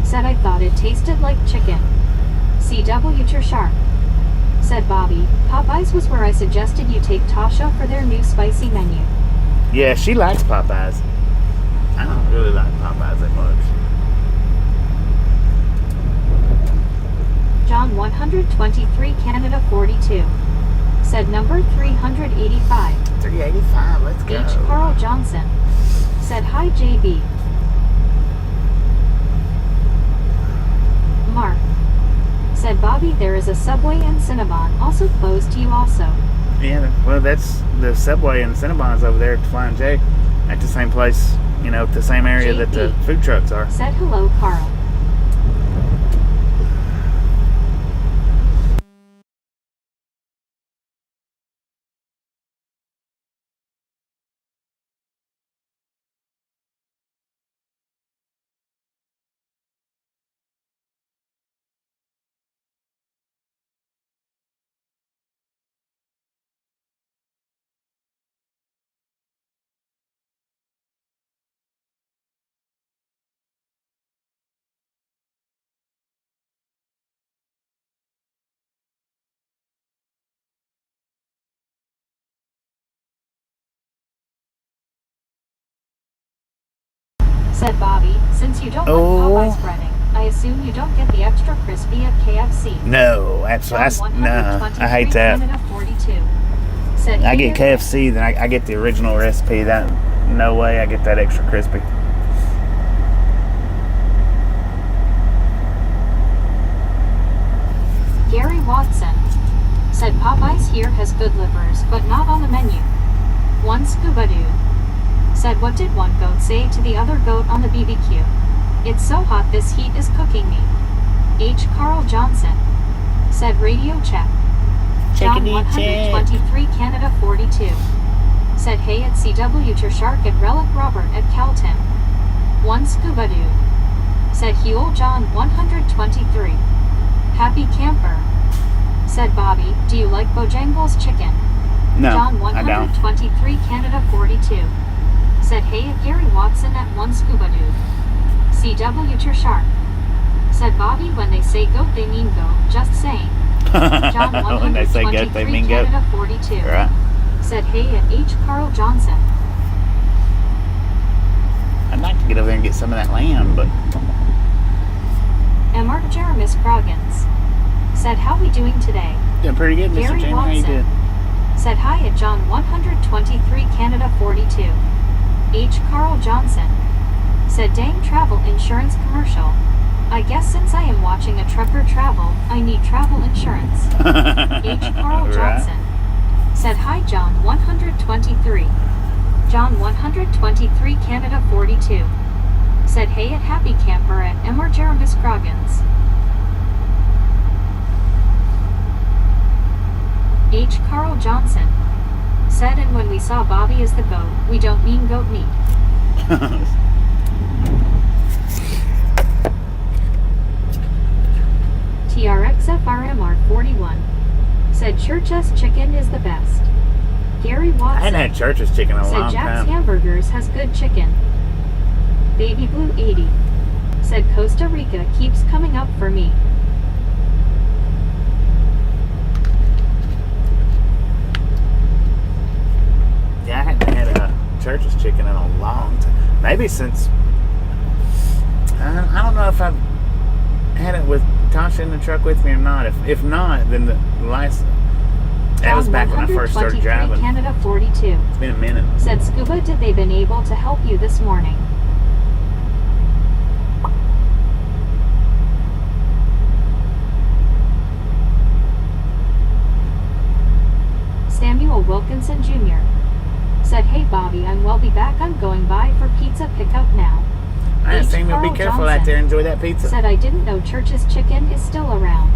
said, I thought it tasted like chicken. CW Sharp said, Bobby, Popeyes was where I suggested you take Tasha for their new spicy menu. Yeah, she likes Popeyes. I don't really like Popeyes that much. John 123 Canada 42 said, number 385. 385, let's go. H. Carl Johnson said, hi JB. Mark said, Bobby, there is a Subway in Cinnabon, also close to you also. Yeah, well, that's the Subway and Cinnabons over there at the Flying J. At the same place, you know, the same area that the JP food trucks are. said, hello Carl. Said Bobby, since you don't Oh. like Popeyes breading, I assume you don't get the extra crispy at KFC. No, absolutely. No, I hate that. Canada 42 said, I "Here, get KFC, then I get the original recipe. That no way I get that extra crispy. Gary Watson. Said Popeyes here has good livers, but not on the menu. One scuba dude. Said what did one goat say to the other goat on the BBQ? It's so hot this heat is cooking me. H. Carl Johnson. Said radio check. John 123 Canada 42. Said hey at CW Shark at Relic Robert at Calton. One scuba dude. Said Huel John 123. Happy camper. Said Bobby, do you like Bojangles chicken? No, John I don't. 123 Canada 42. Said hey at Gary Watson at one scuba dude. CW Shark. Said Bobby, when they say goat they mean goat, just saying. John When they say goat, they mean goat. Canada 42. Right. Said hey at H. Carl Johnson. I'd like to get over there and get some of that lamb, but Mr. Jeremis Croggins. Said how we doing today? doing pretty good, Mr. Gary Jamie. How you Watson. doing? Said hi at John 123 Canada 42. H. Carl Johnson. Said dang travel insurance commercial. I guess since I am watching a trucker travel, I need travel insurance. H. Carl Right. Johnson. Said hi John 123. John 123 Canada 42. Said hey at Happy Camper at Mr. Jeremis Croggins. H. Carl Johnson. Said and when we saw Bobby as the goat, we don't mean goat meat. TRXFRMR 41. Said Church's chicken is the best. Gary I Watson. hadn't had Church's chicken in a Said long Jack's time. Hamburgers has good chicken. Baby Blue 80. Said Costa Rica keeps coming up for me. Yeah, I hadn't had Church's chicken in a long time. Maybe since I don't know if I've had it with Tasha in the truck with me or not. If not, then the last that was back when I first started 123 driving. Canada 42. It's been a minute. Said Scuba, did they been able to help you this morning? Samuel Wilkinson Jr. Said hey Bobby, will be back. I'm going by for pizza pickup now. All right, H. Samuel, be Carl careful Johnson. out there. Enjoy that pizza. Said I didn't know Church's chicken is still around.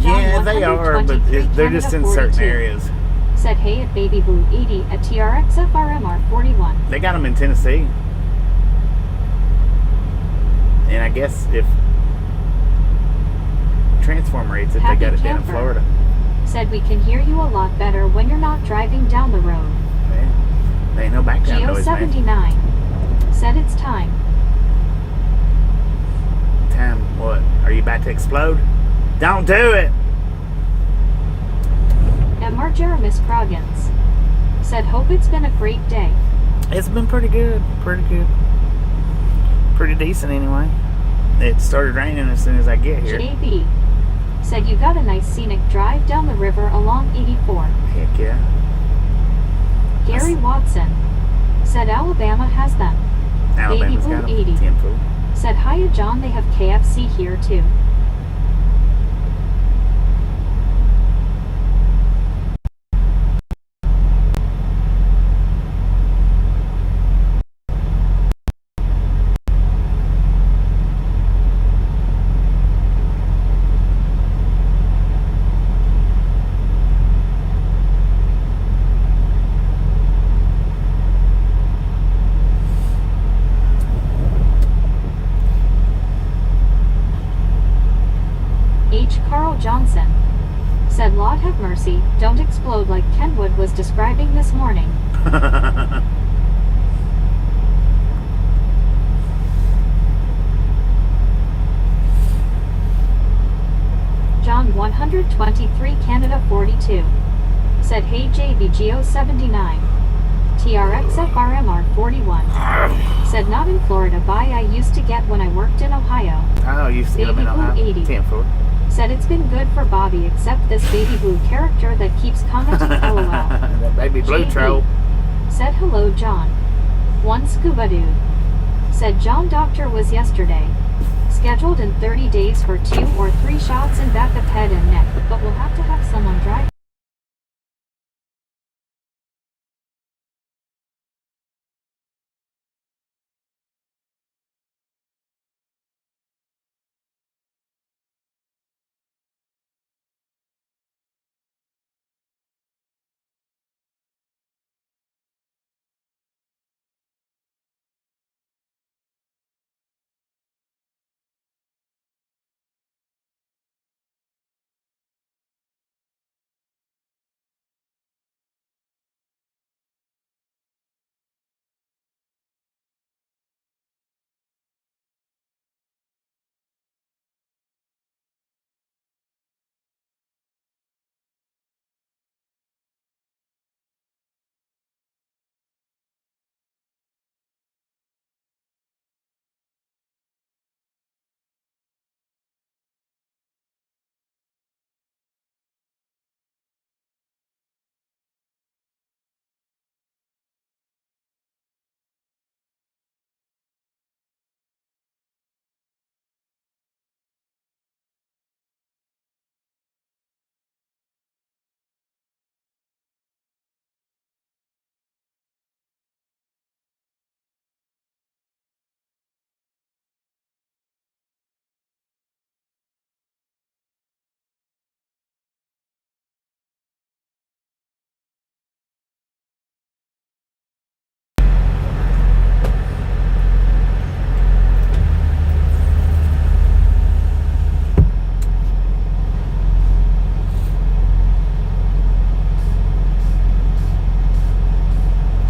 Yeah, John they are, but 123 they're just in Canada certain 42. areas. Said hey at Baby Blue 80 at TRXFRMR 41. They got them in Tennessee. And I guess if Transformer eats it, Happy they got it down in camper. Florida. Said we can hear you a lot better when you're not driving down the road. Yeah. There ain't no background Geo noise, man. 79. Said it's time. Time, what? Are you about to explode? Don't do it! Mr. Jeremis Croggins. Said hope it's been a great day. It's been pretty good. Pretty good. Pretty decent, anyway. It started raining as soon as I get here. JB. Said you got a nice scenic drive down the river along 84. Heck yeah. Gary Watson. Said Alabama has them. Alabama's Blue got them. 80. 10 food. Said hiya John, they have KFC here too. H. Carl Johnson. Said Lord have mercy, don't explode like Kenwood was describing this morning. John 123 Canada 42. Said hey JBGO 79. TRXFRMR 41. Said not in Florida buy I used to get when I worked in Ohio. Oh, you used to get them in Baby Blue Ohio. 80. 10 food. Said it's been good for Bobby except this Baby Blue character that keeps commenting LOL. That baby blue JB. troll. Said hello John. One scuba dude. Said John doctor was yesterday. scheduled in 30 days for 2 or 3 shots in back of head and neck, but we'll have to have someone drive.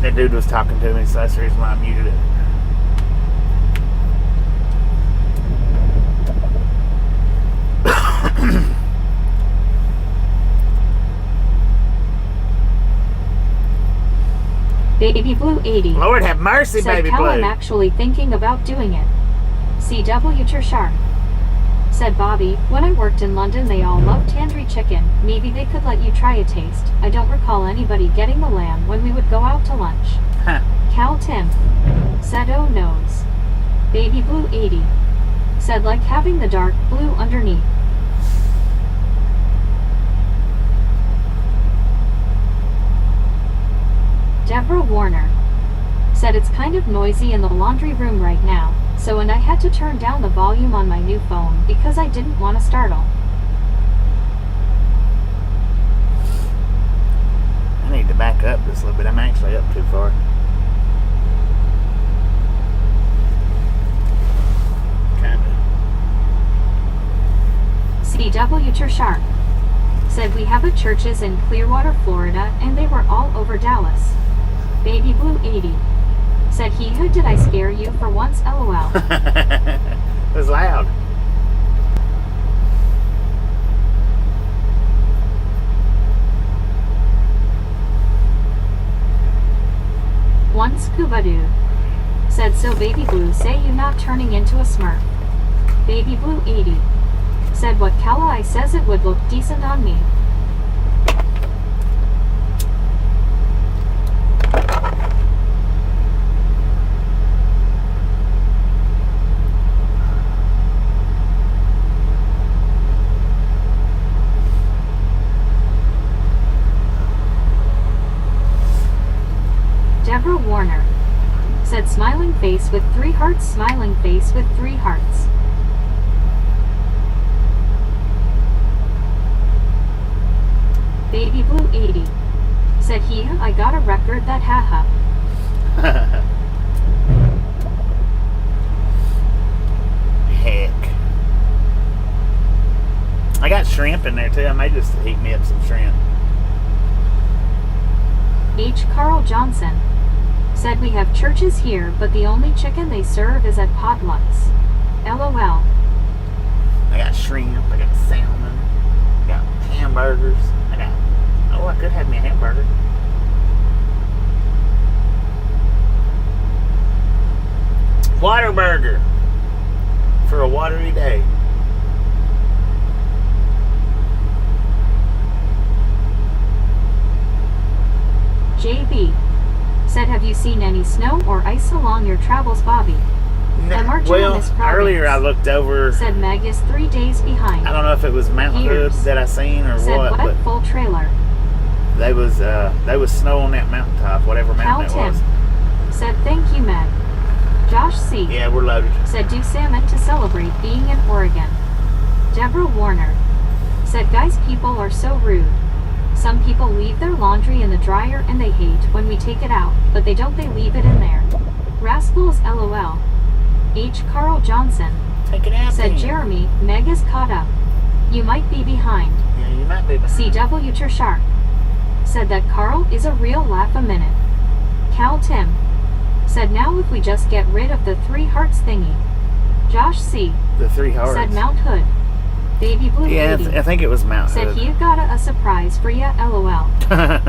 That dude was talking to me, so that's the reason why I muted it. Baby Blue 80. Lord have mercy, Said Baby Cal, Blue. I'm actually thinking about doing it. CW Sharp. Said Bobby, when I worked in London they all loved tandoori chicken. Maybe they could let you try a taste. I don't recall anybody getting the lamb when we would go out to lunch. Huh. Cal Tim. Said oh noes. Baby Blue 80. Said like having the dark blue underneath. Deborah Warner. Said it's kind of noisy in the laundry room right now, and I had to turn down the volume on my new phone because I didn't want to startle. I need to back up just a little bit. I'm actually up too far. Kinda. CW Sharp. Said we have a churches in Clearwater, Florida, and they were all over Dallas. Baby Blue 80. Said he who did I scare you for once LOL. It was loud. One Scuba Dude. Said so Baby Blue say you not turning into a smurf. Baby Blue 80. Said what Kala I says it would look decent on me. Deborah Warner. Said smiling face with 3 hearts, smiling face with 3 hearts. Baby Blue 80. Said he, I got a record that haha. Heck. I got shrimp in there too. I may just heat me up some shrimp. H. Carl Johnson. Said we have churches here, but the only chicken they serve is at potlucks. LOL. I got shrimp, I got salmon, I got hamburgers, I could have me a hamburger. Water burger for a watery day. JB. Said have you seen any snow or ice along your travels, Bobby? Well, earlier I looked over. Said Meg is 3 days behind. I don't know if it was Mount Hood that I seen or said what, but full trailer. They was snow on that mountaintop, whatever mountain it was. Said thank you, Meg. Josh C. Yeah, we're loaded. Said do salmon to celebrate being in Oregon. Deborah Warner. Said guys, people are so rude. Some people leave their laundry in the dryer and they hate when we take it out, but they don't, they leave it in there. Rascals LOL. H. Carl Johnson. Take it out. Said Jeremy, Meg is caught up. You might be behind. Yeah, you might be behind. CW Shark. Said that Carl is a real laugh a minute. Cal Tim. Said now if we just get rid of the 3 hearts thingy. Josh C. The 3 hearts. Said Mount Hood. Baby Blue. Yeah, I think it was Mount Said Hood. he got a surprise for ya, LOL.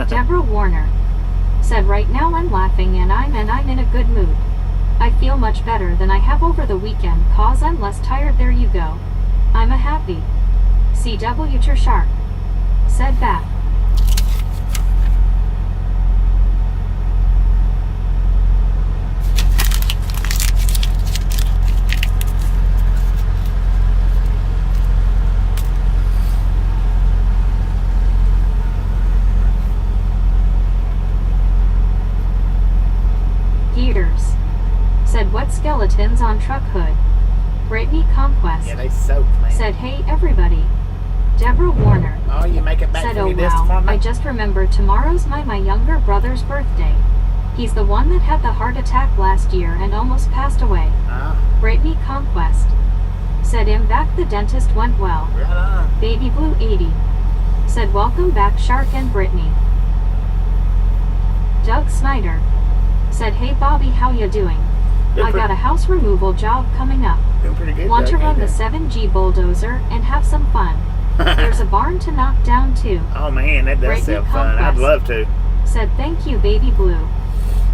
Deborah Warner. Said right now I'm laughing and I'm in a good mood. I feel much better than I have over the weekend cause I'm less tired. There you go. I'm a happy. CW Shark. Said back. Gears. Said what skeletons on truck hood. Brittany Conquest. Yeah, they soaked, man. Said hey everybody. Deborah Warner. Oh, you make it back said from oh your wow, disappointment? I just remembered tomorrow's my younger brother's birthday. He's the one that had the heart attack last year and almost passed away. Brittany Conquest. Said him back, the dentist went well. Right on. Baby Blue 80. Said welcome back Shark and Brittany. Doug Snyder. Said hey Bobby, how ya doing? I got a house removal job coming up. Doing pretty good. Want to Doug, run the 7G bulldozer and have some fun. There's a barn to knock down too. Oh man, that does sound fun. I'd love to. Said thank you Baby Blue.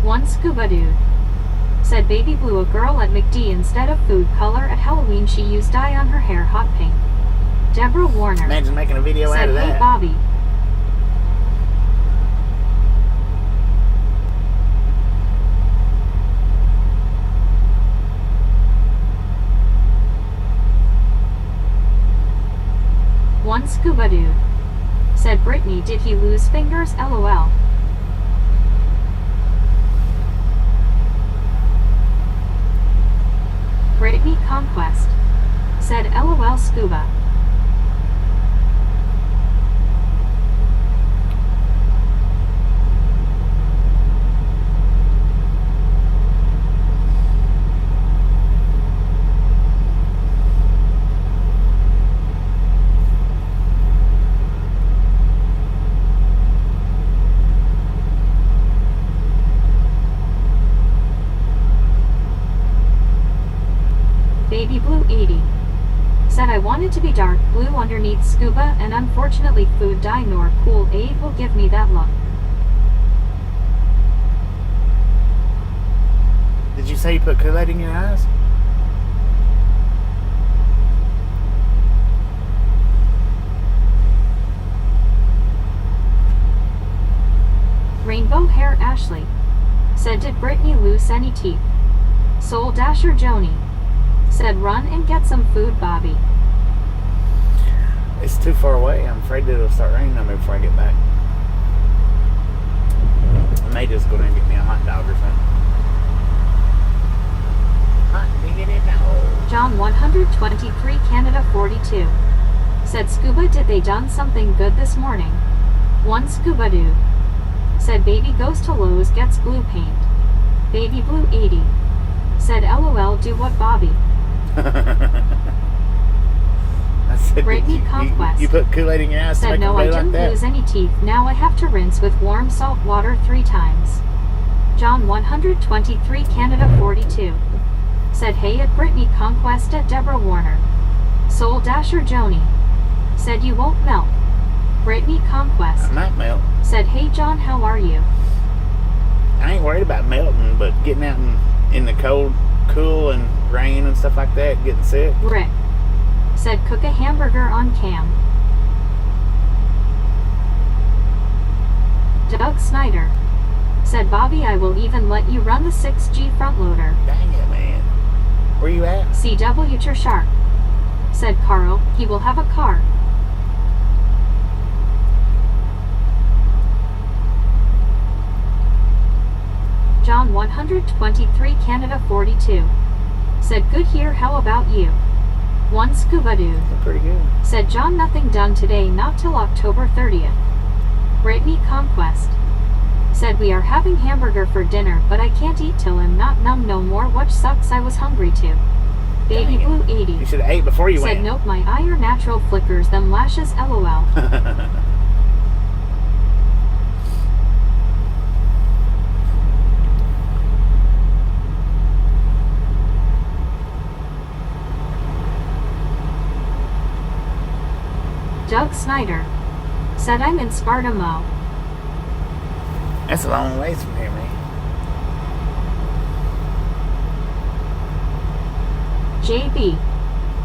One Scuba Dude. Said Baby Blue, a girl at McD instead of food color at Halloween she used dye on her hair hot pink. Deborah Warner. Imagine making a video out of that. Said hey Bobby. One Scuba Dude. Said Brittany, did he lose fingers? LOL. Brittany Conquest. Said LOL Scuba. Baby Blue 80. Said I wanted to be dark blue underneath scuba and unfortunately food dye nor cool aid will give me that look. Did you say you put Kool-Aid in your eyes? Rainbow Hair Ashley. Said did Brittany lose any teeth? Soul Dasher Joni. Said run and get some food Bobby. It's too far away. I'm afraid that it'll start raining on me before I get back. I may just go in and get me a hot dog or something. Hot diggity dog. John 123 Canada 42. Said Scuba, did they done something good this morning? One Scuba Dude. Said baby goes to Lowe's gets blue paint. Baby Blue 80. Said LOL do what Bobby? I said, Brittany Conquest. You put Kool-Aid in your eyes to said make no, them I play didn't like that? lose any teeth. Now I have to rinse with warm salt water 3 times. John 123 Canada 42. Said hey at Brittany Conquest at Deborah Warner. Soul Dasher Joni. Said you won't melt. Brittany Conquest. I might melt. Said hey John, how are you? I ain't worried about melting, but getting out in the cold, cool, and rain and stuff like that, getting sick. Rick. Said cook a hamburger on cam. Doug Snyder. Said Bobby, I will even let you run the 6G front loader. Dang it, man. Where you at? CW to Shark, said Carl. He will have a car. John 123 Canada 42, said good here. How about you? One scuba dude, Pretty good. said John. Nothing done today, not till October 30th. Brittany Conquest, said we are having hamburger for dinner, but I can't eat till I'm not numb no more, which sucks. I was hungry too. Baby Dang Blue it. 80, You should have ate before you said went. nope, my eye are natural flickers, them lashes, lol. Doug Snyder, said I'm in Sparta, Mo. That's a long ways from here, man. JB,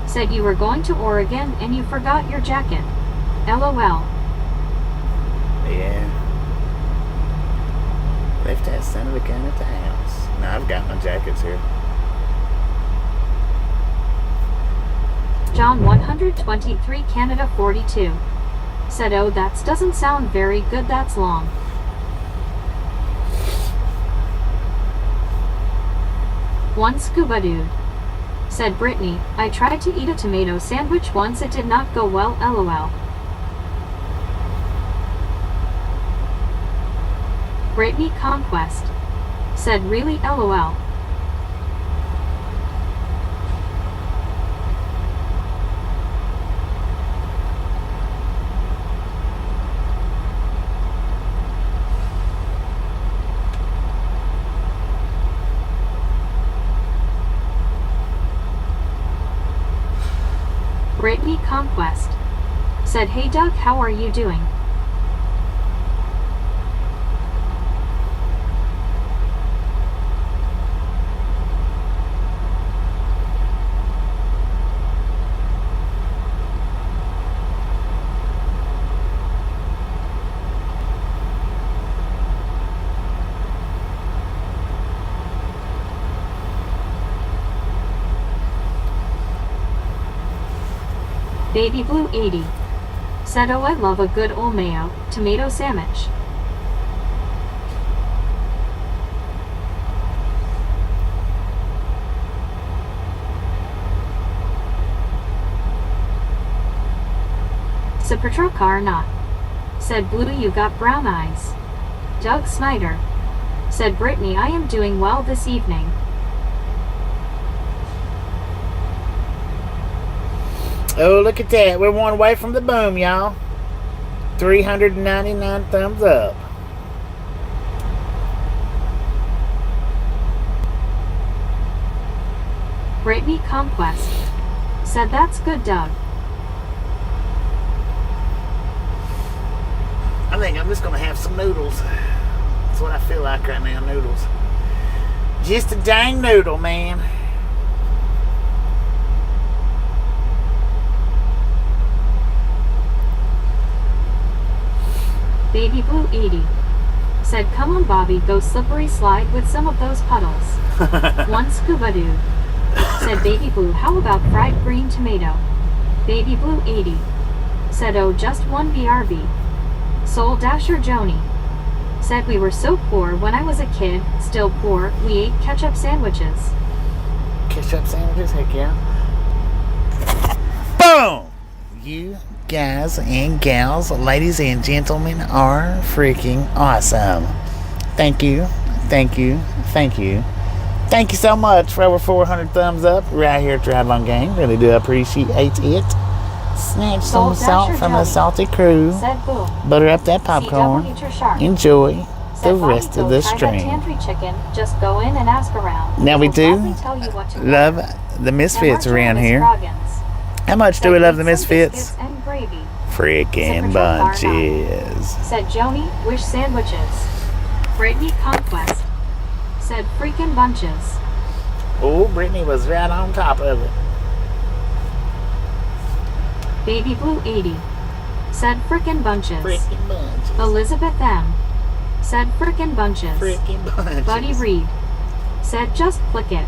said you were going to Oregon and you forgot your jacket. LOL. Yeah. Left that son of a gun at the house. No, I've got my jackets here. John 123 Canada 42, said oh that doesn't sound very good, that's long. One scuba dude, said Brittany, I tried to eat a tomato sandwich once, it did not go well, lol. Brittany Conquest, said really, lol. Brittany Conquest, said hey Doug, how are you doing? Baby Blue 80, said oh I love a good old mayo tomato sandwich. Supertruck not, said Blue you got brown eyes. Doug Snyder, said Brittany I am doing well this evening. Oh, look at that. We're one away from the boom, y'all. 399 thumbs up. Brittany Conquest, said that's good Doug. I think I'm just going to have some noodles. That's what I feel like right now, noodles. Just a dang noodle, man. Baby Blue 80, said come on Bobby, go slippery slide with some of those puddles. One scuba dude, said Baby Blue how about fried green tomato? Baby Blue 80, said oh just one BRB. Soul Dasher Joni, said we were so poor when I was a kid, still poor, we ate ketchup sandwiches. Ketchup sandwiches, heck yeah. Boom! You guys and gals, ladies and gentlemen, are freaking awesome. Thank you, thank you, thank you. Thank you so much for over 400 thumbs up right here at Triathlon Gang. Really do appreciate it. Snatch some salt from the salty crew. Said boom. Butter up that popcorn. Enjoy the rest of the stream. Chicken. Just go in and ask around. Now we do love the Misfits around here. How much do we love the Misfits? Freaking bunches. Said Joni, wish sandwiches. Brittany Conquest, said freaking bunches. Oh, Brittany was right on top of it. Baby Blue 80, said frickin' bunches. Freaking bunches. Elizabeth M, said frickin' bunches. Freaking bunches. Buddy Reed, said just click it.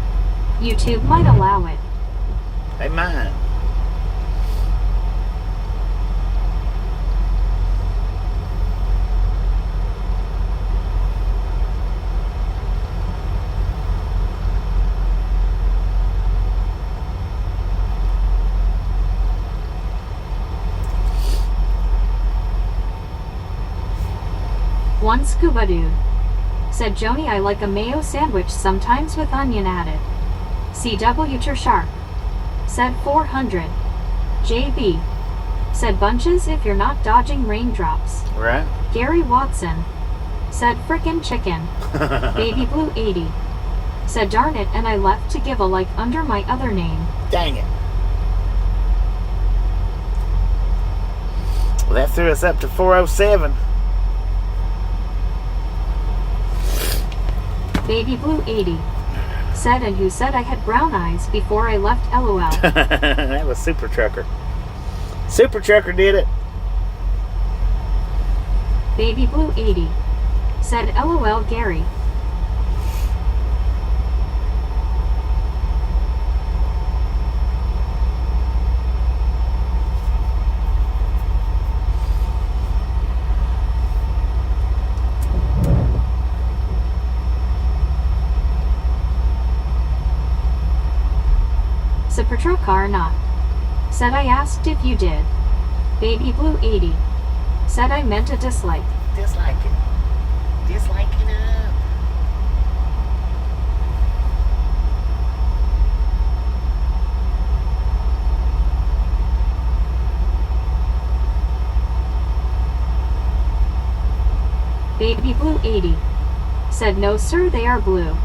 YouTube might allow it. They might. One scuba dude. Said Joni, I like a mayo sandwich sometimes with onion added. CW Shark. Said 400. JB. Said bunches if you're not dodging raindrops. Right? Gary Watson. Said frickin' chicken. Baby Blue 80. Said darn it, and I left to give a like under my other name. Dang it. Well, that threw us up to 407. Baby Blue 80. Said, and who said I had brown eyes before I left, LOL. That was Super Trucker. Super Trucker did it. Baby Blue 80. Said LOL Gary. Super car not. Said I asked if you did. Baby Blue 80. Said I meant a dislike. Dislike it. Dislike it up. Baby Blue 80. Said no sir, they are blue.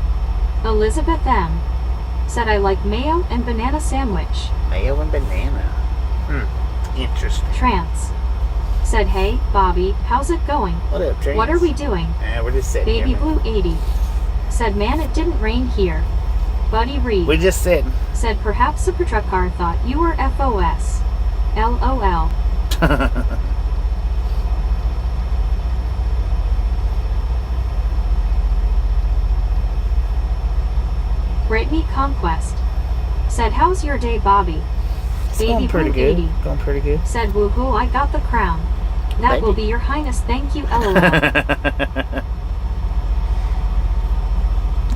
Elizabeth M. Said I like mayo and banana sandwich. Mayo and banana. Interesting. Trance. Said hey, Bobby, how's it going? What up, Trance? What are we doing? We're just sitting Baby here. Blue 80. Said man, it didn't rain here. Buddy Reed. We're just sitting. Said perhaps the truck car thought you were FOS. LOL. Brittany Conquest. Said how's your day, Bobby? It's Baby going pretty Blue good. 80. Going pretty good. Said woohoo, I got the crown. That Baby. will be your highness, thank you, LOL.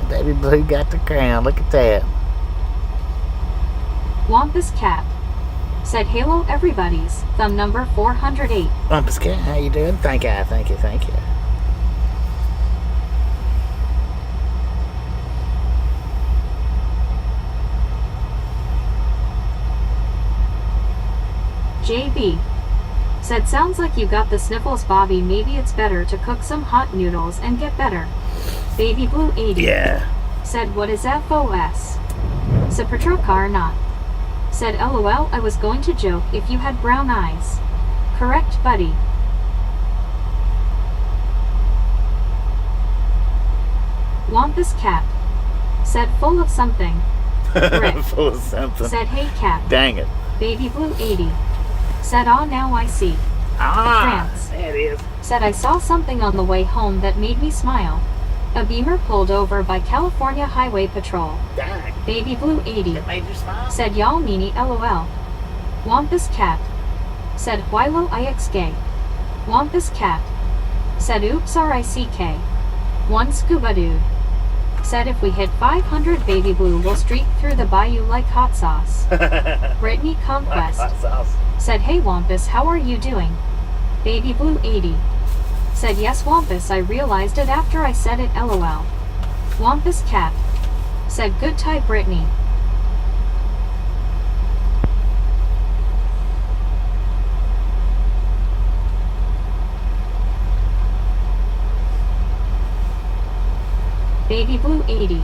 Baby Blue got the crown. Look at that. Wampus Cat. Said hello everybody's, thumb number 408. Bumpus Cat, how you doing? Thank you. JB. Said sounds like you got the sniffles, Bobby, maybe it's better to cook some hot noodles and get better. Baby Blue 80. Yeah. Said what is FOS? Super truck car not. Said LOL, I was going to joke if you had brown eyes. Correct, buddy. Wampus Cat. Said full of something. Rick. Full of something. Said hey cat. Dang it. Baby Blue 80. Said aw, now I see. France. There it is. Said I saw something on the way home that made me smile. A Beamer pulled over by California Highway Patrol. Dang. Baby Blue 80. It made you smile? Said y'all meanie LOL. Wampus Cat. Said Wilo IXK. Wampus Cat. Said oops RICK. One scuba dude. Said if we hit 500 Baby Blue we'll streak through the bayou like hot sauce. Brittany Conquest. Hot sauce. Said hey Wampus, how are you doing? Baby Blue 80. Said yes Wampus, I realized it after I said it LOL. Wampus Cat. Said good type Brittany. Baby Blue 80.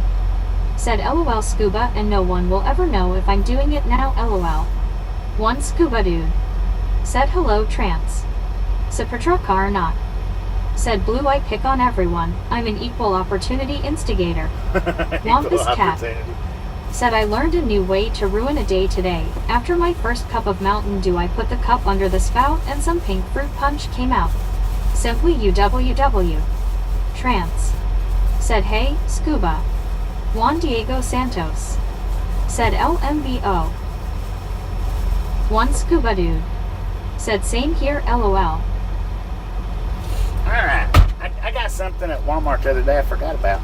Said LOL scuba and no one will ever know if I'm doing it now LOL. One scuba dude. Said hello trance. Super truck car not. Said blue, I pick on everyone. I'm an equal opportunity instigator. Wampus Cat. Said I learned a new way to ruin a day today. After my first cup of Mountain Dew I put the cup under the spout and some pink fruit punch came out. Simply UWW. Trance. Said hey, scuba. Juan Diego Santos. said LMBO. One scuba dude said same here LOL. Alright, I got something at Walmart the other day I forgot about.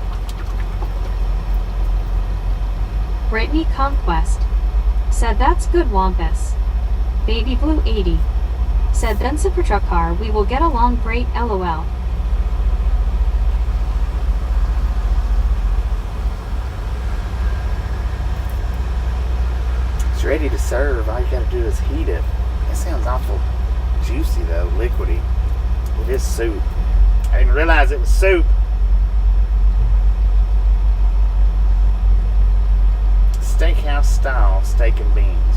Brittany Conquest said that's good Wampus. Baby Blue 80 said then Supertruck car we will get along great LOL. It's ready to serve. All you gotta do is heat it. It sounds awful juicy though, liquidy. It is soup. I didn't realize it was soup. Steakhouse style steak and beans.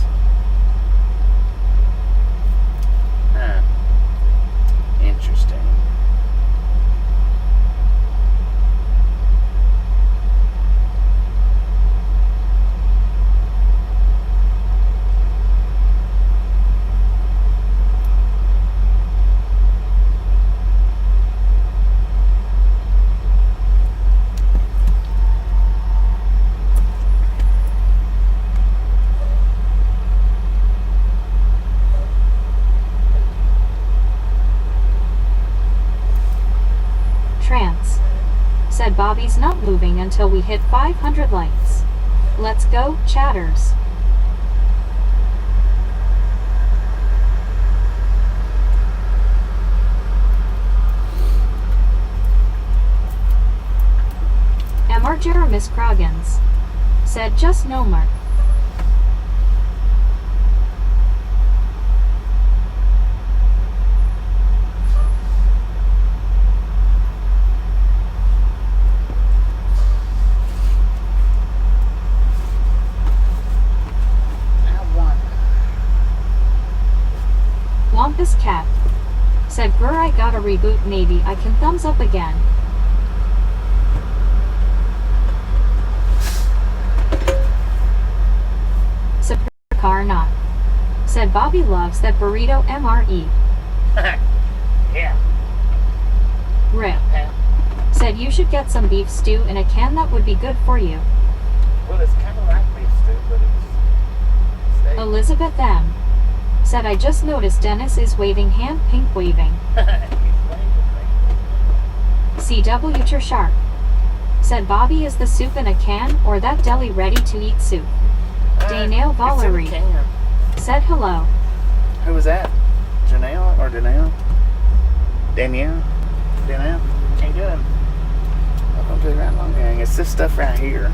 Huh. Interesting. Trance said Bobby's not moving until we hit 500 likes. Let's go, chatters. Mr. Jeremis Croggins said just no more. Wampus Cat said grr I gotta reboot maybe I can thumbs up again. Car not said Bobby loves that burrito MRE. Yeah. Rip said you should get some beef stew in a can, that would be good for you. Well, it's kind of like beef stew, but it's steak. Elizabeth M said I just noticed Dennis is waving hand, pink waving. CW Sharp said Bobby is the soup in a can or that deli ready to eat soup. Danielle Valerie said hello. Who was that? Janelle or Danielle? Danielle? Danielle? Ain't good. Welcome to the Right Long Gang. It's this stuff right here.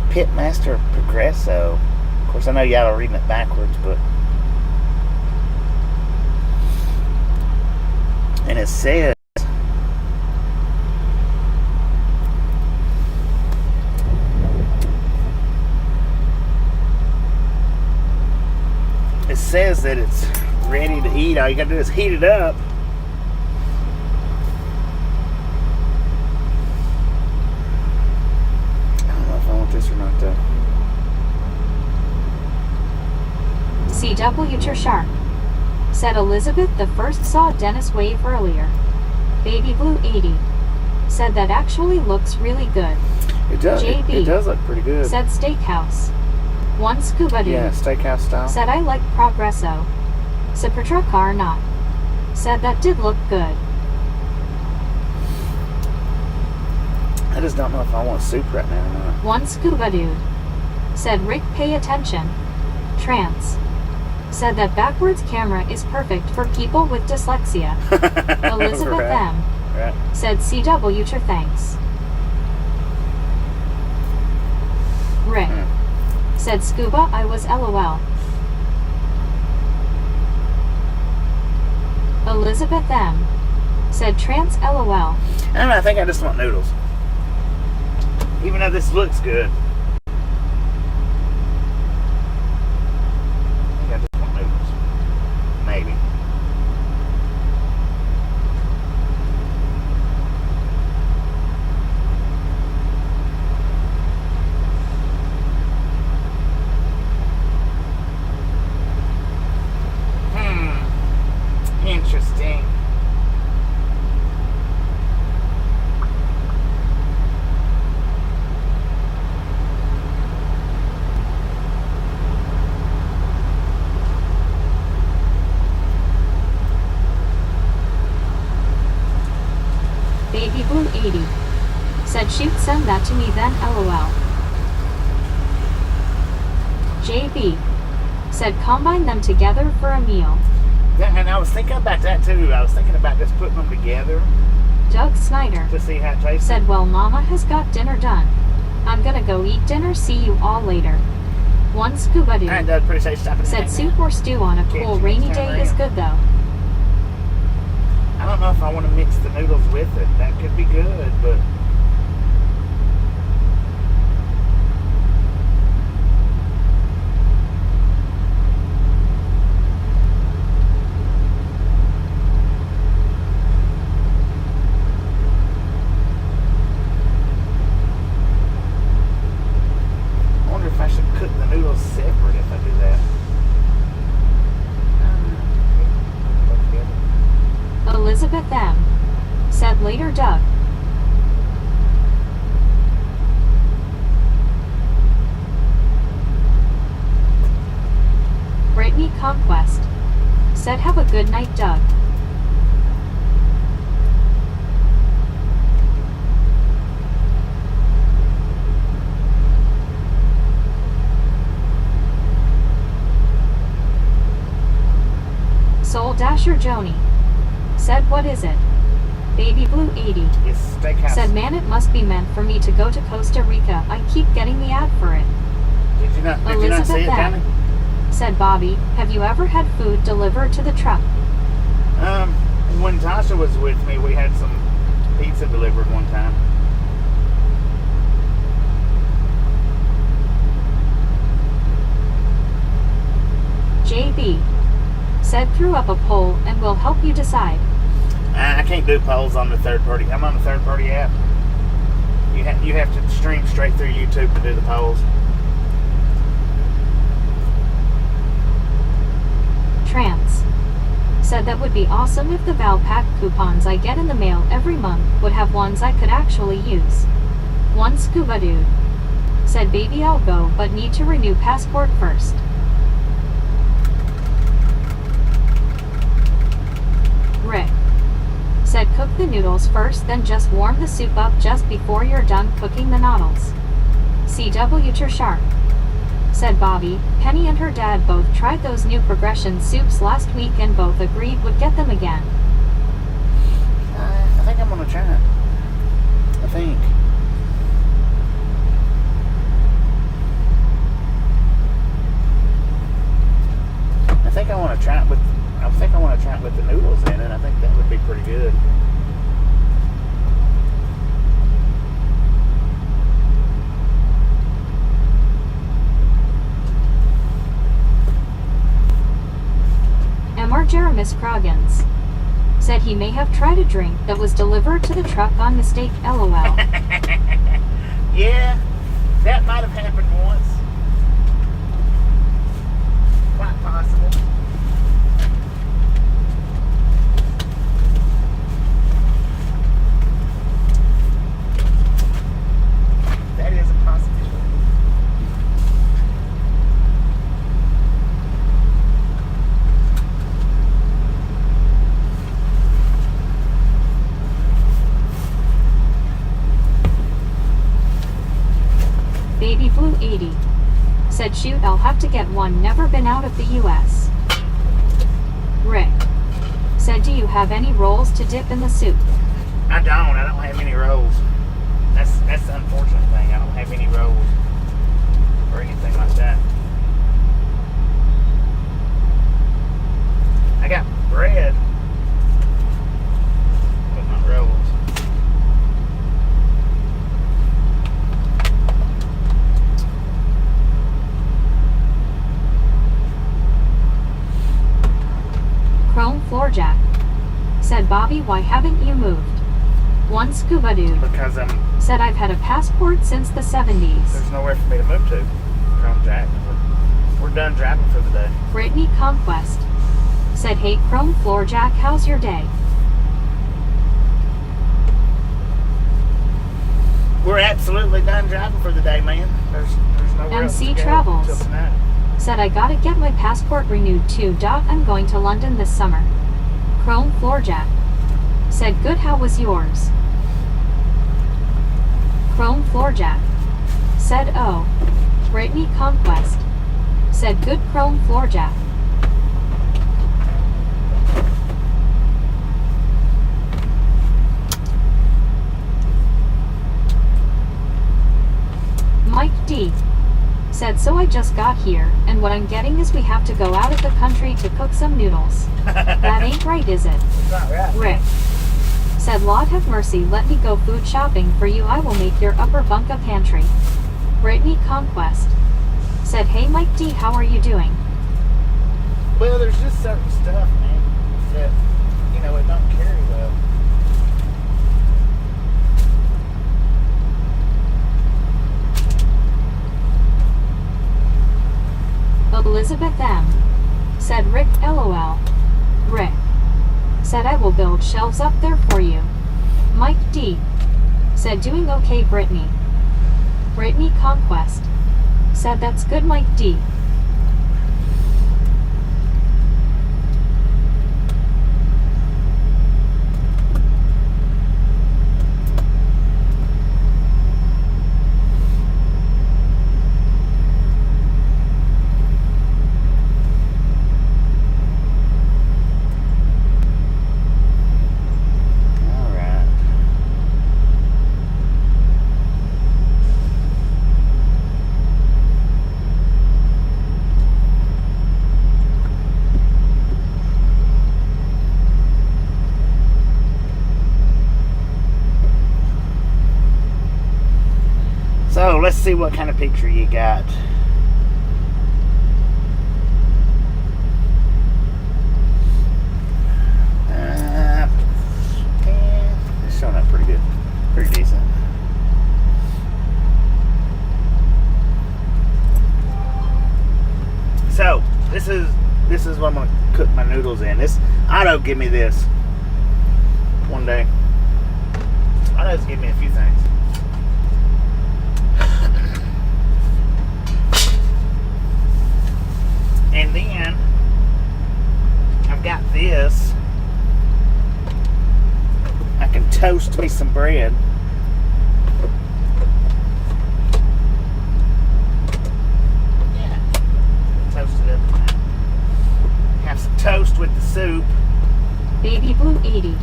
Pitmaster Progresso. Of course, I know y'all are reading it backwards, but. And it says, that it's ready to eat. All you gotta do is heat it up. I don't know if I want this or not though. CW Sharp said Elizabeth the first saw Dennis wave earlier. Baby Blue 80 said that actually looks really good. It does. JB it does look pretty good. said steakhouse. One scuba dude Yeah, steakhouse style. said I like Progresso. Supertruck car not said that did look good. I just don't know if I want soup right now or not. One scuba dude said Rick pay attention. Trance said that backwards camera is perfect for people with dyslexia. Elizabeth Right. M Right. said CW thanks. Rick said scuba I was LOL. Elizabeth M said trans LOL. I don't know, I think I just want noodles. Even though this looks good. I think I just want noodles. Maybe. Interesting. that to me then, lol. JB said combine them together for a meal. Yeah, and I was thinking about that too. I was thinking about just putting them together Doug Snyder to see how it tastes. said, well, Mama has got dinner done. I'm gonna go eat dinner. See you all later. One scuba dude Alright, Doug, appreciate you stopping in. said soup or stew on a cool rainy day is good though. I don't know if I want to mix the noodles with it. That could be good, but I wonder if I should cook the noodles separate if I do that. Elizabeth M said later Doug. Brittany Conquest said have a good night, Doug. Soul Dasher Joni said what is it? Baby Blue 80 It's steakhouse. said man it must be meant for me to go to Costa Rica. I keep getting the ad for it. Did you not see it, Johnny? Said Bobby, have you ever had food delivered to the truck? When Tasha was with me, we had some pizza delivered one time. JB said threw up a poll and will help you decide. I can't do polls on the third party. I'm on the third party app. You have to stream straight through YouTube to do the polls. Trance said that would be awesome if the Valpak coupons I get in the mail every month would have ones I could actually use. One scuba dude said baby I'll go but need to renew passport first. Rick said cook the noodles first then just warm the soup up just before you're done cooking the noodles. CW Sharp said Bobby, Penny and her dad both tried those new progression soups last week and both agreed would get them again. I think I'm gonna try it. I think. I think I want to try it with the noodles in it. I think that would be pretty good. Mr. Jeremis Croggins said he may have tried a drink that was delivered to the truck on mistake, lol. Yeah, that might have happened once. Quite possible. That is a possibility. Baby Blue 80 said shoot, I'll have to get one, never been out of the US. Rick said do you have any rolls to dip in the soup? I don't have any rolls. That's the unfortunate thing. I don't have any rolls or anything like that. I got bread, but not rolls. Chrome Floorjack said Bobby, why haven't you moved? One scuba dude Because said I've had a passport since the 70s. there's nowhere for me to move to. Chrome Jack. We're done driving for the day. Brittany Conquest said hey Chrome Floorjack, how's your day? We're absolutely done driving for the day, man. There's nowhere else to MC go Travels till tonight. said I gotta get my passport renewed too. I'm going to London this summer. Chrome Floorjack said good, how was yours? Chrome Floorjack. Said oh. Brittany Conquest. Said good Chrome Floorjack. Mike D. Said so I just got here, and what I'm getting is we have to go out of the country to cook some noodles. That ain't right, is it? It's not right. Rick. Said Lord have mercy, let me go food shopping for you, I will make your upper bunk a pantry. Brittany Conquest. Said hey Mike D, how are you doing? Well, there's just certain stuff, man, that, you know, it don't carry well. Elizabeth M. Said Rick LOL. Rick. Said I will build shelves up there for you. Mike D. Said doing okay Brittany. Brittany Conquest. Said that's good Mike D. So let's see what kind of picture you got. It's showing up pretty good, pretty decent. So this is what I'm gonna cook my noodles in. This Otto give me this one day. Otto's give me a few things. And then I've got this. I can toast me some bread. Yeah. Toast it up. Have some toast with the soup. Baby Blue 80.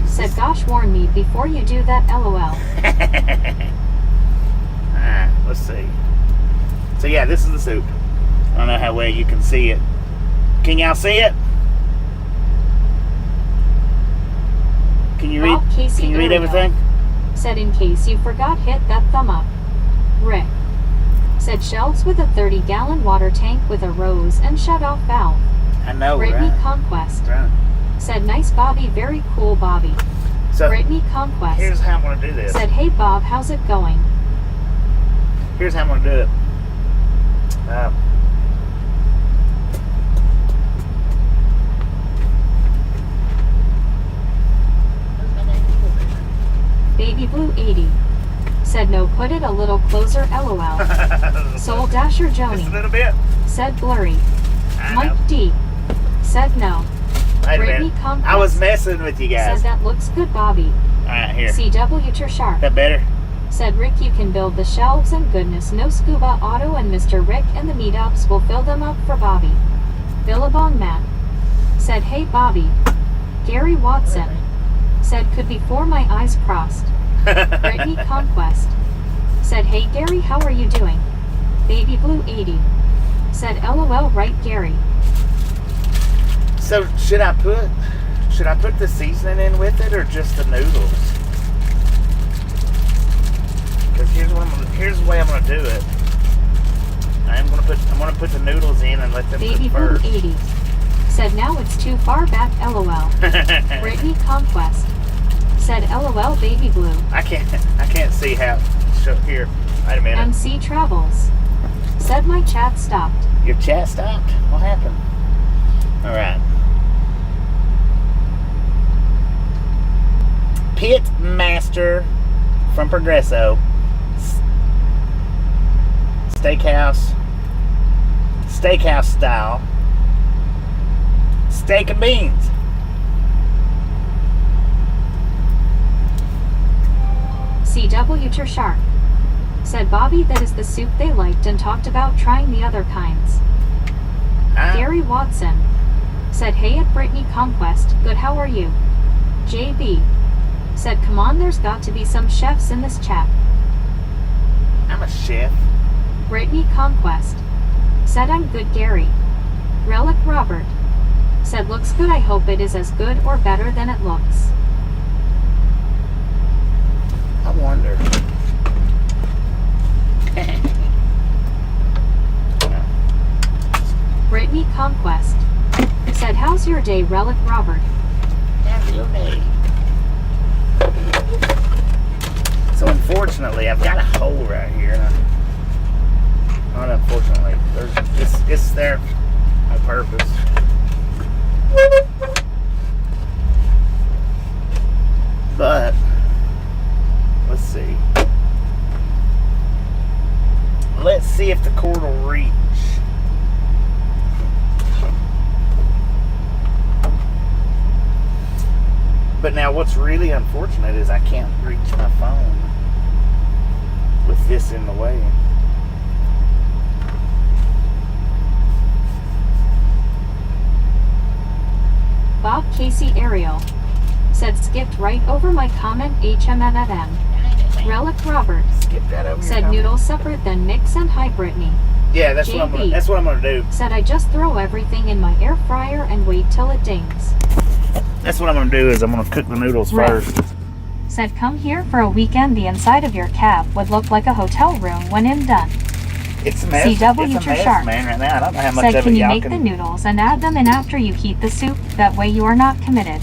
Said gosh warn me before you do that LOL. Alright, let's see. So yeah, this is the soup. I don't know how well you can see it. Can y'all see it? Can you read? Casey Can you read Ariel. everything? Said in case you forgot, hit that thumb up. Rick. Said shelves with a 30-gallon water tank with a rose and shut-off valve. I know, Brittany right? Conquest. Right. Said nice Bobby, very cool Bobby. So Brittany Conquest. here's how I'm gonna do this. Said hey Bob, how's it going? Here's how I'm gonna do it. Baby Blue 80. Said no, put it a little closer LOL. Soul Dasher Just a Joni. little bit. Said blurry. I know. Mike D. Said no. Wait a Brittany minute. Conquest. I was messing with you guys. Said that looks good Bobby. Alright, here. CW Sharp. That better? Said Rick you can build the shelves and goodness no Scuba Otto and Mr. Rick and the meetups will fill them up for Bobby. Billabong Matt. Said hey Bobby. Gary Watson. Said could be for my eyes crossed. Brittany Conquest. Said hey Gary, how are you doing? Baby Blue 80. Said LOL right Gary. So should I put the seasoning in with it or just the noodles? Because here's the way I'm gonna do it. I'm gonna put the noodles in and let them Baby cook Blue first. 80. Said now it's too far back LOL. Brittany Conquest. Said LOL Baby Blue. I can't see how. Here, wait a minute. MC Travels. Said my chat stopped. Your chat stopped? What happened? All right. Pit Master from Progresso. Steakhouse style. Steak and beans. CW Shark. said Bobby. That is the soup they liked and talked about trying the other kinds. Gary Watson said, hey at Brittany Conquest, good, how are you? JB said, come on, there's got to be some chefs in this chat. I'm a chef. Brittany Conquest said, I'm good. Gary. Relic Robert said, looks good. I hope it is as good or better than it looks. I wonder. Brittany Conquest said, how's your day, Relic Robert? How's your day? So unfortunately, I've got a hole right here. Not unfortunately, it's there on purpose. But let's see. Let's see if the cord will reach. But now what's really unfortunate is I can't reach my phone with this in the way. Bob Casey Ariel said, skipped right over my comment. HMNFM. Relic Robert Skip that over said, your noodles separate then mix and hi Brittany. Yeah, that's what I'm gonna do. Said, I just throw everything in my air fryer and wait till it dings. That's what I'm gonna do is I'm gonna cook the noodles first. Said, come here for a weekend. The inside of your cab would look like a hotel room when I'm done. It's a mess. CW it's a mess, Shark man, right now. I don't know how much said, of can it you y'all make the noodles and add them in after you heat the soup? That way you are not committed.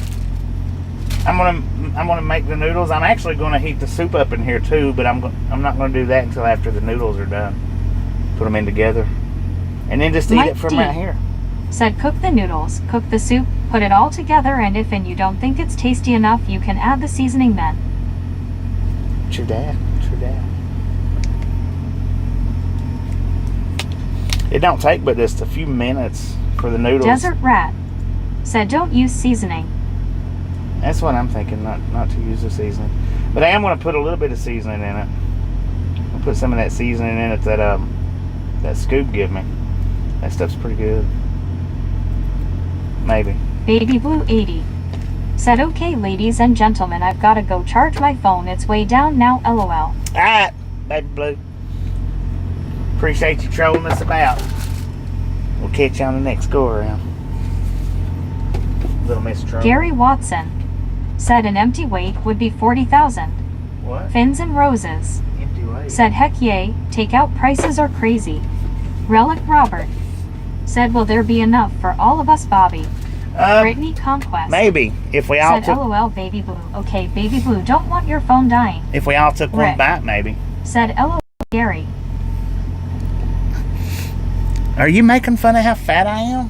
I'm gonna make the noodles. I'm actually gonna heat the soup up in here too, but I'm not gonna do that until after the noodles are done. Put them in together, and then just eat Mike it from D right here. said, cook the noodles, cook the soup, put it all together, and if you don't think it's tasty enough, you can add the seasoning then. True dad. True dad. It don't take but just a few minutes for the noodles. Desert Rat said, don't use seasoning. That's what I'm thinking, not to use the seasoning. But I am going to put a little bit of seasoning in it. I'll put some of that seasoning in it that Scoop give me. That stuff's pretty good. Maybe. Baby Blue 80 said, okay ladies and gentlemen, I've got to go charge my phone. It's way down now, LOL. Alright, Baby Blue. Appreciate you trolling us about. We'll catch you on the next go around. Little Miss Troll. Gary Watson said, an empty weight would be 40,000. What? Fins and Roses Empty weight. said, heck yay, takeout prices are crazy. Relic Robert said, will there be enough for all of us, Bobby? Brittany Conquest Maybe. If we all said, took LOL Baby Blue. Okay, Baby Blue, don't want your phone dying. if we all took one Rick bite, maybe. said, LOL Gary. Are you making fun of how fat I am?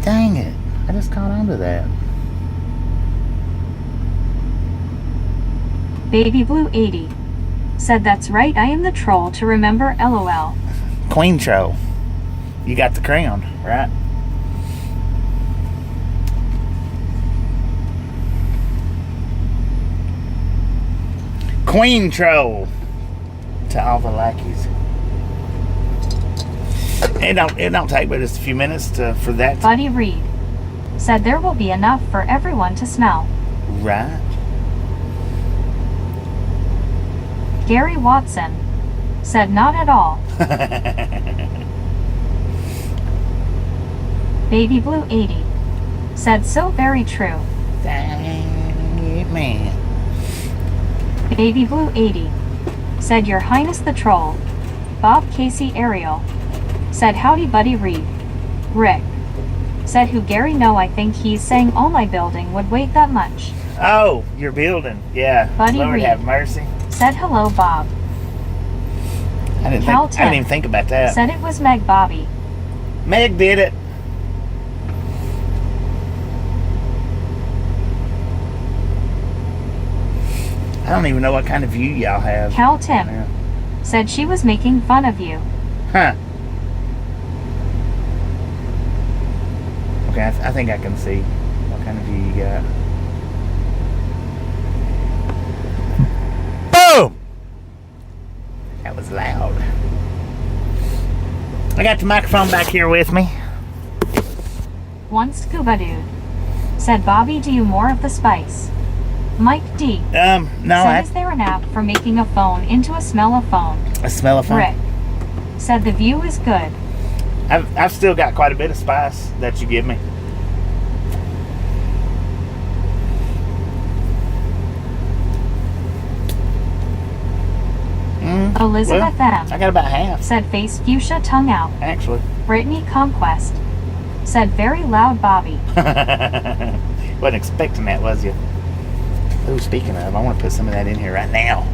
Dang it. I just caught on to that. Baby Blue 80 said, that's right, I am the troll to remember, LOL. Queen Troll. You got the crown, right? Queen Troll. To all the lackeys. It don't take but just a few minutes for that. Buddy Reed said, there will be enough for everyone to smell. Right. Gary Watson said, not at all. Baby Blue 80 said, so very true. Dang it, man. Baby Blue 80 said, Your Highness the Troll. Bob Casey Ariel said, howdy Buddy Reed. Rick said, who Gary? No, I think he's saying all my building would weight that much. Oh, your building. Yeah. Buddy Lord Reed have mercy. said, hello Bob. I didn't even think about that. Said it was Meg Bobby. Meg did it. I don't even know what kind of view y'all have. Cal Tim said she was making fun of you. Huh. Okay, I think I can see what kind of view you got. Boom! I got the microphone back here with me. One scuba dude. Said Bobby, do you more of the spice? Mike D. No. Said, is there an app for making a phone into a smell-a-phone? A smell-a-phone? Rick. Said the view is good. I've still got quite a bit of spice that you give me. Elizabeth M. I got about half. Said face fuchsia tongue out. Actually. Brittany Conquest. Said very loud Bobby. Wasn't expecting that, was you? Ooh, speaking of, I want to put some of that in here right now.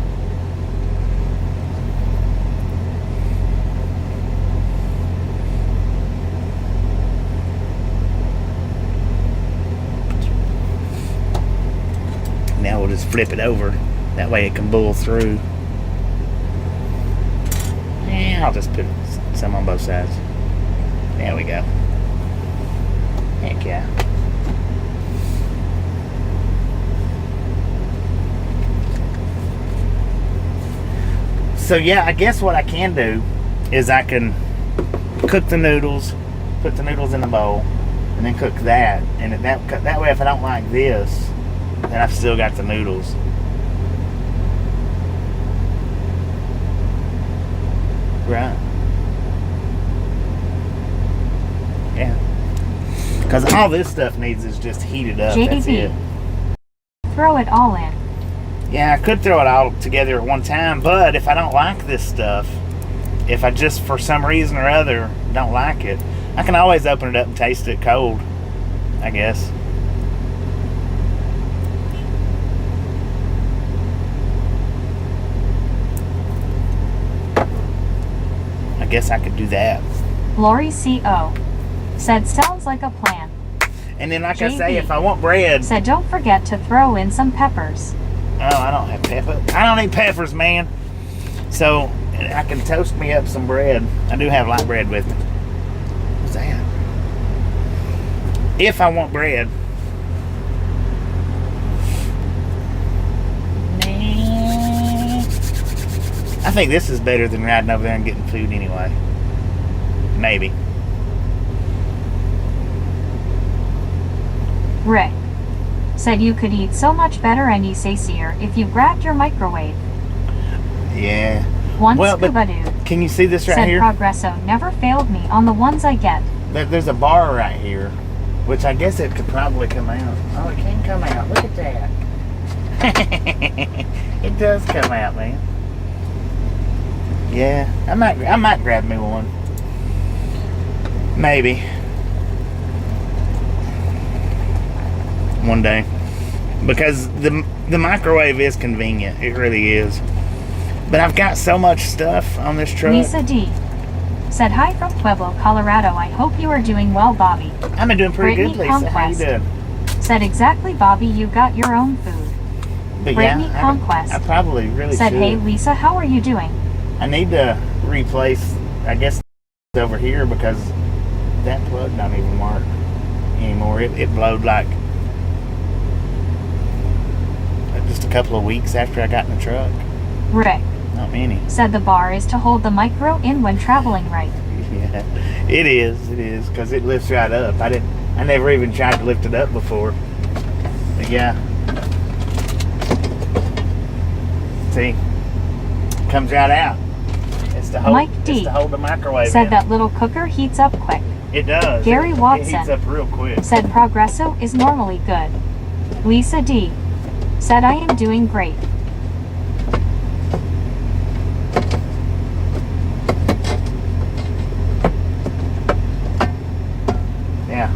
Now we'll just flip it over. That way it can boil through. Yeah, I'll just put some on both sides. There we go. Heck yeah. So yeah, I guess what I can do is I can cook the noodles, put the noodles in the bowl, and then cook that. And that way, if I don't like this, then I've still got the noodles. Right. Yeah. Because all this stuff needs is just heated up. That's it. Throw it all in. Yeah, I could throw it all together at one time, but if I don't like this stuff, if I just for some reason or other don't like it, I can always open it up and taste it cold, I guess. I guess I could do that. Lori C.O. said sounds like a plan. And then like I say, if I want bread... Said don't forget to throw in some peppers. Oh, I don't have pepper. I don't eat peppers, man. So, I can toast me up some bread. I do have light bread with me. What's that? If I want bread. I think this is better than riding over there and getting food anyway. Maybe. Rick said you could eat so much better and easier if you grabbed your microwave. Yeah. One scuba dude. Can you see this right said here? Progresso never failed me on the ones I get. There's a bar right here, which I guess it could probably come out. Oh, it can come out. Look at that. It does come out, man. Yeah, I might grab me one. Maybe. One day. Because the microwave is convenient. It really is. But I've got so much stuff on this truck. Lisa D. said hi from Pueblo, Colorado. I hope you are doing well, Bobby. I've been doing pretty Brittany good, Lisa. Conquest How you doing? said exactly, Bobby, you got your own food. But Brittany yeah, Conquest I probably really said, should. hey, Lisa, how are you doing? I need to replace, I guess, over here because that plug don't even work anymore. It blowed like just a couple of weeks after I got in the truck. Rick Not many. said the bar is to hold the micro in when traveling right. Yeah, it is, because it lifts right up. I never even tried to lift it up before. But yeah. See, comes right out. It's to hold, Mike D. It's to hold the microwave said in. that little cooker heats up quick. It does. Gary It Watson heats up real quick. said Progresso is normally good. Lisa D. said I am doing great. Yeah.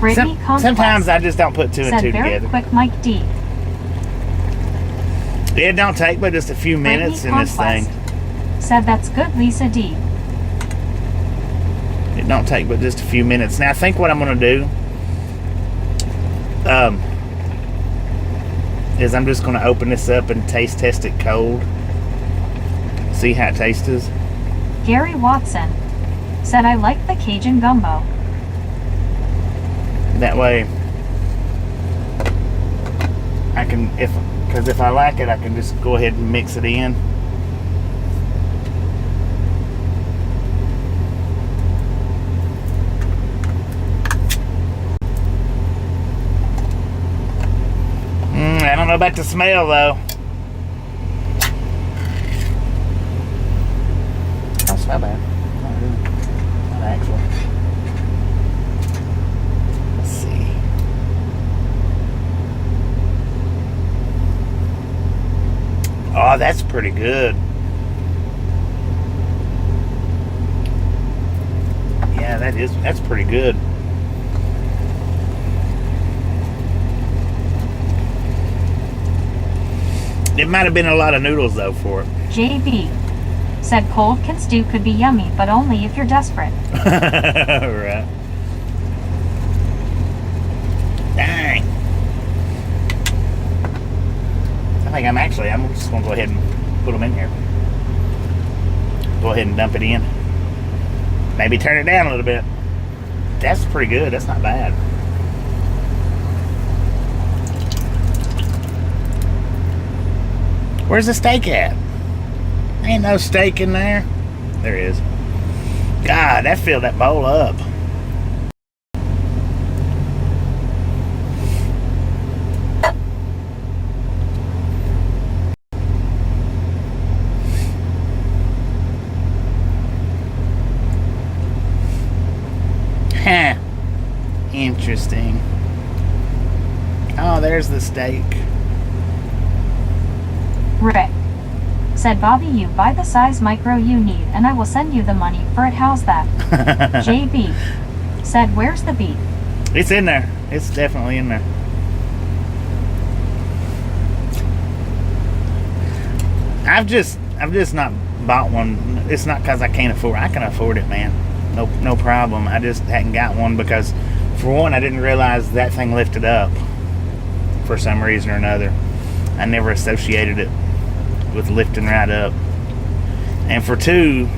Brittany Conquest Sometimes I just don't put two and said two very together. quick Mike D. It don't take but just a few minutes in this thing. Said that's good, Lisa D. It don't take but just a few minutes. Now I think what I'm gonna do is I'm just gonna open this up and taste test it cold. See how it tastes. Gary Watson said I like the Cajun gumbo. That way I can, because if I like it, I can just go ahead and mix it in. about the smell though. Don't smell bad. Not really. Not actually. Let's see. Oh, that's pretty good. Yeah, that's pretty good. It might have been a lot of noodles though for it. JB said cold stew could be yummy, but only if you're desperate. Right. Dang. I think I'm just gonna go ahead and put them in here. Go ahead and dump it in. Maybe turn it down a little bit. That's pretty good. That's not bad. Where's the steak at? Ain't no steak in there. There is. God, that filled that bowl up. Huh. Interesting. Oh, there's the steak. Rick said, Bobby, you buy the size micro you need and I will send you the money for it. How's that? JB said, where's the beef? It's in there. It's definitely in there. I've just not bought one. It's not because I can't afford it. I can afford it, man. No problem. I just hadn't got one because, for one, I didn't realize that thing lifted up for some reason or another. I never associated it with lifting right up. And for two,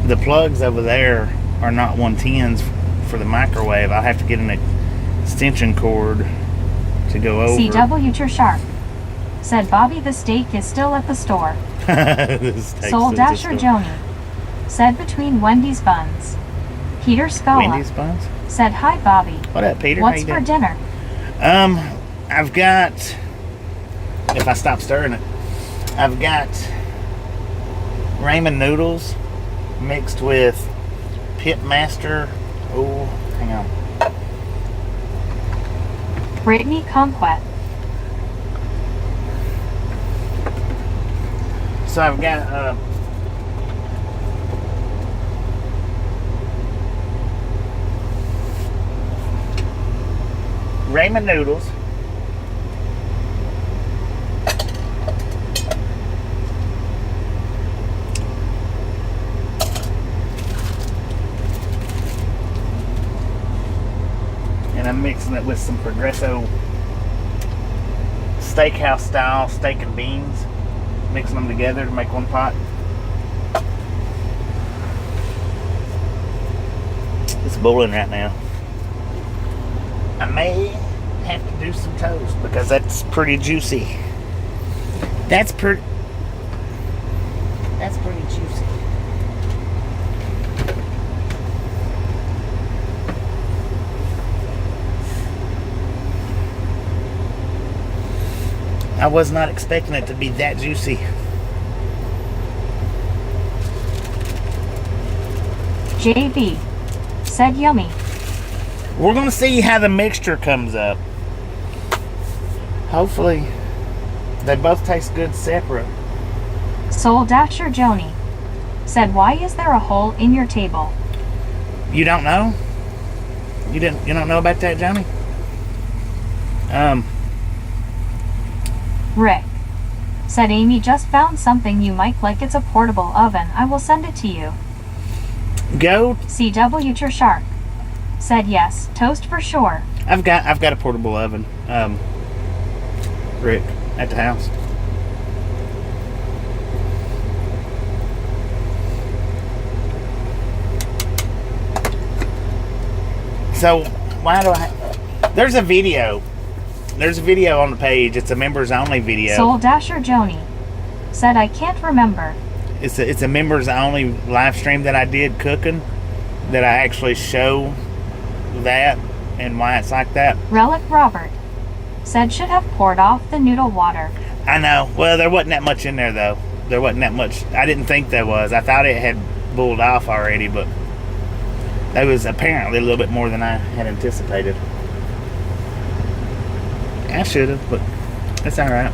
the plugs over there are not 110s for the microwave. I'll have to get an extension cord to go over. CW Sharp said, Bobby, the steak is still at the store. Soul Dasher Joni said, between Wendy's buns. Peter Scala Wendy's buns? said, hi, Bobby. What up, Peter? What's for dinner? I've got, if I stop stirring it, I've got ramen noodles mixed with Pitmaster. Oh, hang on. Brittany Conquet. So I've got ramen noodles. And I'm mixing it with some Progresso steakhouse style steak and beans. Mixing them together to make one pot. It's boiling right now. I may have to do some toast because that's pretty juicy. That's pretty juicy. I was not expecting it to be that juicy. JB said, yummy. We're going to see how the mixture comes up. Hopefully, they both taste good separate. Soul Dasher Joni said, why is there a hole in your table? You don't know? You don't know about that, Johnny? Rick said, Amy just found something you might like. It's a portable oven. I will send it to you. Go. CW Shark said, yes, toast for sure. I've got a portable oven, Rick, at the house. So why do I? There's a video. There's a video on the page. It's a members only video. Soul Dasher Joni said, I can't remember. It's a members only live stream that I did cooking. That I actually show that and why it's like that. Relic Robert said should have poured off the noodle water. I know. Well, there wasn't that much in there, though. There wasn't that much. I didn't think there was. I thought it had boiled off already, but there was apparently a little bit more than I had anticipated. I should have, but it's all right.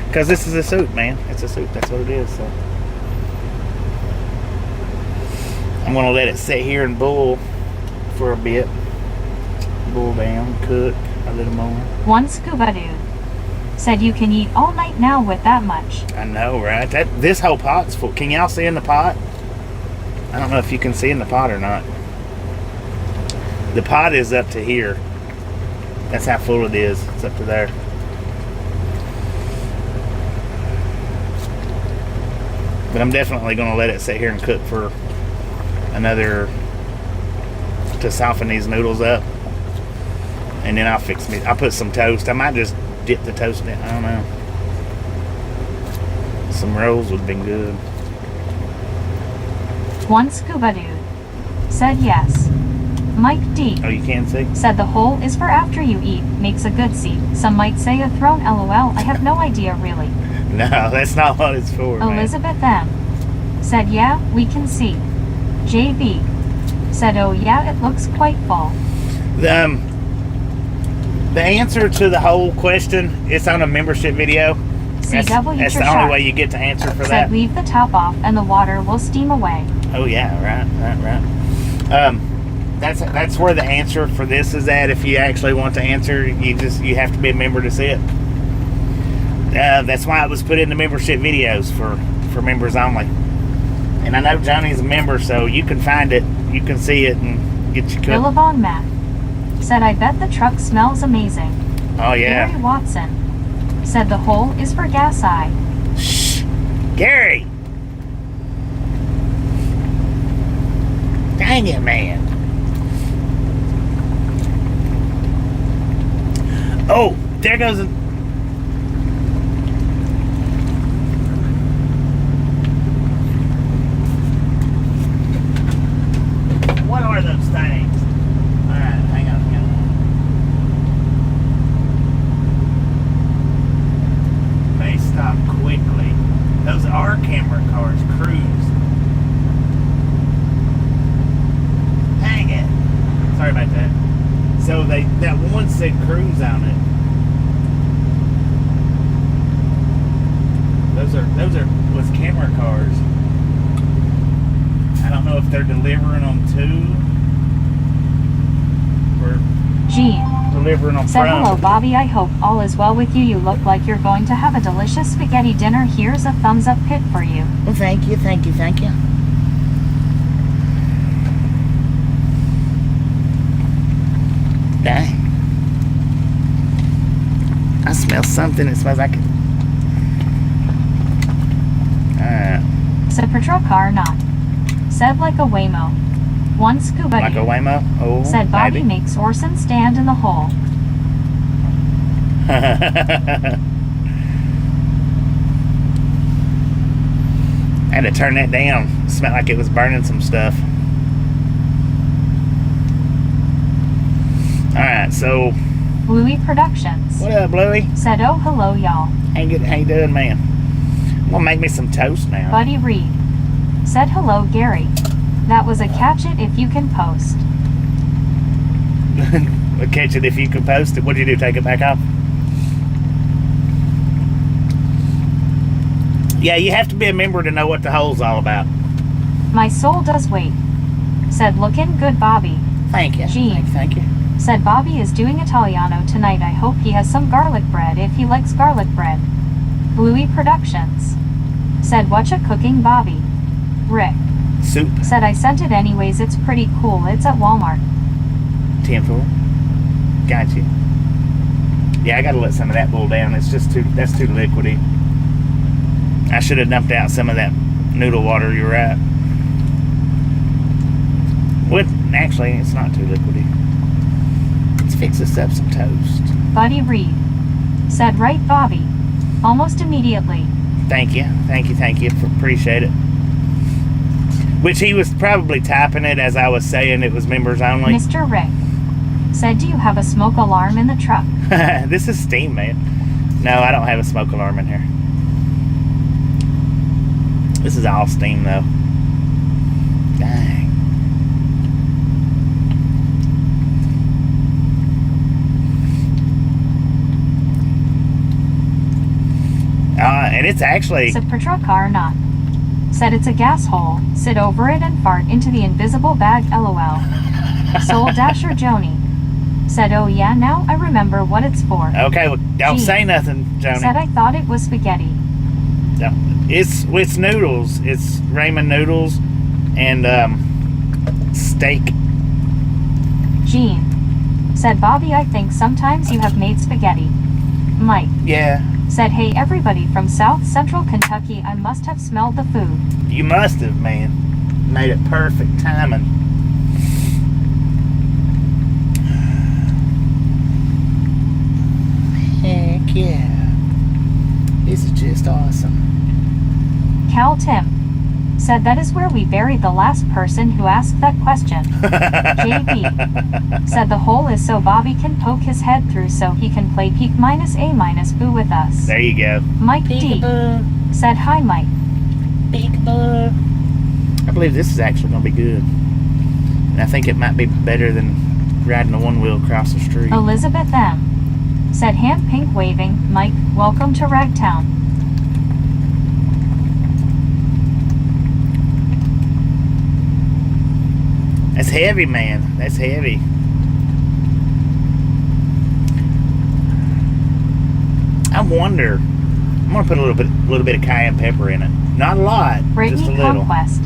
Because this is a soup, man. It's a soup. That's what it is. So I'm going to let it sit here and boil for a bit. Boil down, cook a little more. One scuba dude said you can eat all night now with that much. I know, right? This whole pot's full. Can y'all see in the pot? I don't know if you can see in the pot or not. The pot is up to here. That's how full it is. It's up to there. But I'm definitely going to let it sit here and cook for another, to soften these noodles up. And then I'll put some toast. I might just dip the toast in. I don't know. Some rolls would have been good. One scuba dude said yes. Mike D. Oh, you can see? Said the hole is for after you eat. Makes a good seat. Some might say a throne. LOL. I have no idea really. No, that's not what it's for, man. Elizabeth M. said yeah, we can see. JB said oh yeah, it looks quite full. The answer to the whole question, it's on a membership video. CW That's the only way you get to answer for said that. leave the top off and the water will steam away. Oh yeah, right. That's where the answer for this is at. If you actually want to answer, you have to be a member to see it. That's why it was put in the membership videos for members only. And I know Johnny's a member, so you can find it, you can see it, and get your cook. Billabong Matt said I bet the truck smells amazing. Oh yeah. Gary Watson said the hole is for gas eye. Shh, Gary. Dang it, man. Oh, there goes a... What are those things? Alright, hang on. They stop quickly. Those are camera cars, cruise. Dang it. Sorry about that. So that one said cruise on it. Those was camera cars. I don't know if they're delivering them to or Jean delivering them said from. hello Bobby, I hope all is well with you. You look like you're going to have a delicious spaghetti dinner. Here's a thumbs up pit for you. Well, thank you. Dang. I smell something. It smells like it. Said patrol car not. Said like a Waymo. One scuba Like a dude Waymo? Oh, said Bobby maybe. makes Orson stand in the hole. I had to turn that down. It smelled like it was burning some stuff. Alright, so... Bluey Productions What up, Bluey? said oh hello y'all. How you doing, man? I'm gonna make me some toast now. Buddy Reed said hello Gary. That was a catch it if you can post. We'll catch it if you can post it. What'd you do, take it back off? Yeah, you have to be a member to know what the hole's all about. My soul does wait. Said looking good Bobby. Thank you. Gene. Thank you. Said Bobby is doing Italiano tonight. I hope he has some garlic bread if he likes garlic bread. Bluey Productions said whatcha cooking Bobby. Rick Soup. said I sent it anyways. It's pretty cool. It's at Walmart. 10-4. Got you. Yeah, I gotta let some of that boil down. That's too liquidy. I should have dumped out some of that noodle water. You're right. What? Actually, it's not too liquidy. Let's fix us up some toast. Buddy Reed said right Bobby. Almost immediately. Thank you. Appreciate it. Which he was probably typing it as I was saying it was members only. Mr. Rick said, do you have a smoke alarm in the truck? This is steam, man. No, I don't have a smoke alarm in here. This is all steam, though. Dang. And it's actually... Sit per truck car not. Said it's a gas hole. Sit over it and fart into the invisible bag, lol. Soul Dasher Joni. Said, oh yeah, now I remember what it's for. Okay, well, don't Gee. say nothing, Joni. Said I thought it was spaghetti. No, it's noodles. It's ramen noodles and steak. Jean. Said, Bobby, I think sometimes you have made spaghetti. Mike. Yeah. Said, hey everybody from South Central Kentucky, I must have smelled the food. You must have, man. Made it perfect timing. Heck yeah. This is just awesome. Cal Tim. Said that is where we buried the last person who asked that question. JB. Said the hole is so Bobby can poke his head through so he can play peek minus A minus boo with us. There you go. Mike D. Said hi Mike. Peekaboo. I believe this is actually going to be good. And I think it might be better than riding a one-wheel across the street. Elizabeth M. Said hand pink waving, Mike, welcome to Ragtown. That's heavy, man. That's heavy. I wonder. I'm gonna put a little bit of cayenne pepper in it. Not a lot, just a Brittany little. Conquest.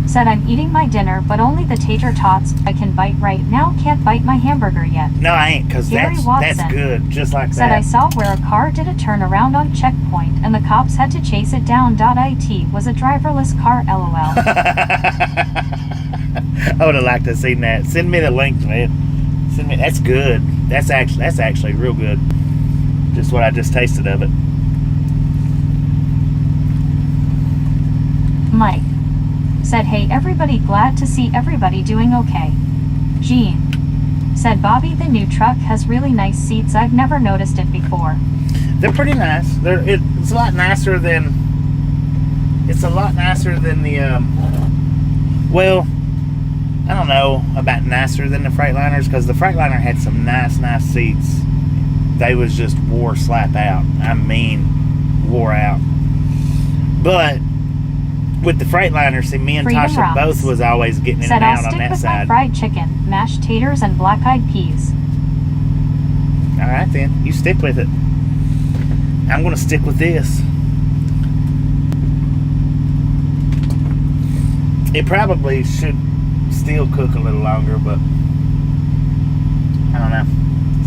Said I'm eating my dinner, but only the tater tots I can bite right now. Can't bite my hamburger yet. No, I ain't, cause Gary that's Watson good, just like Said I that. saw where a car did a turnaround on checkpoint and the cops had to chase it down. It was a driverless car, lol. I would have liked to have seen that. Send me the link, man. Send me. That's good. That's actually real good. Just what I just tasted of it. Mike. Said, hey everybody, glad to see everybody doing okay. Jean. Said, Bobby, the new truck has really nice seats. I've never noticed it before. They're pretty nice. It's a lot nicer than. It's a lot nicer than the. Well, I don't know about nicer than the Freightliners, because the Freightliner had some nice seats. They was just wore slap out. I mean, wore out. But with the Freightliner, see, me and Freedom Tasha Rocks. both was always getting in Said and I'll out on stick that with my side. fried chicken, mashed taters, and black-eyed peas. All right, then. You stick with it. I'm going to stick with this. It probably should still cook a little longer, but I don't know.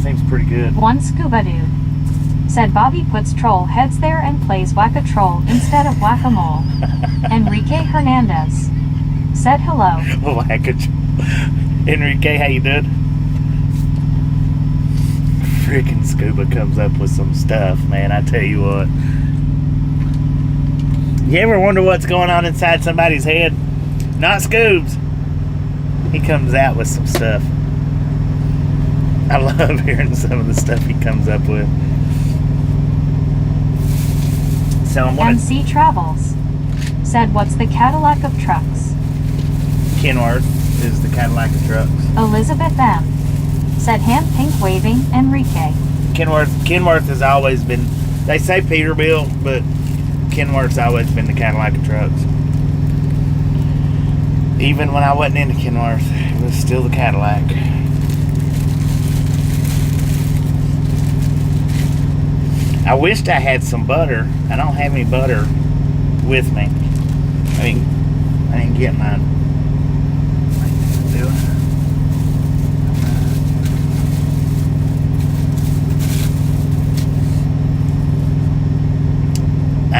Seems pretty good. One scuba dude. Said Bobby puts troll heads there and plays whack-a-troll instead of whack-a-mole. Enrique Hernandez. Said hello. Enrique, how you doing? Freaking Scuba comes up with some stuff, man. I tell you what. You ever wonder what's going on inside somebody's head? Not Scoobs. He comes out with some stuff. I love hearing some of the stuff he comes up with. So I'm wondering. MC Travels. Said what's the Cadillac of trucks? Kenworth is the Cadillac of trucks. Elizabeth M. Said hand pink waving, Enrique. Kenworth has always been, they say Peterbilt, but Kenworth's always been the Cadillac of trucks. Even when I wasn't into Kenworth, it was still the Cadillac. I wished I had some butter. I don't have any butter with me. I didn't get mine. I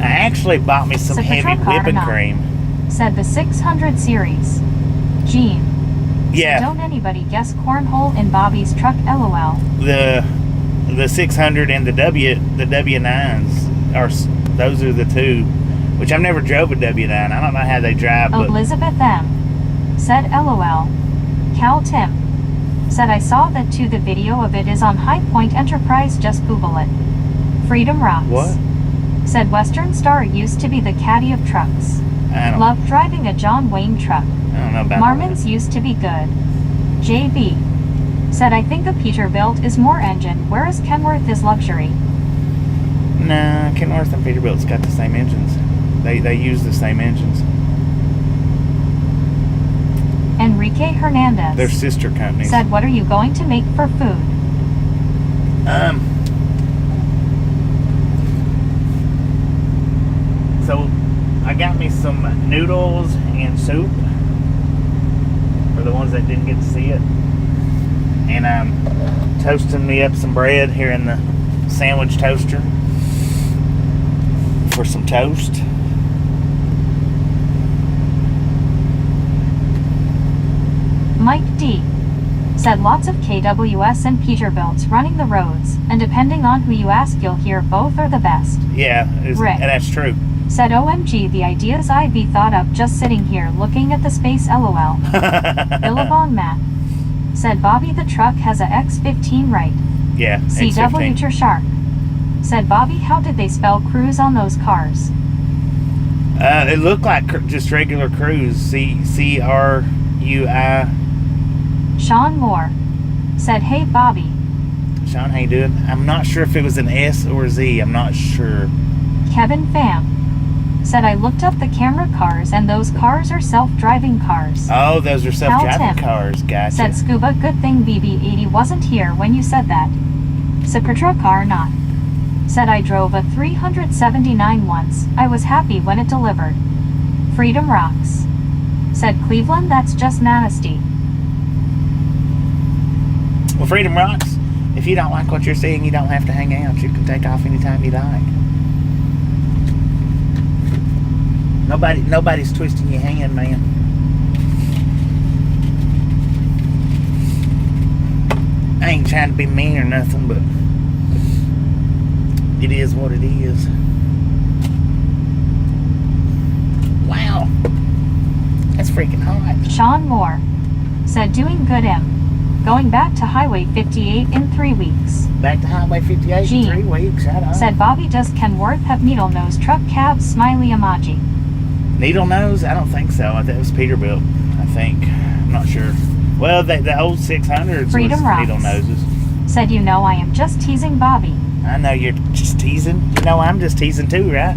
actually bought me some heavy whipping cream. Said the 600 series. Gene. Yeah. So don't anybody guess cornhole in Bobby's truck, lol. The 600 and the W9s are Those are the two. Which I've never drove a W9. I don't know how they drive, but Elizabeth M. said LOL. Cal Tim said I saw that too. The video of it is on High Point Enterprise. Just Google it. Freedom Rocks. what? Said Western Star used to be the caddy of trucks. I don't, Loved driving a John Wayne truck. I don't know about Marmon's used to be good. JB said I think a Peterbilt is more engine, whereas Kenworth is luxury. Nah, Kenworth and Peterbilt's got the same engines. They use the same engines. Enrique Hernandez They're sister companies. said what are you going to make for food? So I got me some noodles and soup for the ones that didn't get to see it. And I'm toasting me up some bread here in the sandwich toaster for some toast. Mike D said lots of KWS and Peterbilts running the roads, and depending on who you ask you'll hear both are the best. Yeah, Rick. and that's true. Said OMG the ideas I'd be thought up just sitting here looking at the space LOL. Billabong Matt said Bobby the truck has a X15 right. Yeah, CW X15. Shark said Bobby how did they spell cruise on those cars? It looked like just regular cruise. C-R-U-I. Sean Moore said hey Bobby. Sean, how you doing? I'm not sure if it was an S or Z. I'm not sure. Kevin Pham said I looked up the camera cars and those cars are self-driving cars. Oh, those are self-driving Tim cars. Gotcha. said Scuba good thing BB80 wasn't here when you said that. Cipratra car not. Said I drove a 379 once. I was happy when it delivered. Freedom Rocks said Cleveland that's just nasty. Well, Freedom Rocks. If you don't like what you're seeing, you don't have to hang out. You can take off anytime you like. Nobody's twisting your hand, man. I ain't trying to be mean or nothing, but it is what it is. Wow. That's freaking hot. Sean Moore said doing good M. Going back to Highway 58 in 3 weeks. Back to Highway 58 Gene in 3 weeks. Shut up. said Bobby does Kenworth have needle nose truck cabs smiley emoji. Needle nose? I don't think so. That was Peterbilt, I think. I'm not sure. Well, the old 600s Freedom was Rocks needle noses. said you know I am just teasing Bobby. I know you're just teasing. You know I'm just teasing too, right?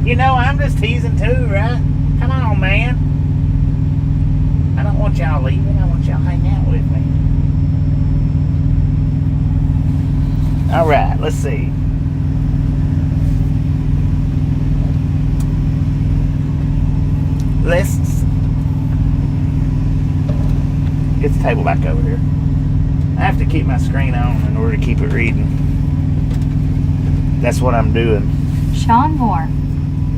You know I'm just teasing too, right? Come on, man. I don't want y'all leaving. I want y'all hanging out with me. All right, let's see. Let's get the table back over here. I have to keep my screen on in order to keep it reading. That's what I'm doing. Sean Moore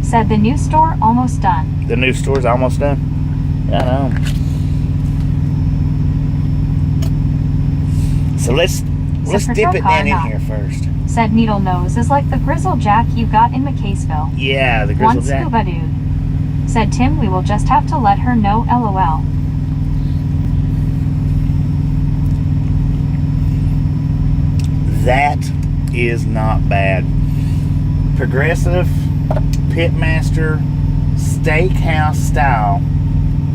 said the new store almost done. The new store's almost done. I know. So let's dip it down in here first. Said needle nose is like the grizzle jack you got in McCaysville. Yeah, the grizzle One jack. scuba dude said Tim we will just have to let her know LOL. That is not bad. Progressive Pitmaster Steakhouse style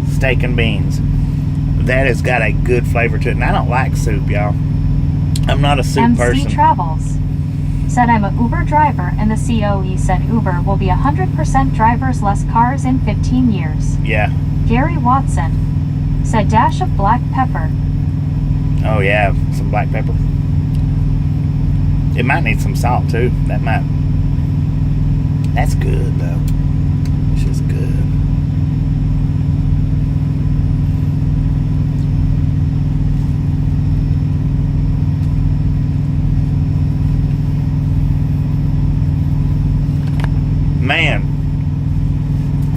steak and beans. That has got a good flavor to it. And I don't like soup, y'all. I'm not a soup MC person. Travels said I'm an Uber driver and the COE said Uber will be 100% drivers less cars in 15 years. Yeah. Gary Watson said dash of black pepper. Oh yeah, some black pepper. It might need some salt too. That's good though. It's just good. Man,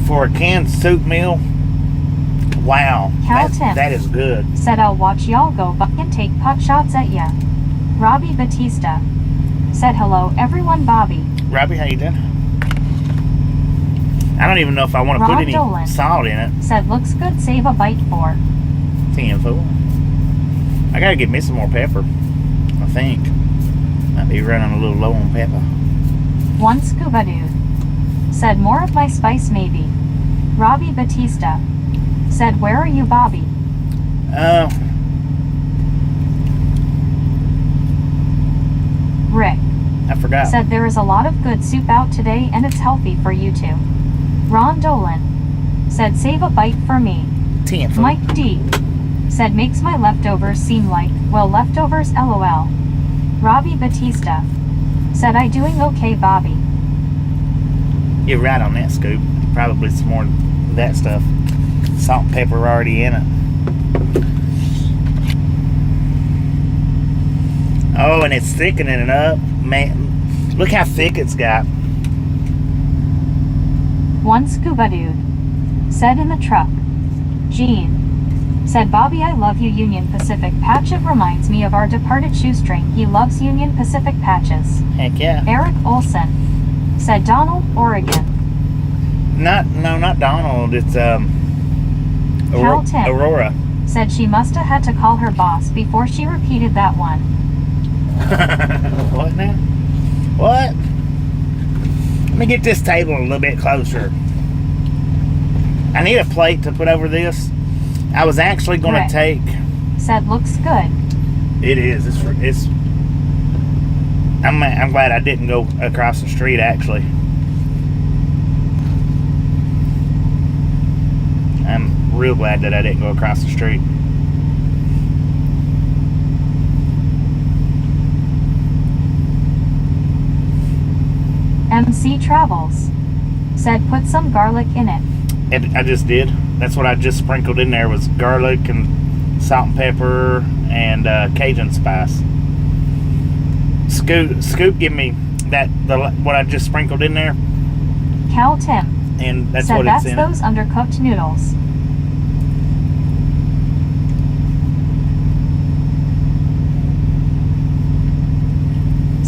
for a canned soup meal, wow, that is good. Said I'll watch y'all go buck and take pot shots at ya. Robbie Batista said hello everyone Bobby. Robbie, how you doing? I don't even know if I want to put any Dolan salt in it. said looks good, save a bite for. 10 fool. I gotta get me some more pepper, I think. Might be running a little low on pepper. One scuba dude said more of my spice maybe. Robbie Batista said where are you Bobby? Rick I forgot. said there is a lot of good soup out today and it's healthy for you too. Ron Dolan said save a bite for me. 10 fool. Mike D said makes my leftovers seem like, well, leftovers lol. Robbie Batista said I doing okay Bobby. You're right on that, Scoop. Probably some more of that stuff. Salt and pepper already in it. Oh, and it's thickening it up. Man, look how thick it's got. One scuba dude said in the truck. Gene said Bobby I love you Union Pacific patch, it reminds me of our departed shoestring, he loves Union Pacific patches. Heck yeah. Eric Olson said Donald, Oregon. Not Donald. It's Cal Tim Aurora. said she must have had to call her boss before she repeated that one. What now? What? Let me get this table a little bit closer. I need a plate to put over this. I was actually going to take. Said looks good. It is. It's. I'm glad I didn't go across the street. Actually, I'm real glad that I didn't go across the street. MC Travels said put some garlic in it. I just did. That's what I just sprinkled in there was garlic and salt and pepper and Cajun spice. Scoop, give me what I just sprinkled in there. Cal Tim And that's said what that's it's in those it. undercooked noodles.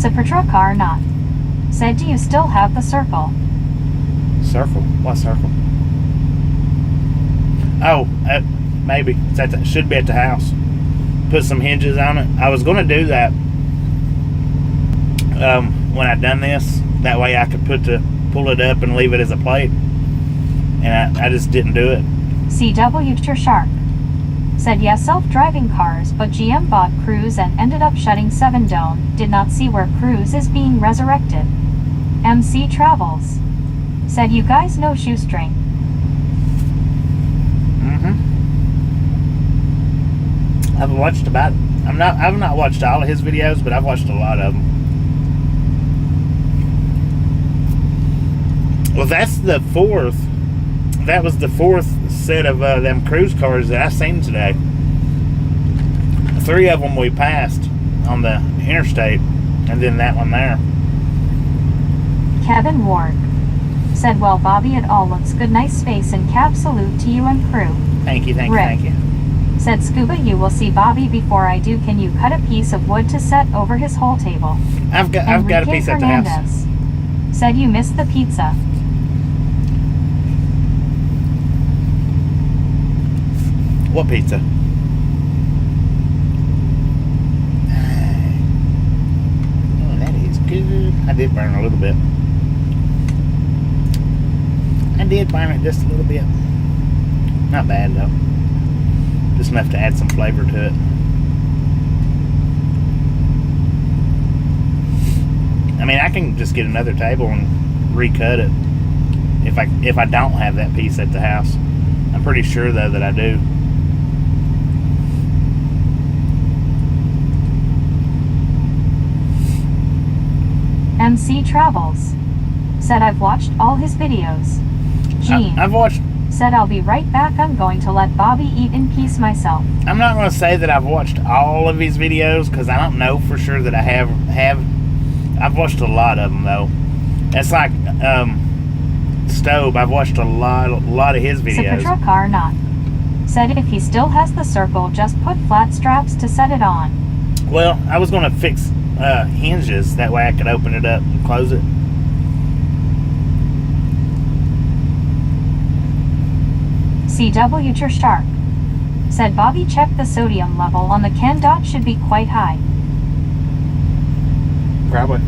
Sapatra not said do you still have the circle? Circle? What circle? Oh, maybe. Should be at the house. Put some hinges on it. I was going to do that when I done this. That way I could pull it up and leave it as a plate. And I just didn't do it. CW Shark said yes, self-driving cars, but GM bought Cruise and ended up shutting 7 down. Did not see where Cruise is being resurrected. MC Travels said you guys know shoestring. I've watched I've not watched all of his videos, but I've watched a lot of them. Well, that was the fourth set of them cruise cars that I seen today. 3 of them we passed on the interstate, and then that one there. Kevin Ward said well Bobby it all looks good, nice space and cap, salute to you and crew. Thank you. Rick said Scuba you will see Bobby before I do, can you cut a piece of wood to set over his whole table? I've got a piece at the house. Said you missed the pizza. What pizza? Oh, that is good. I did burn a little bit. I did burn it just a little bit. Not bad though. Just enough to add some flavor to it. I mean, I can just get another table and recut it if I don't have that piece at the house. I'm pretty sure though that I do. MC Travels said I've watched all his videos. Gene I've watched. Said I'll be right back, I'm going to let Bobby eat in peace myself. I'm not going to say that I've watched all of his videos because I don't know for sure that I have. I've watched a lot of them though. It's like Stove. I've watched a lot of his videos. Sapatra not said if he still has the circle, just put flat straps to set it on. Well, I was going to fix hinges. That way I could open it up and close it. CW Shark said Bobby checked the sodium level on the can. Should be quite high. Probably.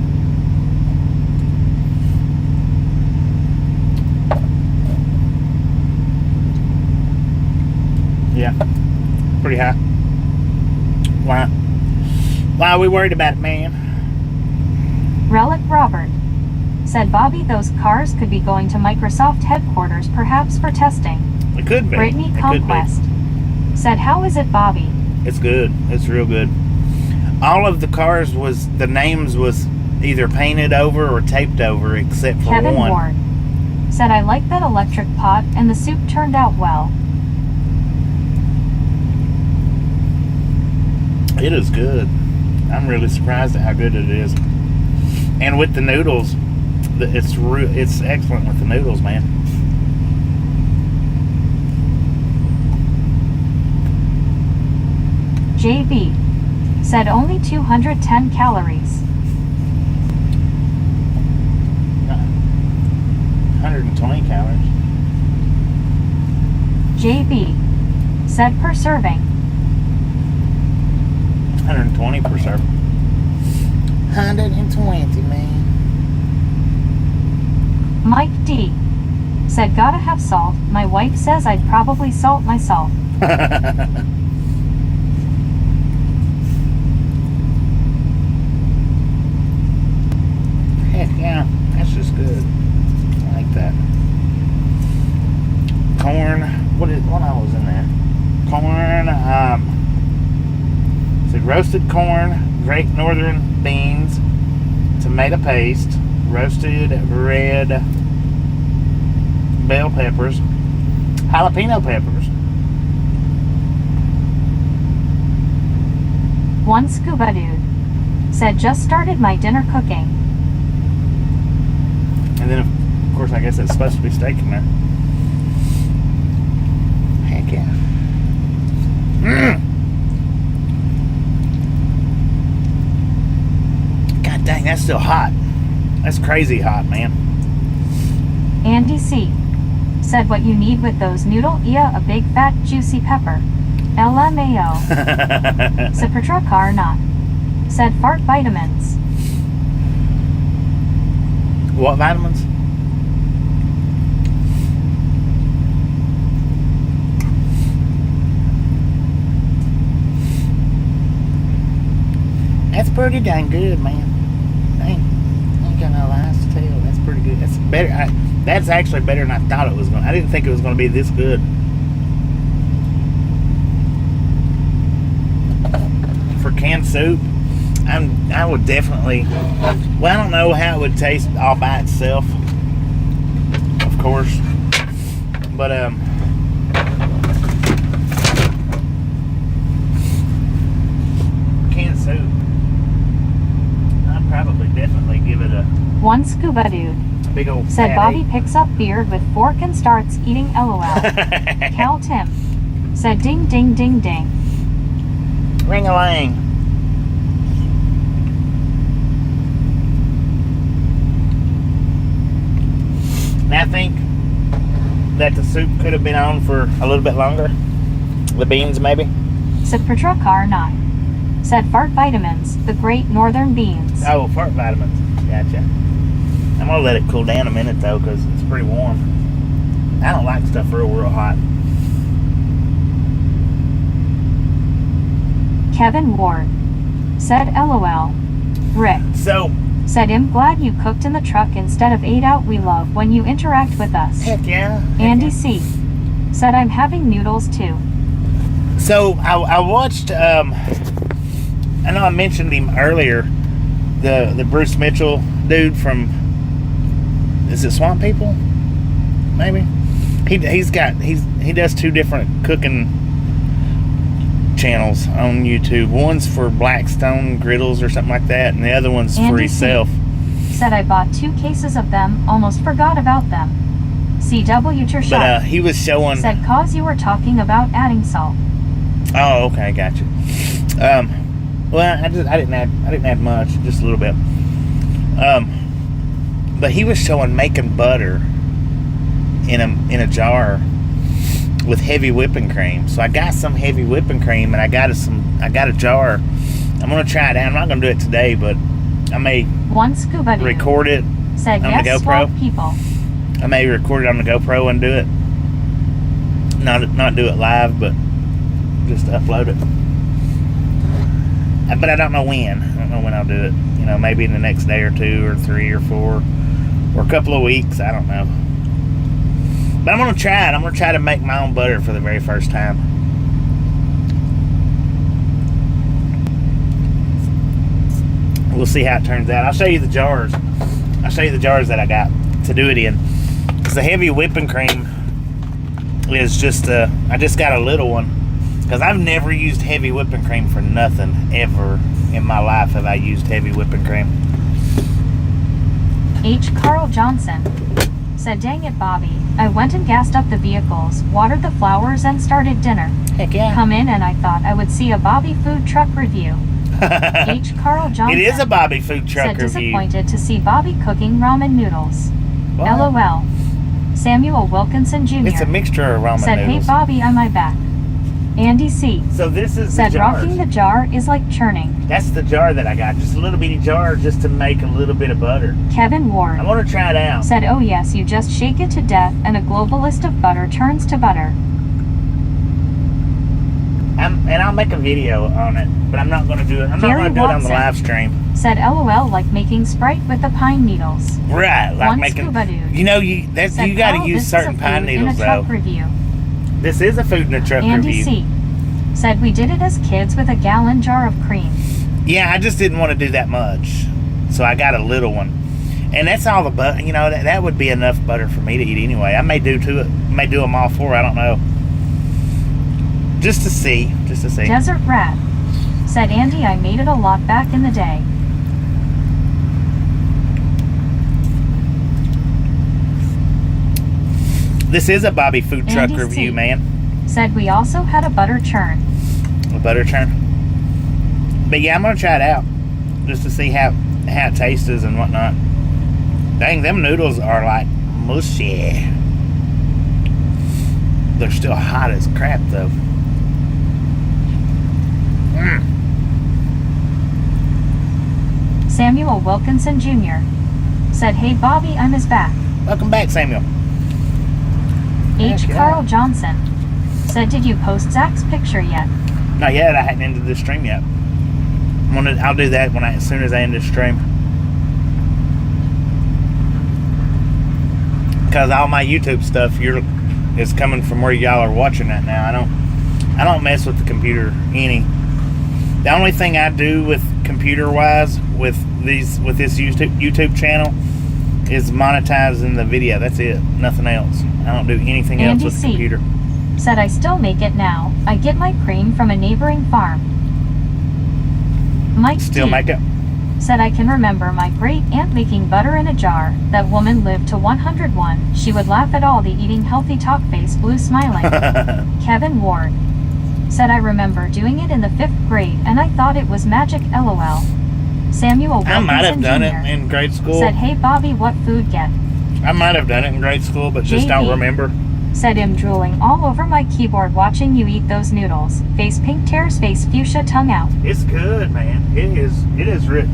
Yeah, pretty high. Why are we worried about it, man? Relic Robert said Bobby, those cars could be going to Microsoft headquarters perhaps for testing. It could be. Brittany It Conquest said, how is it, Bobby? It's good. It's real good. All of the cars the names was either painted over or taped over except for Kevin one. Ward said, I like that electric pot and the soup turned out well. It is good. I'm really surprised at how good it is. And with the noodles, it's excellent with the noodles, man. JB said only 210 calories. 120 calories. JB said per serving. 120 per serving. 120, man. Mike D said, gotta have salt. My wife says I'd probably salt myself. Heck yeah, that's just good. I like that. Corn. What all was in there? Corn. So roasted corn, Great Northern beans, tomato paste, roasted red bell peppers, jalapeno peppers. One Scuba Dude said, just started my dinner cooking. And then, of course, I guess it's supposed to be steak in there. Heck yeah. God dang, that's still hot. That's crazy hot, man. Andy C said, what you need with those noodle, a big fat juicy pepper. LMAO. Cipratra Karna said, fart vitamins. What vitamins? That's pretty dang good, man. Ain't got no lies to tell. That's pretty good. That's better. That's actually better than I thought it was going to. I didn't think it was going to be this good. For canned soup, I would definitely. Well, I don't know how it would taste all by itself, of course, but canned soup, I'd probably definitely give it a One Scuba Dude big old said, fat Bobby eight. picks up beard with fork and starts eating. LOL. Cal Tim said, ding ding ding ding. Ring-a-lang. And I think that the soup could have been on for a little bit longer. The beans, maybe. Cipratra Karna said, fart vitamins, the Great Northern beans. Oh, fart vitamins. Gotcha. I'm gonna let it cool down a minute though, because it's pretty warm. I don't like stuff real hot. Kevin Ward said, LOL. Rick So, said, I'm glad you cooked in the truck instead of ate out. We love when you interact with us. heck yeah. Andy C said, I'm having noodles too. So I watched. I know I mentioned him earlier. The Bruce Mitchell dude from. Is it Swamp People? Maybe. He does two different cooking channels on YouTube. One's for Blackstone Griddles or something like that, and the other one's for Andy C himself. said, I bought 2 cases of them. Almost forgot about them. CW But Tershot he was showing. said, cause you were talking about adding salt. Oh, okay, gotcha. Well, I didn't add much, just a little bit. But he was showing making butter in a jar with heavy whipping cream. So I got some heavy whipping cream, and I got a jar. I'm gonna try it out. I'm not gonna do it today, but I may One scuba dude record it said on yes, the GoPro. swamp people. I may record it on the GoPro and do it. Not do it live, but just upload it. But I don't know when. I don't know when I'll do it. You know, maybe in the next day or 2 or 3 or 4 or a couple of weeks. I don't know. But I'm gonna try it. I'm gonna try to make my own butter for the very first time. We'll see how it turns out. I'll show you the jars. I'll show you the jars that I got to do it in. Because the heavy whipping cream is just, I just got a little one. Because I've never used heavy whipping cream for nothing, ever in my life have I used heavy whipping cream. H. Carl Johnson said, dang it, Bobby. I went and gassed up the vehicles, watered the flowers, and started dinner. Heck yeah. Come in and I thought I would see a Bobby food truck review. H. Carl Johnson It is a Bobby food truck said review. disappointed to see Bobby cooking ramen noodles. What? LOL. Samuel Wilkinson Jr. It's a mixture of ramen said, noodles. hey Bobby, am I back? Andy C. So this is said the jars. rocking the jar is like churning. That's the jar that I got. Just a little bitty jar just to make a little bit of butter. Kevin Ward I'm going to try it out. said, oh yes, you just shake it to death and a globalist of butter turns to butter. And I'll make a video on it, but I'm not going to do it. I'm not Gary going to do it on the Watson live stream. said LOL like making Sprite with the pine needles. Right, like One making. scuba dude You know, you said, got to Carl, use this certain is a pine food needles in a though. truck review. This is a food in a truck Andy review. C. said we did it as kids with a gallon jar of cream. Yeah, I just didn't want to do that much, so I got a little one, and that's all the butter. You know, that would be enough butter for me to eat anyway. I may do them all 4. I don't know. Just to see. Desert Rat said, Andy, I made it a lot back in the day. This is a Bobby food truck Andy review, C. man. Said we also had a butter churn. A butter churn. But yeah, I'm gonna try it out just to see how it tastes and whatnot. Dang, them noodles are like mushy. They're still hot as crap though. Samuel Wilkinson Jr. said, hey Bobby, I'm his back. Welcome back, Samuel. H. Heck yeah. Carl Johnson said, did you post Zach's picture yet? Not yet. I hadn't ended the stream yet. I'll do that as soon as I end the stream. Because all my YouTube stuff is coming from where y'all are watching that now. I don't mess with the computer any. The only thing I do with computer wise with this YouTube channel is monetizing the video. That's it. Nothing else. I don't do anything else Andy with the C. computer. said, I still make it now. I get my cream from a neighboring farm. Mike Still T. make it. said, I can remember my great aunt making butter in a jar. That woman lived to 101. She would laugh at all the eating healthy talk face blue smiling. Kevin Ward said, I remember doing it in the 5th grade and I thought it was magic, LOL. Samuel Wilkinson I might have done Jr. it in grade school. said, hey Bobby, what food get? I might have done it in grade school, but just JB. don't remember. Said, I'm drooling all over my keyboard watching you eat those noodles. Face pink tears, face fuchsia tongue out. It's good, man. It is rich.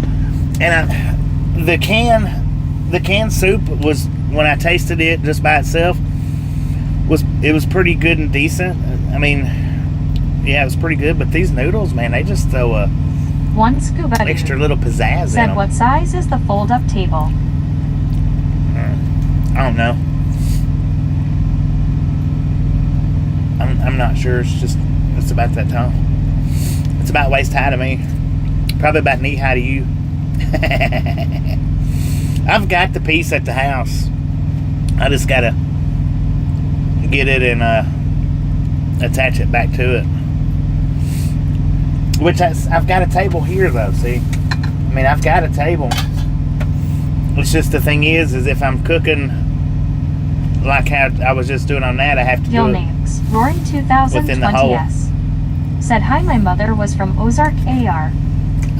And the canned soup was, when I tasted it just by itself, it was pretty good and decent. I mean, yeah, it was pretty good. But these noodles, man, they just throw a One scuba dude extra little pizzazz in said, them. what size is the fold-up table? I don't know. I'm not sure. It's about that tall. It's about waist high to me. Probably about knee high to you. I've got the piece at the house. I just gotta get it and attach it back to it. Which I've got a table here though. See, I mean, I've got a table. It's just the thing is if I'm cooking like how I was just doing on that, I have to do it Roaring 2020 within the hole. S said, hi, my mother was from Ozark AR.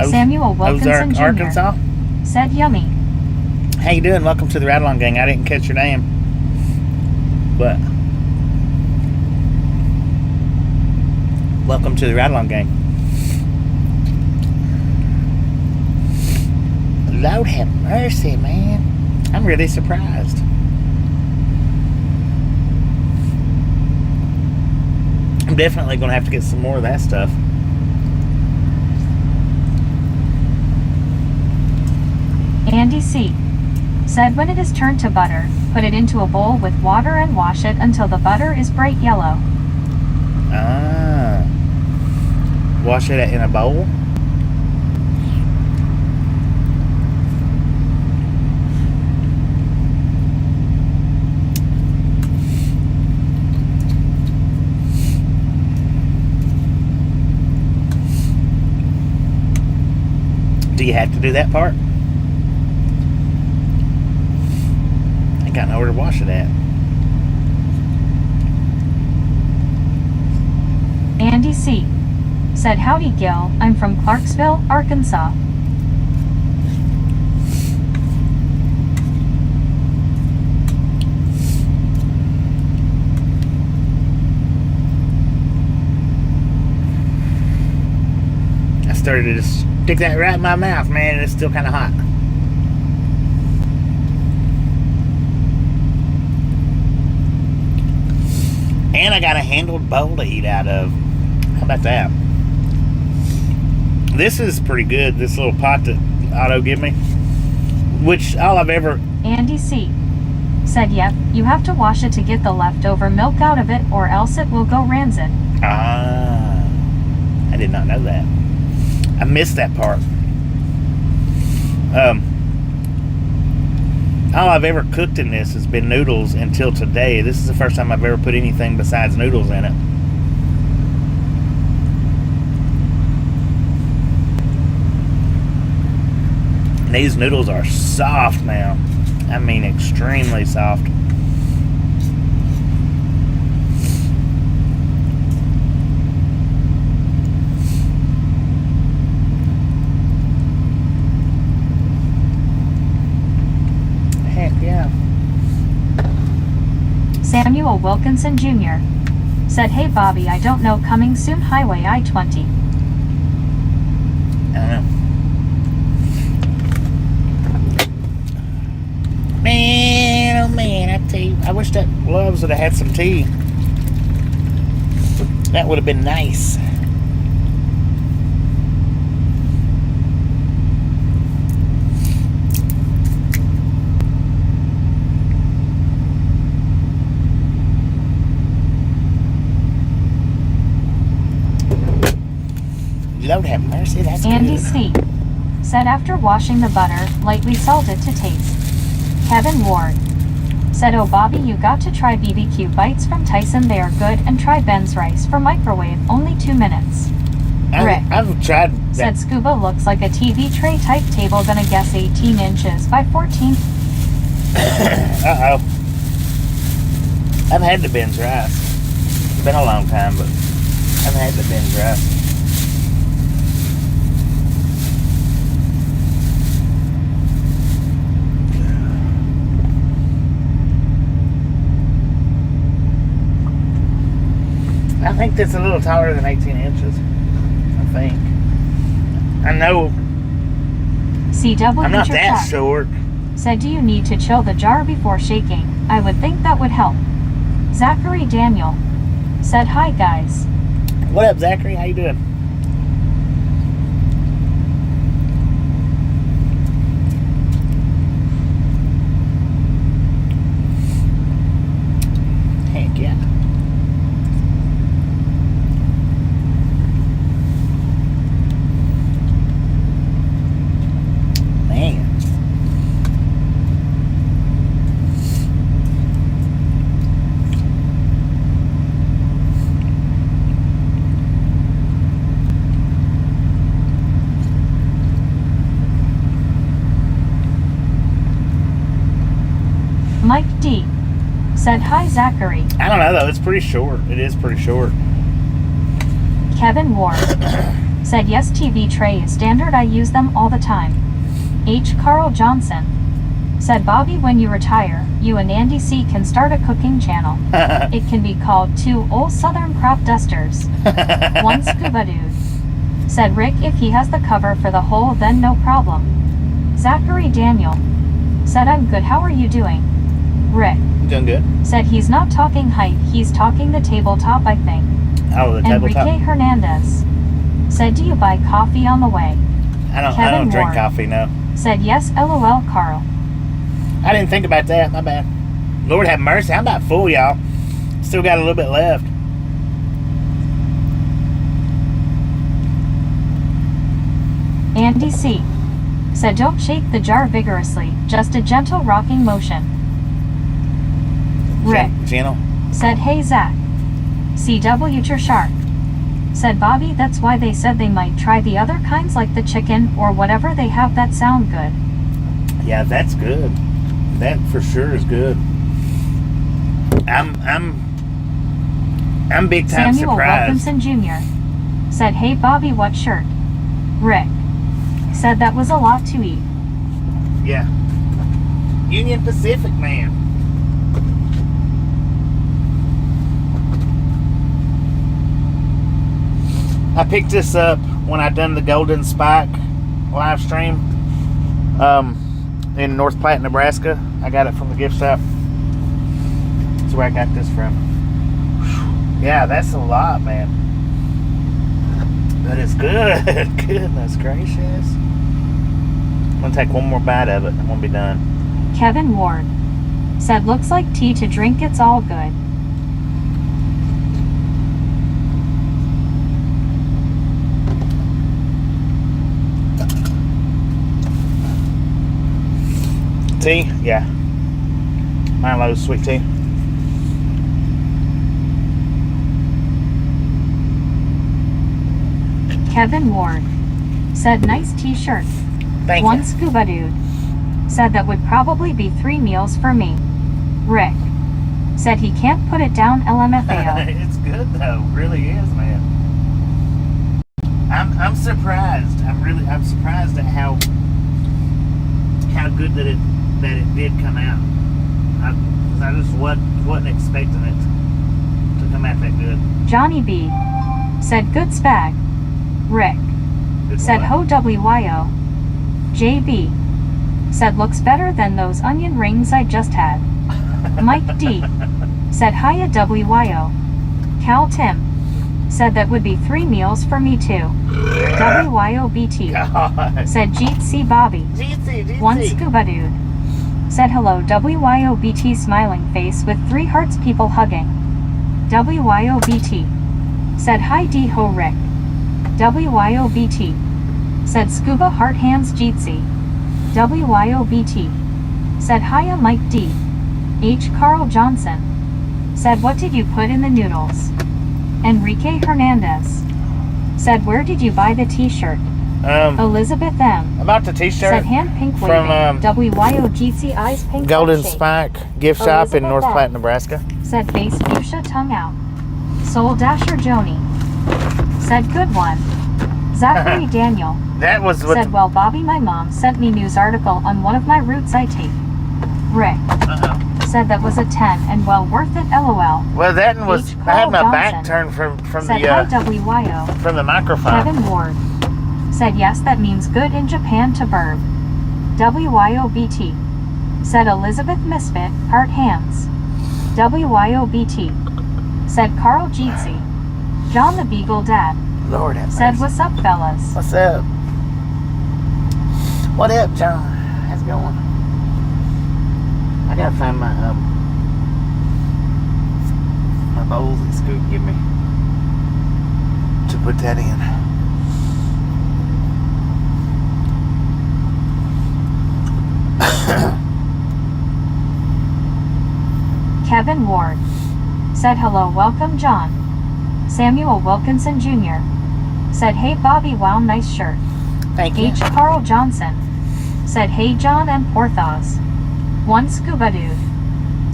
Samuel Wilkinson Ozark, Jr. Arkansas. said yummy. How you doing? Welcome to the Ride Along Gang. I didn't catch your name, but welcome to the Ride Along Gang. Lord have mercy, man. I'm really surprised. I'm definitely going to have to get some more of that stuff. Andy C. said when it is turned to butter, put it into a bowl with water and wash it until the butter is bright yellow. Ah. Wash it in a bowl? Do you have to do that part? I ain't got nowhere to wash it at. Andy C. said howdy Gil, I'm from Clarksville, Arkansas. I started to just stick that right in my mouth, man, and it's still kind of hot. And I got a handled bowl to eat out of. How about that? This is pretty good, this little pot that Otto gave me. Which all I've ever... Andy C. said yep, you have to wash it to get the leftover milk out of it or else it will go rancid. Ah, I did not know that. I missed that part. All I've ever cooked in this has been noodles until today. This is the first time I've ever put anything besides noodles in it. And these noodles are soft now. I mean, extremely soft. Yeah. Samuel Wilkinson Jr. said hey Bobby, I don't know, coming soon Highway I-20. I don't know. Man, oh man, I tell you, I wish that Loves would have had some tea. That would have been nice. Lord have mercy, that's Andy good. C. said after washing the butter, lightly salt it to taste. Kevin Ward said oh Bobby, you got to try BBQ bites from Tyson, they are good, and try Ben's rice for microwave, only 2 minutes. Rick I've tried said that. Scuba looks like a TV tray type table, gonna guess 18 inches by 14. Uh-oh. I've had the Ben's rice. It's been a long time, but I've had the Ben's rice. I think that's a little taller than 18 inches. I think. I know. CW I'm not that Chuck short. said do you need to chill the jar before shaking? I would think that would help. Zachary Daniel said hi guys. What up, Zachary? How you doing? Heck yeah. Man. Mike D said hi Zachary. I don't know though, it's pretty short. It is pretty short. Kevin Ward said yes, TV tray is standard, I use them all the time. H. Carl Johnson said, Bobby, when you retire, you and Andy C can start a cooking channel. It can be called Two Old Southern Crop Dusters. One Scuba Dude said, Rick, if he has the cover for the hole, then no problem. Zachary Daniel said, I'm good, how are you doing? Rick Doing good. said, he's not talking height, he's talking the tabletop, I think. Oh, the tabletop. Enrique Hernandez said, do you buy coffee on the way? I don't Kevin drink Ward coffee, no. said, yes, LOL, Carl. I didn't think about that. My bad. Lord have mercy. I'm about full, y'all. Still got a little bit left. Andy C said, don't shake the jar vigorously, just a gentle rocking motion. Rick Gentle. said, hey Zach. CW your shark said, Bobby, that's why they said they might try the other kinds like the chicken or whatever they have that sound good. Yeah, that's good. That for sure is good. I'm big time Samuel surprised. Wilkinson Jr. said, hey Bobby, what shirt? Rick said, that was a lot to eat. Yeah. Union Pacific, man. I picked this up when I done the Golden Spike live stream in North Platte, Nebraska. I got it from the gift shop. That's where I got this from. Yeah, that's a lot, man. But it's good. Goodness gracious. I'm gonna take one more bite of it and I'm gonna be done. Kevin Ward said, looks like tea to drink, it's all good. Tea? Yeah. Milo's sweet tea. Kevin Ward said, nice t-shirt. Thank One you. Scuba Dude said, that would probably be 3 meals for me. Rick said, he can't put it down, LMFAO. It's good though, really is, man. I'm surprised. I'm surprised at how good that it did come out. I just wasn't expecting it to come out that good. Johnny B said, good spag. Rick Good said, what? ho WYO. JB said, looks better than those onion rings I just had. Mike D said, hiya WYO. Cal Tim said, that would be 3 meals for me too. WYOBT God. said, Jeet C Bobby. GC. One Scuba Dude said, hello WYOBT, smiling face with 3 hearts, people hugging. WYOBT said, hi D Ho Rick. WYOBT said, scuba heart hands Jeetsy. WYOBT said, hiya Mike D. H. Carl Johnson said, what did you put in the noodles? Enrique Hernandez said, where did you buy the t-shirt? Elizabeth M About the t-shirt said, hand pink from, waving. WYOGC eyes pink Golden shape. Spike gift shop in Elizabeth North M Platte, Nebraska. said, face fuchsia tongue out. Soul Dasher Joni said, good one. Zachary Daniel That was what. said, well Bobby, my mom sent me news article on one of my routes I take. Rick said, that was a 10 and well worth it, LOL. Well, that one was. H. I had my Carl back Johnson turned from said, the hi WYO. from the microphone. Kevin Ward said, yes, that means good in Japan to burb. WYOBT said, Elizabeth Misfit, heart hands. WYOBT said, Carl Jeetsy. John the Beagle Dad Lord have said, mercy. what's up, fellas? What's up? What up, John? How's it going? I gotta find my bowls that Scoop give me to put that in. Kevin Ward said, hello, welcome John. Samuel Wilkinson Jr. said, hey Bobby, wow, nice shirt. Thank you. H. Carl Johnson said, hey John and Porthos. One Scuba Dude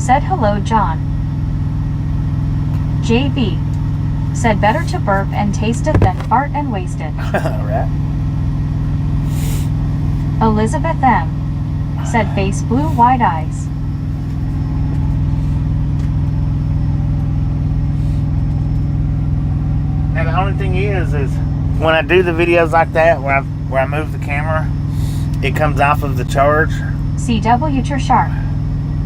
said, hello John. JB said better to burp and taste it than fart and waste it. Right. Elizabeth M. said face blue, wide eyes. And the only thing is when I do the videos like that, where I move the camera, it comes off of the charge. CW Sharp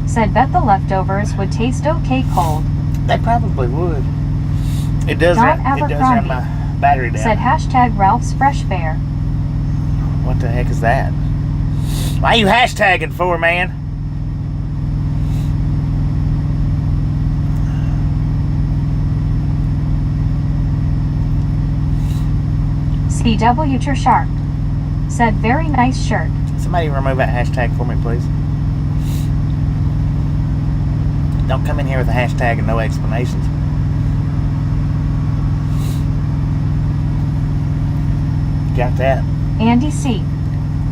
said bet the leftovers would taste okay cold. They probably would. It does. Don It does run Abercrombie my battery down. said hashtag Ralph's Fresh Fare. What the heck is that? Why are you hashtagging for, man? CW Sharp said very nice shirt. Somebody remove that hashtag for me, please. Don't come in here with a hashtag and no explanations. Got that? Andy C.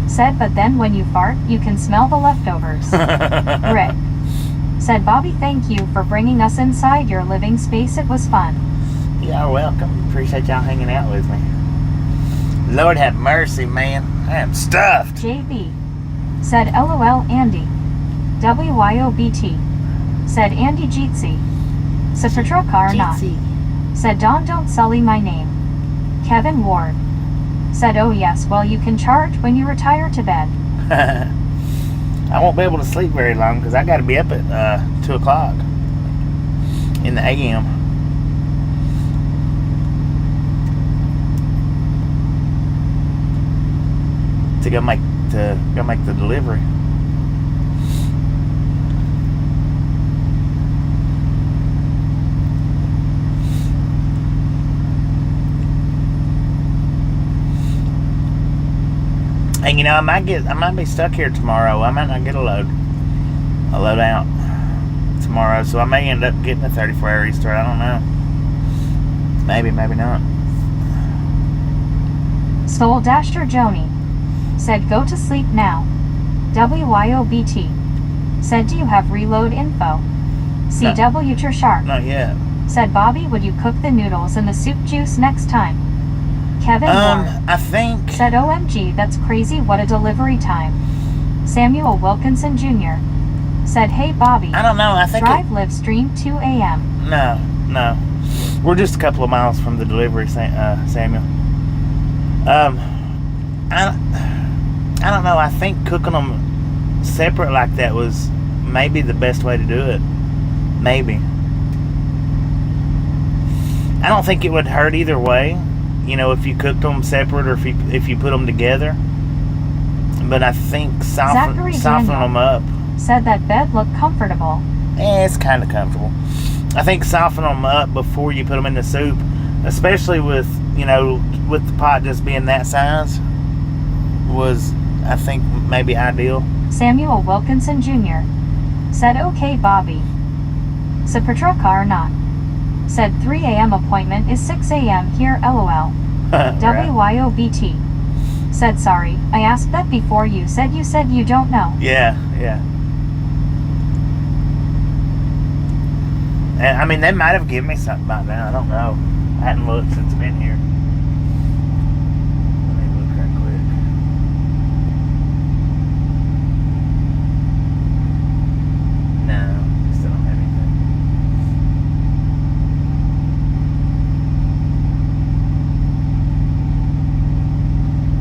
said but then when you fart, you can smell the leftovers. Rick said Bobby, thank you for bringing us inside your living space. It was fun. You're welcome. Appreciate y'all hanging out with me. Lord have mercy, man. I am stuffed. JB said LOL Andy. WYOBT said Andy Jeetsy. Sapatrokar not said Don don't sully my name. Kevin Ward said oh yes, well you can charge when you retire to bed. I won't be able to sleep very long because I got to be up at 2 o'clock in the AM. To go make the delivery. And you know, I might be stuck here tomorrow. I might not get a load out tomorrow, so I may end up getting a 34-hour Easter. I don't know. Maybe not. Soul Dasher Joni said go to sleep now. WYOBT said do you have reload info? CW Sharp Not yet. said Bobby, would you cook the noodles and the soup juice next time? Kevin Ward I think said OMG, that's crazy, what a delivery time. Samuel Wilkinson Jr. said hey Bobby, I don't know. I think drive live stream 2 a.m. No. We're just a couple of miles from the delivery, Samuel. I don't know. I think cooking them separate like that was maybe the best way to do it. Maybe. I don't think it would hurt either way. You know, if you cooked them separate or if you put them together. But I think softening them up. Said that bed looked comfortable. It's kind of comfortable. I think softening them up before you put them in the soup, especially with the pot just being that size, was, I think, maybe ideal. Samuel Wilkinson Jr. said okay Bobby. Sapatrokar not said 3 a.m. appointment is 6 a.m. here LOL. WYOBT said sorry, I asked that before you said you don't know. Yeah. And I mean, they might have given me something by now. I don't know. I hadn't looked since I've been here. Let me look right quick. No, still don't have anything.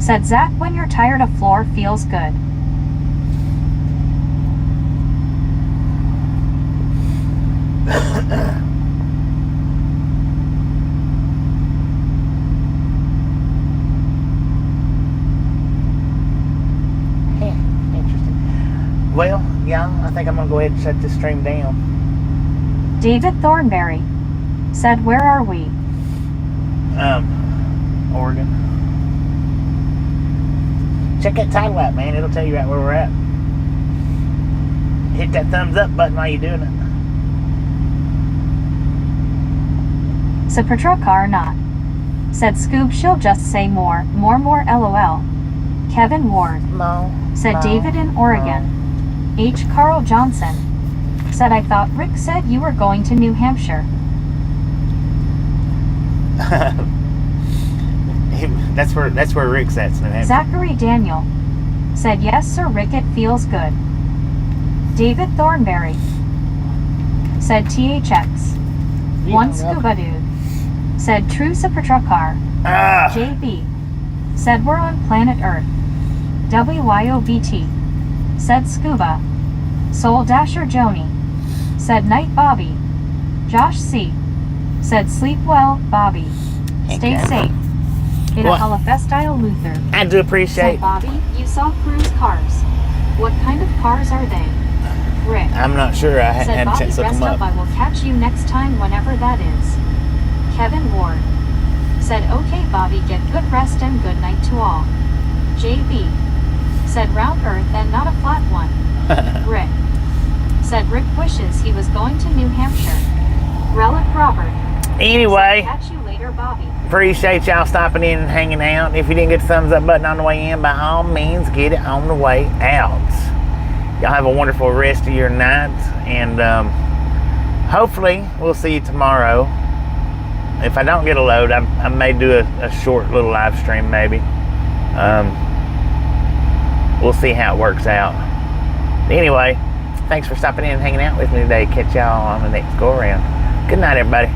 Said Zach, when you're tired of floor feels good. Interesting. Well, yeah, I think I'm going to go ahead and shut this stream down. David Thornberry said where are we? Oregon. Check that title out, man. It'll tell you right where we're at. Hit that thumbs up button while you're doing it. Sapatrokar not said Scoob, she'll just say more LOL. Kevin Ward said David in Oregon. H. Carl Johnson said I thought Rick said you were going to New Hampshire. That's where Rick's at, New Hampshire. Zachary Daniel said, yes, Sir Rick, it feels good. David Thornberry said, THX. One Scuba Dude said, True Supertruckar. JB said, we're on planet Earth. WYOBT said, Scuba. Soul Dasher Joni said, Night Bobby. Josh C said, sleep well, Bobby. Stay safe. In a Holophestyle Luther. I do appreciate. Said Bobby, you saw cruise cars. What kind of cars are they? Rick. I'm not sure. I said, hadn't Bobby, chance to look rest them up. up. I will catch you next time, whenever that is. Kevin Ward said, okay, Bobby, get good rest and good night to all. JB said, round earth and not a flat one. Rick said, Rick wishes he was going to New Hampshire. Relic Robert. Anyway, said, catch you later, Bobby. appreciate y'all stopping in and hanging out. If you didn't get the thumbs up button on the way in, by all means, get it on the way out. Y'all have a wonderful rest of your night, and hopefully we'll see you tomorrow. If I don't get a load, I may do a short little live stream, maybe. We'll see how it works out. Anyway, thanks for stopping in and hanging out with me today. Catch y'all on the next go around. Good night, everybody.